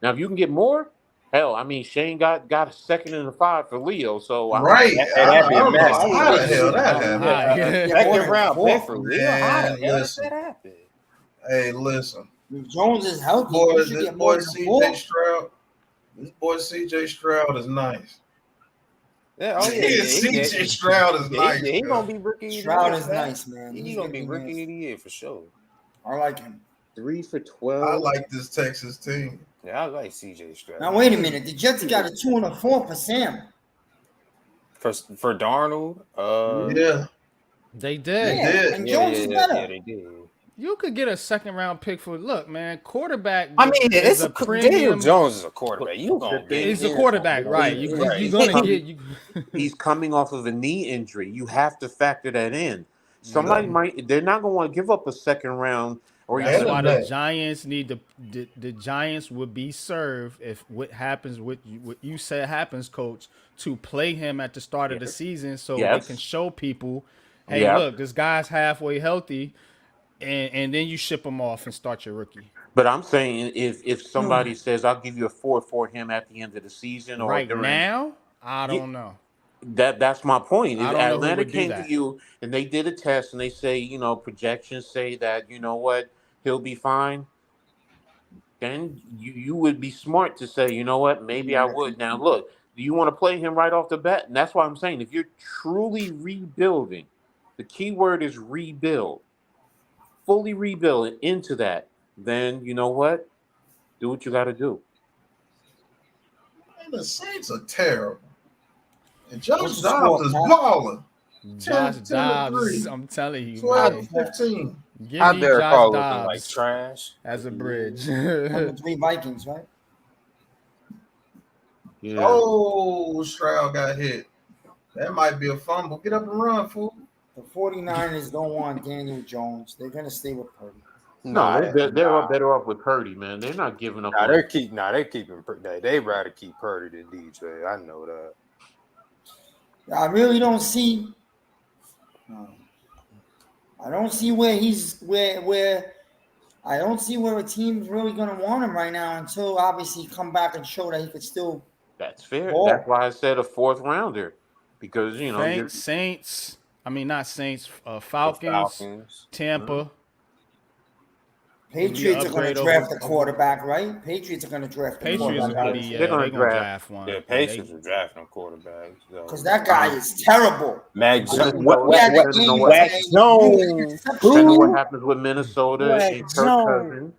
Now, if you can get more, hell, I mean, Shane got a 2nd and a 5 for Leo. So right, that'd be a mess. How the hell that happened? 2nd-round pick for Leo. How the hell did that happen? Hey, listen. Jones is healthy. This boy CJ Stroud is nice. Yeah, CJ Stroud is nice. He's gonna be rookie of the year. Stroud is nice, man. He's gonna be rookie of the year for sure. I like him. 3 for 12. I like this Texas team. Yeah, I like CJ Stroud. Now wait a minute. The Jets got a 2 and a 4 for Sam. For Darnold. Yeah, they did. Yeah, and Jones is better. Yeah, they did. You could get a 2nd-round pick for man. Quarterback. I mean, it's a premium. Daniel Jones is a quarterback. You gonna get? He's a quarterback, right? You're gonna get. He's coming off of a knee injury. You have to factor that in. Somebody might. They're not gonna want to give up a 2nd round. Or that's why the Giants need the Giants would be served if what happens what you said happens, Coach, to play him at the start of the season so they can show people, hey, look, this guy's halfway healthy. And then you ship him off and start your rookie. But I'm saying if somebody says I'll give you a 4 for him at the end of the season or Right during, now, I yeah, don't know. that's my point. I If don't know who Atlanta would do came to that. you and they did a test and they say, projections say that, he'll be fine, then you would be smart to say, you know what, maybe I would. Now look, do you want to play him right off the bat? And that's why I'm saying if you're truly rebuilding, the key word is rebuild, fully rebuild and into that, then you know what? Do what you gotta do. And the Saints are terrible. And Josh What's the Dobbs score, is Pat? balling. Josh 10 to Dobbs, 3, I'm telling you, 12 man. to 15. Give How me Derek Josh Carr looking like Dobbs trash? as a bridge. 10-3 Vikings, right? Yeah. Oh, Stroud got hit. That might be a fumble. Get up and run, fool. The 49ers don't want Daniel Jones. They're gonna stay with Purdy. No, Nah, they're better off with Purdy, man. They're not giving up on. they keeping. They rather keep Purdy than DJ. I know that. I really don't see. I don't see where he's where. I don't see where a team's really gonna want him right now until obviously come back and show that he could still That's fair. ball. That's why I said a fourth rounder, because you're Saints. I mean, not Saints. The Falcons. Falcons. Tampa. Patriots are going to upgrade draft over- a quarterback, right? Patriots are going to draft a Patriots quarterback. will be. They're Yeah, gonna they're gonna draft. draft one. The Patriots are drafting quarterbacks. Because that guy is terrible. Mac Depending Jones. on what Jones. happens with Minnesota Mac and Kirk Cousins,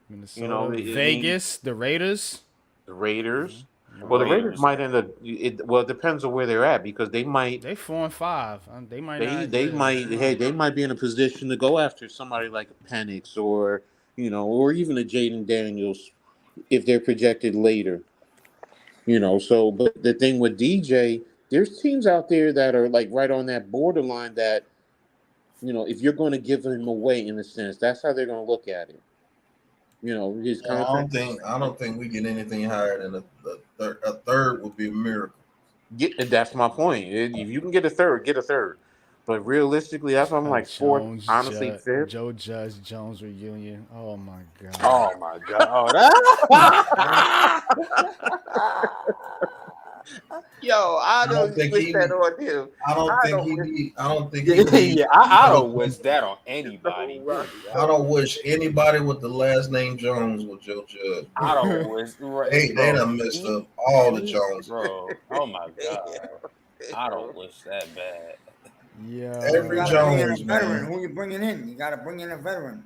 Minnesota, it Vegas, the Raiders. the Raiders. Mm-hmm. Well, the Raiders might end up. Well, it depends on where they're at because they might. They 4-5. They might. They not, might. Hey, they might be in a position to go after somebody like a Penix or or even a Jaden Daniels if they're projected later. So but the thing with DJ, there's teams out there that are like right on that borderline that, if you're going to give him away in a sense, that's how they're going to look at it. His Yeah, contract. I don't think we get anything higher than a third. A third would be a miracle. That's my point. If you can get a third, get a third. But realistically, that's why I'm like fourth, honestly fifth. Joe Judge Jones reunion. Oh my god. Oh my god. Oh, Yo, I don't think wish he- that on him. I don't think he yeah, I don't wish that on anybody. I don't wish anybody with the last name Jones with Joe Judge. I don't wish. They done messed up all the Jones. Bro, oh my god. I don't wish that bad. Yeah. Every You gotta bring in a Jones, veteran. man. Who you bringing in? You got to bring in a veteran.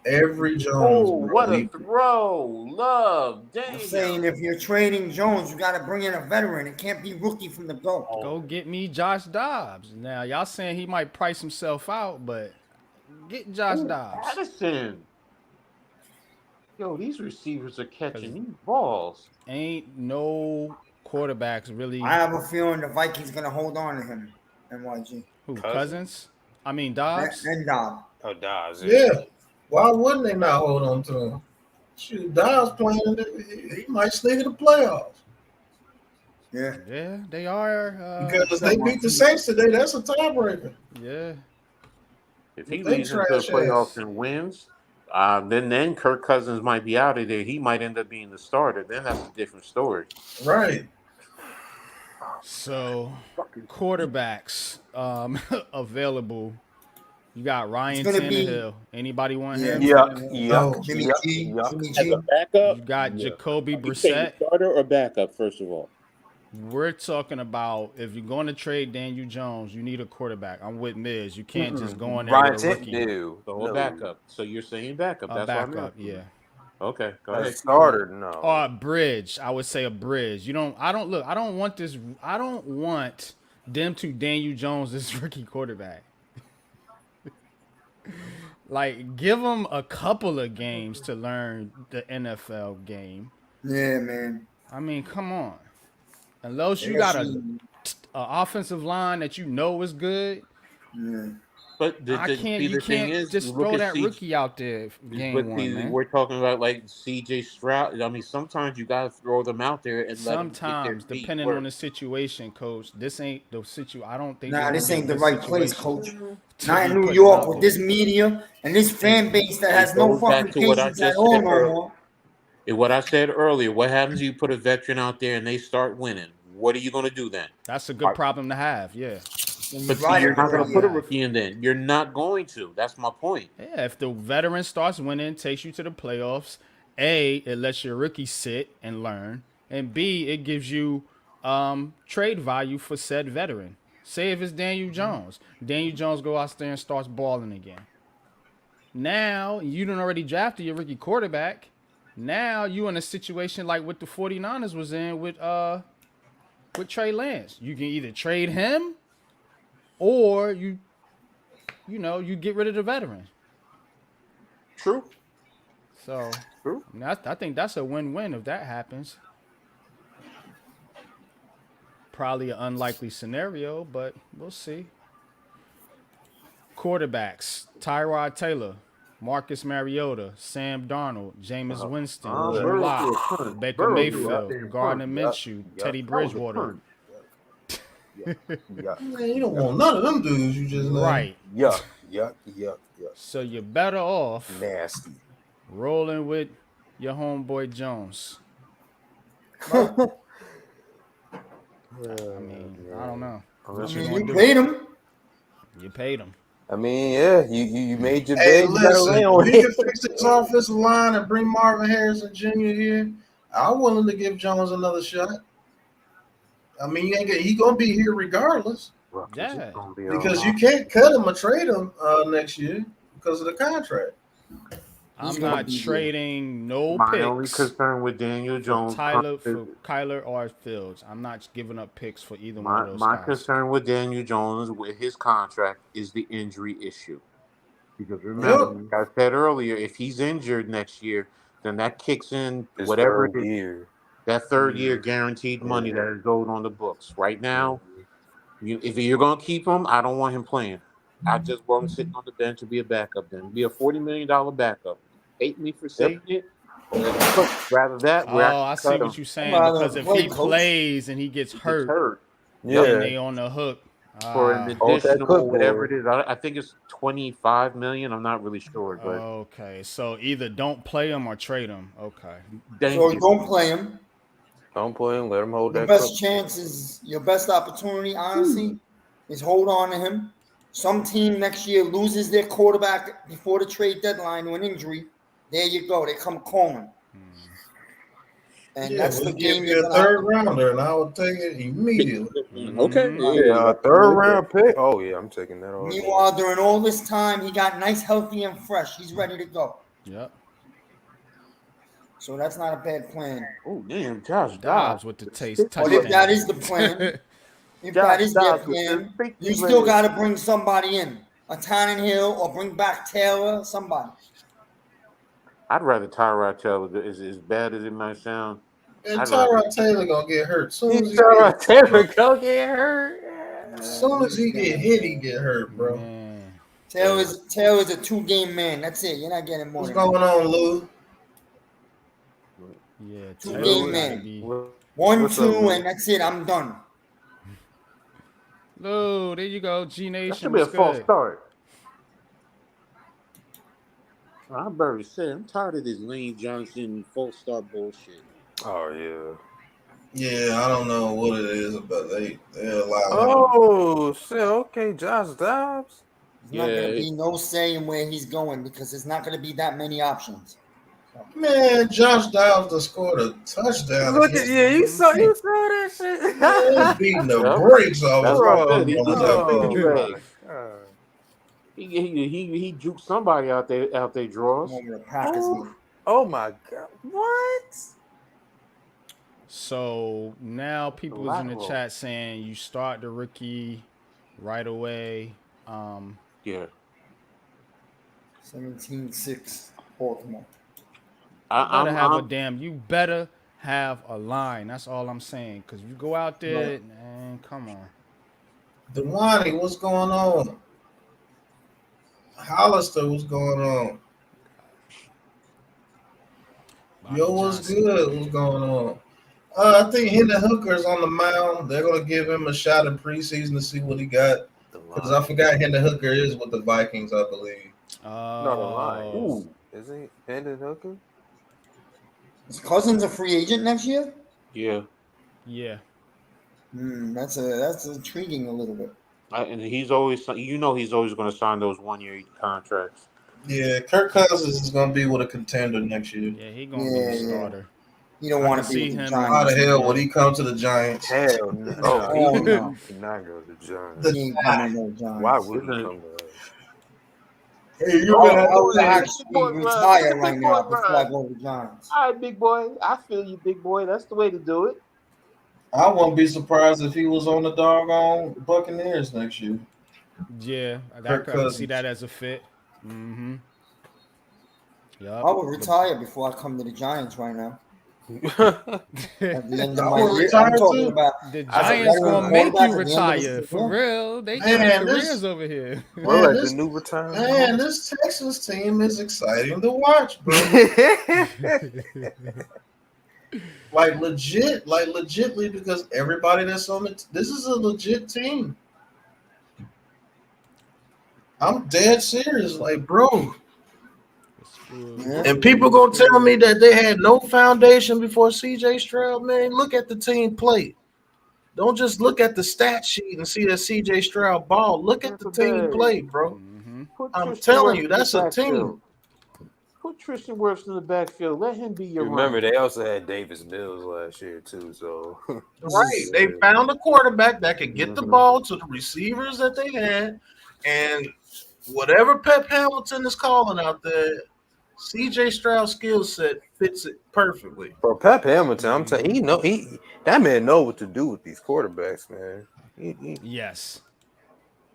Every Jones. Oh, bro. what a throw! Love, damn. I'm saying if you're trading Jones, you got to bring in a veteran. It can't be rookie from the go. Go get me Josh Dobbs. Now y'all saying he might price himself out, but get Josh Dobbs. Addison. Yo, these receivers are catching these balls. Ain't no quarterbacks really. I have a feeling the Vikings gonna hold on to him. NYG. Who? Cousins? I mean Dobbs. And Dobbs. Oh, Dobbs. Yeah. Why wouldn't they not hold on to him? Shoot, Dobbs playing. He might sneak in the playoffs. Yeah. Yeah, they are. Because they beat the Saints today. That's a tiebreaker. Yeah. If he They leads into the trash playoffs ass. and wins, then Kirk Cousins might be out of there. He might end up being the starter. Then that's a different story. Right. So quarterbacks available. You got Ryan It's gonna be- Tannehill. Anybody want him? No. Jimmy G. Jimmy As G. a backup, You got Jacoby you saying Brissett. starter or backup? First of all, We're talking about if you're going to trade Daniel Jones, you need a quarterback. I'm with Miz. You can't just go in there Ryan with a rookie. Tannehill. so a backup. So you're saying backup? A That's what I backup, meant. yeah. Okay, go A ahead. starter, no. Or a bridge. I would say a bridge. I don't want this. I don't want them to Daniel Jones this rookie quarterback. Like, give him a couple of games to learn the NFL game. Yeah, man. I mean, come on. Unless you got a offensive line that you know is good, Yeah. But I can't. see, You the thing can't is, just look throw at that CJ. rookie out there game But one, see, man. we're talking about like CJ Stroud. I mean, sometimes you got to throw them out there and let them get their Sometimes, feet depending on work. the situation, coach, this ain't the I don't think this Nah, is gonna this be a ain't the good right place, situation coach. to Not in be New putting him York out with there. this media and this fan base that It has no goes fucking back to what I patience at just all said no earlier. more. What I said earlier. What happens if you put a veteran out there and they start winning? What are you going to do then? That's a good Are- problem to have. Yeah. And you But see, ride you're it not for going a to put a year. rookie in then. You're not going to. That's my point. Yeah, if the veteran starts winning, takes you to the playoffs, A, it lets your rookie sit and learn, and B, it gives you trade value for said veteran. Say if it's Daniel Jones. Daniel Jones go out there and starts balling again. Now, you done already drafted your rookie quarterback. Now you in a situation like what the 49ers was in with Trey Lance. You can either trade him or you get rid of the veteran. True. So True. I mean, I think that's a win-win if that happens. Probably an unlikely scenario, but we'll see. Quarterbacks: Tyrod Taylor, Marcus Mariota, Sam Darnold, Jameis Winston, Drew Burrow threw Lock, a punch. Baker Burrow threw a Mayfield, goddamn Gardner punch. Minshew, Teddy That was a Bridgewater. punch. Man, you don't want none of them dudes you just named. Right. Yuck. So you're better off Nasty. rolling with your homeboy Jones. I mean, I don't know. I What you mean, gonna you do? paid him. You paid him. I mean, yeah, you made your Hey, bed, you gotta listen, lay if on we it. can fix this offensive line and bring Marvin Harrison Jr. here, I'm willing to give Jones another shot. I mean, he gonna be here regardless Yeah. because you can't cut him or trade him next year because of the contract. He's I'm gonna not be here. trading no My only picks concern with Daniel for Jones, Kyler or Fields. I'm not giving up picks for either one of my those my guys. concern with Daniel Jones with his contract is the injury issue. Because remember, Yep. like I said earlier, if he's injured next year, then that kicks in His whatever third year. that third year guaranteed money that is owed on the books. Right now, if you're going to keep him, I don't want him playing. I just want him sitting on the bench to be a backup. Then be a $40 million backup. Hate me for Yep. saying it, but rather that where I Oh, can I see cut what him. you're I'm saying. out of Because the if play, he coach. plays and he gets He gets hurt, hurt. Yep. then Yeah. they on the hook. For an Hold that additional whatever it clipboard. is. I think it's 25 million. I'm not really sure, but Okay, so either don't play him or trade him. Okay. thank So you. don't play him. Don't play him, let him hold Your that best clipboard. chance is your best opportunity, honestly, is hold on to him. Some team next year loses their quarterback before the trade deadline to an injury. There you go. They come calling. And Yeah, that's we'll the give game you you're a gonna have third to rounder, and I will take it immediately. Okay. Yeah, a third round pick. Oh yeah, I'm taking that all day. Meanwhile, during all this time, he got nice, healthy, and fresh. He's ready to go. Yep. So that's not a bad plan. Oh damn, Josh Dobbs Dobbs with the But if that touchdown. is the plan, if Josh that is their Dobbs with the plan, sticky you still leg. got to bring somebody in. A Tannenhill or bring back Taylor, somebody. I'd rather Tyrod Taylor as bad as it might sound. And I'd rather Tyrod Taylor gonna get hurt soon as he Tyrod Taylor get go get hurt. soon as he get hit, he get hurt, bro. Man. Taylor's a 2-game man. That's it. You're not getting more What's than that. going on, Lou? Yeah, Two Taylor game gotta man. be. 1, What's 2, up, Lou? and that's it. I'm done. Lou, there you go. G that Nation, should be a what's false good? start. I'm very sad. I'm tired of this Lane Johnson false start bullshit. Oh yeah. Yeah, I don't know what it is, but they allow him. Oh shit. Okay, Josh Dobbs. There's not going to Yeah, be no saying where he's going because there's not going to be that many options. Man, Josh Dobbs just scored a touchdown Look at against you saw the that shit. Man, beating the Yep. brakes off That's of what I Oh, said. He on did that that oh sticky field. my leg. god. He juked somebody out there draws. Over the Packers. Oh my god. What? So now people is in the Lateral. chat saying you start the rookie right away. Yeah. 17-6 Baltimore. You better have a line. That's all I'm saying. Cause you go out there, man, come on. Dewani, what's going on? Hollister, what's going on? Bobby Yo, what's Johnson. good? What's going on? I think Hendon Hooker's on the mound. They're gonna give him a shot in preseason to see what he got. Because I forgot Hendon Hooker is with the Vikings, I believe. No, the Lions. Oh, Is he Hendon Hooker? Is Cousins a free agent next year? Yeah, yeah. That's intriguing a little bit. and he's always he's always going to sign those 1-year contracts. Yeah, Kirk Cousins is gonna be with a contender next year. Yeah, he gonna be the starter. You don't I want can to be see with the him. Giants. How the hell would he come to the Giants? Hell no. Oh, He no. cannot go to the Giants. He ain't coming to the Giants. Why would he Isn't it- come to us? Hey, you I gonna would actually retire right now before I go to the Giants. All right, big boy. I feel you, big boy. That's the way to do it. I wouldn't be surprised if he was on the doggone Buccaneers next year. Yeah, I Kirk can see Cousins. that as a fit. Mm-hmm. Yep. I would retire before I come to the Giants right now. At the end of I my would year, retire I'm talking too. about The as a Giants veteran gonna make quarterback you at the end of the retire season. for real. They Man, got this- careers over here. We're Man, like this- the new retirement. Man, this Texans team is exciting to watch, bro. like legitly, because everybody that's on it, this is a legit team. I'm dead serious, like, bro. Yeah. And people gonna tell me that they had no foundation before CJ Stroud. Man, look at the team play. Don't just look at the stat sheet and see that CJ Stroud ball. Look at the team play, bro. Mm-hmm. I'm telling you, that's a team. Put Tristan Wirfs in the backfield. Let him be your Remember, runner. they also had Davis Mills last year too. So Right. They found a quarterback that could get the Mhm. ball to the receivers that they had. And whatever Pep Hamilton is calling out there, CJ Stroud's skill set fits it perfectly. For Pep Hamilton, I'm telling you, that man know what to do with these quarterbacks, man. Yes.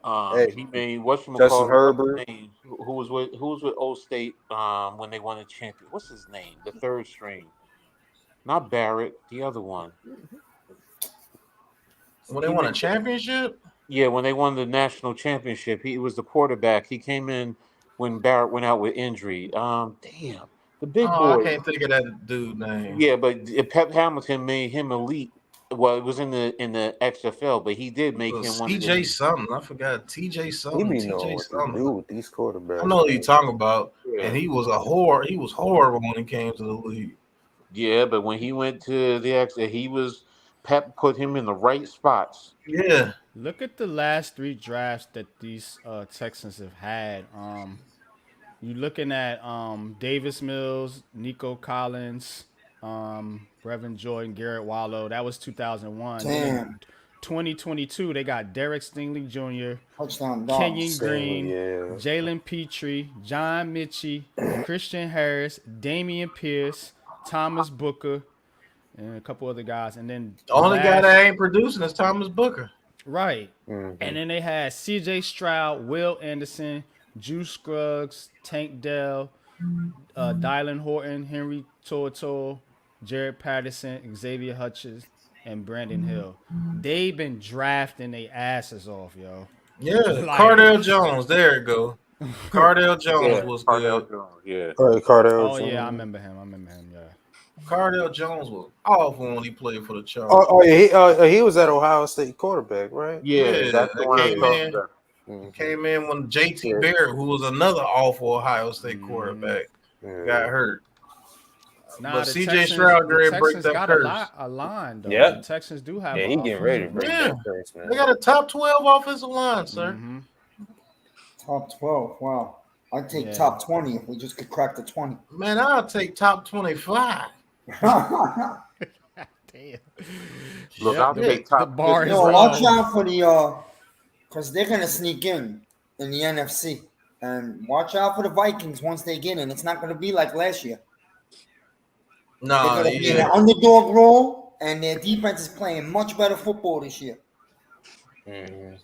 Hey, He made Justin Herbert. who was with Old State when they won the champion. What's his name? The third string, not Barrett, the other one. When they won a championship? Yeah, when they won the national championship, he was the quarterback. He came in when Barrett went out with injury. Damn, the big boy. I can't think of that dude name. Yeah, but Pep Hamilton made him elite. Well, it was in the XFL, but he did make him one of TJ the. something. I forgot. TJ He something. be knowing TJ what to something. do with these quarterbacks. I know what you're talking about. Yeah. And he was a whore. He was horrible when he came to the league. Yeah, but when he went to the Pep put him in the right spots. Yeah. Look at the last 3 drafts that these Texans have had. You looking at Davis Mills, Nico Collins, Brevin Jordan, Garrett Wallow. That was 2001. Then in Damn. 2022, they got Derek Stingley Jr., Touchdown Kenyon dogs. Green, yeah. Jalen Petrie, John Mitchie, Christian Harris, Damian Pierce, Thomas Booker, and a couple other guys. And then The only guy that ain't producing is Thomas Booker. right. Mhm. And then they had CJ Stroud, Will Anderson, Drew Scruggs, Tank Dell, Dylan Horton, Henry To'oTo'o, Jared Patterson, Xavier Hutchins, and Brandon Hill. They've been drafting their asses off, yo. Yeah. Like- Cardell Jones. There you go. Cardell Jones was Cardell good. Jones, yeah. All right, Cardell. Oh yeah, I Jones. remember him. Yeah. Cardell Jones was awful when he played for the Chargers. Oh yeah, he was at Ohio State quarterback, right? Yeah, that's the that one I'm came talking in. about. Mhm. Came in when JT Yeah. Barrett, who was another awful Ohio State quarterback, Yeah. got hurt. Nah, But the CJ Texans- Stroud the did break Texans that got curse. a line though. Yeah. The Texans do have. Yeah, he getting ready to break Yeah. that curse, man. They got a top 12 offensive line, sir. Mm-hmm. Top 12. Wow. I'd take Yeah. top 20 if we just could crack the 20. Man, I'll take top 25. Damn. Look, Yep, I'll the- take the top. bar is Yo, low. watch out for the because they're gonna sneak in the NFC, and watch out for the Vikings once they get in. It's not gonna be like last year. They're Nah, gonna be in yeah. an underdog role, and their defense is playing much better football this year. Mhm.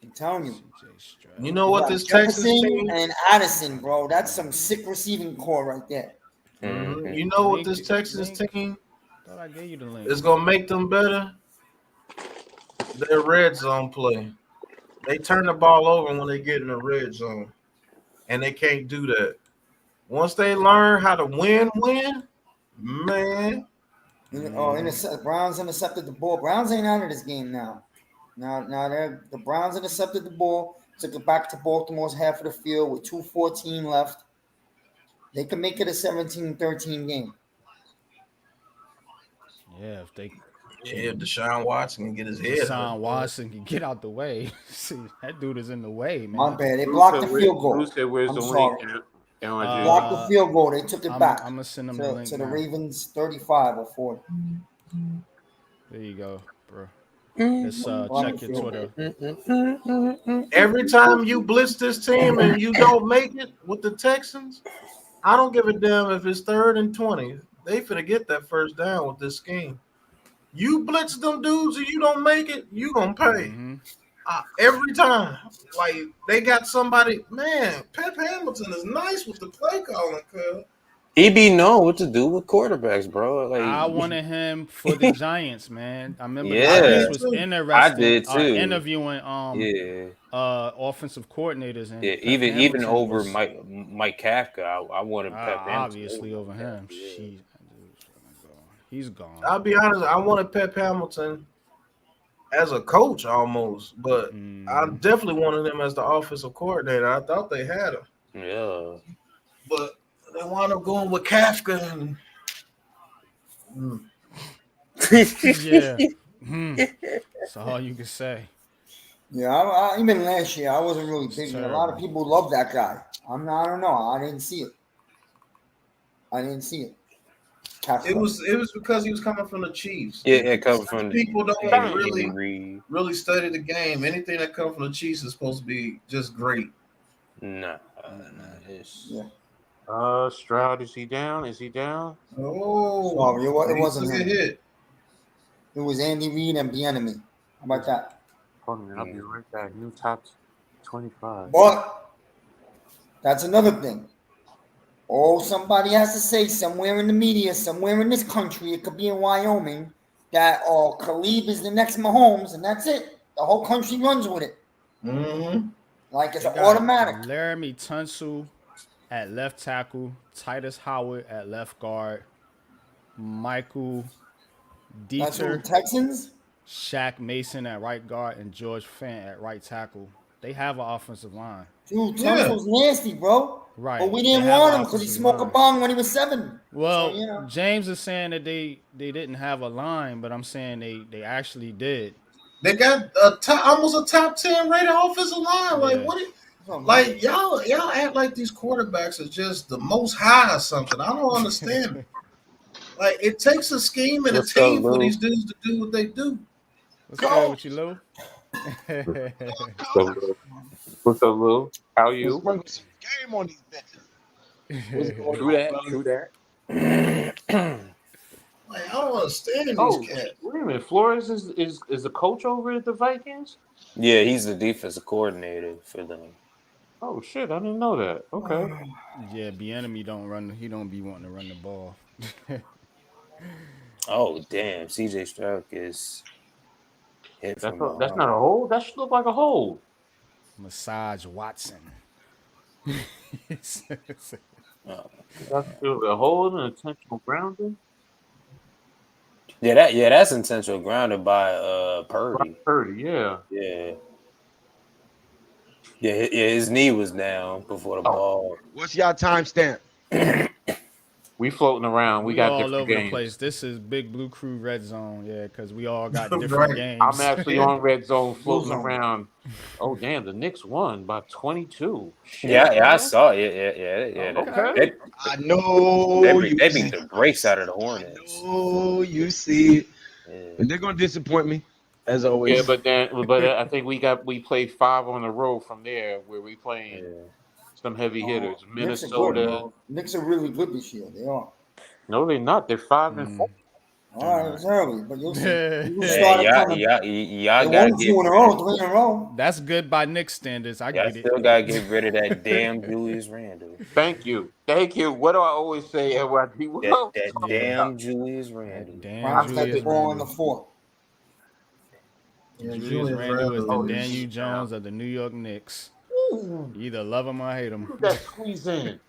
I'm telling you. CJ Stroud. You know what got this Texas Jefferson team? and Addison, bro. That's some sick receiving core right there. Mhm. You know what Link- this Texas link. team Thought I gave you the link. is gonna make them better? their red zone play. They turn the ball over when they get in the red zone, and they can't do that. Once they learn how to win, man. Browns intercepted the ball. Browns ain't out of this game now. Now the Browns intercepted the ball, took it back to Baltimore's half of the field with 2:14 left. They can make it a 17-13 game. Yeah, if Deshaun Watson can get his head Deshaun hurt. Watson can get out the way. See, that dude is in the way, man. My bad. They blocked the field goal. Who said where's I'm the sorry. link? Blocked the field goal. They took it back. I'm gonna send them the link to the now. Ravens 35 or 40. There you go, bro. Let's check your Twitter. Every time you blitz this team and you don't make it with the Texans, I don't give a damn if it's 3rd and 20. They finna get that first down with this scheme. You blitz them dudes and you don't make it, you gonna pay. Every time. Like, they got somebody, man, Pep Hamilton is nice with the play calling, cuz. He be known what to do with quarterbacks, bro. Like, I wanted him for the Giants, man. I remember Yeah. the Giants was interested. I did too. Interviewing offensive coordinators, and Yeah, Pep even Hamilton over was, Mike Kafka, I wanted Pep Hamilton. obviously over him. He's gone. I'll be honest, I wanted Pep Hamilton as a coach almost, but I definitely wanted him as the offensive coordinator. I thought they had him. Yeah. But they wound up going with Kafka. Yeah. That's all you can say. Yeah, even last year, I wasn't really big. A lot of people love that guy. I don't know. I didn't see it. Kafka. It was because he was coming from the Chiefs. Yeah, coming from people don't Andy really study the game. Anything that comes from the Chiefs is supposed to be just great. Nah, Stroud, is he down? Is he down? Oh, sorry, it wasn't took a him. hit. It was Andy Reid and Bieniemy. How about that? Hold on, I'll be right back. New top 25. But that's another thing. Somebody has to say somewhere in the media, somewhere in this country, it could be in Wyoming, that Khalib is the next Mahomes, and that's it. The whole country runs with it. Mm-hmm. Like it's automatic. Laramie Tunsil at left tackle, Titus Howard at left guard, Michael That's who, Dieter, Texans? Shaq Mason at right guard, and George Fant at right tackle. They have an offensive line. Dude, Tunsil's nasty, bro. Right. But we didn't want him because he smoked a bong when he was 7. Well, so, James is saying that they didn't have a line, but I'm saying they actually did. They got almost a top 10 rated offensive line. Like what? Like y'all act like these quarterbacks are just the most high or something. I don't understand it. Like it takes a scheme and a team for these dudes to do what they do. What's good with you, Lou? What's up, Lou? How are you? Game on these bitches. True that. Like, I don't understand these cats. Wait a minute. Flores is the coach over at the Vikings? Yeah, he's the defensive coordinator for them. Oh shit, I didn't know that. Okay. Yeah, Bieniemy don't run. He don't be wanting to run the ball. Oh damn, CJ Stroud is hit That's from not a hole. That should look like a hole. Massage Watson. That's a hole in intentional grounding. Yeah, that's intentional grounded by Purdy. Yeah. Yeah, his knee was down before the ball. What's y'all timestamp? We floating around. We got all different over games. the place. This is Big Blue Crew Red Zone, because we all got different games. I'm actually on Red Zone floating around. Oh damn, the Knicks won by 22. Shit, yeah, I saw it. Yeah. Okay. I know They beat the brakes out of the Hornets. Oh, you see it. And they're gonna disappoint me, as always. Yeah, but I think we played 5 on the road from there where we playing some heavy hitters. Minnesota. Knicks are really good this year. They are. No, they're not. They're 5-4. All right, it's early, but you'll see. Y'all gotta get 2 in a row, 3 in a row. That's good by Knicks standards. I get it. Still gotta get rid of that damn Julius Randle. Thank you. What do I always say, NYD? That damn Julius Randle. Browns got the ball on the 4. Yeah, Julius Julius Randle is the Randle Daniel is. Jones of the New York Knicks. Ooh, You either love him or hate him. look at that squeeze in.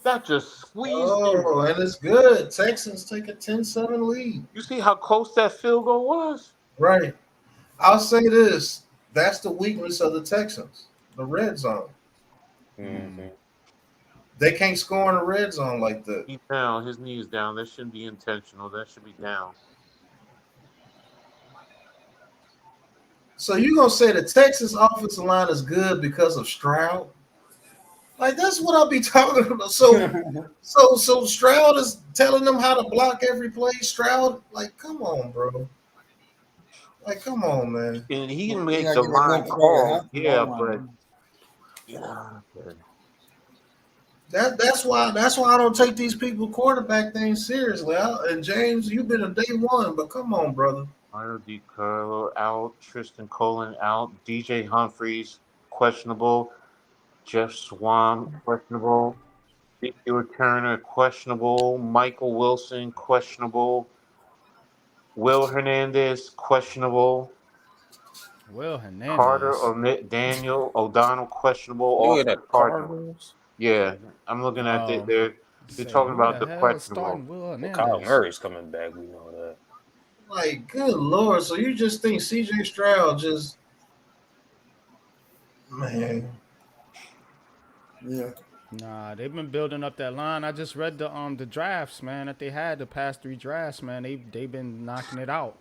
That just squeezed in. Oh, and it's good. Texans take a 10-7 lead. You see how close that field goal was? Right. I'll say this. That's the weakness of the Texans, the red zone. Mm-hmm. They can't score in the red zone like that. He's down. His knee is down. That shouldn't be intentional. That should be down. So you're going to say the Texas offensive line is good because of Stroud? Like, that's what I'll be talking about. So Stroud is telling them how to block every play. Stroud, like, come on, bro. Like, come on, man. And he Yeah, made yeah, the give it line one call. quarter, huh? Yeah, Come but on. That's why I don't take these people quarterback things seriously. And James, you've been a day one, but come on, brother. Mario DiCarlo out. Tristan Colin out. DJ Humphreys questionable. Jeff Swan questionable. Ezekiel Turner questionable. Michael Wilson questionable. Will Hernandez questionable. Will Carter Hernandez. Daniel O'Donnell questionable. All Look at for the that Cardinals. Cardinals. Yeah, I'm looking at it. They're Say, talking who about the the hell is questionable. starting Will Well, Hernandez? Kyle Murray's coming back. We know that. Like, good Lord. So you just think CJ Stroud just, man. Yeah. Nah, they've been building up that line. I just read the drafts, man, that they had the past 3 drafts, man. They've been knocking it out.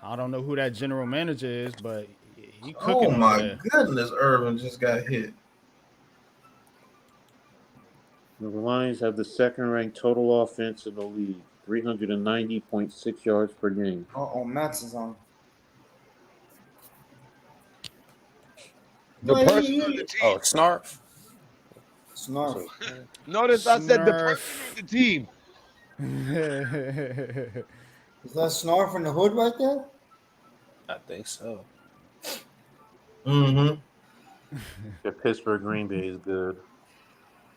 I don't know who that general manager is, but he Oh cooking over my there. goodness, Irvin just got hit. The Lions have the second-ranked total offense in the league, 390.6 yards per game. Oh, Max is on. The Like, person on the team. Oh, Snarf. Snarf. Notice I said the person Snarf. on the team. Is that Snarf in the hood right there? I think so. mm-hmm. The Pittsburgh Green Bay is good.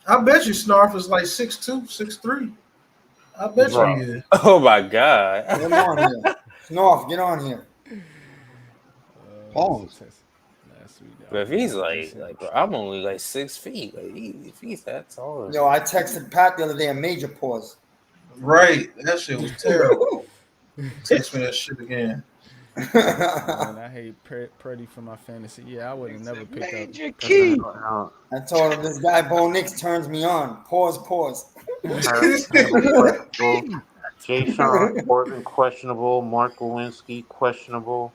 I bet you Snarf is like 6'2", 6'3". I bet you Bro. he is. Oh my God. Get him on here. Snarf, get on here. Pause. But if he's like, bro, I'm only like 6 feet. Like, if he's that tall. Yo, I texted Pat the other day a major pause. Right. That shit was terrible. Text me that shit again. Man, I hate Purdy for my fantasy. Yeah, I would have never picked up. Major key. I told him this guy Bo Nix turns me on. Pause. Jay Sean Corbin questionable. Mark Lewinsky questionable.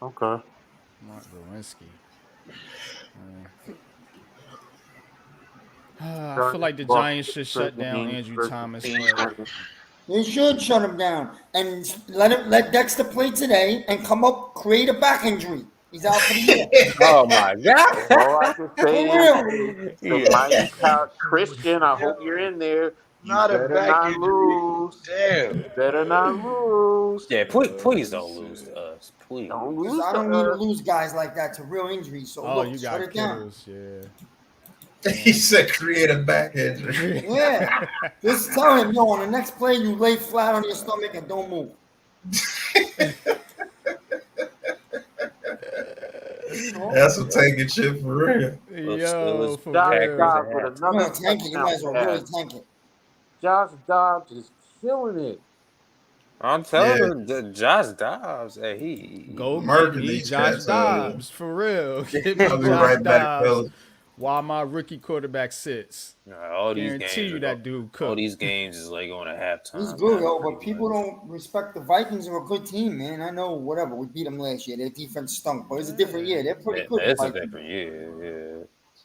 Okay. Mark Lewinsky. I feel like the Giants should shut down Andrew Thomas, but They should shut him down and let Dexter play today and come up, create a back injury. He's out for the year. Oh my God. All I can say is the mighty Christian, I hope you're in there. You Not a better back not injury. lose. Damn. You better not lose. Yeah, please don't lose to us. Please. Don't lose Because I don't to need to us. lose guys like that to real injuries. So look, you shut got it down. Kittles, yeah. He said create a back injury. Yeah. Just tell him, yo, on the next play, you lay flat on your stomach and don't move. That's a taking shit for real. Yo, for Josh real. Dobbs with You another want to tank it, you might as well really pass. tank it. Josh Dobbs is killing it. I'm telling you, Josh Dobbs, hey, he Go Murder get me these Josh cats, Dobbs, for real. Get me I'll be Josh right back, Dobbs fellas. while my rookie quarterback sits. all these Guarantee games you that dude all cooked. these games is like on a halftime. He's good, man. yo, but people don't respect the Vikings are a good team, man. I know, whatever. We beat them last year. Their defense stunk, but it's a different year. They're pretty good. It's the a Vikings. different year, yeah.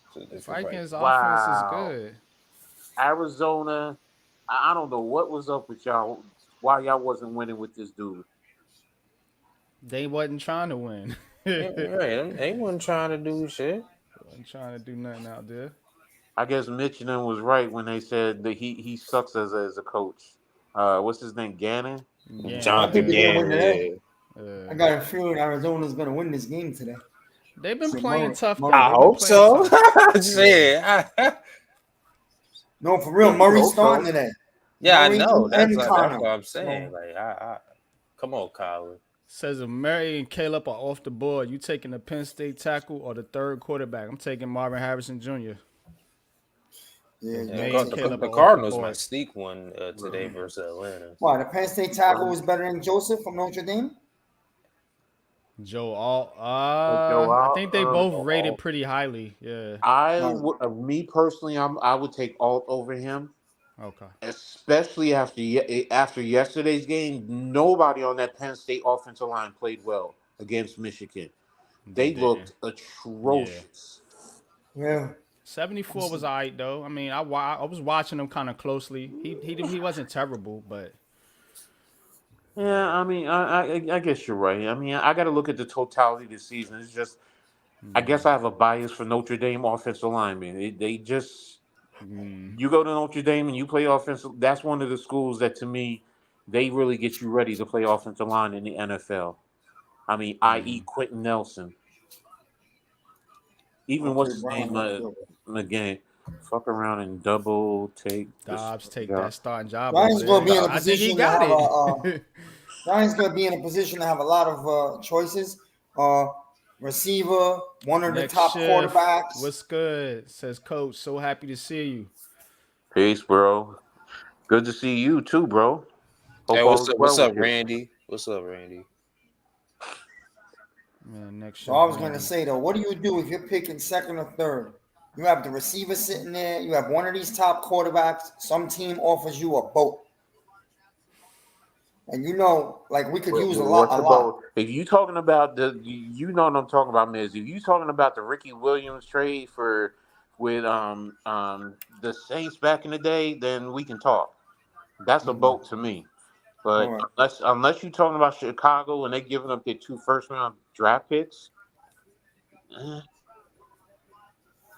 It's a different Vikings fight. offense is Wow. good. Arizona, I don't know what was up with y'all. Why y'all wasn't winning with this dude? They wasn't trying to win. Yeah, right. They wasn't trying to do shit. Wasn't trying to do nothing out there. I guess Michelin was right when they said that he sucks as a coach. What's his name? Gannon? Yeah, Jonathan they're gonna win Gannon. today. I got a feeling Arizona's going to win this game today. They've been So playing Murray- tough. Though. Murray- I They've been hope playing so. tough. Shit. No, for real. Murray's starting today. Yeah, I Murray know. That's and what Connor. I'm saying. Like, Come on, Kyler. Says if Murray and Caleb are off the board, you taking the Penn State tackle or the third quarterback? I'm taking Marvin Harrison Jr. Yeah, If you May gotta and take Caleb The are off the Cardinals might board. sneak one today versus Atlanta. Why, the Penn State tackle was better than Joseph from Notre Dame? Joe Alt. Joe I think they Alt, both rated pretty highly. Yeah. me personally, I would take Alt over him, Okay. especially after yesterday's game. Nobody on that Penn State offensive line played well against Michigan. They They didn't. looked Yeah. atrocious. Yeah. 74 was all right though. I mean, I was watching him kind of closely. He wasn't terrible, but Yeah, I mean, I guess you're right. I mean, I got to look at the totality of the season. It's just, I guess I have a bias for Notre Dame offensive linemen. They just, you go to Notre Dame and you play offensive. That's one of the schools that, to me, they really get you ready to play offensive line in the NFL. I mean, i.e., Quentin Nelson. Even what's Okay, his Brown name got killed. again? Fuck around and double take this Dobbs take job. that starting job Giants over gonna be in there. a I think he position to got have it. Giants gonna be in a position to have a lot of choices. Receiver, one of the Next top shift. quarterbacks. What's good? Says Coach. So happy to see you. Peace, bro. Good to see you too, bro. Hey, Hope all is what's well up, with you. Randy? What's up, Randy? Man, next shift. So I was gonna say though, what do you do if you're picking second or third? You have the receiver sitting there. You have one of these top quarterbacks. Some team offers you a boat, and you know, like we could use a What's the lot. boat? If you talking about you know what I'm talking about, Miz. If you talking about the Ricky Williams trade with the Saints back in the day, then we can talk. That's a boat to me. But All right. unless you're talking about Chicago and they giving up their 2 first-round draft picks,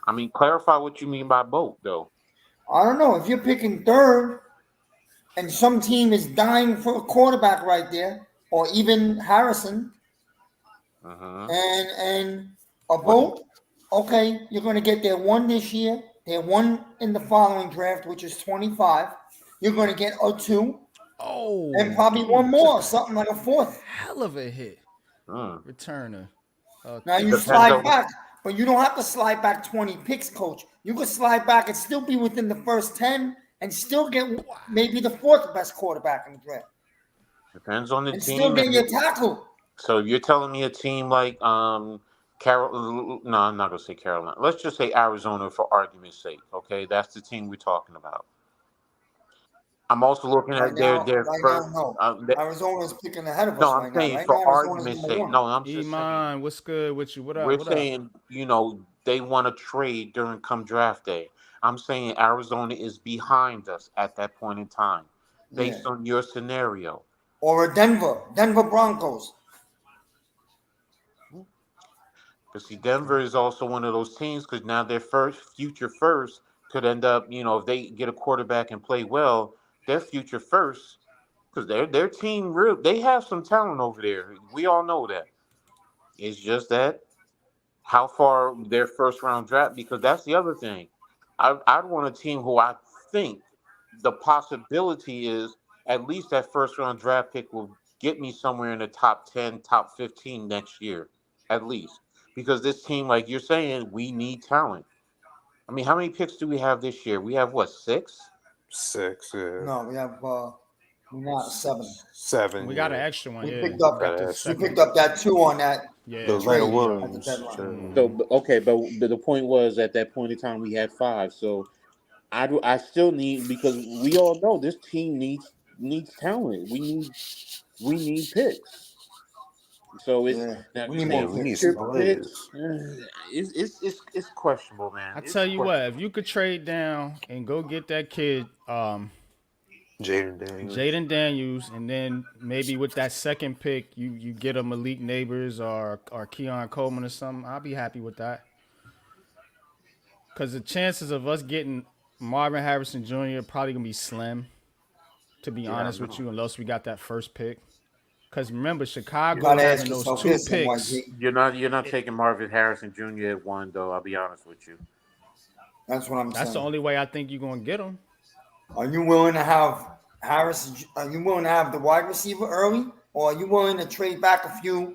I mean, clarify what you mean by boat, though. I don't know if you're picking third, and some team is dying for a quarterback right there, or even Harrison, and a boat. Okay, you're going to get their one this year, their one in the following draft, which is 25. You're going to get a 2, and probably dude, one more, something like a 4th. Hell of a hit. Returner. Now you slide back, but you don't have to slide back 20 picks, Coach. You could slide back and still be within the first 10 and still get maybe the 4th best quarterback in the draft. Depends on the and team. still get your tackle. So you're telling me a team like no, I'm not gonna say Carolina. Let's just say Arizona for argument's sake. Okay, that's the team we're talking about. I'm also looking at their first. No. Arizona's picking ahead of us No, I'm right now. saying Right for now, Arizona's argument's number sake. 1. No, I'm just saying. Iman, what's good with you? What up? We're What saying they want to trade during come draft day. I'm saying Arizona is behind us at that point in time, based on your scenario. Or a Denver Broncos. Because see, Denver is also one of those teams because now their future first could end up, if they get a quarterback and play well, their future first, because their team they have some talent over there. We all know that. It's just that how far their first round draft, because that's the other thing. I'd want a team who I think the possibility is at least that first round draft pick will get me somewhere in the top 10, top 15 next year, at least. Because this team, like you're saying, we need talent. I mean, how many picks do we have this year? We have what, 6? 6, yeah. No, we have not 7. 7. We got an extra one. We Yeah, picked up that 2 on that. Yeah, those Leonard Williams. So okay, but the point was at that point in time we had 5. So I still need, because we all know this team needs talent. We need picks. So it's now we you need say more we need future some picks. players. It's questionable, man. I It's tell you what, questionable. if you could trade down and go get that kid, Jaden Daniels, and then maybe with that second pick, you get a Malik Neighbors or Keon Coleman or something, I'll be happy with that. Because the chances of us getting Marvin Harrison Jr. probably gonna be slim, to be honest with you, unless we got that first pick. Because remember, Chicago having those 2 picks. You're not taking Marvin Harrison Jr. at 1, though. I'll be honest with you. That's what I'm saying. That's the only way I think you're gonna get him. Are you willing to have Harris? Are you willing to have the wide receiver early, or are you willing to trade back a few?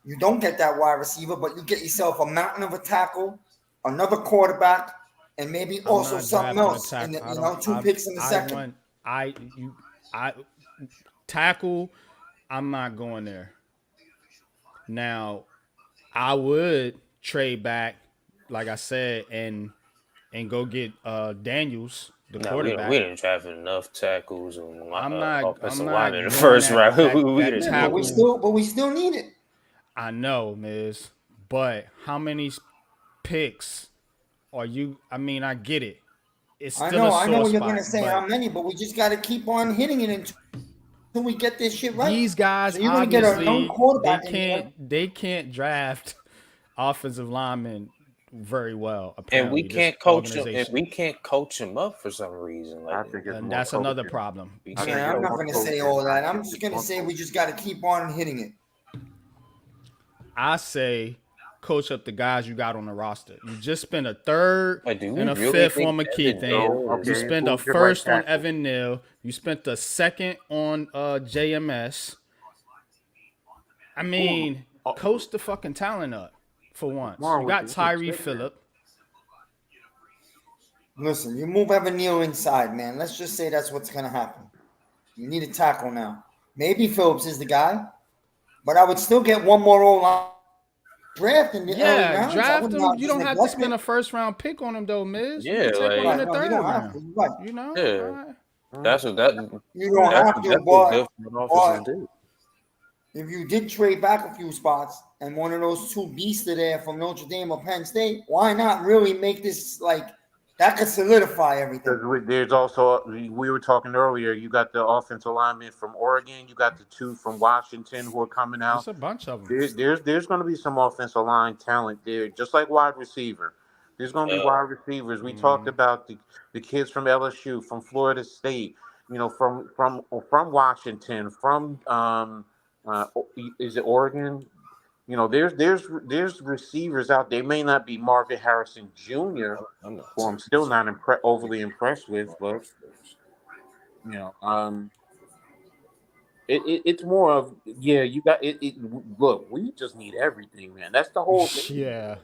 You don't get that wide receiver, but you get yourself a mountain of a tackle, another quarterback, and maybe I'm also not something drafting a else. In tackle. the, 2 picks in the second. Tackle. I'm not going there. Now, I would trade back, like I said, and go get Daniels, the No, we quarterback. didn't draft enough tackles and I'm offensive not linemen in the going first round. that tackle. But we still need it. I know, Miz, but how many picks are you? I mean, I get it. It's still I know a what sore you're gonna spot. say. How But many? But we just got to keep on hitting it until we get this shit right. these guys, So you're gonna get a young obviously, quarterback in there. they can't draft offensive linemen very well. And we Apparently, this can't coach him. And organization. we can't coach him up for some reason. I Like think it's And more that's another coaching. problem. we I can't think I'm it's not more gonna say coaching. all that. I I'm think just it's gonna more say we coaching. just got to keep on hitting it. I say coach up the guys you got on the roster. You just spent a third Like, do we and a really fifth think on Evan McKeithen. Neal is- You Okay, spent a who's your right first on tackle? Evan Neal. You spent the second on JMS. I mean, coach the fucking talent up for once. Wrong You with got you? Tyree Phillip. Listen, you move Evan Neal inside, man. Let's just say that's what's gonna happen. You need a tackle now. Maybe Phillips is the guy, but I would still get one more O-line draft in the early rounds. Draft him. You don't have to spend a first round pick on him though, Miz. You Yeah, can take one in the you third don't have round. to. Right. You know? Yeah. All right. That's what that. You don't That's have to, that's but good for an offensive dude. if you did trade back a few spots and one of those two beasts are there from Notre Dame or Penn State, why not really make this like that could solidify everything? There's also, we were talking earlier, you got the offensive lineman from Oregon, you got the two from Washington who are coming out. There's a bunch of them. There's going to be some offensive line talent there, just like wide receiver. There's going to be wide receivers. We talked about the kids from LSU, from Florida State, you know, from Washington, from is it Oregon? You know, there's receivers out there. They may not be Marvin Harrison Jr., who I'm still not overly impressed with, but you know, it's more of you got it. Look, we just need everything, man. That's the whole thing. Yeah.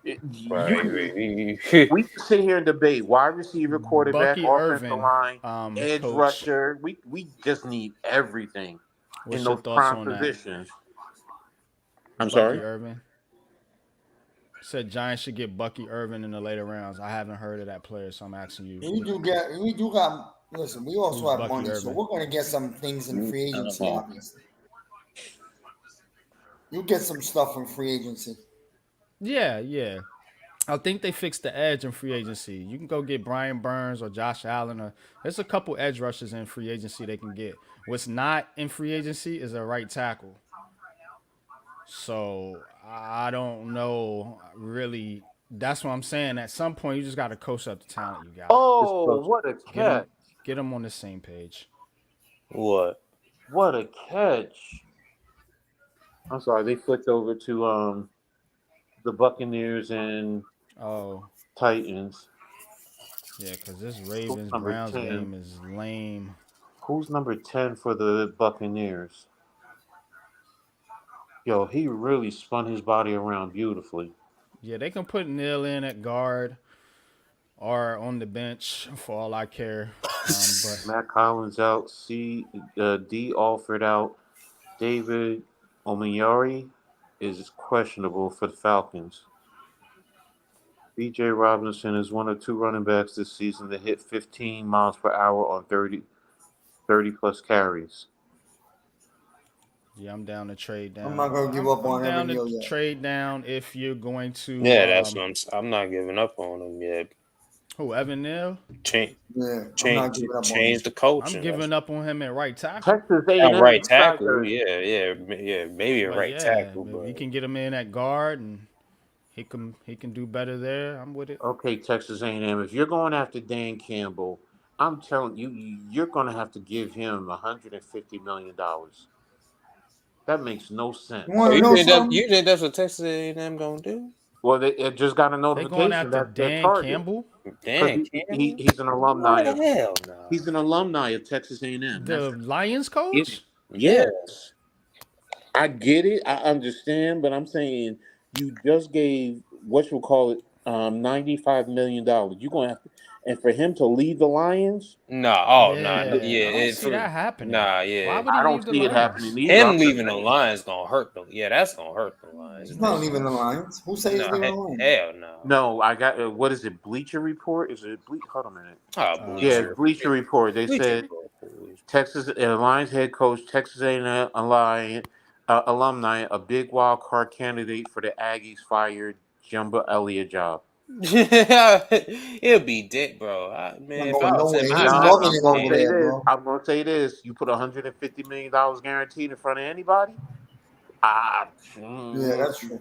We can sit here and debate wide receiver, quarterback, Bucky offensive Irvin, line, edge coach. rusher. We just need everything What's in your those thoughts prime on that? positions. I'm Bucky sorry. Irvin said Giants should get Bucky Irvin in the later rounds. I haven't heard of that player, so I'm asking you. We do got. Listen, we also have Bucky money, so Irvin? we're going to get some things in free agency. Obviously, you get some stuff in free agency. Yeah. I think they fixed the edge in free agency. You can go get Brian Burns or Josh Allen. Or there's a couple edge rushers in free agency they can get. What's not in free agency is a right tackle. So I don't know really. That's what I'm saying. At some point, you just got to coach up the talent you got. Oh, what a catch! Get them on the same page. What? What a catch! I'm sorry, they flicked over to the Buccaneers and Titans. Yeah, because this Ravens-Browns game is lame. Who's number 10 for the Buccaneers? Yo, he really spun his body around beautifully. Yeah, they can put Neal in at guard or on the bench for all I care. But Matt Collins out. D. Alford out. David Omiyari is questionable for the Falcons. B.J. Robinson is one of two running backs this season that hit 15 miles per hour on 30 plus carries. yeah, I'm down to trade down. I'm not going to give up on Evan Neal yet. Trade down if you're going to. Yeah, that's what I'm not giving up on him yet. Who, Evan Neal? Change the coach. I'm giving up on him at right tackle. Texas A&M, right tackle. Yeah. Maybe a right tackle. If but you can get him in at guard and he can do better there, I'm with it. Okay, Texas A&M. If you're going after Dan Campbell, I'm telling you, you're going to have to give him $150 million. That makes no sense. You think that's what Texas A&M going to do? Well, they just got a notification. They're going after Dan Campbell? Dan Campbell? He's an alumni. What the hell? No. He's an alumni of Texas A&M. The Lions coach? Yes. I get it. I understand, but I'm saying you just gave what you call it $95 million. You're gonna have to, and for him to leave the Lions, Yeah, I don't yeah. see that happening. Why Yeah. would I he don't leave the see it happening Lions? either. Him I'm just leaving the saying. Lions gonna hurt them. Yeah, that's gonna hurt the Lions. Makes He's no not leaving the sense. Lions. Who says he's No, leaving the Lions? hell no. No, I got what is it? Bleacher Report? Is it Hold on a minute. Oh, Yeah, Bleacher. it's Bleacher Report. They Bleacher said Report, please. Texas Lions head coach, Texas A&M alumni, a big wild card candidate for the Aggies fired Jumbo Elliott job. He'll be dead, bro. Not Man, if I going was him, nowhere. I'd He's step loving I'm it gonna over say there, this. bro. I'm gonna say this. You put $150 million guaranteed in front of anybody. Ah, Yeah, that's true.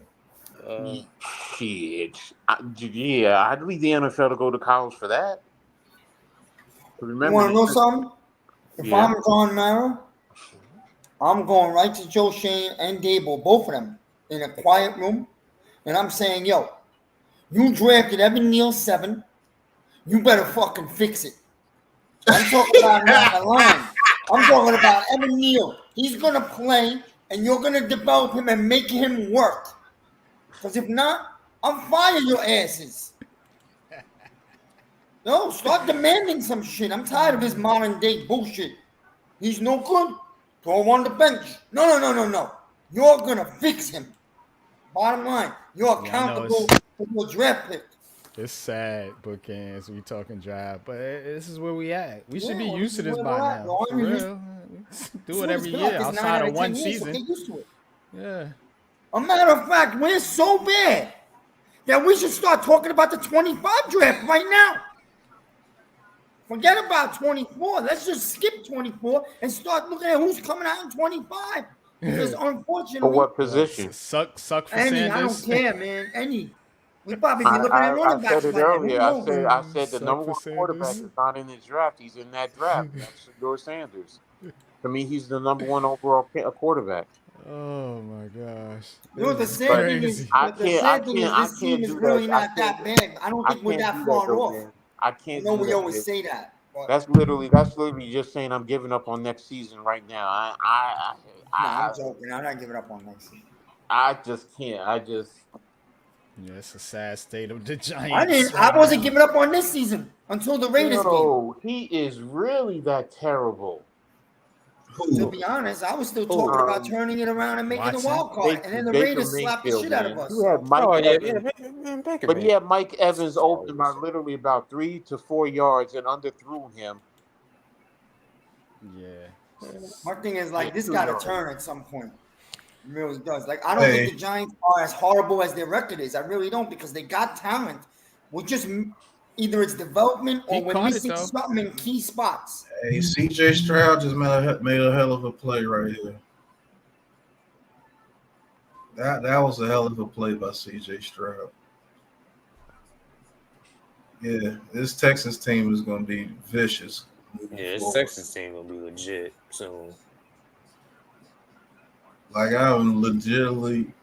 shit. Yeah, I'd leave the NFL to go to college for that. You Remember, want to know something? If yeah. I'm John Mara, I'm going right to Joe Shane and Dable, both of them, in a quiet room, and I'm saying, yo, you drafted Evan Neal 7. You better fucking fix it. I'm talking about not the line. I'm talking about Evan Neal. He's going to play, and you're going to develop him and make him work. Because if not, I'm firing your asses. No, start demanding some shit. I'm tired of this modern day bullshit. He's no good. Throw him on the bench. No. You're going to fix him. Bottom line, you're Yeah, I know accountable for your draft pick. it's sad, bookends. We talking draft, but this is where we at. We should be well, used to this where by we're at, now. bro. For I mean, real. Do it It's every been year like this 9 outside out of of one 10 years, so season. get used to it. Yeah. A matter of fact, we're so bad that we should start talking about the 25 draft right now. Forget about 24. Let's just skip 24 and start looking at who's coming out in 25. Because For unfortunately, what position? Suck for I don't Sanders. care, man. We probably be I, looking at I running said backs it by then. Who earlier. knows? I said the Suck number for one quarterback Sanders. is not in his draft. He's in that draft. That's Shador Sanders. To me, he's the number one overall quarterback. Oh my gosh. You know, the This is sad But thing is, crazy. I the can't. I sad thing can't. is, I this team can't is do that. really not that bad. I don't I think we're can't that do that far though, off. man. I I can't know do we that, always man. say that, but That's literally just saying I'm giving up on next season right now. no, I'm joking. I'm not giving up on next season. I just can't. Yeah, it's a sad state of the Giants. I Right wasn't now. giving up on this season until the Raiders game. No, he is really that terrible. To Who? be honest, I was still talking about turning it around and making a Watson? wild card, and then the Baker Raiders slapped the Mayfield, shit out of man. us. You had Mike Oh yeah, Evans, man, Baker, but he man. had Mike Evans open by Sorry. literally about 3 to 4 yards and underthrew him. Yeah. My thing is like this got to turn at some point. It really does. Like I don't Hey. think the Giants are as horrible as their record is. I really don't because they got talent. We're just either it's development or He we're caught it, missing though. something in key spots. Hey, CJ Stroud just made a hell of a play right here. That was a hell of a play by CJ Stroud. Yeah, this Texans team is going to be vicious. Yeah, this Texans team gonna be legit soon. Like I'm legitimately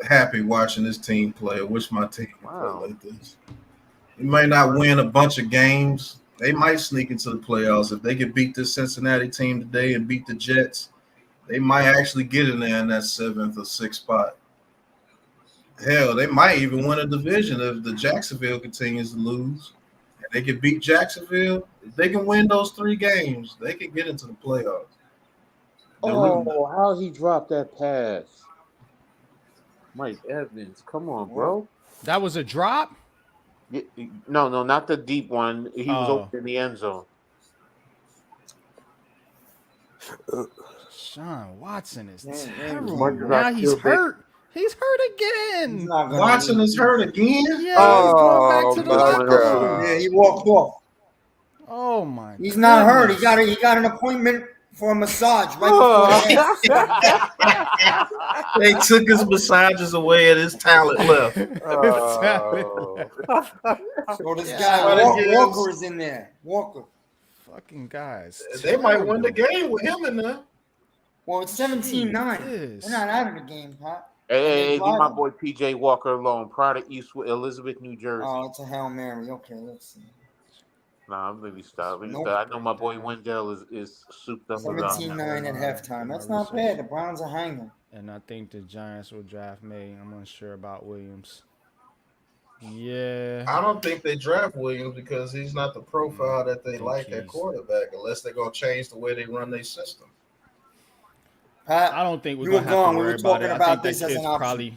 happy watching this team play. I wish my team could play like this. You might not win a bunch of games. They might sneak into the playoffs. If they could beat this Cincinnati team today and beat the Jets, they might actually get in there in that 7th or 6th spot. Hell, they might even win a division if the Jacksonville continues to lose. And they can beat Jacksonville. If they can win those 3 games, they can get into the playoffs. Oh, how he dropped that pass. Mike Evans, come on, bro. That was a drop? No, not the deep one. He was open in the end zone. Sean Watson is terrible. Now he's hurt. He's hurt again. Watson is hurt again? Yeah, he's going back to the locker room. Yeah, he walked off. Oh my! He's not hurt. He got an appointment for a massage right before the game. They took his massages away and his talent left. So this guy Walker is in there. Walker. Fucking guys. They might win the game with him in there. Well, it's 17-9. We're not out of the game, Pat. Hey, leave my boy PJ Walker alone. Proud of Eastwood, Elizabeth, New Jersey. Oh, it's a Hail Mary. Okay, let's see. Nah, let me stop. I know my boy Wendell is souped up about him. 17-9 at halftime. That's not bad. The Browns are hanging. And I think the Giants will draft May. I'm unsure about Williams. Yeah. I don't think they draft Williams because he's not the profile that they think like at quarterback, unless they're gonna change the way they run their system. Pat, I don't think we're you gonna were have gone. to We worry were about it. talking I about think that this as kid's an option.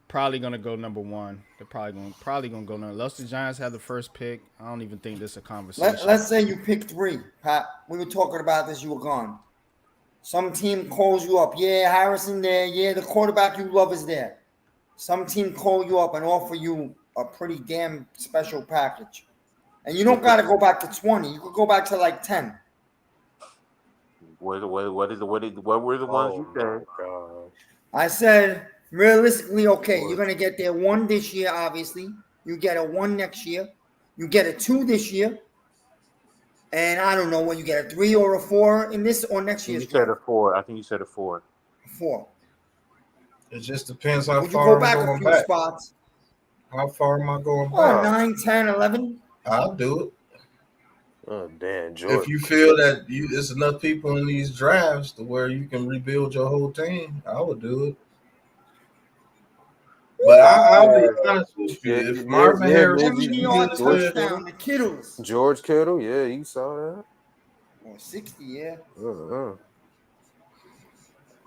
probably gonna go number one. They're probably gonna go number. Unless the Giants have the first pick, I don't even think this is a conversation. Let's say you pick 3, Pat. We were talking about this. You were gone. Some team calls you up. Yeah, Harrison there. Yeah, the quarterback you love is there. Some team call you up and offer you a pretty damn special package. And you don't got to go back to 20. You could go back to like 10. What were the ones you said? Gosh. I said, realistically, okay, you're going to get there 1 this year, obviously. You get a 1 next year. You get a 2 this year. And I don't know when you get a 3 or a 4 in this or next year's You said draft. a 4. I think you said a 4. 4. It just depends how Would you far go back I'm a going few back. spots? How far am I going Oh, back? 9, 10, 11. I'll do it. Oh, damn, George. If you feel that there's enough people in these drafts to where you can rebuild your whole team, I would do it. But I'll be honest with you. If Marvin Harrison touchdown, the Kittles. George Kittle, yeah, you saw that. Or 60, yeah.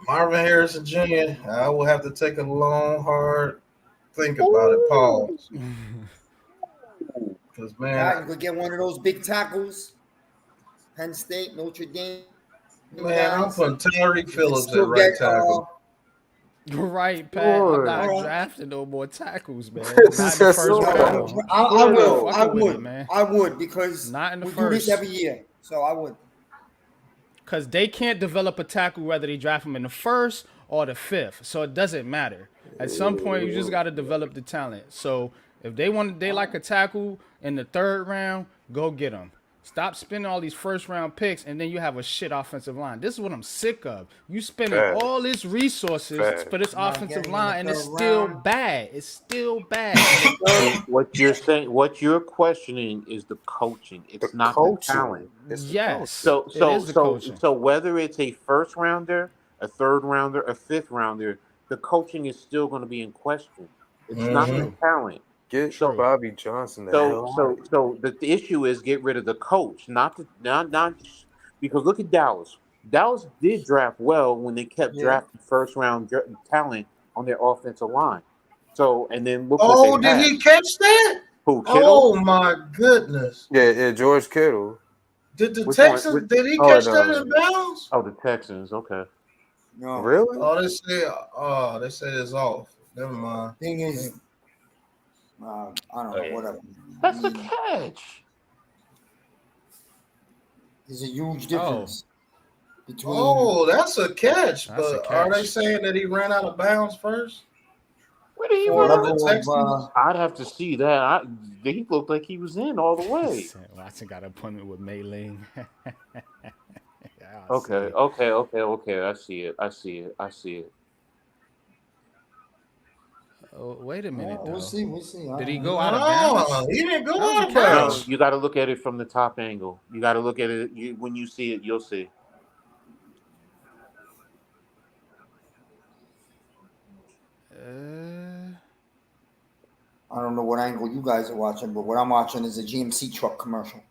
Marvin Harrison Jr., I will have to take a long, hard think about it. Pause. Because, man, You could get one of those big tackles. Penn State, Notre Dame. Man, I'm putting Tyreek Phillips at right tackle. Right, Pat. I'm not drafting no more tackles, man. Not in the first round. I would because not in the we first. do this every year, so I would. Because they can't develop a tackle whether they draft him in the 1st or the 5th, so it doesn't matter. At some point, you just got to develop the talent. So if they like a tackle in the 3rd round, go get them. Stop spending all these 1st-round picks, and then you have a shit offensive line. This is what I'm sick of. You spending all these resources for this offensive line, and it's still bad. It's still bad. What you're saying, what you're questioning is the coaching. It's not the talent. Yes. So whether it's a 1st rounder, a 3rd rounder, a 5th rounder, the coaching is still going to be in question. It's not the talent. Get Bobby Johnson. So the issue is get rid of the coach, not because look at Dallas. Dallas did draft well when they kept drafting 1st-round talent on their offensive line. So and then look what they had. Did he catch that? Who, Kittle? Oh my goodness! Yeah, George Kittle. Did the Texans? Did he catch that in bounds? Oh, the Texans. Okay. No, really? Oh, they said it's off. Never mind. Thing is. I don't know, whatever. That's a catch. There's a huge difference between. Oh, that's a catch. But are they saying that he ran out of bounds first? Where did he run out of Texans? I'd have to see that. He looked like he was in all the way. Watson got an appointment with Mei Ling. Okay. I see it. Oh, wait a minute, though. We'll see. Did he go out of bounds? He didn't go out of bounds. No, you got to look at it from the top angle. You got to look at it. When you see it, you'll see. I don't know what angle you guys are watching, but what I'm watching is a GMC truck commercial.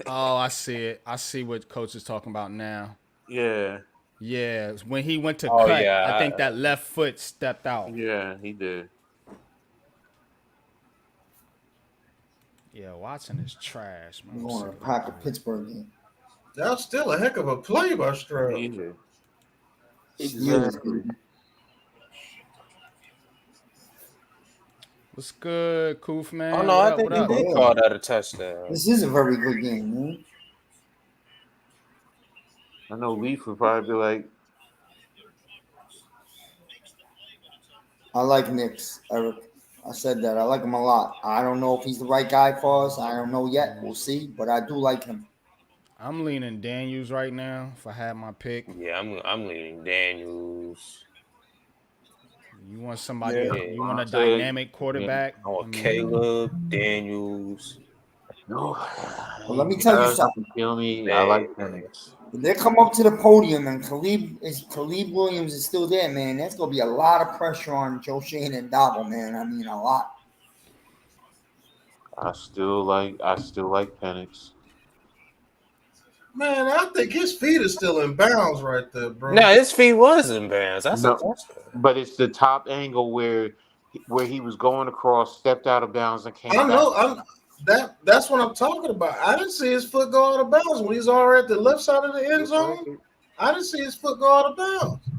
Oh, I see it. I see what Coach is talking about now. Yeah. Yeah, when he went to cut, I think that left foot stepped out. Yeah, he did. Yeah, Watson is trash, man. I'm going to pack a Pittsburgh game. That's still a heck of a play by Stroud. Exactly. What's good, Koof, man? Oh, no, I think he did call that a touchdown. This is a very good game, man. I know Leaf would probably be like, I like Knicks, Eric. I said that. I like him a lot. I don't know if he's the right guy for us. I don't know yet. We'll see. But I do like him. I'm leaning Daniels right now if I had my pick. Yeah, I'm leaning Daniels. You want somebody, you want a dynamic quarterback? I want Caleb, Daniels. No. But let me tell you something. Kill me. I like Penix. If they come up to the podium and Khalid Williams is still there, man, there's gonna be a lot of pressure on Joe Shane and Dabo, man. I mean, a lot. I still like Penix. Man, I think his feet are still in bounds right there, bro. No, his feet was in bounds. That's a touchdown. But it's the top angle where he was going across, stepped out of bounds, and came I know. back. That's what I'm talking about. I didn't see his foot go out of bounds when he's already at the left side of the end zone. I didn't see his foot go out of bounds.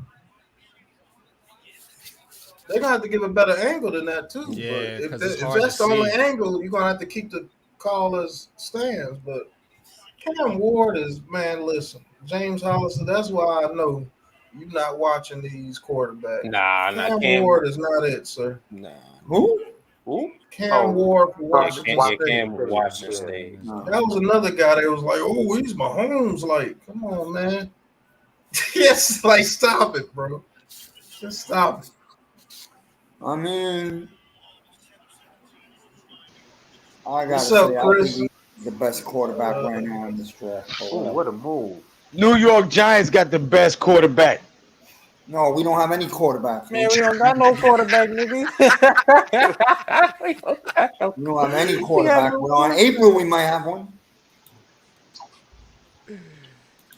They're gonna have to give a better angle than that too. Yeah, but if that's the only angle, you're gonna have to keep the callers stands. But Cam Ward is, man, listen, James Hollister, that's why I know you're not watching these quarterbacks. Nah, Cam Ward is not it, sir. Nah. Who? Cam Ward for Washington State. Washington State. That was another guy that was like, oh, he's Mahomes. Like, come on, man. Yes, like, stop it, bro. Just stop it. I mean, I gotta What's up, say, Chris? I think he's the best quarterback right now in this draft. Oh, what a move. New York Giants got the best quarterback. No, we don't have any quarterbacks. Man, we don't got no quarterback, nigga. We don't have any quarterback. Well, in April, we might have one.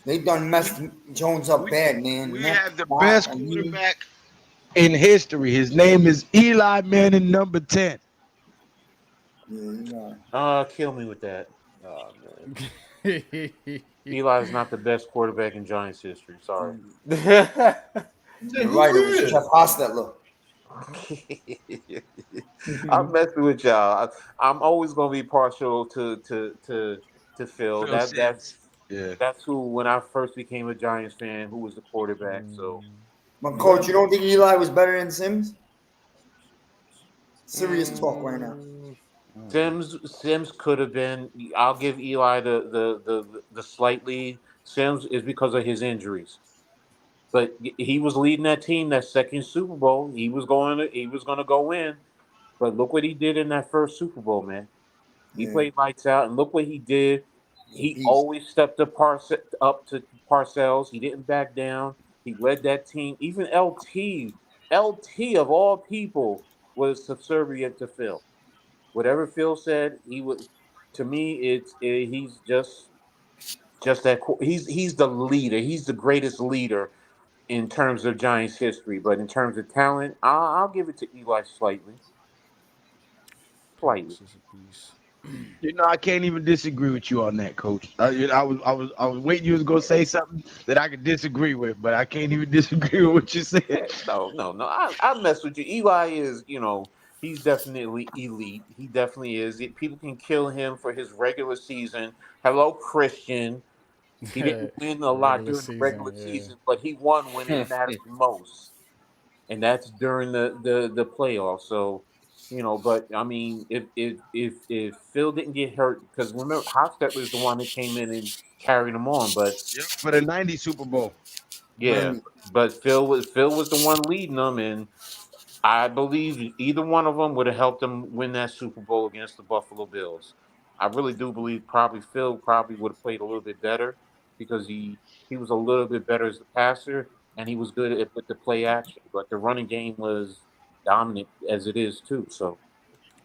They done messed Jones up bad, man. We have the best quarterback in history. His name is Eli Manning, number 10. Kill me with that. Oh, man. Eli is not the best quarterback in Giants history. Sorry. You're right, it was Jeff Hostetler. I'm messing with y'all. I'm always gonna be partial to Phil. That's who, when I first became a Giants fan, who was the quarterback. So, But coach, you don't think Eli was better than Sims? Serious talk right now. Sims could have been. I'll give Eli the slight lead. Sims is because of his injuries. But he was leading that team that second Super Bowl. He was going to go in. But look what he did in that first Super Bowl, man. He played lights out, and look what he did. He always stepped up to Parcells. He didn't back down. He led that team. Even LT of all people was subservient to Phil. Whatever Phil said, he was. To me, he's just that. He's the leader. He's the greatest leader in terms of Giants history, but in terms of talent, I'll give it to Eli slightly. You know, I can't even disagree with you on that, Coach. I was waiting you was gonna say something that I could disagree with, but I can't even disagree with what you said. No. I mess with you. Eli is, he's definitely elite. He definitely is. People can kill him for his regular season. Hello, Christian. He didn't win a lot during the regular season, but he won when it mattered most, and that's during the playoffs. So, but I mean, if Phil didn't get hurt, because remember, Hofstadter was the one that came in and carried him on, but for the '90 Super Bowl, but Phil was the one leading them, and I believe either one of them would have helped them win that Super Bowl against the Buffalo Bills. I really do believe Phil would have played a little bit better, because he was a little bit better as a passer, and he was good with the play action. But the running game was dominant as it is too. So,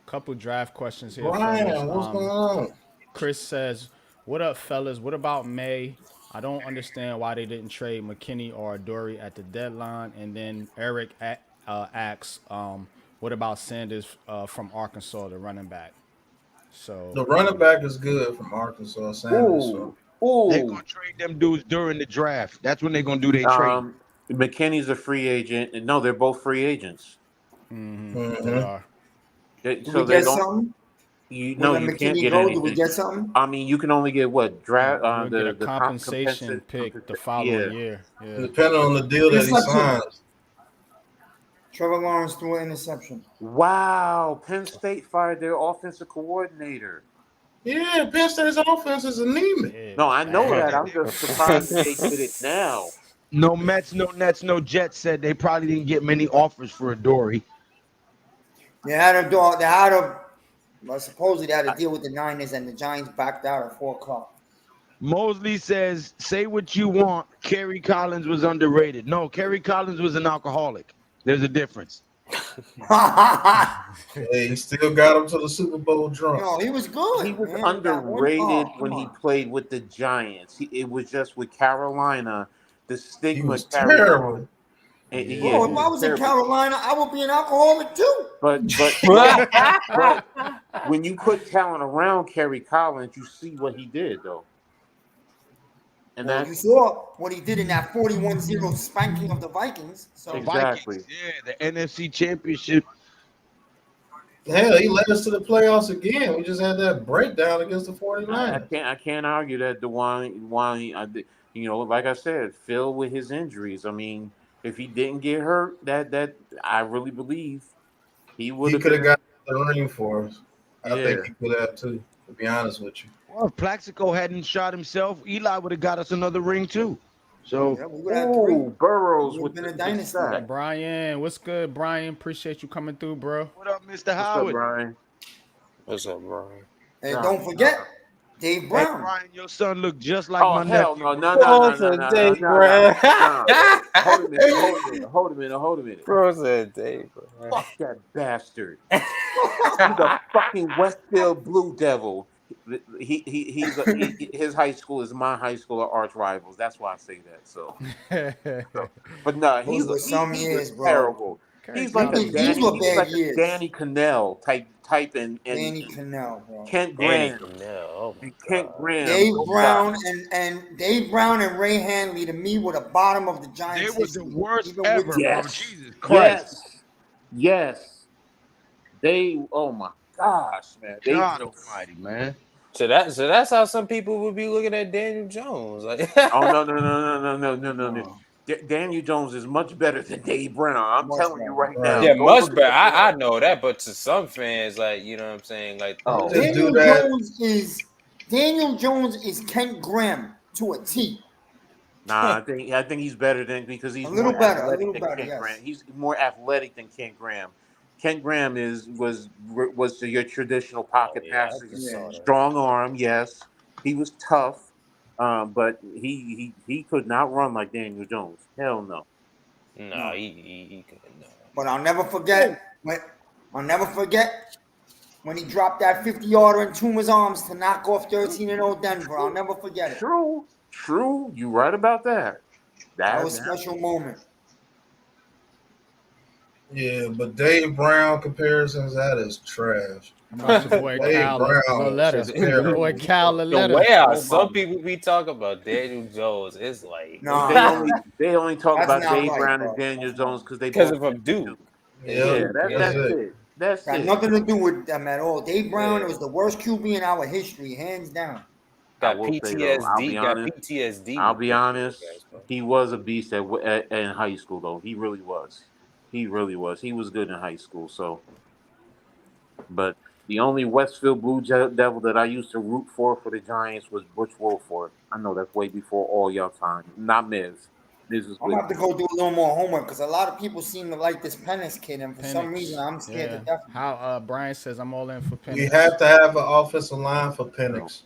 couple draft questions here. Brian, what's going on? Chris says, "What up, fellas? What about May? I don't understand why they didn't trade McKinney or Adoree at the deadline." And then Eric asks, "What about Sanders from Arkansas, the running back?" So the running back is good from Arkansas. Sanders. They're gonna trade them dudes during the draft. That's when they're gonna do their trade. McKinney's a free agent, and no, they're both free agents. They are. So they don't. You can't get anything. Do we get something? I mean, you can only get what draft the compensation pick the following year. Yeah. Depending on the deal that he signs. Trevor Lawrence threw an interception. Wow, Penn State fired their offensive coordinator. Yeah, Penn State's offense is anemic. Yeah. No, I know that. I'm just surprised they did it now. No Mets, no Nets, no Jets said they probably didn't get many offers for Adoree. They had Well, supposedly they had to deal with the Niners and the Giants backed out at 4 o'clock. Mosley says, "Say what you want. Kerry Collins was underrated. No, Kerry Collins was an alcoholic. There's a difference." Hey, he still got him to the Super Bowl drunk. No, he was good. He was man. underrated Come when he on. played with the Giants. It was just with Carolina, the He stigma was carried terrible. on. And, Bro, yeah, if he I was in terrible. Carolina, I would be an alcoholic too. But when you put talent around Kerry Collins, you see what he did though. And Well, that's you saw what he did in that 41-0 spanking of the Vikings. So exactly. Vikings, yeah, the NFC Championship. Hell, he led us to the playoffs again. We just had that breakdown against the 49ers. I can't argue that like I said, Phil with his injuries. I mean, if he didn't get hurt, that I really believe he would He have could have been. got the ring for us. I Yeah. think he could have too, to be honest with you. Well, if Plaxico hadn't shot himself, Eli would have got us another ring too. So yeah, we would have 3. Ooh, Burrows We with would've been the a dynasty. sack. Brian, what's good, Brian? Appreciate you coming through, bro. what up, Mr. What's up, Howard? Brian? What's up, Brian? And Yeah. don't forget, Dave Hey, Brown. Brian, your son look just like Oh my hell nephew. no! No! Bro said Dave Brown. Hold a minute. Bro said Dave Brown. Fuck that bastard. He's a fucking Westfield Blue Devil. His high school is my high school are arch rivals. That's why I say that. So. But no, Those were some years, bro. terrible. He's like a These were bad years. Danny Cannell type and Danny Cannell, bro. Kent Danny Graham. Cannell. Oh my Kent God. Graham. Dave those Brown guys. and Dave Brown and Ray Handley to me were the bottom of the They Giants. was the history, worst even with ever, bro. Yes. Jesus Christ. Yes. Oh my gosh, man. God almighty, man. So that's how some people would be looking at Daniel Jones. Like, Oh no. Daniel Jones is much better than Dave Brown. I'm Much telling you better. right now. yeah, Go much look at better. the I film. know that, but to some fans, like, you know what I'm saying, like, Oh. Just do Daniel that. Jones is Kent Graham to a T. Nah, I think he's better than because he's A little more better, athletic than yes. Kent Graham. He's more athletic than Kent Graham. Kent Graham was your traditional pocket passer, strong arm. Yes, he was tough, but he could not run like Daniel Jones. Hell no. no, he couldn't. No. But I'll never forget when he dropped that 50-yarder in Tuma's arms to knock off 13-0 Denver. I'll never forget it. True. You right about that. That was a special moment. Yeah, but Dave Brown comparisons, that is trash. About your boy Dave Cal Brown Laletta. is Your terrible. boy Cal The Laletta. way how some people be talking about Daniel Jones is like, No, They only talk That's about not Dave right, Brown bro. and Daniel Jones because of him, dude. Yeah, that's it. That's got it. nothing to do with them at all. Dave Brown was the worst QB in our history, hands down. Got I will say, though, I'll PTSD. be Got honest. PTSD. I'll be honest. He was a beast in high school, though. He really was. He was good in high school. So, but the only Westfield Blue Devil that I used to root for the Giants was Butch Wilford. I know that's way before all y'all time. Not Miz. Miz is I'm gonna have to go do a little more homework because a lot of people seem to like this Penix kid, and for some reason I'm scared to death. How Brian says I'm all in for Penix. We have to have an offensive line for Penix.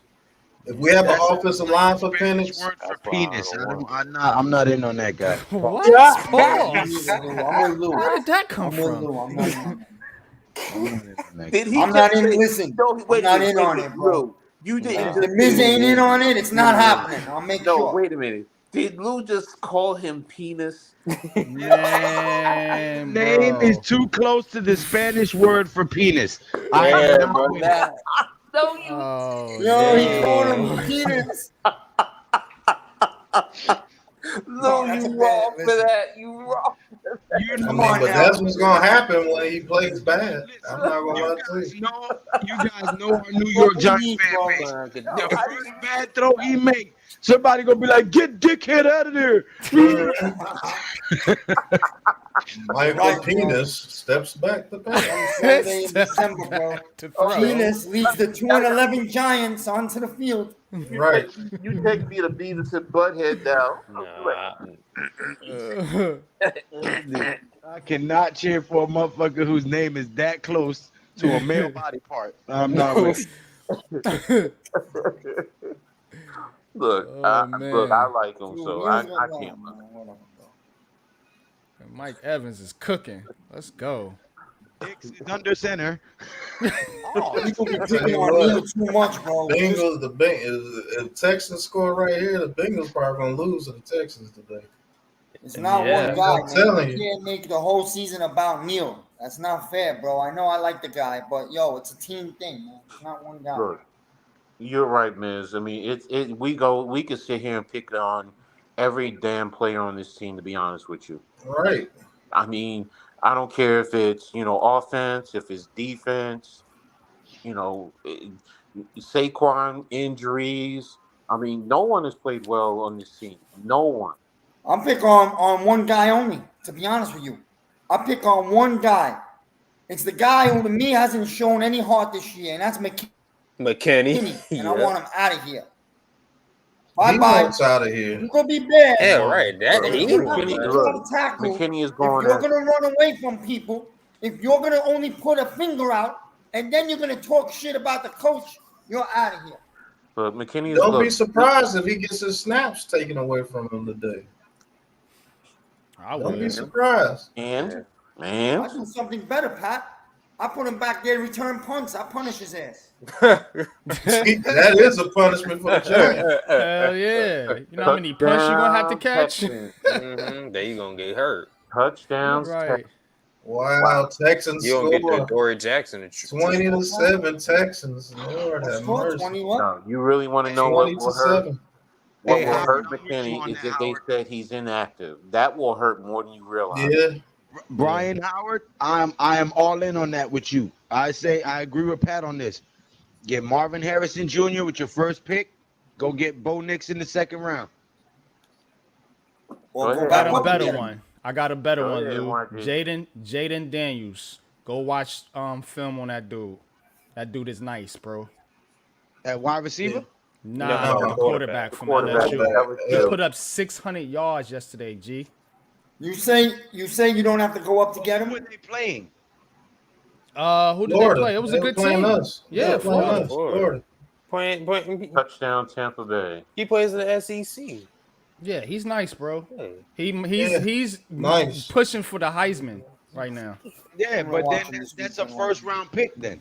If we have an offensive line for Penix, Word for penis. I'm not in on that guy. What? Pause. I'm with Lou. Where did that come I'm with from? Lou. I'm not in on that. Did he I'm not just in. say- Listen, No, I'm not in on it, bro. Lou, you didn't If just the Miz ain't in on it, it's not happening. I'll make No, sure. wait a minute. Did Lou just call him penis? Man, Name bro. is too close to the Spanish word for penis. I Yeah, am bro. not with it. That, Oh, Yo, he yeah. called him penis. No, that's a you bad- wrong for listen. that. You wrong. You Come know, on but now. that's what's gonna happen when he plays bad. I'm not gonna lie to you. you guys know our New York Giants fan base. The first bad throw he make, somebody gonna be like, "Get dickhead out of there." Michael Right, bro. Penis steps back to pass. Sunday in December, bro. To throw. Penis leads the 2-11 Giants onto the field. Right. You take me to Beavis and Butthead now. I cannot cheer for a motherfucker whose name is that close to a male body part. I'm not with it. Look, Oh I man, like him, Dude, so Neil's I got can't. man. Whatever, bro. Mike Evans is cooking. Let's go. Dix is under center. People be Tell picking you on Neil what, too much, bro. Bengals, if Texans score right here, the Bengals probably gonna lose to the Texans today. It's not Yeah. one guy, I'm man. telling You you. can't make the whole season about Neil. That's not fair, bro. I know I like the guy, but yo, it's a team thing, man. It's not one guy. Look, you're right, Miz. I mean, we could sit here and pick on every damn player on this team. To be honest with you, Right. I mean, I don't care if it's offense, if it's defense, you know, Saquon injuries. I mean, no one has played well on this team. No one. I'm pick on one guy only, to be honest with you. I pick on one guy. It's the guy who to me hasn't shown any heart this year, and that's McKinney. McKinney. And I want him out of here. He Bye-bye. wants out of here. You're gonna be bad. Yeah, right. That And he if you wants have to out. draw the tackle, McKinney is if going you're at gonna run away from people, if you're gonna only put a finger out, and then you're gonna talk shit about the coach, you're out of here. but McKinney is Don't be surprised if he gets his snaps taken away from him today. I Don't be would. surprised. and I do something better, Pat. I put him back there to return punts. I punish his ass. That is a punishment for the Giants. Hell yeah. You know how many punts you're gonna have to catch? Then you gonna get hurt. touchdowns. Right. Wow, Texans You don't get the score Dory Jackson. 20-7 Texans. Lord have Score mercy. 21. No, you really want to know what will hurt? 20-7. What Hey, will Howard, hurt I'm with you McKinney on is that, if they Howard. said he's inactive. That will hurt more than you realize. Yeah. Brian Howard, I am all in on that with you. I say I agree with Pat on this. Get Marvin Harrison Jr. with your first pick. Go get Bo Nix in the second round. Or Go go ahead. back I got a up better again. one. I got a better Go one, ahead, Lou. YG. Jaden Daniels. Go watch film on that dude. That dude is nice, bro. At wide receiver? Nah, No, the quarterback from Quarterback. LSU. That was He good. put up 600 yards yesterday, G. You say you don't have to go up to get Who him? are they playing? Who did Florida. they play? It was They a were good playing team. us. They Yeah, were playing Florida. us. Florida. Playing, Touchdown, Tampa Bay. he plays in the SEC. Yeah, he's nice, bro. Hey. He's Nice. pushing for the Heisman right now. Yeah, I'm but watching then this that's a weekend. first round pick then.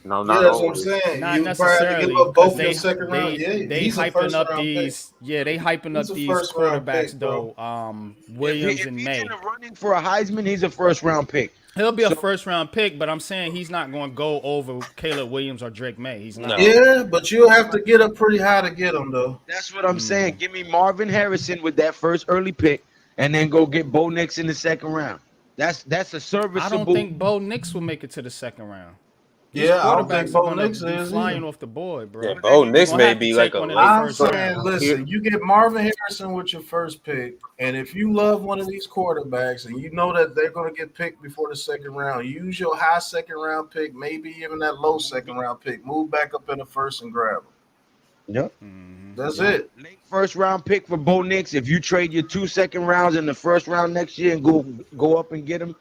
No, Yeah, not that's what I'm always. saying. Not You probably have to necessarily, give up 'cause both your second round. Yeah, they he's a hyping first up round these. Yeah, they hyping He's up a these first round quarterbacks pick, bro. though. Williams if and he's May. in the running for a Heisman, he's a first round pick. He'll be a So- first round pick, but I'm saying he's not going to go over Caleb Williams or Drake May. He's not. No. pick. Yeah, but you'll have to get up pretty high to get him though. That's what I'm saying. Give me Marvin Harrison with that first early pick, and then go get Bo Nix in the second round. That's a serviceable. I don't think Bo Nix will make it to the second round. These Yeah, I don't think quarterbacks Bo are gonna Nix be is flying either. off the board, bro. Yeah, Bo Nix Gonna may have to be like take a one in the late. I'm first saying, round. listen, you get Marvin Harrison with your first pick, and if you love one of these quarterbacks and you know that they're going to get picked before the second round, use your high second round pick, maybe even that low second round pick, move back up in the first and grab them. Yep. That's it. Late first round pick for Bo Nix. If you trade your 2 second rounds in the first round next year and go up and get him,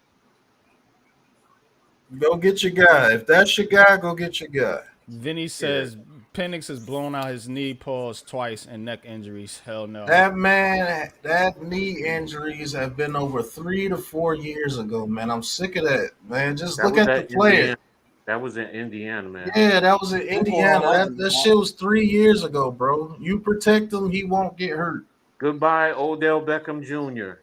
Go get your guy. If that's your guy, go get your guy. Vinny says Penix has blown out his knee pause twice and neck injuries. Hell no. That man, that knee injuries have been over 3 to 4 years ago, man. I'm sick of that, man. Just That look was at the player. Indiana. That was in Indiana, man. Yeah, that was in Indiana. That shit was 3 years ago, bro. You protect him, he won't get hurt. Goodbye, Odell Beckham Jr.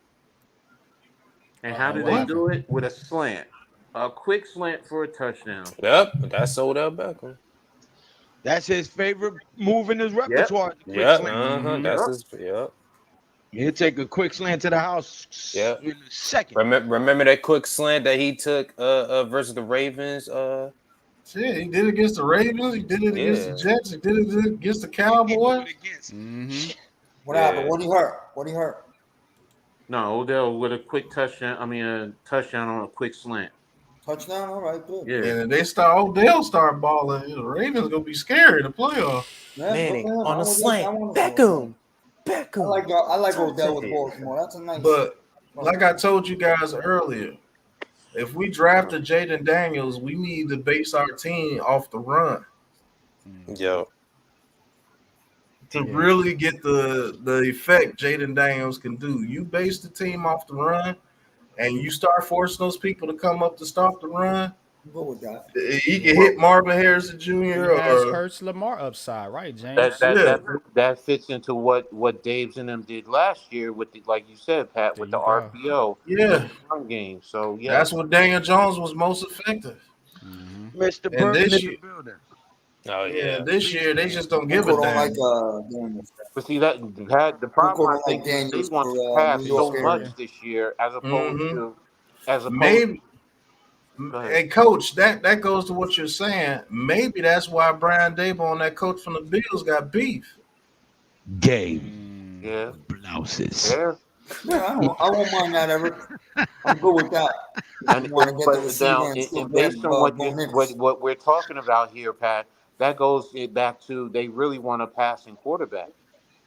And how did they do it? With a slant. A quick slant for a touchdown. Yep, that's Odell Beckham. that's his favorite move in his repertoire. the quick Yep, slant. that's his. Yep. He'll take a quick slant to the house. Yep. In a second. Remember that quick slant that he took versus the Ravens? Shit, he did it against the Ravens. He did it against the Jets. He did it against the Cowboys. What happened? What he hurt? What he hurt? No, Odell with a quick touchdown. I mean, a touchdown on a quick slant. Touchdown. All right, good. Yeah. And if Odell start balling, the Ravens gonna be scary to play off. Yeah, Manning but, man, on I a want slant. that. Beckham. I like Odell with Baltimore. That's a nice. But like I told you guys earlier, if we drafted Jaden Daniels, we need to base our team off the run Yeah. to really get the effect Jaden Daniels can do. You base the team off the run, and you start forcing those people to come up to stop the run. Go with that. He can hit Marvin Harrison Jr. He has or Hurts Lamar upside, right, James? That fits into what Dave's and them did last year with the, like you said, Pat, There with you the go. RPO, Yeah. run game. So yeah, That's what Daniel Jones was most effective. Mr. And Burton in this the year, building. Oh yeah, this year they just don't give a Buko don't damn. like Daniels. but see that the Buko problem I don't like think is they Daniels want to for pass New so York area. much this year as opposed Mm-hmm. to Maybe. Go ahead. Hey, coach, that goes to what you're saying. Maybe that's why Brian Dable and that coach from the Bills got beef. Game Yeah. blouses. Yeah. Yeah, I won't mind that, Eric. I'm good with that. And You want to get the but receiver now, and still and get based on Bo Nix. what we're talking about here, Pat, that goes back to they really want a passing quarterback.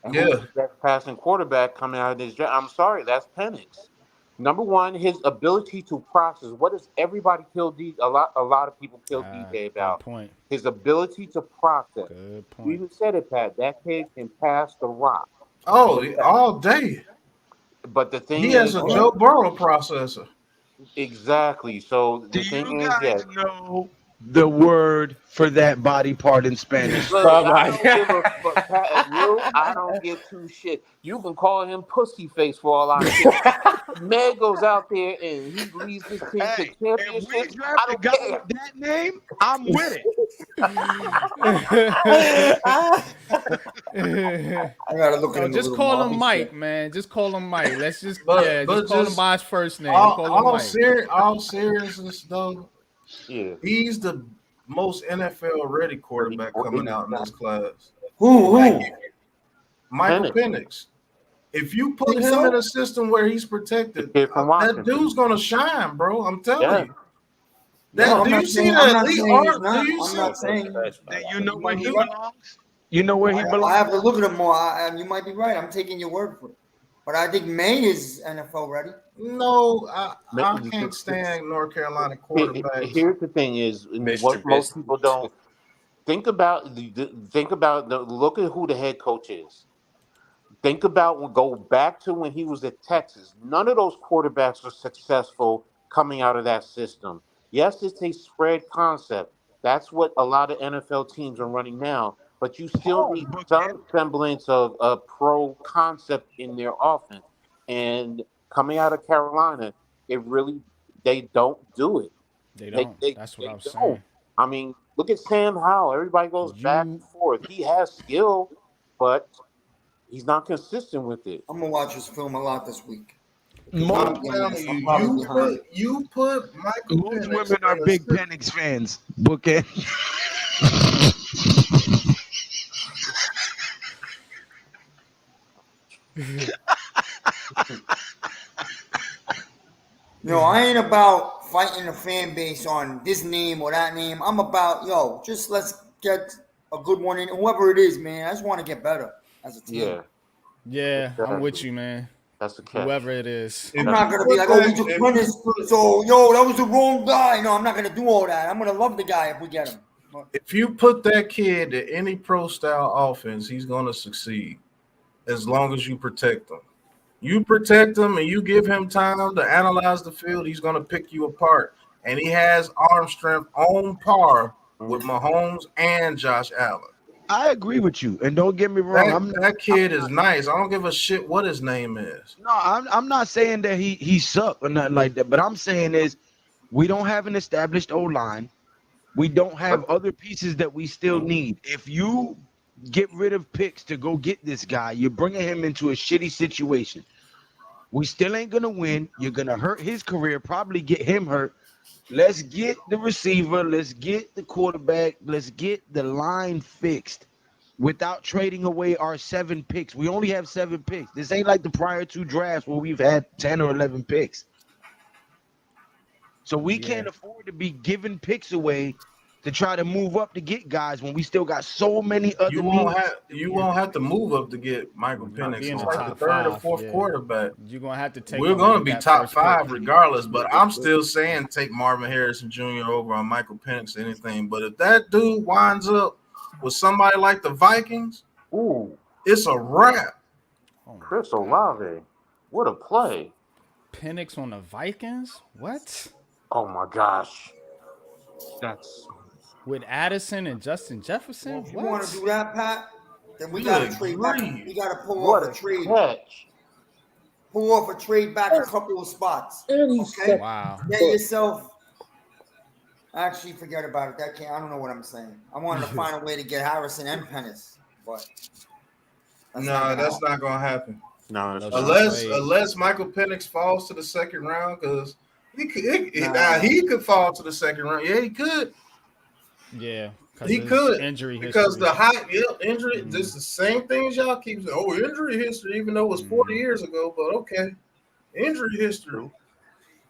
And who's Yeah. the best passing quarterback coming out of this draft? I'm sorry, that's Penix. Number one, his ability to process. What does everybody kill D? A lot of people kill DJ Good about point. his ability to process. Good You point. even said it, Pat. That kid can pass the rock. Oh, all day. But the thing He has is, a Joe Burrow processor. exactly. So Do the thing you is, guys know the word for that body part in Spanish? look, I don't give a fuck, Pat. Lou, I don't give two shit. You can call him pussy face for all I care. Man goes out there and he leads this team to Hey, if we championships. draft I a don't guy care. with that name, I'm with it. I gotta look at No, him a just little call more. him Mike, man. Just call him Mike. Let's just But just call him just by his first name. Call him all Mike. all seriousness though, Yeah. he's the most NFL ready quarterback coming out in this class. Who? Michael Penix. Penix. If you put Think him so? in a system where he's protected, The kid from that Washington. dude's gonna shine, bro. I'm telling Yeah. you. No, That I'm do not you see saying. the I'm not elite saying he's art? not. Do you I'm see? not saying. Do you know where might he be right. belongs? You know where he I belongs? have to look at him more. You might be right. I'm taking your word for it. But I think May is NFL ready. No, I can't stand North Carolina quarterbacks. Here's the thing: is Mr. what most Trubisky. people don't think about. Look at who the head coach is. Think about go back to when he was at Texas. None of those quarterbacks were successful coming out of that system. Yes, it's a spread concept. That's what a lot of NFL teams are running now. But you still need some semblance of a pro concept in their offense. And coming out of Carolina, they don't do it. They They don't. they, That's what I they was don't. saying. I mean, look at Sam Howell. Everybody goes back and forth. He has skill, but he's not consistent with it. I'm gonna watch his film a lot this week. I'm telling you, you put Michael Most Penix women are in a big system. Penix fans. Bookend. I ain't about fighting the fan base on this name or that name. I'm about just let's get a good one in. Whoever it is, man. I just want to get better as a team. Yeah. Yeah, I'm with Exactly. you, man. That's the catch. Whoever it is. I'm not gonna be like, we took Penix, so that was the wrong guy. No, I'm not gonna do all that. I'm gonna love the guy if we get him. If you put that kid in any pro style offense, he's gonna succeed as long as you protect him. You protect him and you give him time to analyze the field, he's gonna pick you apart. And he has arm strength on par with Mahomes and Josh Allen. I agree with you, and don't get me wrong. That kid is nice. I don't give a shit what his name is. No, I'm not saying that he sucked or nothing like that. But I'm saying is we don't have an established O-line. We don't have other pieces that we still need. If you get rid of picks to go get this guy, you're bringing him into a shitty situation. We still ain't gonna win. You're gonna hurt his career, probably get him hurt. Let's get the receiver. Let's get the quarterback. Let's get the line fixed without trading away our 7 picks. We only have 7 picks. This ain't like the prior 2 drafts where we've had 10 or 11 picks. So we can't afford to be giving picks away to try to move up to get guys when we still got so many other You needs. won't have to move up to get Michael Not Penix. be in It's the like top the third or five, fourth yeah. quarterback. You're gonna have to take. We're him going to with be that top first pick. 5 regardless, but I'm still saying take Marvin Harrison Jr. over on Michael Penix or anything. But if that dude winds up with somebody like the Vikings, Ooh, it's a wrap. Oh my Chris God. Olave. What a play. Penix on the Vikings? What? Oh my gosh. That's With Addison and Justin Jefferson? Well, if you What? want to do that, Pat, then we Good got to trade back. grief. We got to pull what off a a trade. catch. Pull off a trade back a couple of spots. And he Okay. Wow. Get yourself. Actually, forget about it. That can't. I don't know what I'm saying. I wanted to find a way to get Harrison and Pennis, but No, that's not going to happen. No, it's No not. trade. Unless Michael Penix falls to the second round, because he could fall to the second round. Yeah, he could. Yeah. He could injury because history. the injury. This is the same things y'all keep saying. Oh, injury history, even though it was 40 years ago. But okay, injury history,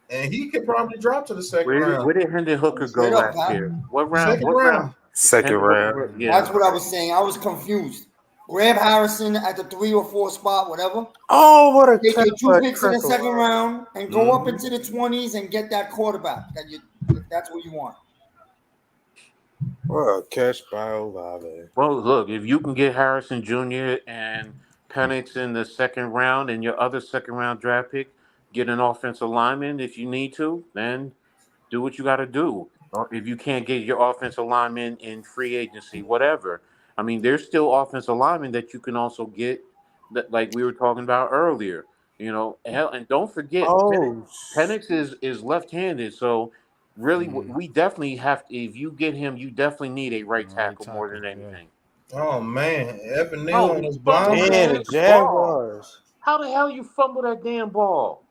and he could probably drop to the second round. Where did Hendon Hooker go Straight up, last Pat. year? What round? Second What round. Second Hendon round. Hooker, yeah. That's what I was saying. I was confused. Grab Harrison at the 3 or 4 spot, whatever. Oh, what a Take your 2 picks in the trickle. second round and go up into the 20s and get that quarterback if that's what you want. What a catch by Olave. Well, look, if you can get Harrison Jr. and Penix in the second round and your other second round draft pick, get an offensive lineman if you need to, then do what you got to do. Or if you can't get your offensive lineman in free agency, whatever. I mean, there's still offensive linemen that you can also get, that like we were talking about earlier. You know, and don't forget, Penix is left-handed, so really, we definitely have to. If you get him, you definitely need a right tackle more than anything. Oh man, Evan Neal on his fumbled blind that And the side. Jaguars. How the hell you fumble that damn ball?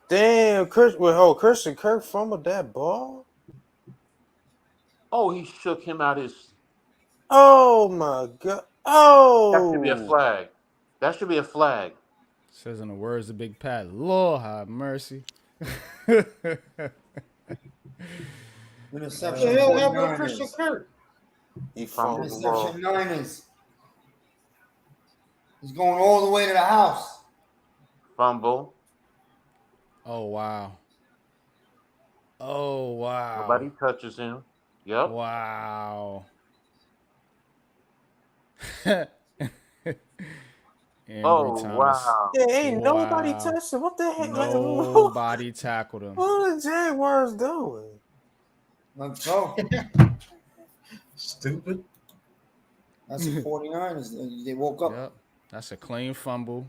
Damn, Christian Kirk fumbled that ball? Oh, he shook him out his. Oh my God. That should be a Oh. flag. That should be a flag. Says in the words of Big Pat, Lord have mercy. Interception. What the hell happened to 49ers. Christian Kirk? He fumbled the ball. Interception Niners. He's going all the way to the house. Fumble. Oh wow. Oh wow. Nobody touches him. Yep. Wow. Oh, Thomas. wow. Yeah, ain't nobody Wow. touched him. What the heck? Nobody tackled him. What are the Jaguars doing? Let's go. Stupid. That's the 49ers. They woke up. Yep. That's a clean fumble.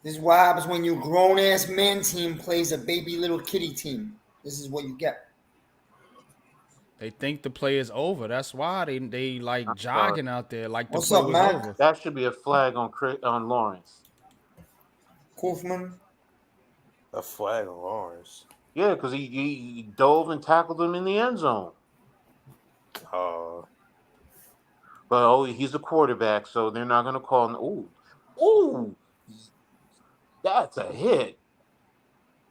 This is what happens when your grown-ass man team plays a baby little kitty team. This is what you get. They think the play is over. That's why they like jogging out there like the What's play up, was Mac? over. That should be a flag on Lawrence. Kaufman. A flag on Lawrence. Yeah, because he dove and tackled him in the end zone. But he's a quarterback, so they're not going to call him. Ooh, that's a hit.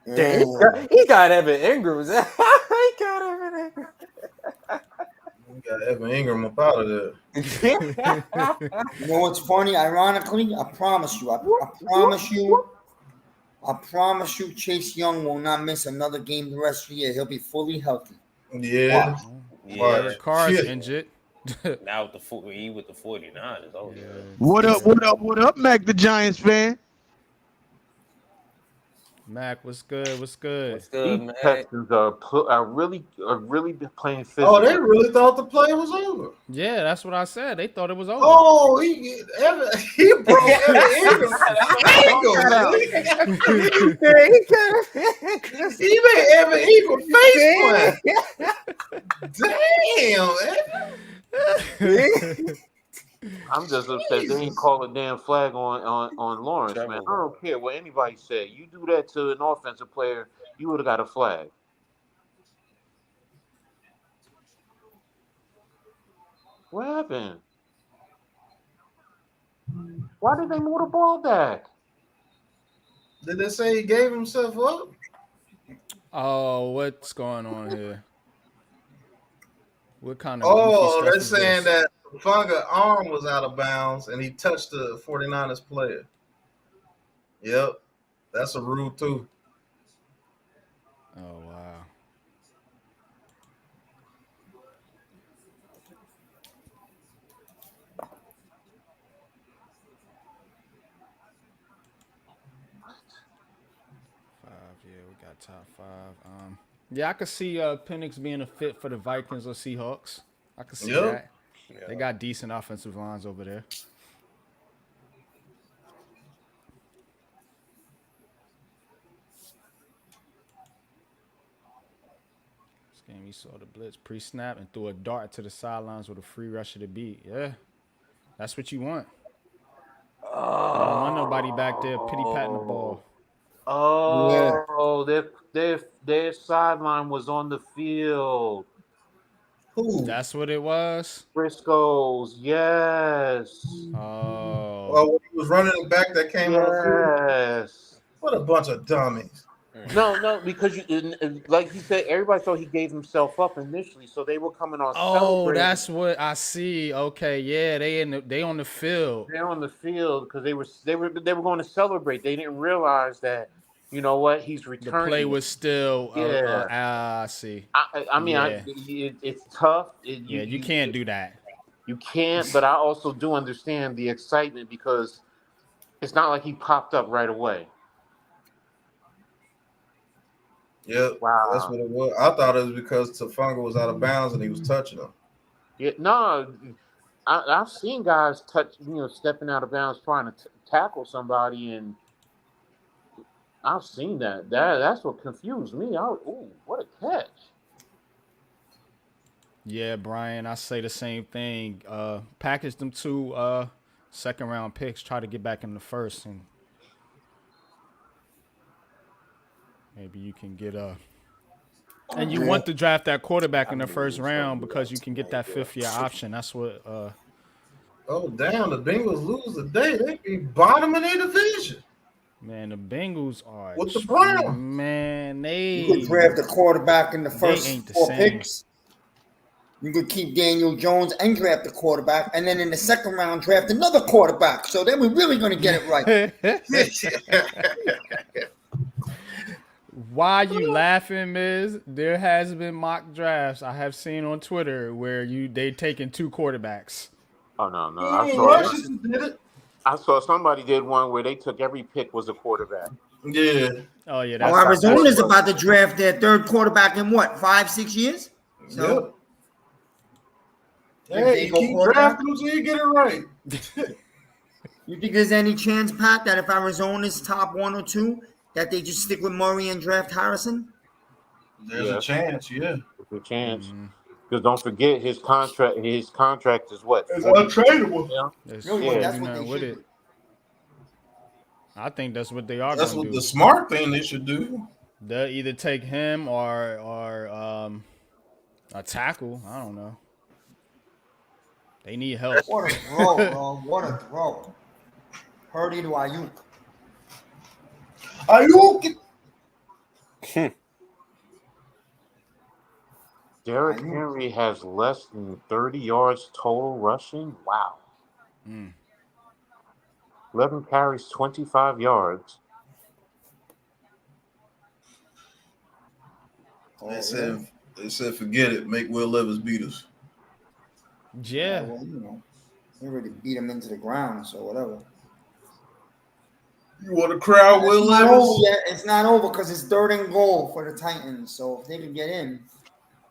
Damn, he got Evan Ingram. He got Evan Ingram. We got Evan Ingram up out of there. You know what's funny? Ironically, I promise you, Chase Young will not miss another game the rest of the year. He'll be fully healthy. Yeah. Derek Carr's injured. Now with the 49ers. Oh yeah. What up, Mac, the Giants fan? Mac, what's good? What's These good, Texans are really playing physical. Oh, they really thought the play was over. Yeah, that's what I said. They thought it was over. Oh, he broke Evan Ingram's ankle. He made Evan Ingram face plant. Damn, I'm just upset they ain't call a damn flag on Lawrence, man. I don't care what anybody said. You do that to an offensive player, you would have got a flag. What happened? Why did they move the ball back? Did they say he gave himself up? Oh, what's going on here? What kind of goofy stuff they're is saying this? that Funga arm was out of bounds and he touched the 49ers player. Yep. That's a rule too. Oh wow. Yeah, we got top 5. Yeah, I could see Penix being a fit for the Vikings or Seahawks. I could see Yep. that. They got decent offensive lines over there. This game, we saw the blitz pre-snap and threw a dart to the sidelines with a free rusher to beat. Yeah, that's what you want. You don't want nobody back there pity patting the ball. Yeah. Oh, their sideline was on the field. Who? That's what it was. Frisco's, yes. Oh, Well, when he was running it back that came on the field. Yes. What a bunch of dummies. No, because like he said, everybody thought he gave himself up initially, so they were coming on oh, celebrating. that's what I see. Okay, yeah, they on the field. They're on the field because they were going to celebrate. They didn't realize that, you know what, he's The play returning. was still. Yeah. I see. I mean, Yeah, it's tough. yeah, you can't do that. You can't, but I also do understand the excitement because it's not like he popped up right away. Yep. Wow. That's what it was. I thought it was because Tafanga was out of bounds and he was touching him. Yeah, no, I've seen guys stepping out of bounds trying to tackle somebody, and I've seen that. That's what confused me. Ooh, what a catch! Yeah, Brian, I say the same thing. Package them 2 second round picks. Try to get back in the first, and maybe you can get a. And you want to draft that quarterback in the first round because you can get that 5th-year option. That's what. Oh, damn. The Bengals lose today. They be bottom in their division. Man, the Bengals are. With the Browns. Man, You could draft a quarterback in the first ain't the 4 same. picks. You could keep Daniel Jones and draft a quarterback, and then in the second round draft another quarterback. So then we're really going to get it right. Why you laughing, Miz? There has been mock drafts I have seen on Twitter where they taking 2 quarterbacks. Oh no, Washington did it. I saw somebody did one where they took every pick was a quarterback. Yeah. Oh yeah. That's Arizona's about to draft their 3rd quarterback in what, 5-6 years? So, yep. Hey, you keep drafting them till you get it right. You think there's any chance, Pat, that if Arizona's top 1 or 2, that they just stick with Murray and draft Harrison? There's a chance, yeah. There's a chance. Because don't forget his contract. His contract is what? It's untradeable. Yeah. That's what they should do. I think that's what they are. That's what the smart thing they should do. They'll either take him or a tackle. I don't know. They need help. What a throw, bro. What a throw. Purdy to Ayuk. Ayuk. Derrick Henry has less than 30 yards total rushing. Wow. 11 carries, 25 yards. They said forget it. Make Will Levis beat us. Yeah. Well, they already beat him into the ground, so whatever. You want to crowd Will Levis? It's not over because it's 3rd and goal for the Titans. So if they can get in,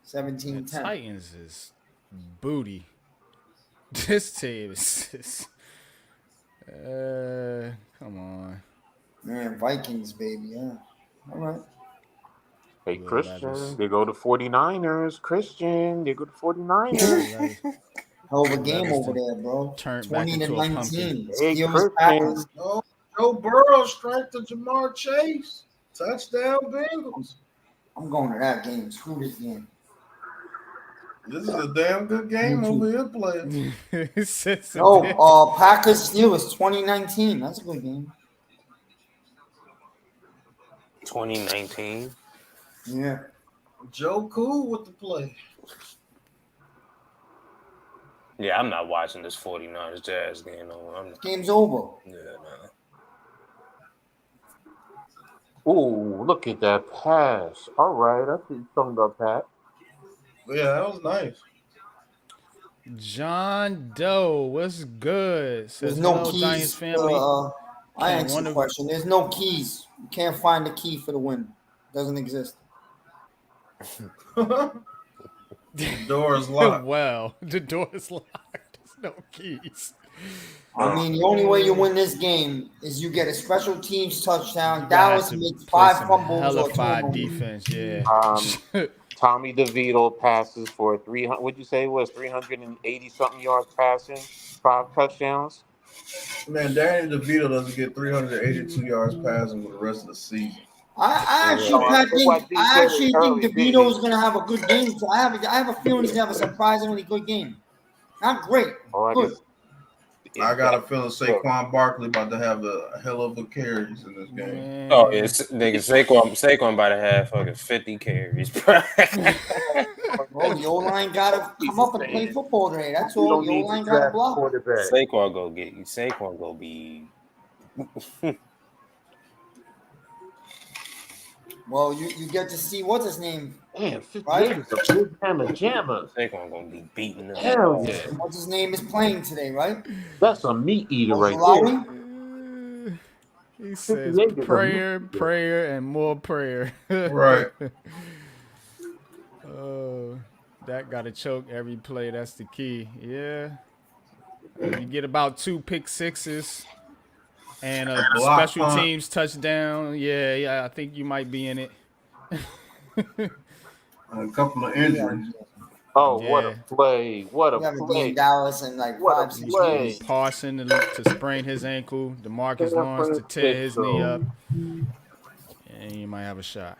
17-10. The Titans is booty. This team is come on. Man, Vikings, baby. Yeah. All right. Hey, Christian, they go to 49ers. Christian, they go to 49ers. Hell of a game over there, bro. 20-19. Hey, Christian. Oh, Joe Burrow strike to Jamar Chase. Touchdown, Bengals. I'm going to that game. Screw this game. This is a damn good game over here playing. Packers Steelers 2019. That's a good game. 2019. Yeah. Joe Cool with the play. Yeah, I'm not watching this 49ers Jazz game. Game's over. Yeah, man. Ooh, look at that pass. All right, I see something about Pat. Yeah, that was nice. John Doe, what's good? There's Says no hello, Giants keys. family. I Can answer one the of question. There's no keys. You can't find the key for the win. Doesn't exist. The door is locked. well, the door is locked. There's no keys. I mean, the only way you win this game is you get a special teams touchdown. You gotta Dallas have to makes play 5 some fumbles or hellified turnovers. defense. Yeah. Tommy DeVito passes for 300. What'd you say it was 380 something yards passing, 5 touchdowns. Man, Danny DeVito doesn't get 382 yards passing for the rest of the season. I actually think DeVito is going to have a good game. So I have a feeling he's going to have a surprisingly good game. Not great, good. I got a feeling Saquon Barkley about to have a hell of a carries in this game. Man. Oh, it's nigga Saquon about to have fucking 50 carries. Well, the O-line got to come up and play football today. That's all. The O-line got to block. Saquon go get you. Saquon go be. Well, you get to see what's his name. Man, 58 is a big jammer. Saquon gonna be beating up. Hell yeah. What's his name is playing today, right? That's a meat eater right there. He says prayer, and more prayer. Right. That got to choke every play. That's the key. Yeah. You get about 2 pick sixes and a special teams touchdown. Yeah, I think you might be in it. A couple of injuries. Oh, yeah. What a play. What a play. Dallas and like what 5-6 games. Parson to sprain his ankle. DeMarcus Lawrence to tear his knee up. And you might have a shot.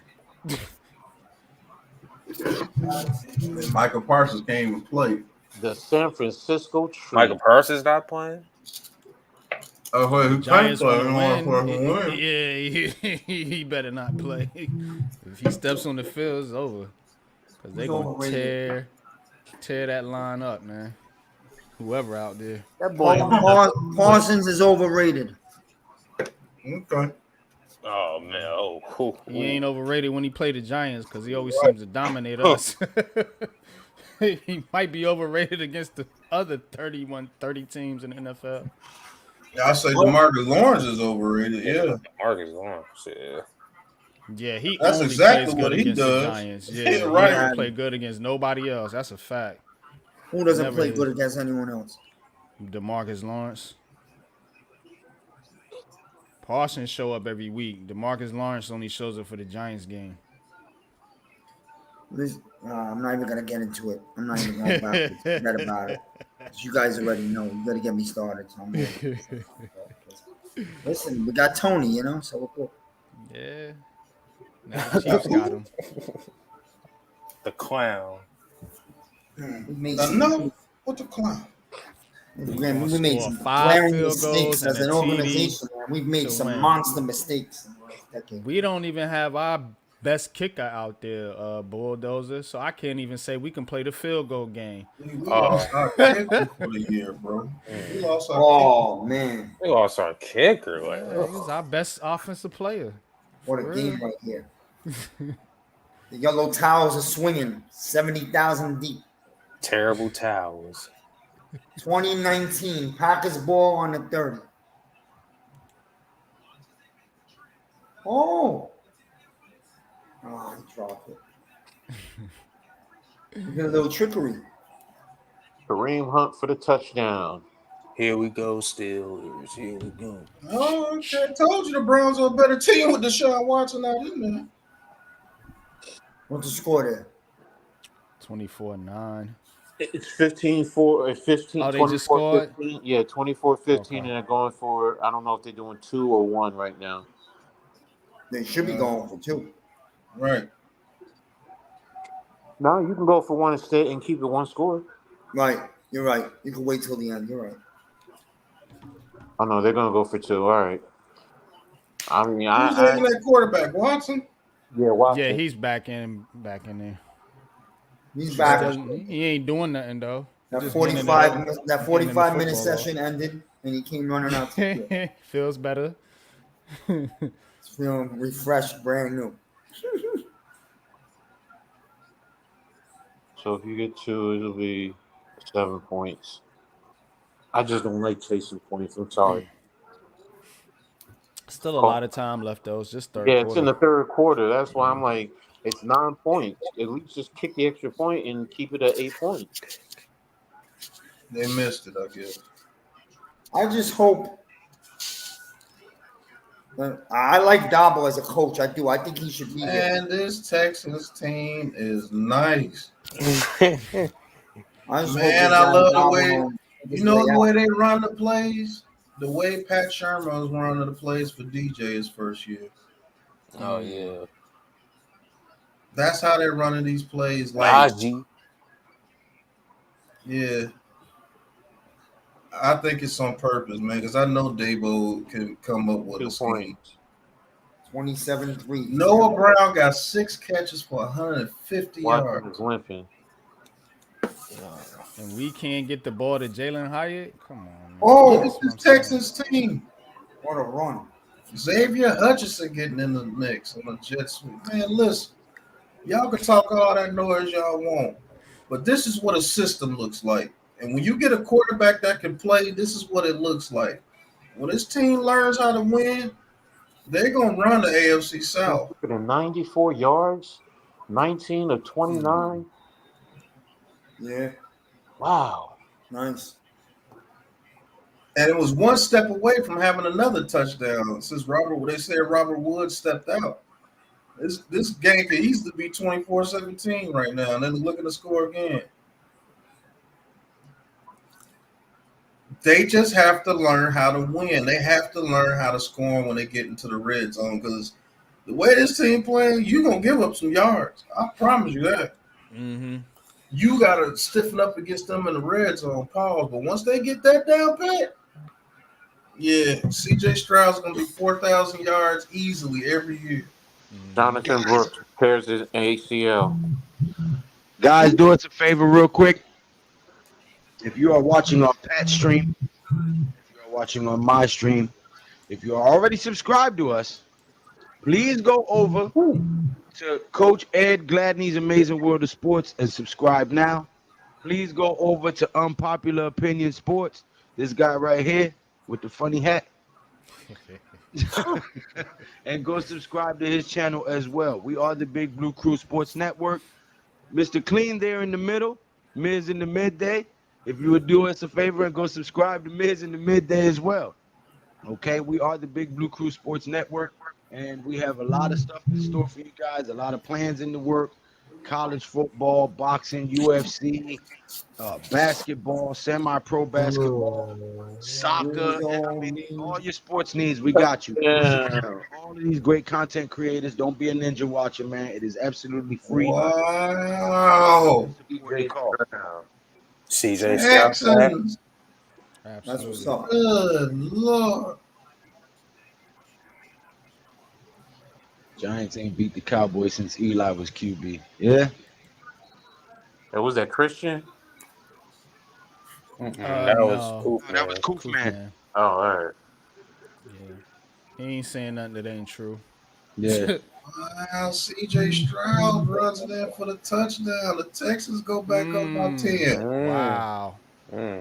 Michael Parsons can't even play. The San Francisco Tree. Michael Parsons not playing? Oh, wait, who Giants want want to to win? Yeah, he better not play. If he steps on the field, it's over. Because they're going to tear that line up, man. Whoever out there. That boy Parsons is overrated. Okay. Oh, man. Oh, he ain't overrated when he played the Giants because he always seems to dominate us. He might be overrated against the other 30 teams in the NFL. Yeah, I say DeMarcus Lawrence is overrated. Yeah, DeMarcus Lawrence. Yeah. Yeah, he That's only exactly plays what good he against does. the Giants. Yeah, right. He don't play good against nobody else. That's a fact. Who doesn't play good against anyone else? DeMarcus Lawrence. Parsons show up every week. DeMarcus Lawrence only shows up for the Giants game. I'm not even going to get into it. I'm not even going to forget about it. You guys already know. You got to get me started. So listen, we got Tony, so we're cool. Yeah. Now the Chiefs got him. The clown. No, what the clown? We made some glaring mistakes as an organization. We've made some monster mistakes. We don't even have our best kicker out there, Bulldozer. So I can't even say we can play the field goal game. We lost our kicker for the year, bro. We lost our man. We lost our kicker. Like, he's our best offensive player. What a game right here. The yellow towels are swinging 70,000 deep. Terrible towels. 2019, Packers ball on the 30. Oh, he dropped it. You got a little trickery. Kareem Hunt for the touchdown. Here we go, Steelers. Here we go. Oh, okay. I told you the Browns are a better team with Deshaun Watson out in there. What's the score there? 24-9. It's 15-4, 15. Oh, they just scored? 15. Yeah, 24-15, and they're going for, I don't know if they're doing 2 or 1 right now. They should be going for 2. Right. No, you can go for 1 and stay and keep it 1 score. Right. You're right. You can wait till the end. You're right. Oh, no, they're going to go for 2. All right. I mean, Who's that quarterback? Watson? Yeah, Watson. Yeah, he's back in there. He's back. He ain't doing nothing, though. That Just getting in 45 the- that getting in the 45-minute football, session ended, and he came running out to the field. though. Feels better. Feeling refreshed, brand new. So if you get 2, it'll be 7 points. I just don't like chasing points. I'm sorry. Still a lot of time left though. It's just third Yeah, it's in quarter. the third quarter. That's why I'm like, it's 9 points. At least just kick the extra point and keep it at 8 points. They missed it, I guess. I just hope. I like Dabo as a coach. I do. I think he should be here. And this Texans team is nice. I just Man, hope I love the Dabo way don't take his you know way the out. way they run the plays. The way Pat Shermer was running the plays for DJ his first year. Oh yeah. That's how they're running these plays. Like, Najee. yeah, I think it's on purpose, man, because I know Dabo can come up with 2 a scheme. points. 27-3. Noah Brown got 6 catches for 150 Watson yards. is limping. And we can't get the ball to Jalen Hyatt. Come on. Man. Oh, That's look what at this I'm saying. Texans team. What a run. Xavier Hutchinson getting in the mix on the jet sweep. Man, listen, y'all can talk all that noise y'all want, but this is what a system looks like. And when you get a quarterback that can play, this is what it looks like. When this team learns how to win, they're going to run the AFC South. Look at 94 yards, 19 of 29. Yeah, Wow. nice. And it was one step away from having another touchdown since they said Robert Woods stepped out. This game could easily be 24-17 right now, and then looking to score again. They just have to learn how to win. They have to learn how to score when they get into the red zone, because the way this team playing, you're going to give up some yards. I promise you that. Mm-hmm. You got to stiffen up against them in the red zone, pause. But once they get that down pat, yeah, C.J. Stroud's going to be 4,000 yards easily every year. Jonathan Brooks tears his ACL. Guys, do us a favor real quick. If you are watching on Pat's stream, if you are watching on my stream, if you are already subscribed to us, please go over to Coach Ed Gladney's Amazing World of Sports and subscribe now. Please go over to Unpopular Opinion Sports. This guy right here with the funny hat. And go subscribe to his channel as well. We are the Big Blue Crew Sports Network. Mr. Clean there in the middle, Miz in the midday. If you would do us a favor and go subscribe to Miz in the midday as well. Okay, we are the Big Blue Crew Sports Network, and we have a lot of stuff in store for you guys, a lot of plans in the work. College football, boxing, UFC, basketball, semi-pro basketball, soccer, all your sports needs, we got you. Yeah. All of these great content creators, don't be a ninja watcher, man. It is absolutely free. Wow. CJ Texans. That's what's up. Good Lord. Giants ain't beat the Cowboys since Eli was QB. Yeah. Was that Christian? That was No. Coop, That was man. Coop, man. Man. Oh, all right. Yeah. He ain't saying nothing that ain't true. Yeah. Wow, C.J. Stroud runs it in for the touchdown. The Texans go back up by 10. Wow.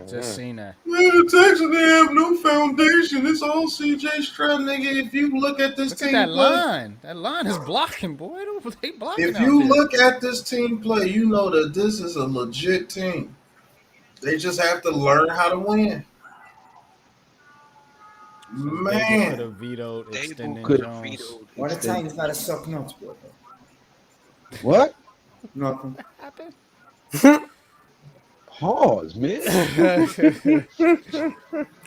Just seen that. Man, the Texans, they have no foundation. It's all C.J. Stroud, nigga. If you look at this Look team at that play, line. That line is blocking, boy. They blocking if out you there. look at this team play, you know that this is a legit team. They just have to learn how to win. So Dable could Man, have vetoed extending could have Jones. vetoed. Why the Titans gotta suck nuts, boy? What? Nothing. Pause, man. I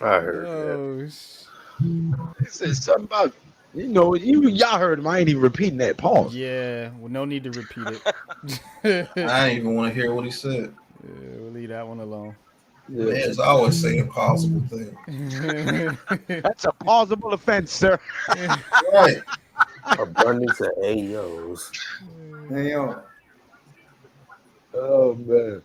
heard that. Oh, He said something about, y'all heard him. I ain't even repeating that. Pause. yeah. Well, no need to repeat it. I didn't even want to hear what he said. Yeah, we'll leave that one alone. Man's always saying impossible things. That's a plausible offense, sir. Right. Abundance of AOs. Hey, yo. Oh, man.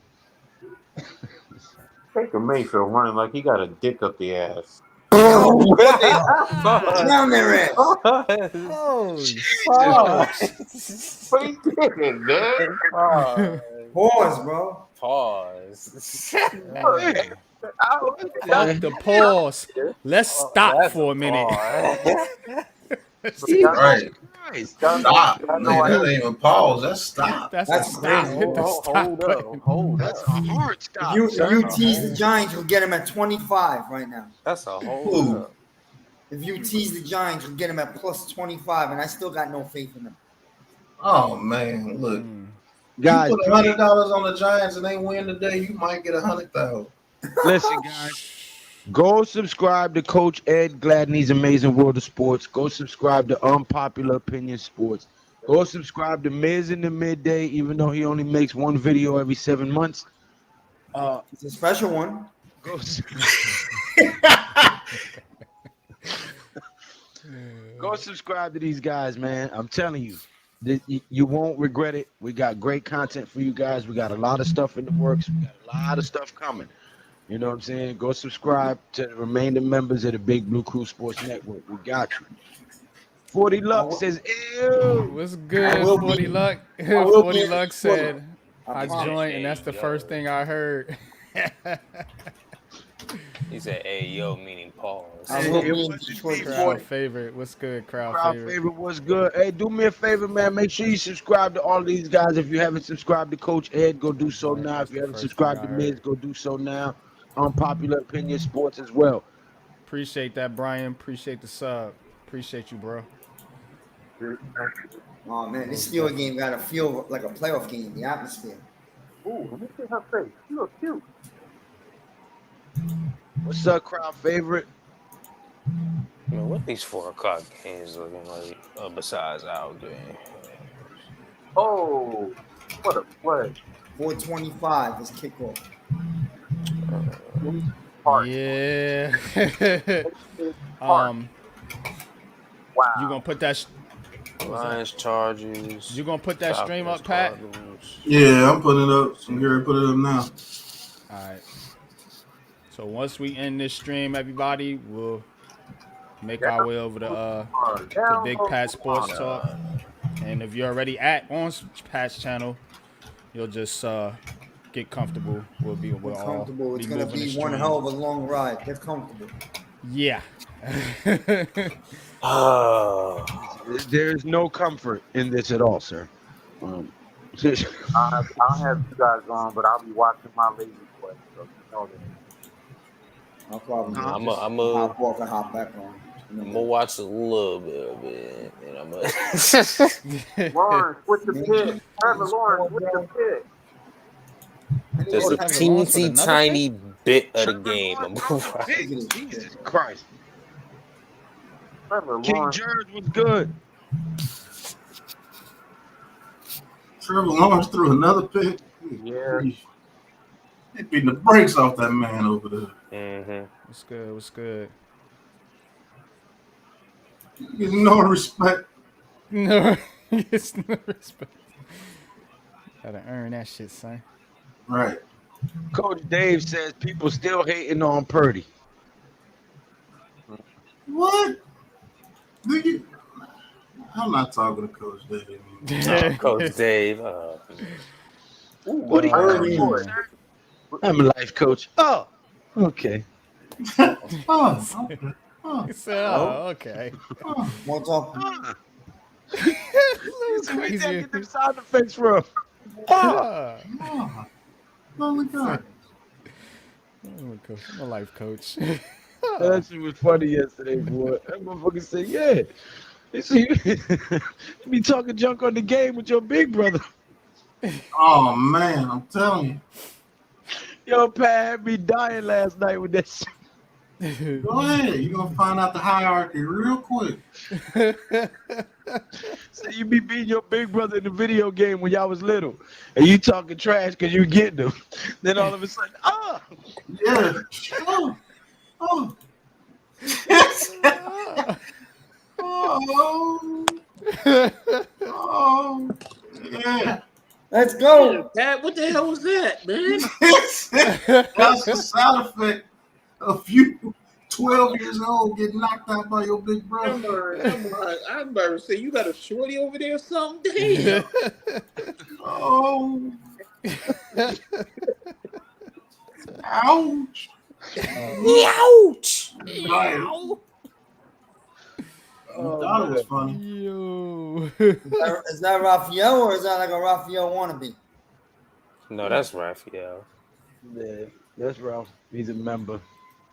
Baker Mayfield running like he got a dick up the ass. Yo, what they are? Down their ass. Holy Jesus. What he did, man? Pause, bro. Pause. Fuck the pause. Let's stop for a minute. Right. Christ. Stop. Y'all know Nigga, that ain't even pause. That's stop. That's That's a stop. crazy. Hit the stop button. Hold That's up. a hard If stop. you son. tease the Giants, you'll get him at 25 right now. That's a hold Ooh. up. If you tease the Giants, you'll get him at plus 25, and I still got no faith in them. Oh man, look. Guys, You put $100 on the Giants and they win today, you might get 100,000. listen, guys. Go subscribe to Coach Ed Gladney's Amazing World of Sports. Go subscribe to Unpopular Opinion Sports. Go subscribe to Miz in the Midday, even though he only makes one video every 7 months. It's a special one. Go, go subscribe to these guys, man. I'm telling you, you won't regret it. We got great content for you guys. We got a lot of stuff in the works. We got a lot of stuff coming. You know what I'm saying? Go subscribe to the remaining members of the Big Blue Crew Sports Network. We got you. 40 Luck says, ew. What's good, will 40 be- Luck? will 40 be Luck said, I promise. joined, and that's the first thing I heard. He said, "Hey yo," meaning pause. I will It be in wasn't Detroit. me, Crowd favorite. What's good, crowd Crowd favorite? favorite was good. Hey, do me a favor, man. Make sure you subscribe to all these guys. If you haven't subscribed to Coach Ed, go do so now. If you haven't subscribed to Miz, go do so now. Unpopular Opinion Sports as well. Appreciate that, Brian. Appreciate the sub. Appreciate you, bro. Oh man, this Steelers game got to feel like a playoff game. The atmosphere. Ooh, let me see her face. She looks cute. What's up, crowd favorite? Man, what these 4 o'clock games looking like besides our game? Oh, what a play. 4:25 is kickoff. Yeah. Wow. You gonna put that? Lions, Chargers. You gonna put that stream up, Pat? Cardinals. Yeah, I'm putting it up. I'm here to put it up now. All right. So once we end this stream, everybody, we'll make our way over to the Big Pat Sports Talk. And if you're already on Pat's channel, you'll just get comfortable. We'll all Comfortable. It's be gonna moving be the one stream. hell of a long ride. Get comfortable. Yeah. There's no comfort in this at all, sir. I'll have you guys on, but I'll be watching my lady play. So you know that. I'll probably I'm hop off and hop back on. gonna watch a little bit of it, and I'm gonna. Lawrence with the pick. Trevor Lawrence with the pick. Just a teensy tiny bit of the game. Jesus Christ. Trevor King Lawrence. George was good. Trevor Lawrence threw another pick. Yeah. They beating the brakes off that man over there. Mm-hmm. What's good? What's good? There's no respect. No, it's no respect. Gotta earn that shit, son. Right. Coach Dave says people still hating on Purdy. What? Nigga, I'm not talking to Coach Dave. Coach Dave. What do you mean? I'm a life coach. Oh, okay. Oh, okay. He said, "Oh, okay." More talk. Where you get them sound effects from? Ah. Oh my God. I'm a life coach. That shit was funny yesterday, boy. That motherfucker said, yeah. He said, you be talking junk on the game with your big brother. Oh man, I'm telling you. Yo, Pat had me dying last night with that shit. Go ahead. You're gonna find out the hierarchy real quick. So you be beating your big brother in the video game when y'all was little, and you talking trash because you getting them. Then all of a sudden, Yeah. Oh. Oh. Oh. Yeah. That's Let's go. Pat, what the hell was that, man? That's a sound effect of you 12 years old getting knocked out by your big brother. I'm about to say, you got a shorty over there or something? Damn. Oh. Ouch. Ouch! Right. You thought it was funny. Yo. Is that Raphael or is that like a Raphael wannabe? No, that's Raphael. Yeah, that's Ralph. He's a member.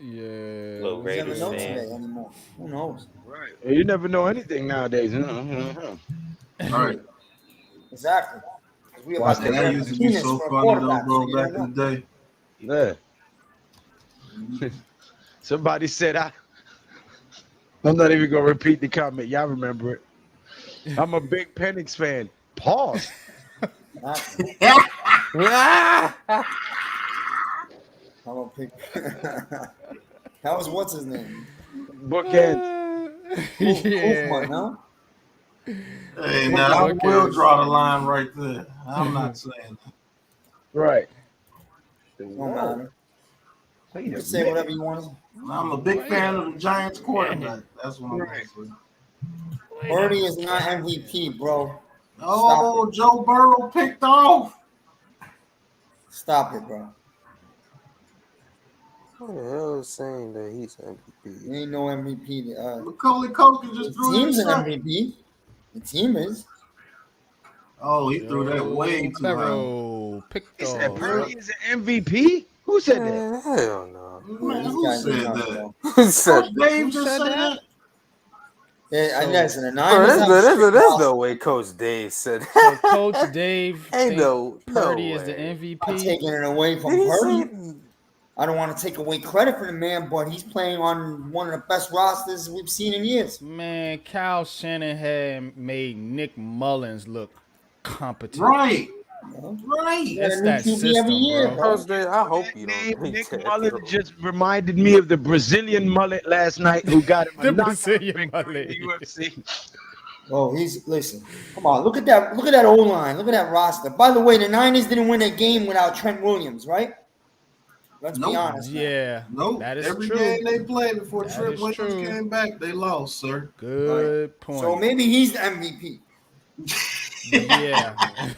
Yeah. Little He's never Raiders know fan. today anymore. Who knows? Right. You never know anything nowadays. Right. Exactly. We Watch about to That get used to be penis so for a funny though, quarterback, bro, so you back don't in the day. Yeah. Somebody said I'm not even gonna repeat the comment. Y'all remember it. I'm a big Penix fan. Pause. know. I'm a pick. That was what's his name? Bookends. Koofman, huh? Hey, now I will draw the line right there. I'm not saying that. Right. Don't matter. Wait You a can say minute. whatever you want. I'm a big fan of the Giants quarterback. That's what I'm going to say. Purdy is not MVP, bro. Oh, Joe Burrow picked off. Stop it, bro. Who the hell is saying that he's MVP? He ain't no MVP. Macaulay Culkin just The threw team's that. an MVP. The team is. Oh, he threw that way too high. Burrow picked He said off. Purdy is an MVP? Who said that? Hell no. Man, These who guys are said nuts, that? bro. Who said Coach Dave Who just said said that? that. Yeah, listen, the Bro, Niners have there's no way Coach Dave said So that. Coach Dave Ain't think no Purdy is the way. I'm MVP. taking it away from Did he Purdy. say? I don't want to take away credit for the man, but he's playing on one of the best rosters we've seen in years. Man, Kyle Shanahan made Nick Mullins look competent. Right. You know? Right. It's Yeah, that new QB every system, year, bro. bro. Coach Dave, I hope you Name don't think Nick that. Mullen bro. just reminded me of the Brazilian mullet last night who got him a The knockout Brazilian victory in the mullet. UFC. Oh, listen. Come on, look at that. Look at that O line. Look at that roster. By the way, the Niners didn't win a game without Trent Williams, right? Let's be Nope. honest. Now. Yeah, Nope. that is Every true. game they played before That Trent is Williams true. came back, they lost, sir. Good point. So maybe he's the MVP, Yeah.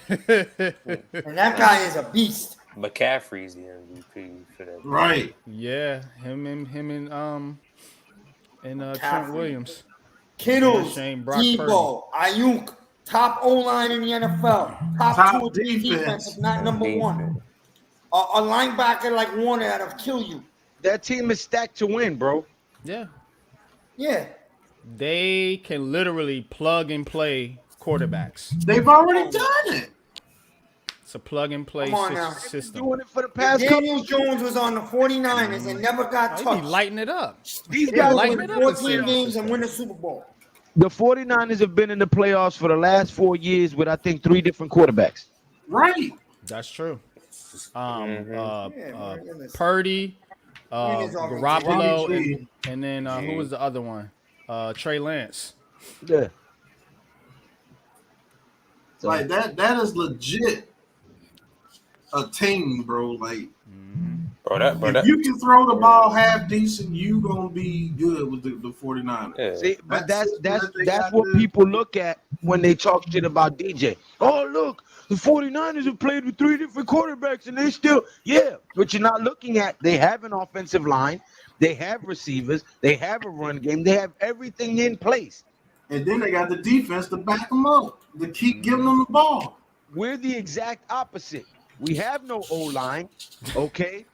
and that guy is a beast. McCaffrey's the MVP for that. Right. Yeah, him and Trent McCaffrey. Williams. Kittles, Shane Brock Debo, Ayuk, top O line in the NFL, top 2 or 3 defense, if not number 1. A linebacker like Warner that'll kill you. That team is stacked to win, bro. Yeah. Yeah. They can literally plug and play quarterbacks. They've already done it. It's a plug and play Come on now. system. Doing it for the If past Daniel Jones was on the 49ers and never got Oh, he touched. be lighting it up. These They guys would lighting win it up. 14 games and win the Super Bowl. The 49ers have been in the playoffs for the last 4 years with, I think, 3 different quarterbacks. Right. That's true. Listen. Purdy, Garoppolo, Robbie and then who was the other one? Trey Lance. Yeah. So, Like that is legit a team, bro. Like if you can throw the ball half decent, you gonna be good with the 49ers. Yeah. see, but that's they got what to- people look at when they talk shit about DJ. Oh, look, the 49ers have played with 3 different quarterbacks and they still, yeah. But you're not looking at, they have an offensive line, they have receivers, they have a run game, they have everything in place. And then they got the defense to back them up, to keep giving them the ball. We're the exact opposite. We have no O-line, okay?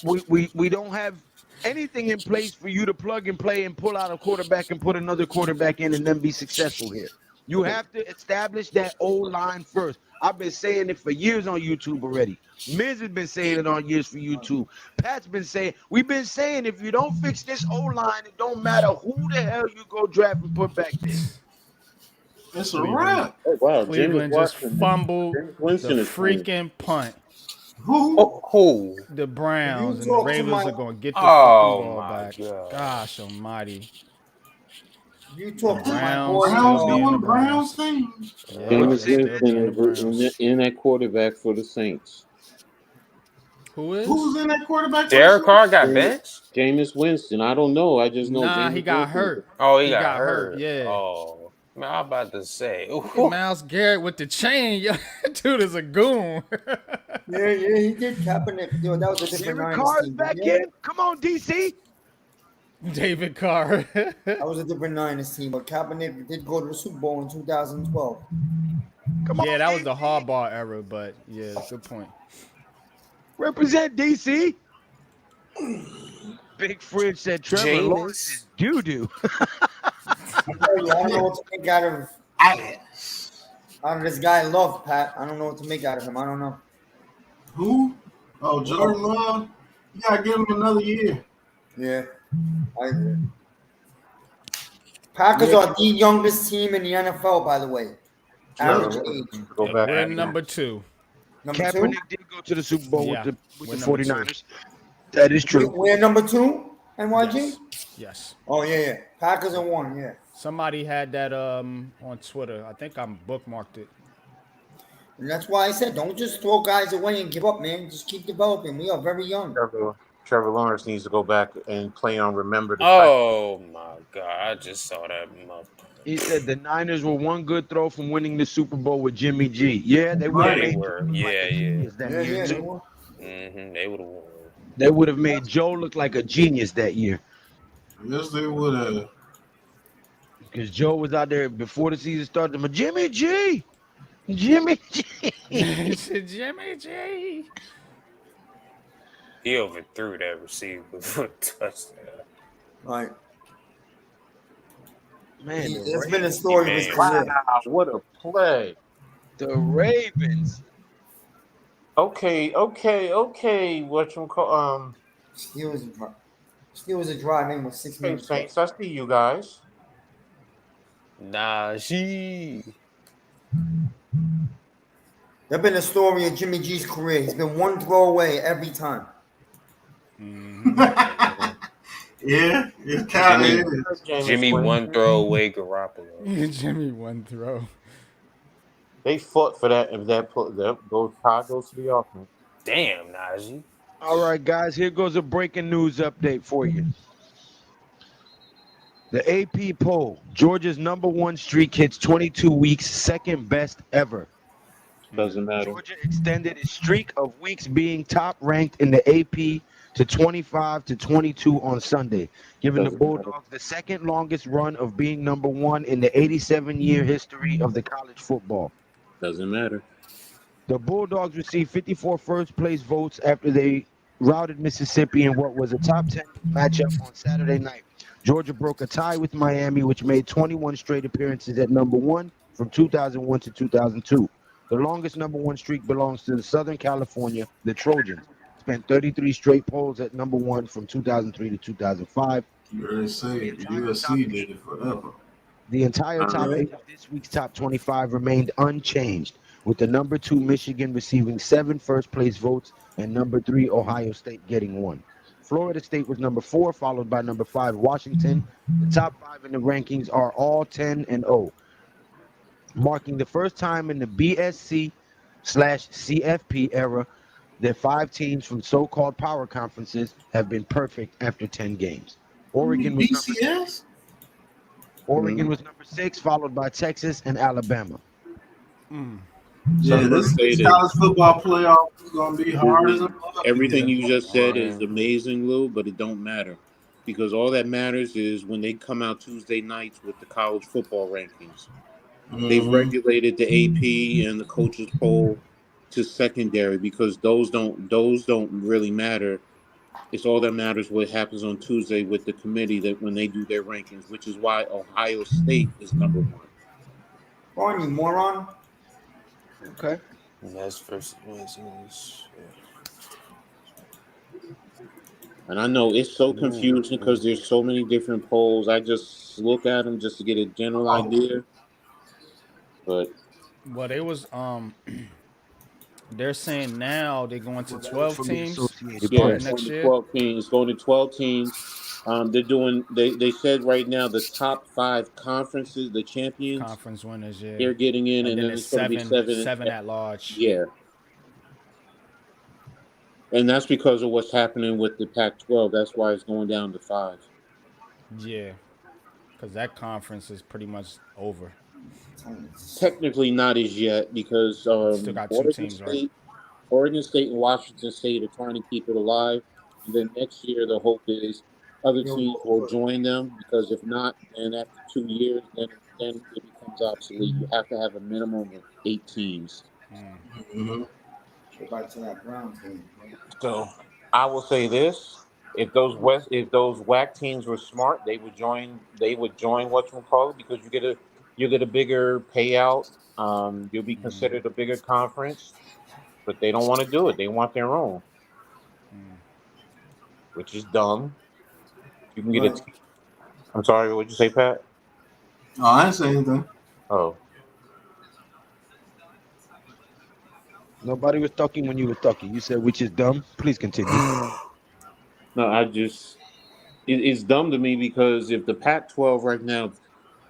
We don't have anything in place for you to plug and play and pull out a quarterback and put another quarterback in and then be successful here. You have to establish that O-line first. I've been saying it for years on YouTube already. Miz has been saying it on years for YouTube. Pat's been saying, we've been saying if you don't fix this O-line, it don't matter who the hell you go draft and put back there. It's a wrap. Oh, wow. Cleveland just fumbled James Winston the is playing. freaking punt. Who? Oh, The Browns and the talk to Ravens my- are going to get the Oh, fucking ball my back. God. Gosh almighty. You talk to my Browns boy. still being the Browns Browns. thing. Yeah, Jameis they still being the Winston Browns. in that quarterback for the Saints. Who is? Who's in that quarterback for the Derek Carr Saints? got benched. Jameis Winston. I don't know. I just know Nah, he Jameis got Winston. hurt. Oh, he He got got hurt. hurt. Yeah. Oh, man, I'm about to say. Look at Myles Garrett with the chain. Yo, dude is a goon. Yeah, he did Kaepernick. Yo, that was a different Derek Niners Carr's team. back Yeah. in. Come on, DC. David Carr. That was a different Niners team, but Kaepernick did go to the Super Bowl in 2012. Come on, Yeah, that was DC. the Harbaugh era, but yeah, good point. Represent DC. Big Fridge said Trevor Jameis. Lawrence is doo-doo. I don't know what to make out of this guy Love, Pat. I don't know what to make out of him. I don't know. Who? Oh, Jordan Love. You gotta give him another year. Yeah, I agree. Packers are the youngest team in the NFL, by the way. Average age. Go back. We're number 2. Number 2? Kaepernick did go to the Super Bowl Yeah, with we're the number 49ers. That is true. We're number 2, NYG? Yes. Oh, yeah. Packers are 1, yeah. Somebody had that on Twitter. I think I bookmarked it. And that's why I said, don't just throw guys away and give up, man. Just keep developing. We are very young. Trevor Lawrence needs to go back and play on Remember the Oh my God! I just saw that. He said the Niners were one good throw from winning the Super Bowl with Jimmy G. Yeah, they would Yeah, have they made were. Joe look like a genius that year, Yeah, they too. were. They would have won. They would have made Joe look like a genius that year. Yes, they would have. Because Joe was out there before the season started. I'm a Jimmy G. Jimmy G. Jimmy G. He overthrew that receiver for a touchdown. Right. Man, It's been a story of his career. Wow, what a play. The Ravens. Okay. What you call Steelers a drive in with 6 Hey minutes. Saints, I see you guys. Najee. There's been a story of Jimmy G's career. He's been one throw away every time. Yeah, it's kind of Jimmy one throw away Garoppolo. Jimmy one throw. They fought for that. If that tie goes to the offense. Damn, Najee. All right, guys, here goes a breaking news update for you. The AP poll, Georgia's #1 streak hits 22 weeks, second best ever. Doesn't matter. Georgia extended its streak of weeks being top ranked in the AP to 25-22 on Sunday, giving the Bulldogs the second longest run of being #1 in the 87-year history of the college football. Doesn't matter. The Bulldogs received 54 first-place votes after they routed Mississippi in what was a top 10 matchup on Saturday night. Georgia broke a tie with Miami, which made 21 straight appearances at #1 from 2001 to 2002. The longest #1 streak belongs to the Southern California, the Trojans. Spent 33 straight polls at #1 from 2003 to 2005. You already say the USC did it forever. The entire top 8 of this week's top 25 remained unchanged, with the #2 Michigan receiving 7 first-place votes and #3 Ohio State getting 1. Florida State was #4, followed by #5 Washington. The top 5 in the rankings are all 10-0, marking the first time in the BSC/CFP era that 5 teams from so-called power conferences have been perfect after 10 games. Oregon was BCS? Oregon was #6, followed by Texas and Alabama. Yeah, this college football playoff is going to be hard as a fuck. Everything you just said is amazing, Lou, but it don't matter. Because all that matters is when they come out Tuesday nights with the college football rankings. They've regulated the AP and the coaches poll to secondary because those don't really matter. It's all that matters what happens on Tuesday with the committee that when they do their rankings, which is why Ohio State is #1. Born, you moron. Okay. And that's first. And I know it's so confusing because there's so many different polls. I just look at them just to get a general idea. But well, they was they're saying now they're going to 12 teams. Yeah, next year. 12 teams. It's going to 12 teams. They're doing. They said right now the top 5 conferences, the champions, Conference winners, yeah. they're getting in, And and then then it's it's going to be 7. seven at large. Yeah, and that's because of what's happening with the Pac-12. That's why it's going down to 5. Yeah. Because that conference is pretty much over. Technically, not as yet because Still got 2 teams, right? Oregon State and Washington State are trying to keep it alive, and then next year the hope is other teams will join them because if not, then after 2 years, then it becomes obsolete. You have to have a minimum of 8 teams. Mm-hmm. Go back to that Browns game. So I will say this: if those WAC teams were smart, they would join. They would join whatchamacallit because you get a bigger payout. You'll be considered a bigger conference, but they don't want to do it. They want their own, which is dumb. You can get a Right. team. I'm sorry, what'd you say, Pat? Oh, I didn't say anything. Oh, Nobody was talking when you were talking. You said which is dumb. Please continue. no, it's dumb to me because if the Pac-12 right now,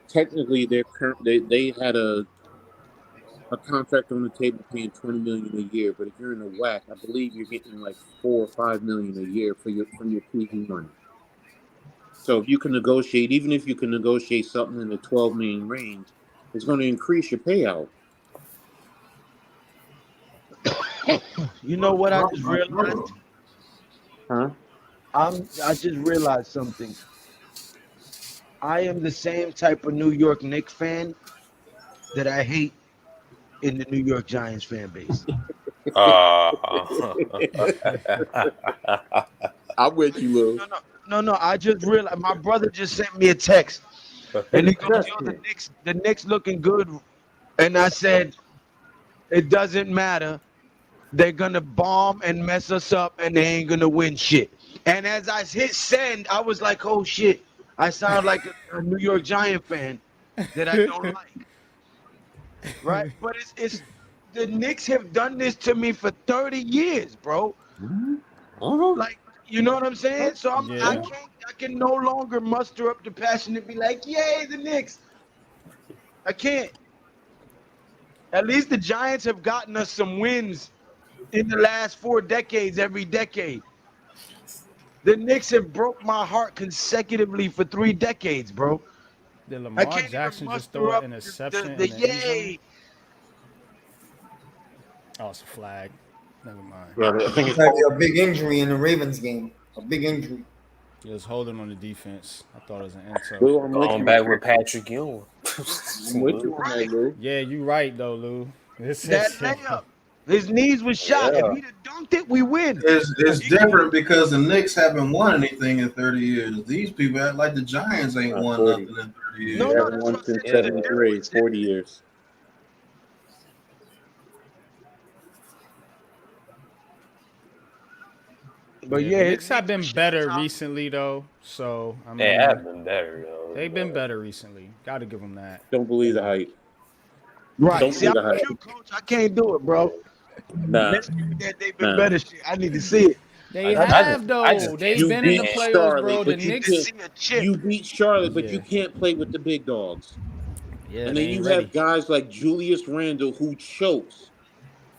technically they had a contract on the table paying $20 million a year, but if you're in the WAC, I believe you're getting like $4 or $5 million a year from your TV money. So if you can negotiate, even if you can negotiate something in the 12 million range, it's going to increase your payout. You know what I just realized? Huh? I just realized something. I am the same type of New York Knicks fan that I hate in the New York Giants fan base. I'm with you, Lou. No. I just realized my brother just sent me a text, and he goes, "Yo, the Knicks looking good," and I said, "It doesn't matter. They're gonna bomb and mess us up, and they ain't gonna win shit." And as I hit send, I was like, "Oh shit!" I sound like a New York Giant fan that I don't like, right? But it's the Knicks have done this to me for 30 years, bro. Like, you know what I'm saying? So I can no longer muster up the passion to be like, "Yay, the Knicks!" I can't. At least the Giants have gotten us some wins in the last 4 decades, every decade. The Knicks have broke my heart consecutively for 3 decades, bro. Did I Lamar can't even Jackson just muster throw an up interception the in the end zone? yay. Oh, it's a flag. Never mind. Yeah, I think It's like a big injury in the Ravens game. A big injury. He was holding on the defense. I thought it was an intel. Lou, I'm with Going you. back with Patrick Ewing. I'm with you on that, Lou. Yeah, you right though, Lou. That layup. His knees was shot. Yeah. If he'd have dunked it, we win. It's different because the Knicks haven't won anything in 30 years. These people act like the Giants ain't won 40. nothing in 30 years. No, We no, haven't that's won what I since said. 73, 40 years. But Yeah, yeah, the Knicks have been better recently though. So I mean, They have been better, yo. they've been better recently. Got to give them that. Don't believe the hype. Right. Don't See, I'm believe the with hype. you, coach. I can't do it, bro. Nah, Let's give me that they've been nah. better shit. I need to see it. They I have just though. They've You been in the beat playoffs, Charlotte, bro. The but you Knicks. To can't. see a chip. You beat Charlotte, but Yeah. you can't play with the big dogs. Yeah, And they then ain't you ready. have guys like Julius Randle who chokes.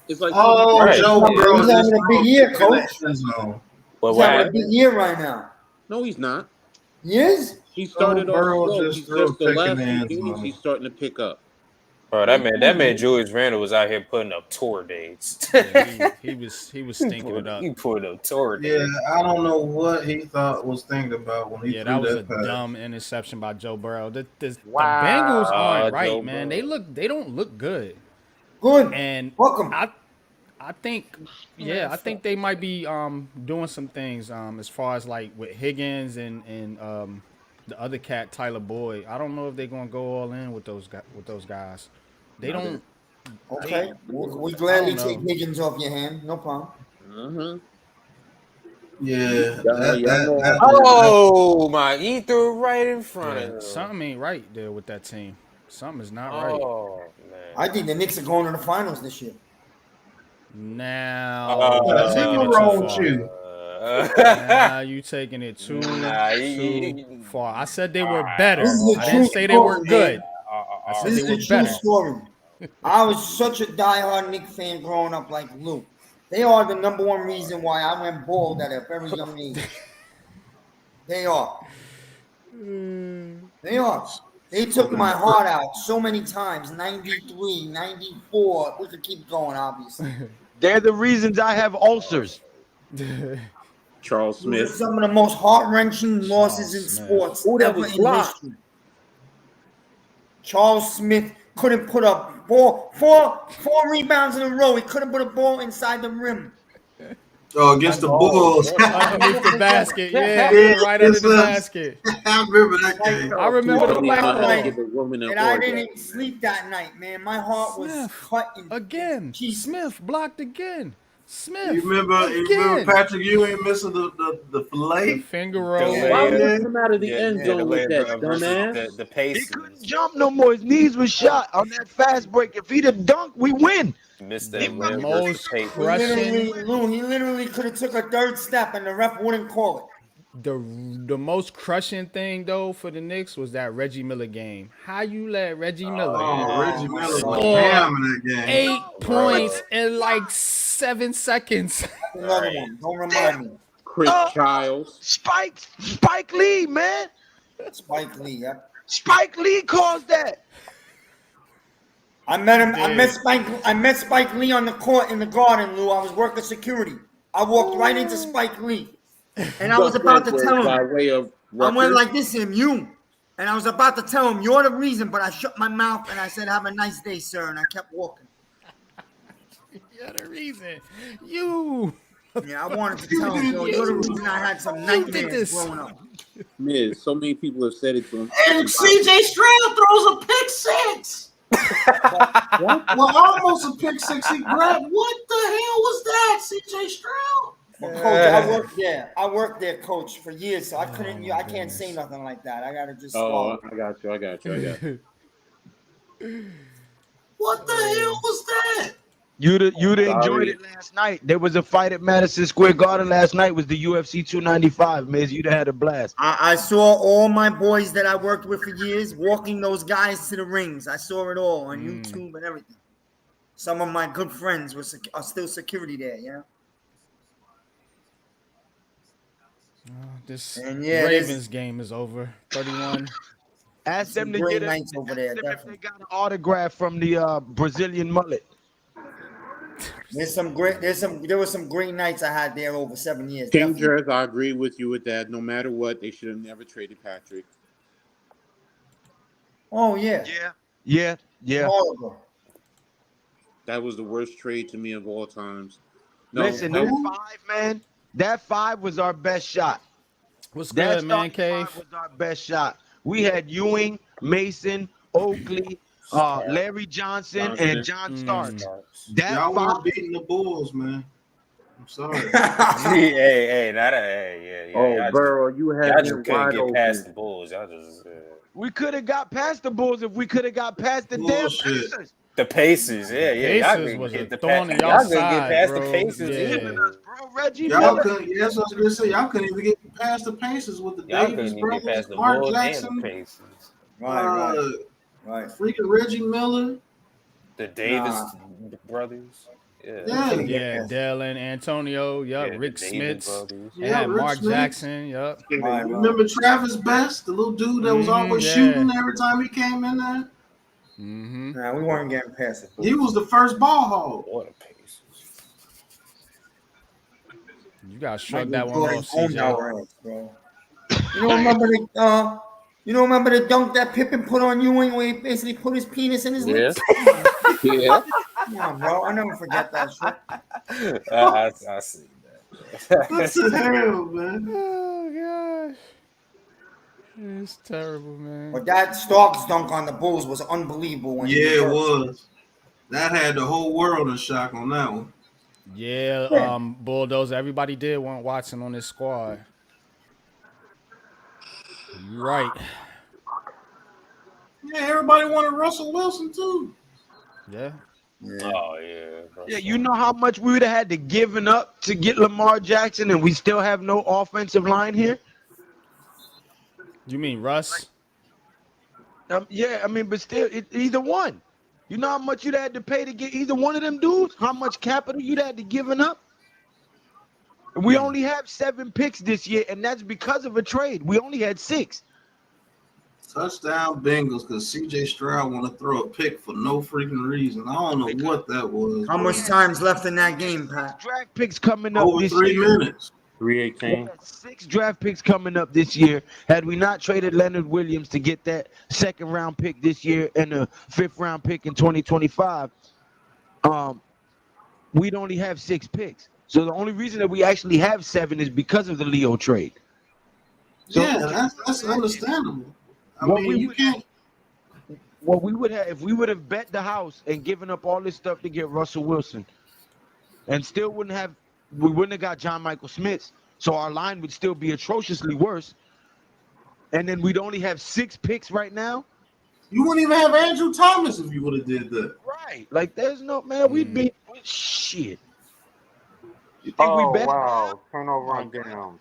It's like Oh, Right. Joe He's Burrow having just a big throws year, picks in the coach. end zone. But He's what having a happened? big year right now. no, he's not. He is? He started off Burrow slow. just He's threw a just the pick in last the few end games zone. he's starting to pick up. Bro, that man Julius Randle was out here putting up tour dates. Yeah, he was stinking it up. He put up tour Yeah, dates. I don't know what he was thinking about when he Yeah, threw that was a that pass. dumb interception by Joe Burrow. The Wow. Bengals aren't right, Joe man. Burrow. They don't look good. Good. And Welcome. I think I think they might be doing some things as far as like with Higgins and the other cat Tyler Boyd. I don't know if they're gonna go all in with those guys. They don't. Okay. We gladly I don't take know. Higgins off your hand. No problem. Mm-hmm. Yeah, Y'all know how Oh my! He threw it right in front Yeah, of him. something ain't right there with that team. Something is not right. Oh man! I think the Knicks are going to the finals this year. Now you're taking it too wrong with far. you? Nah, you taking it too far. I said they were better. This is a I true didn't say they were story, good. man. I said This they is were a true better. story. I was such a diehard Knicks fan growing up like Luke. They are the number one reason why I went bald at a very young age. They are. They are. They took my heart out so many times. 93, 94. We could keep going, obviously. They're the reasons I have ulcers. Charles Those are Smith. some of the most heart-wrenching losses in Smith. sports Ooh, that ever was in blocked. history. Charles Smith couldn't put a ball, four rebounds in a row. He couldn't put a ball inside the rim. Oh, against the Bulls. Underneath the basket. Yeah, Yeah, right under the yes, basket. I remember that game. I remember the Please black know how to ball. give a woman an And I orgasm. didn't sleep that night, man. My heart was Smith. cut in Again. pieces. Smith blocked again. Smith. You remember Patrick Ewing missing the fillet? The finger roll. Why Yeah. would you come out of the end zone with that, dumbass? The He Pacers. couldn't jump no more. His knees were shot on that fast break. If he'd have dunked, we win. Missed The that layup most versus Pacers. crushing. He literally could have took a third step and the ref wouldn't call it. The most crushing thing though for the Knicks was that Reggie Miller game. How you let Reggie Miller Oh, Reggie Miller was score ham in that game. 8 points in like 7 seconds? Another one. Don't remind me. Chris Childs. Spike Lee, man. Spike Lee, yeah. Spike Lee caused that. I met him. I met Spike Lee on the court in the Garden, Lou. I was working security. I walked right into Spike Lee, and I was about to tell By him. way of I went Rutgers. like this to him, you. And I was about to tell him, you're the reason, but I shut my mouth and I said, have a nice day, sir. And I kept walking. You're the reason. You. Yeah, I wanted to tell him, yo, you're the reason I had some nightmares this. growing up. Miz, so many people have said it to him. And CJ Stroud throws a pick six. Well, almost a pick six. He grabbed. What the hell was that, CJ Stroud? Well, coach, I worked there, coach, for years, so I can't say nothing like that. I gotta just Oh, swallow. I got you. What the hell was that? You'd have enjoyed it last night. There was a fight at Madison Square Garden last night. Was the UFC 295, Miz? You'd have had a blast. I saw all my boys that I worked with for years walking those guys to the rings. I saw it all on YouTube and everything. Some of my good friends are still security there, you know? This this- Ravens game is over. 31. Ask them to great get nights over there, if definitely. they got an autograph from the Brazilian mullet. There were some great nights I had there over 7 years. King definitely. Jers, I agree with you with that. No matter what, they should have never traded Patrick. Oh yeah. Yeah. Horrible. That was the worst trade to me of all times. Listen, that 5, man. That 5 was our best shot. What's That good, man, starting Cave? 5 was our best shot. We had Ewing, Mason, Oakley, Larry Johnson, and John Starks. That Y'all 5 weren't beating the Bulls, man. I'm sorry. Oh, Burrow, you Y'all had just him couldn't wide get open. past the Bulls. Y'all just we could have got past the Bulls if we could have got past the damn Bullshit. Pacers. the Pacers. Yeah. Y'all Pacers couldn't was a get the thorn in y'all y'all couldn't get side, past bro. the Pacers. Yeah. either. Bro, Reggie Y'all Miller. couldn't. Yes, I was gonna say y'all couldn't even get past the Pacers with the Y'all Davis couldn't even get brothers, past the Mark Bulls and the Jackson, Pacers. Right. freaking Reggie Miller. The Davis brothers. Yeah, Dell and Antonio. Yup. Yeah, Rick the Davis Smits. brothers. They Yeah, had Rick Mark Smits. Jackson. Yup. Right. Remember Travis Best, the little dude that was always yeah. shooting every time he came in there? Nah, we weren't getting past it. He was the first ball hog. Or the Pacers. You got to shrug Michael that one Jordan off, owned CJ. our ass, bro. You don't remember the dunk that Pippen put on Ewing where he basically put his penis in his lips? Yeah. Yeah, bro. I never forget that shit. I see that. What the hell, man? Oh, gosh. It's terrible, man. But that Starks dunk on the Bulls was unbelievable. When Yeah, it was. That had the whole world in shock on that one. Yeah, Bulldozer. Everybody did want Watson on this squad. You right. Yeah, everybody wanted Russell Wilson too. Yeah. Oh yeah. Yeah, you know how much we would have had to given up to get Lamar Jackson, and we still have no offensive line here. You mean Russ? Yeah, I mean, but still, either one. You know how much you'd had to pay to get either one of them dudes? How much capital you'd had to given up? And we only have 7 picks this year, and that's because of a trade. We only had 6. Touchdown Bengals because C.J. Stroud want to throw a pick for no freaking reason. I don't know what that was. How much time's left in that game, Pat? Draft picks coming up Over this 3 year. minutes. 318. 6 draft picks coming up this year. Had we not traded Leonard Williams to get that 2nd round pick this year and a 5th round pick in 2025, we'd only have 6 picks. So the only reason that we actually have 7 is because of the Leo trade. So Yeah, that's understandable. I what mean, we you would can't. What we would have if we would have bet the house and given up all this stuff to get Russell Wilson, and still we wouldn't have got John Michael Smith. So our line would still be atrociously worse. And then we'd only have 6 picks right now. You wouldn't even have Andrew Thomas if you would have did that. Right. Like there's no man, we'd be shit. You think Oh, we bet? wow. Turnover on down.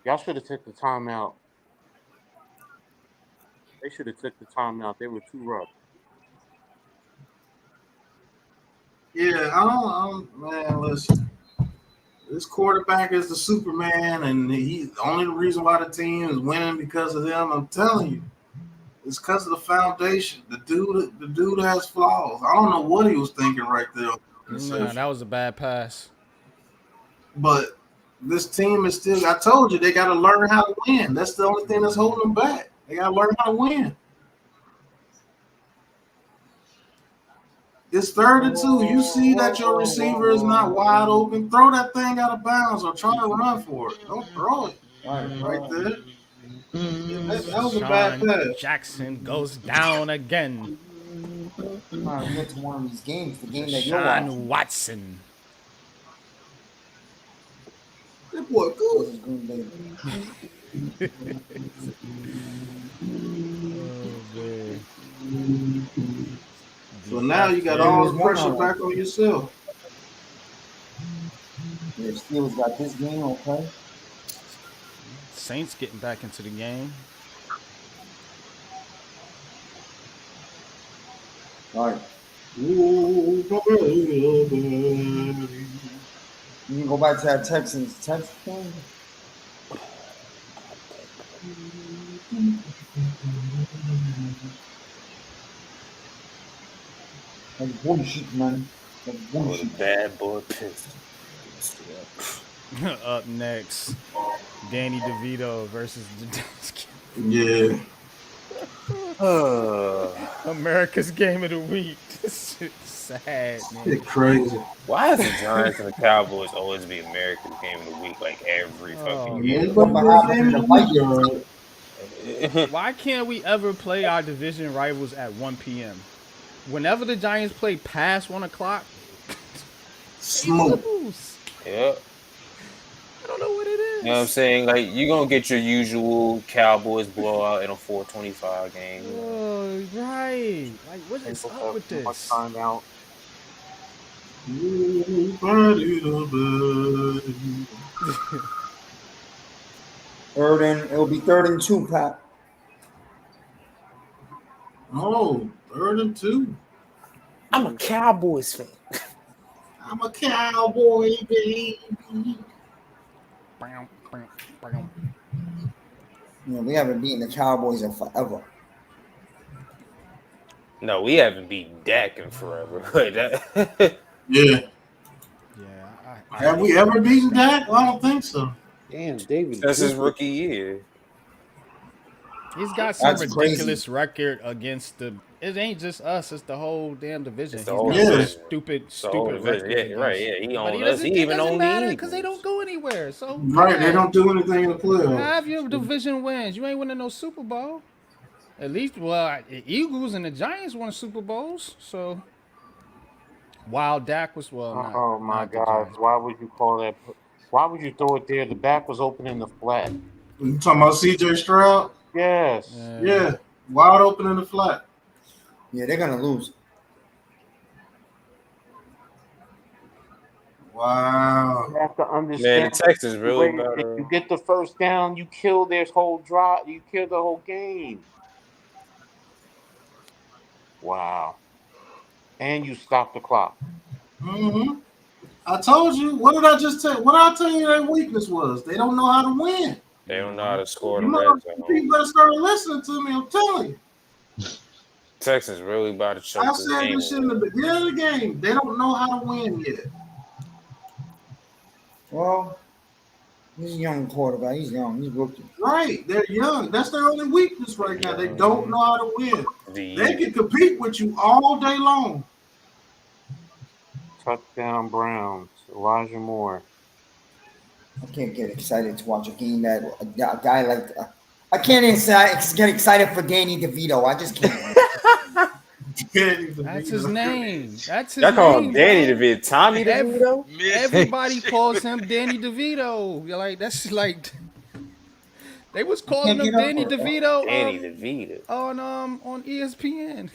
Y'all should have took the timeout. They should have took the timeout. They were too rough. Yeah, I don't, man, listen. This quarterback is the Superman, and he's the only reason why the team is winning because of them. I'm telling you. It's because of the foundation. The dude has flaws. I don't know what he was thinking right there. Nah, that was a bad pass. But this team is still, I told you, they got to learn how to win. That's the only thing that's holding them back. They got to learn how to win. It's 3rd and 2. You see that your receiver is not wide open, throw that thing out of bounds or try to run for it. Don't throw it right there. That was a bad pass. Jackson goes down again. Trying to get to one of these games, the game that you're Sean watching. Watson. That boy good. So now you got all the pressure back on yourself. Yeah, Steelers got this game, okay? Saints getting back into the game. All right. You can go back to that Texans game. That's bullshit, man. That's bullshit. Bad boy piss. Up next, Danny DeVito versus Yeah. America's Game of the Week. This shit's sad, man. It's crazy. Why is the Giants and the Cowboys always be America's game of the week like every fucking year? Why can't we ever play our division rivals at 1 p.m.? Whenever the Giants play past 1 o'clock, smoke. Yeah. I don't know what it is. You know what I'm saying? Like, you're going to get your usual Cowboys blowout in a 425 game. Oh, right. Like, what is up with this? Much time out. It'll be 3rd and 2, Pat. Oh, 3rd and 2. I'm a Cowboys fan. I'm a cowboy, baby. Yeah, we haven't beaten the Cowboys in forever. No, we haven't beaten Dak in forever. Yeah. Yeah. Have we ever beaten Dak? I don't think so. Damn, David. That's his rookie year. He's got some That's ridiculous record against the. It ain't just us; it's the whole damn division. It's the He's whole got division. stupid record. Yeah, right. Yeah, he But owns he us. He even doesn't owns matter the because they don't go anywhere. So Right, they don't do anything in the playoffs. have your division wins. You ain't winning no Super Bowl. At least, well, the Eagles and the Giants won Super Bowls. So while Dak was Oh my God! Why would you call that? Why would you throw it there? The back was open in the flat. You talking about C.J. Stroud? Yes. Yeah, wide open in the flat. Yeah, they're gonna lose. Wow. You have to Man, understand. the Texans really If better. you get the first down, you kill their whole drive. You kill the whole game. Wow. And you stop the clock. Mm-hmm. I told you. What did I just tell? What I tell you? Their weakness was they don't know how to win. They don't know how to score the You know, red zone. people better start listening to me. I'm telling you. Texans really about to choke I this said game this shit in the away. beginning of the game. They don't know how to win yet. Well, he's a young quarterback. He's young. He's rookie. Right. They're young. That's their only weakness right now. They don't know how to win. They can compete with you all day long. Touchdown Browns. Elijah Moore. I can't get excited to watch a game that a guy like I can't get excited for Danny DeVito. I just can't. That's his name. That's his Y'all call him name. Danny bro. DeVito. Tommy DeVito? Everybody calls him Danny DeVito. You're like, that's like they was calling him Danny DeVito Danny DeVito. on ESPN.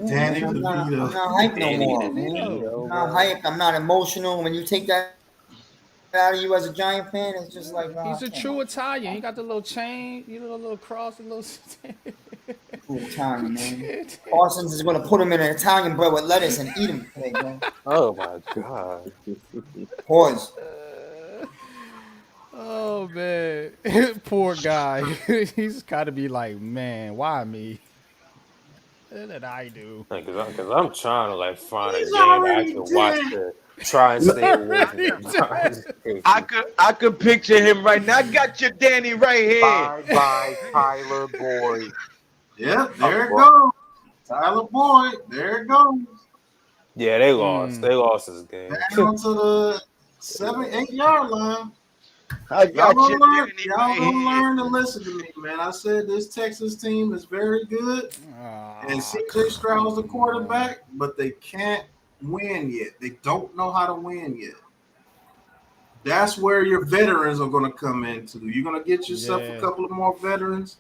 Danny I'm not DeVito. hyped no Danny more, man. DeVito, I'm not hyped. I'm not emotional. When you take that out of you as a Giant fan, it's just like He's a true Italian. He got the little chain, you know, the little cross, the little true Italian, man. Parsons is gonna put him in an Italian bread with lettuce and eat him today, bro. Oh my god. Pause. Oh man, poor guy. He's got to be like, man, why me? What did I do? Because I'm trying to like find a He's game I already can watch dead. to try and stay away from the I could picture him right now. I got your Danny right here. Bye, Tyler Boyd. Yep, there it goes. Tyler Boyd. There it goes. Yeah, they lost. They lost this game. Down to the 7-8 yard line. I Y'all got your gonna Danny right here. learn to listen to me, man. I said this Texas team is very good, and CJ Stroud's the quarterback, but they can't win yet. They don't know how to win yet. That's where your veterans are going to come into. You're going to get yourself a couple of more veterans.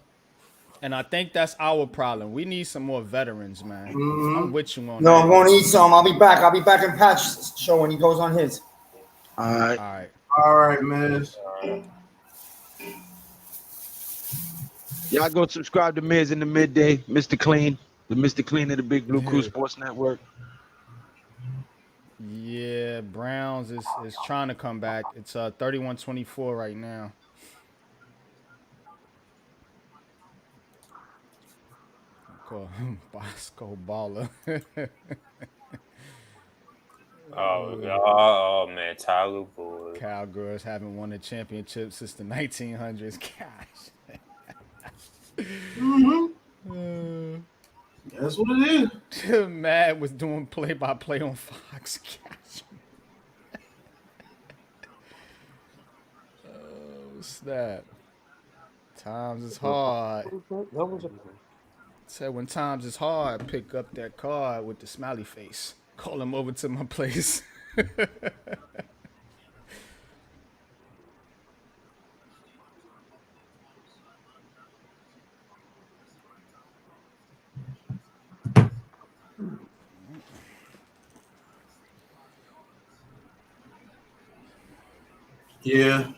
And I think that's our problem. We need some more veterans, man. I'm with you on No, that. I'm going to eat some. I'll be back. I'll be back in Pat's show when he goes on his. All right. All right. All right, man. Y'all go subscribe to Miz in the midday, Mr. Clean, the Mr. Clean of the Big Blue Crew Sports Network. Yeah, Browns is trying to come back. It's 31-24 right now. Call him Bosco Baller. Oh man, Tyler Boyd. Cowgirls haven't won a championship since the 1900s. Gosh. That's what it is. Mad was doing play-by-play on Fox. Gosh. Oh, snap. Times is hard. Said when times is hard, pick up that card with the smiley face. Call him over to my place. Yeah.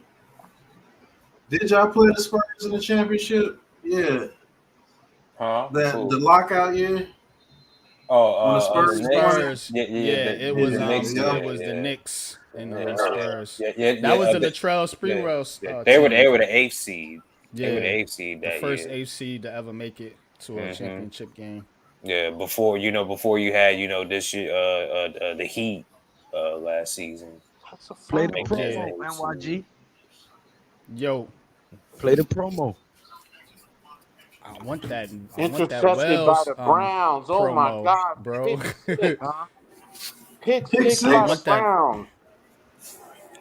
Did y'all play the Spurs in the championship? Yeah. Huh? The lockout year? Oh, the Spurs. It was the Knicks and the Spurs. That was the Latrell Sprewell. They were the 8th seed. They were the 8th seed that year. The first year. 8th seed to ever make it to a championship game. Yeah, before you had this year the Heat last season. Play the promo, NYG. Yo, play the promo. I want that. Intercepted by the Browns. Oh promo, my God, bro! Pick six by the Browns.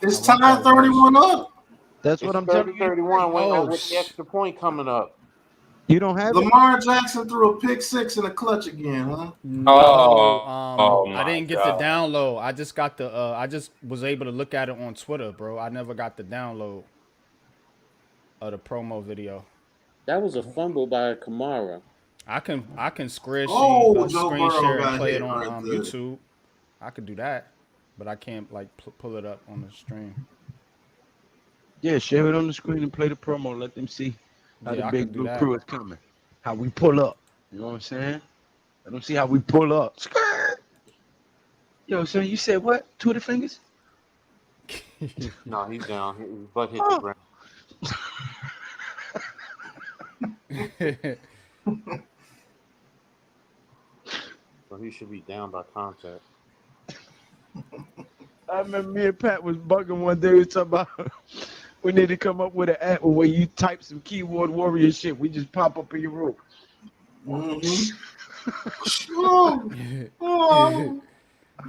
It's tied 31 up. That's what I'm telling you. 31 with the extra point coming up. You don't have Lamar Jackson threw a pick six in a clutch again, huh? No, I didn't get the download. I just got the. I just was able to look at it on Twitter, bro. I never got the download of the promo video. That was a fumble by Kamara. I can screen Joe screen Burrow share and got play hit it on right there. YouTube. I could do that. but I can't like pull it up on the stream. Yeah, share it on the screen and play the promo. Let them see how the Yeah, I big could do blue that. crew is coming. How we pull up. You know what I'm saying? Let them see how we pull up. Skirt. Yo, son, you said what? 2 of the fingers? No, he's down. His butt hit the ground. So he should be down by contact. I remember me and Pat was bugging one day. We was talking about we need to come up with an app where you type some keyboard warrior shit. We just pop up in your room. Oh,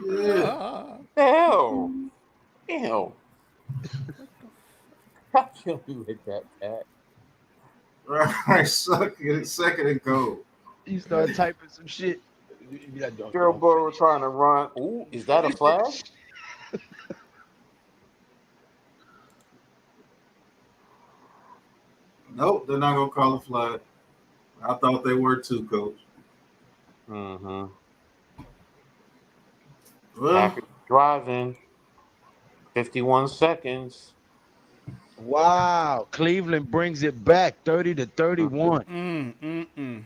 yeah. Hell. Hell. How can you hit that, Pat? Right, suck it, second and go. You start typing some shit. You be like, Joe Burrow trying to run. Ooh, is that a flag? Nope, they're not gonna call a flag. I thought they were too, Coach. Mm-hmm. Well, Driving. 51 seconds. wow, Cleveland brings it back 30-31.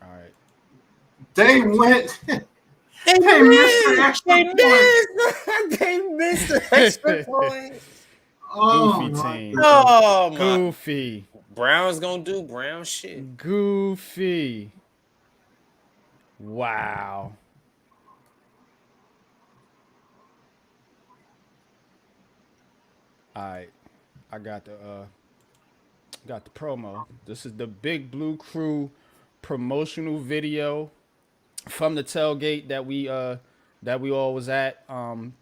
All right. they went. They missed the extra point. They missed the extra point. Oh, Goofy my team. God. Oh my! Goofy. Brown's gonna do Brown shit. Goofy. Wow. All right. I got the promo. This is the Big Blue Crew promotional video from the tailgate that we all was at.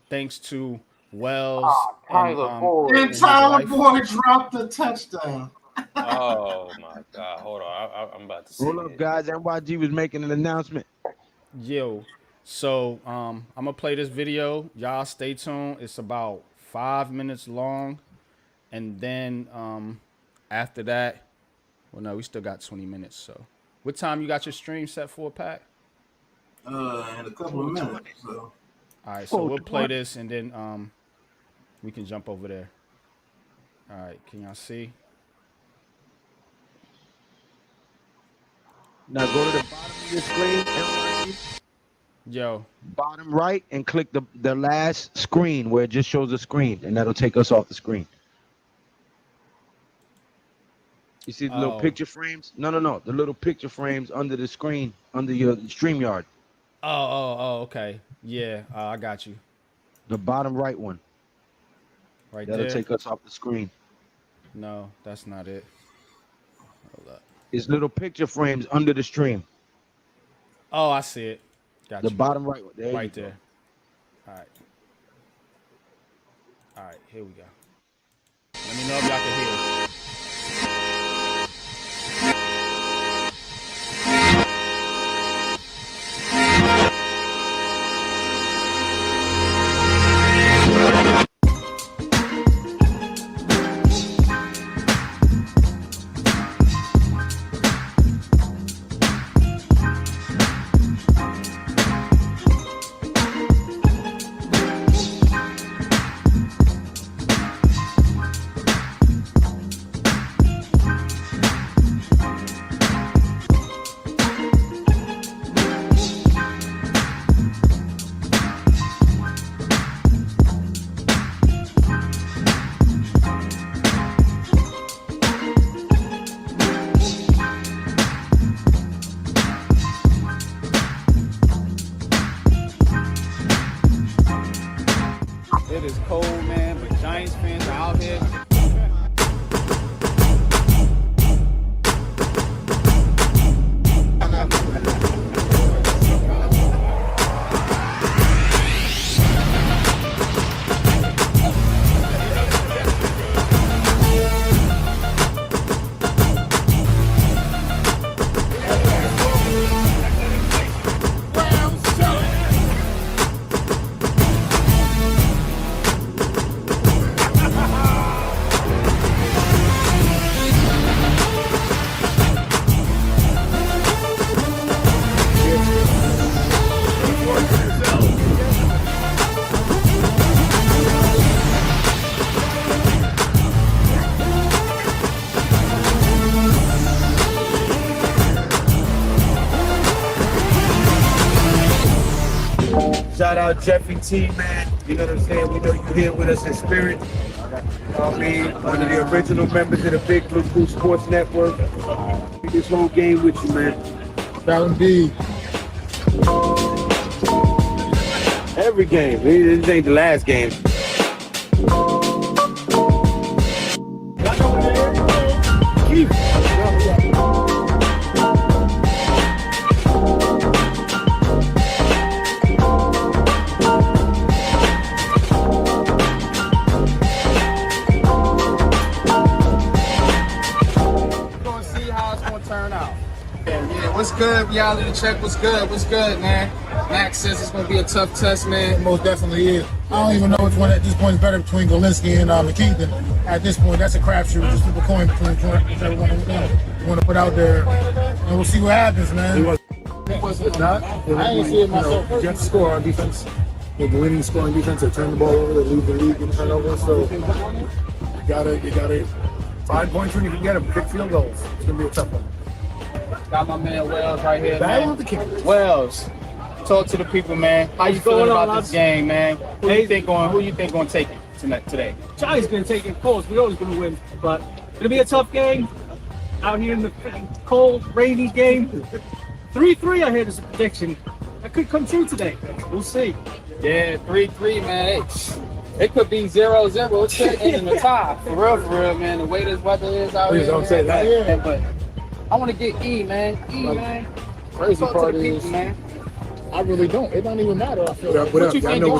Thanks to Wells Tyler Boyd. And Tyler Boyd dropped the touchdown. Oh my God! Hold on, I'm about to see. Hold up, guys. NYG was making an announcement. Yo, so I'm gonna play this video. Y'all stay tuned. It's about 5 minutes long, and then after that, well, no, we still got 20 minutes. So, what time you got your stream set for, Pat? In a couple of minutes. So. All right, so we'll play this, and then we can jump over there. All right, can y'all see? Now go to the bottom of your screen, NYG. Yo, Bottom right, and click the last screen where it just shows the screen, and that'll take us off the screen. You see the little picture frames? No. The little picture frames under the screen, under your StreamYard. Oh, okay. Yeah, I got you. The bottom right one. Right That'll there. take us off the screen. No, that's not it. Hold up. It's little picture frames under the stream. Oh, I see it. Got The you. bottom right one. There Right you there. All right. All right, here we go. Let me know if y'all can hear. It is cold, man, but Giants fans are out here. Jeffy T, man. You know what I'm saying? We know you're here with us in spirit. You know what I mean? One of the original members of the Big Blue Cool Sports Network. Be this whole game with you, man. That indeed. Every game. This ain't the last game. What's good, reality check? What's good? What's good, man? Max says it's gonna be a tough test, man. It most definitely is. I don't even know which one at this point is better between Golinsky and McKeithen. At this point, that's a crapshoot. Just flip a coin between whichever one you want to put out there, and we'll see what happens, man. It's not. I ain't see it myself. Jets score on defense. The winning score on defense, they turn the ball over, they lead the league in turnovers. So you gotta 5 points when you can get them. Kick field goals. It's gonna be a tough one. Got my man Wells right here, Battle man. of the Kings. Wells, talk to the people, man. How you feeling about this game, man? Who you think gonna take it today? Johnny's gonna take it, of course. We're always gonna win, but it'll be a tough game out here in the cold, rainy game. 3-3, I heard is a prediction. That could come true today. We'll see. Yeah, 3-3, man. It could be 0-0. It's in the tie. For real, man. The way this weather is out here. Please don't say that. Yeah, but I want to get E, man. Man. Crazy part is, man. I really don't. It don't even matter. I feel What you think the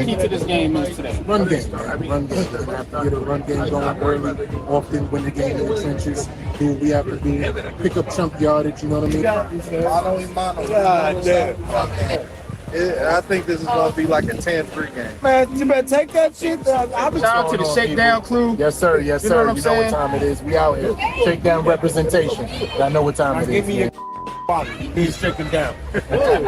key to this game is today? Run game. Run game. We have to get a run game going early, often win the game in the trenches. Do what we have to do. Pick up chunk yardage, you know what I mean? God damn. I think this is going to be like a 10-3 game. Man, you better take that shit. Shout out to the Shakedown crew. Yes, sir. Yes, You sir. know what I'm You know what time it is. We out here. Shakedown representation. I know what time it is. Give me your body. He's shaking down. Whoa.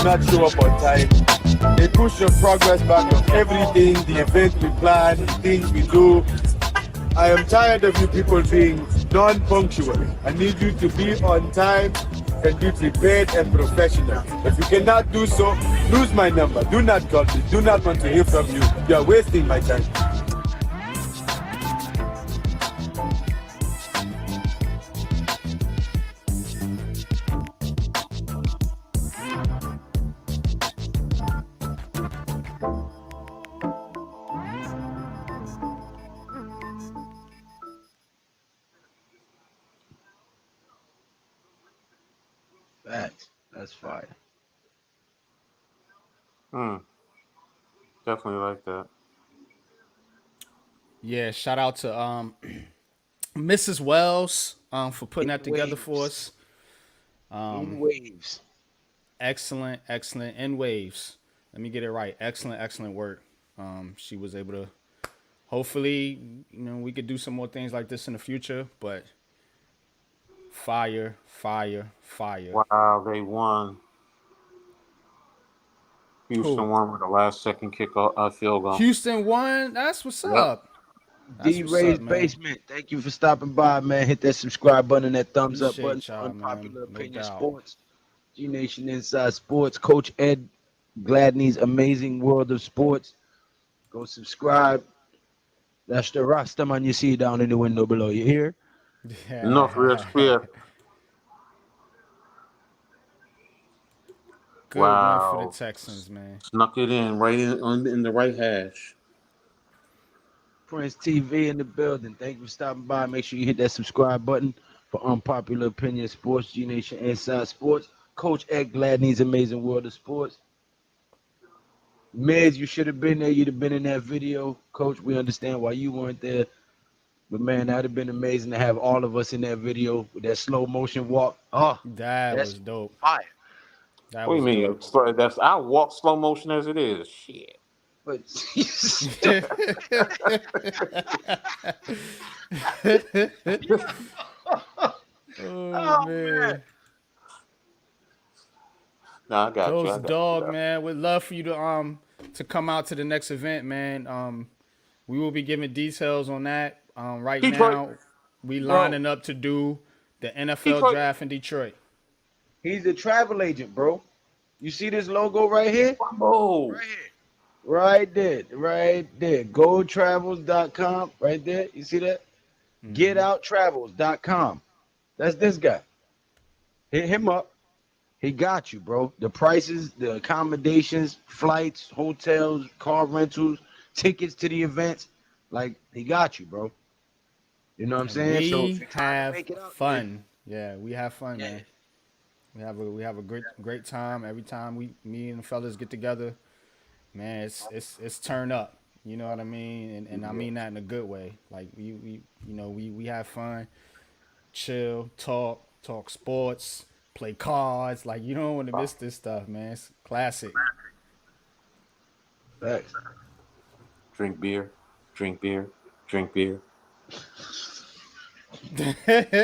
Not show up on time. They push your progress back on everything, the events we plan, the things we do. I am tired of you people being non-punctual. I need you to be on time and be prepared and professional. If you cannot do so, lose my number. Do not call me. Do not want to hear from you. You are wasting my time. That's fire. Definitely like that. Yeah, shout out to Mrs. Wells for putting that together for us. In waves. Excellent in waves. Let me get it right. Excellent work. She was able to, hopefully, we could do some more things like this in the future, but fire. Wow, they won. Houston won with the last second field goal. Houston won. That's what's up. D-Ray's Basement. Thank you for stopping by, man. Hit that subscribe button and that thumbs up button. Unpopular Opinion Sports. G-Nation Inside Sports. Coach Ed Gladney's Amazing World of Sports. Go subscribe. That's the Rasta man you see down in the window below. You hear? No, real clear. Good win for the Texans, man. Snuck it in right in the right hash. Prince TV in the building. Thank you for stopping by. Make sure you hit that subscribe button for Unpopular Opinion Sports, G Nation Inside Sports. Coach Ed Gladney's Amazing World of Sports. Miz, you should have been there. You'd have been in that video. Coach, we understand why you weren't there. But man, that'd have been amazing to have all of us in that video with that slow motion walk. Oh, That that's was dope. fire. That What do was you mean? dope. So that's I walk slow motion as it is. Shit. But oh man. No, I got you. I Ghost got you. Dog, man. We'd love for you to come out to the next event, man. We will be giving details on that. Right Detroit. now, we Bro. lining up to do the NFL Detroit. draft in Detroit. he's a travel agent, bro. You see this logo right here? Oh, Right here. Right there. GoTravels.com. Right there. You see that? GetOutTravels.com. That's this guy. Hit him up. He got you, bro. The prices, the accommodations, flights, hotels, car rentals, tickets to the events. Like, he got you, bro. You know what I'm saying? So if We you're trying to have make it out, fun. Yeah, we have fun, Yeah. man. We have a great time every time me and the fellas get together. Man, it's turn up. You know what I mean? And I mean that in a good way. Like we have fun, chill, talk sports, play cards. Like you don't want to miss this stuff, man. It's classic. Facts. drink beer, drink beer, drink beer.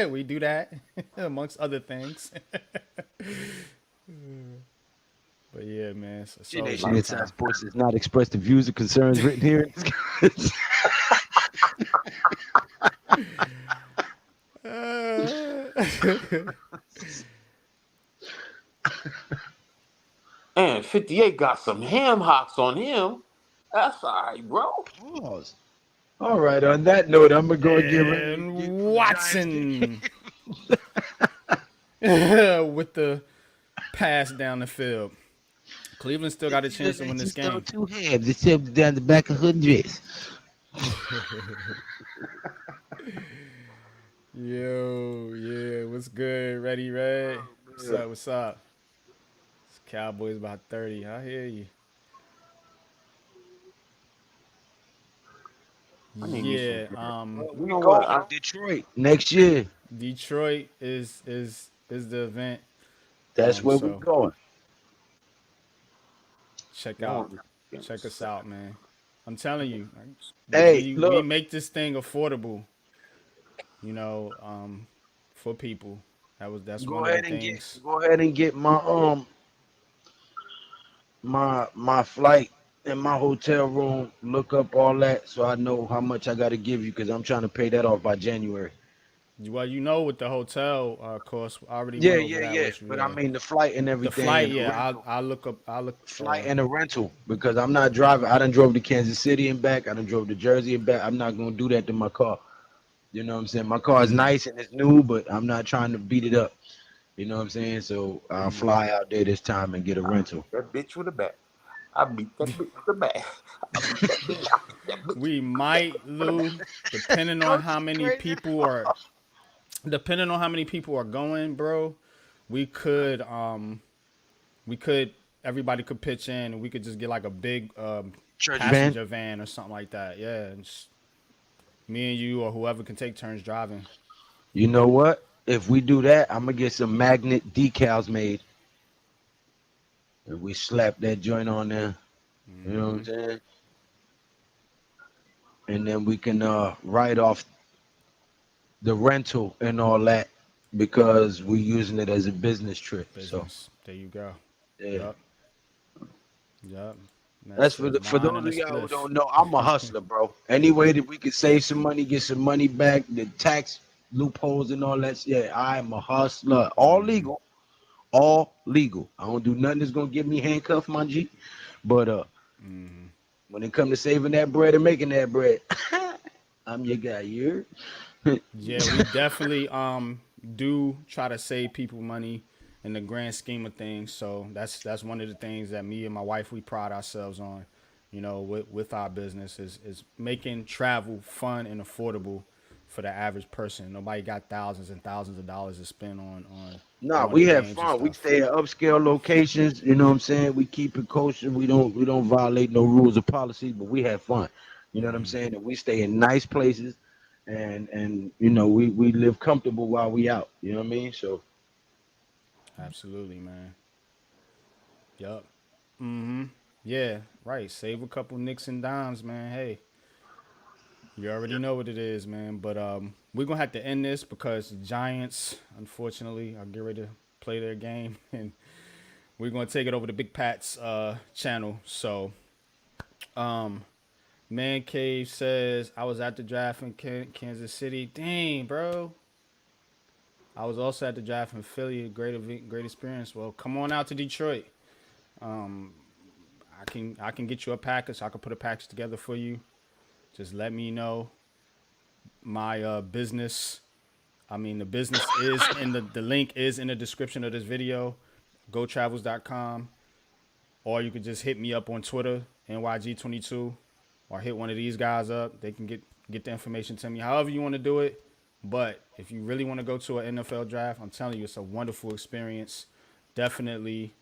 We do that amongst other things. But yeah, man. G Nation Inside Sports does not express the views or concerns written here. And 58 got some ham hocks on him. That's all right, bro. Pause. All right. On that note, I'm gonna go and get ready. And Watson with the pass down the field. Cleveland still got a chance to win this game. Two halves. It's down the back of her dress. Yo, yeah, what's good? Ready, Red? What's up? It's Cowboys about 30. I hear you. Yeah, You know what? Detroit next year. Detroit is the event. That's where so we're going. Check us out, man. I'm telling you. Hey, we make this thing affordable. You know, for people. That's Go one ahead of the and things. go ahead and get my my flight and my hotel room. Look up all that so I know how much I got to give you because I'm trying to pay that off by January. Well, you know what the hotel costs. I already Yeah. went over that with you. But I mean the flight and everything. The flight, and yeah. I'll look up. Flight and a rental because I'm not driving. I done drove to Kansas City and back. I done drove to Jersey and back. I'm not gonna do that to my car. You know what I'm saying? My car is nice and it's new, but I'm not trying to beat it up. You know what I'm saying? So I'll fly out there this time and get a rental. That bitch with the back. I beat that bitch with the back. We might, Lou, depending on how many people are going, bro. We could everybody could pitch in and we could just get like a big passenger van or something like that. Yeah, and just me and you or whoever can take turns driving. You know what? If we do that, I'm gonna get some magnet decals made. And we slap that joint on there. You know what I'm saying? And then we can write off the rental and all that because we're using it as a business trip. So there you go. yeah. Yep. That's for those of y'all who don't know, I'm a hustler, bro. Any way that we can save some money, get some money back, the tax loopholes and all that. Yeah, I'm a hustler. All legal. All legal. I don't do nothing that's gonna get me handcuffed, my G. But when it comes to saving that bread and making that bread, I'm your guy. You heard? Yeah, we definitely do try to save people money in the grand scheme of things. So that's one of the things that me and my wife we pride ourselves on. with our business is making travel fun and affordable for the average person. Nobody got thousands and thousands of dollars to spend on Nah, going to we have games and fun. We stuff. stay at upscale locations. You know what I'm saying? We keep it kosher. We don't violate no rules or policies, but we have fun. You know what I'm saying? And we stay in nice places, and we live comfortable while we out. You know what I mean? So Absolutely, man. Yup. Mm-hmm. Yeah, right. Save a couple nicks and dimes, man. Hey, you already know what it is, man. But we're gonna have to end this because the Giants, unfortunately, are getting ready to play their game, and we're gonna take it over to Big Pat's channel. So, Man Cave says I was at the draft in Kansas City. Dang, bro. I was also at the draft in Philly. Great experience. Well, come on out to Detroit. I can get you a package. I can put a package together for you. Just let me know. My business. I mean, the business is in the link is in the description of this video. GoTravels.com, or you could just hit me up on Twitter, NYG22, or hit one of these guys up. They can get the information to me. However you want to do it. But if you really want to go to an NFL draft, I'm telling you, it's a wonderful experience. Definitely,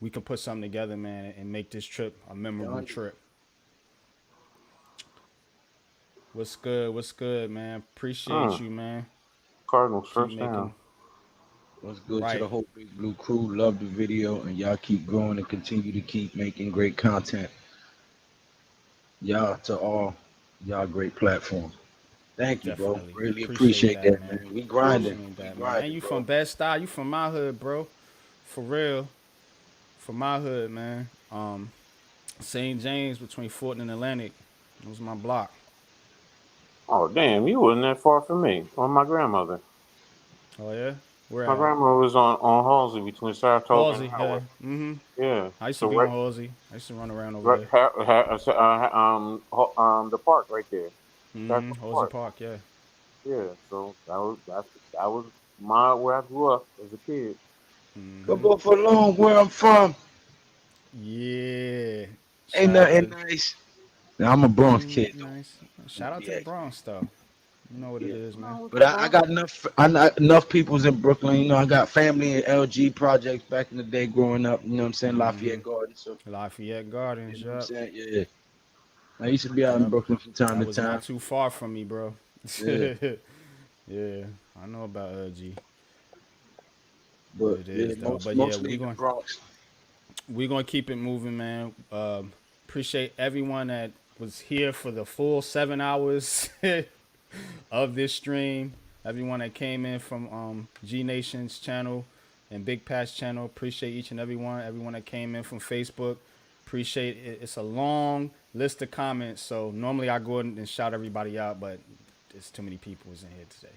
we can put something together, man, and make this trip a memorable trip. What's good? What's good, man? Appreciate you, man. Cardinals Keep first down. making what's good to the right. whole Big Blue crew? Love the video, and y'all keep growing and continue to keep making great content. Y'all to all y'all great platform. Thank you, bro. Definitely Really appreciate appreciate that, that, man. man. We grinding. Appreciate We that, man. And grinding, you bro. from Bed-Stuy? You from my hood, bro? For real, from my hood, man. St. James between Fulton and Atlantic. It was my block. Oh damn, you wasn't that far from me. Or my grandmother. Oh yeah, where My at? grandmother was on Halsey between Saratoga and Halsey, yeah. Howard. Mm-hmm. Yeah. I used to So be on Halsey. I used to run around over right, there. the park right there, Mm-hmm. Saratoga Halsey Park. Park, yeah. Yeah. So that was my where I grew up as a kid. Go go for long where I'm from. Yeah. Ain't Shout out nothing to nice. Now I'm a Bronx ain't kid nothing though. nice. I'm Shout gonna out to be the actually. Bronx though. You know what it Yeah. is, man. But I got enough peoples in Brooklyn. You know, I got family in LG projects back in the day growing up. You know what I'm saying? Lafayette Garden. So Lafayette you Gardens, know what I'm yup. saying? Yeah. I used to be out in Yep. Brooklyn from time That to was not time. too far from me, bro. Yeah. Yeah. I know about LG. What But it yeah, is though. But yeah, mostly in the Bronx. we're gonna keep it moving, man. Appreciate everyone that was here for the full 7 hours of this stream. Everyone that came in from G Nation's channel and Big Pat's channel. Appreciate each and every one. Everyone that came in from Facebook. Appreciate it. It's a long list of comments. So normally I go and shout everybody out, but there's too many people in here today.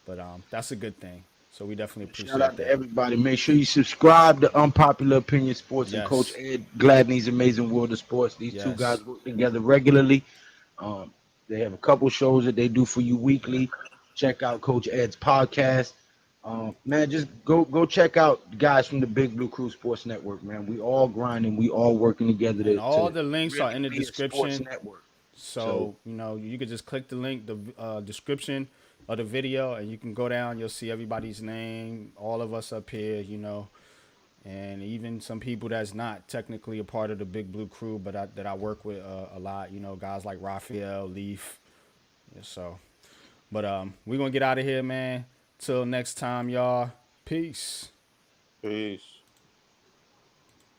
But that's a good thing. So we definitely Shout appreciate out to that. everybody. Make sure you subscribe to Unpopular Opinion Sports and Coach Yes. Ed Gladney's Amazing World of Sports. These two Yes. guys work together regularly. They have a couple shows that they do for you weekly. Check out Coach Ed's podcast. Man, just go check out guys from the Big Blue Crew Sports Network, man. We all grinding, we all working together And all to the links are really in the be a sports description. network. So So, you could just click the link, the description of the video, and you can go down. You'll see everybody's name, all of us up here, and even some people that's not technically a part of the Big Blue Crew, but that I work with a lot, guys like Raphael, Leaf. Yeah, so, but we're going to get out of here, man. Till next time, y'all. Peace. Peace.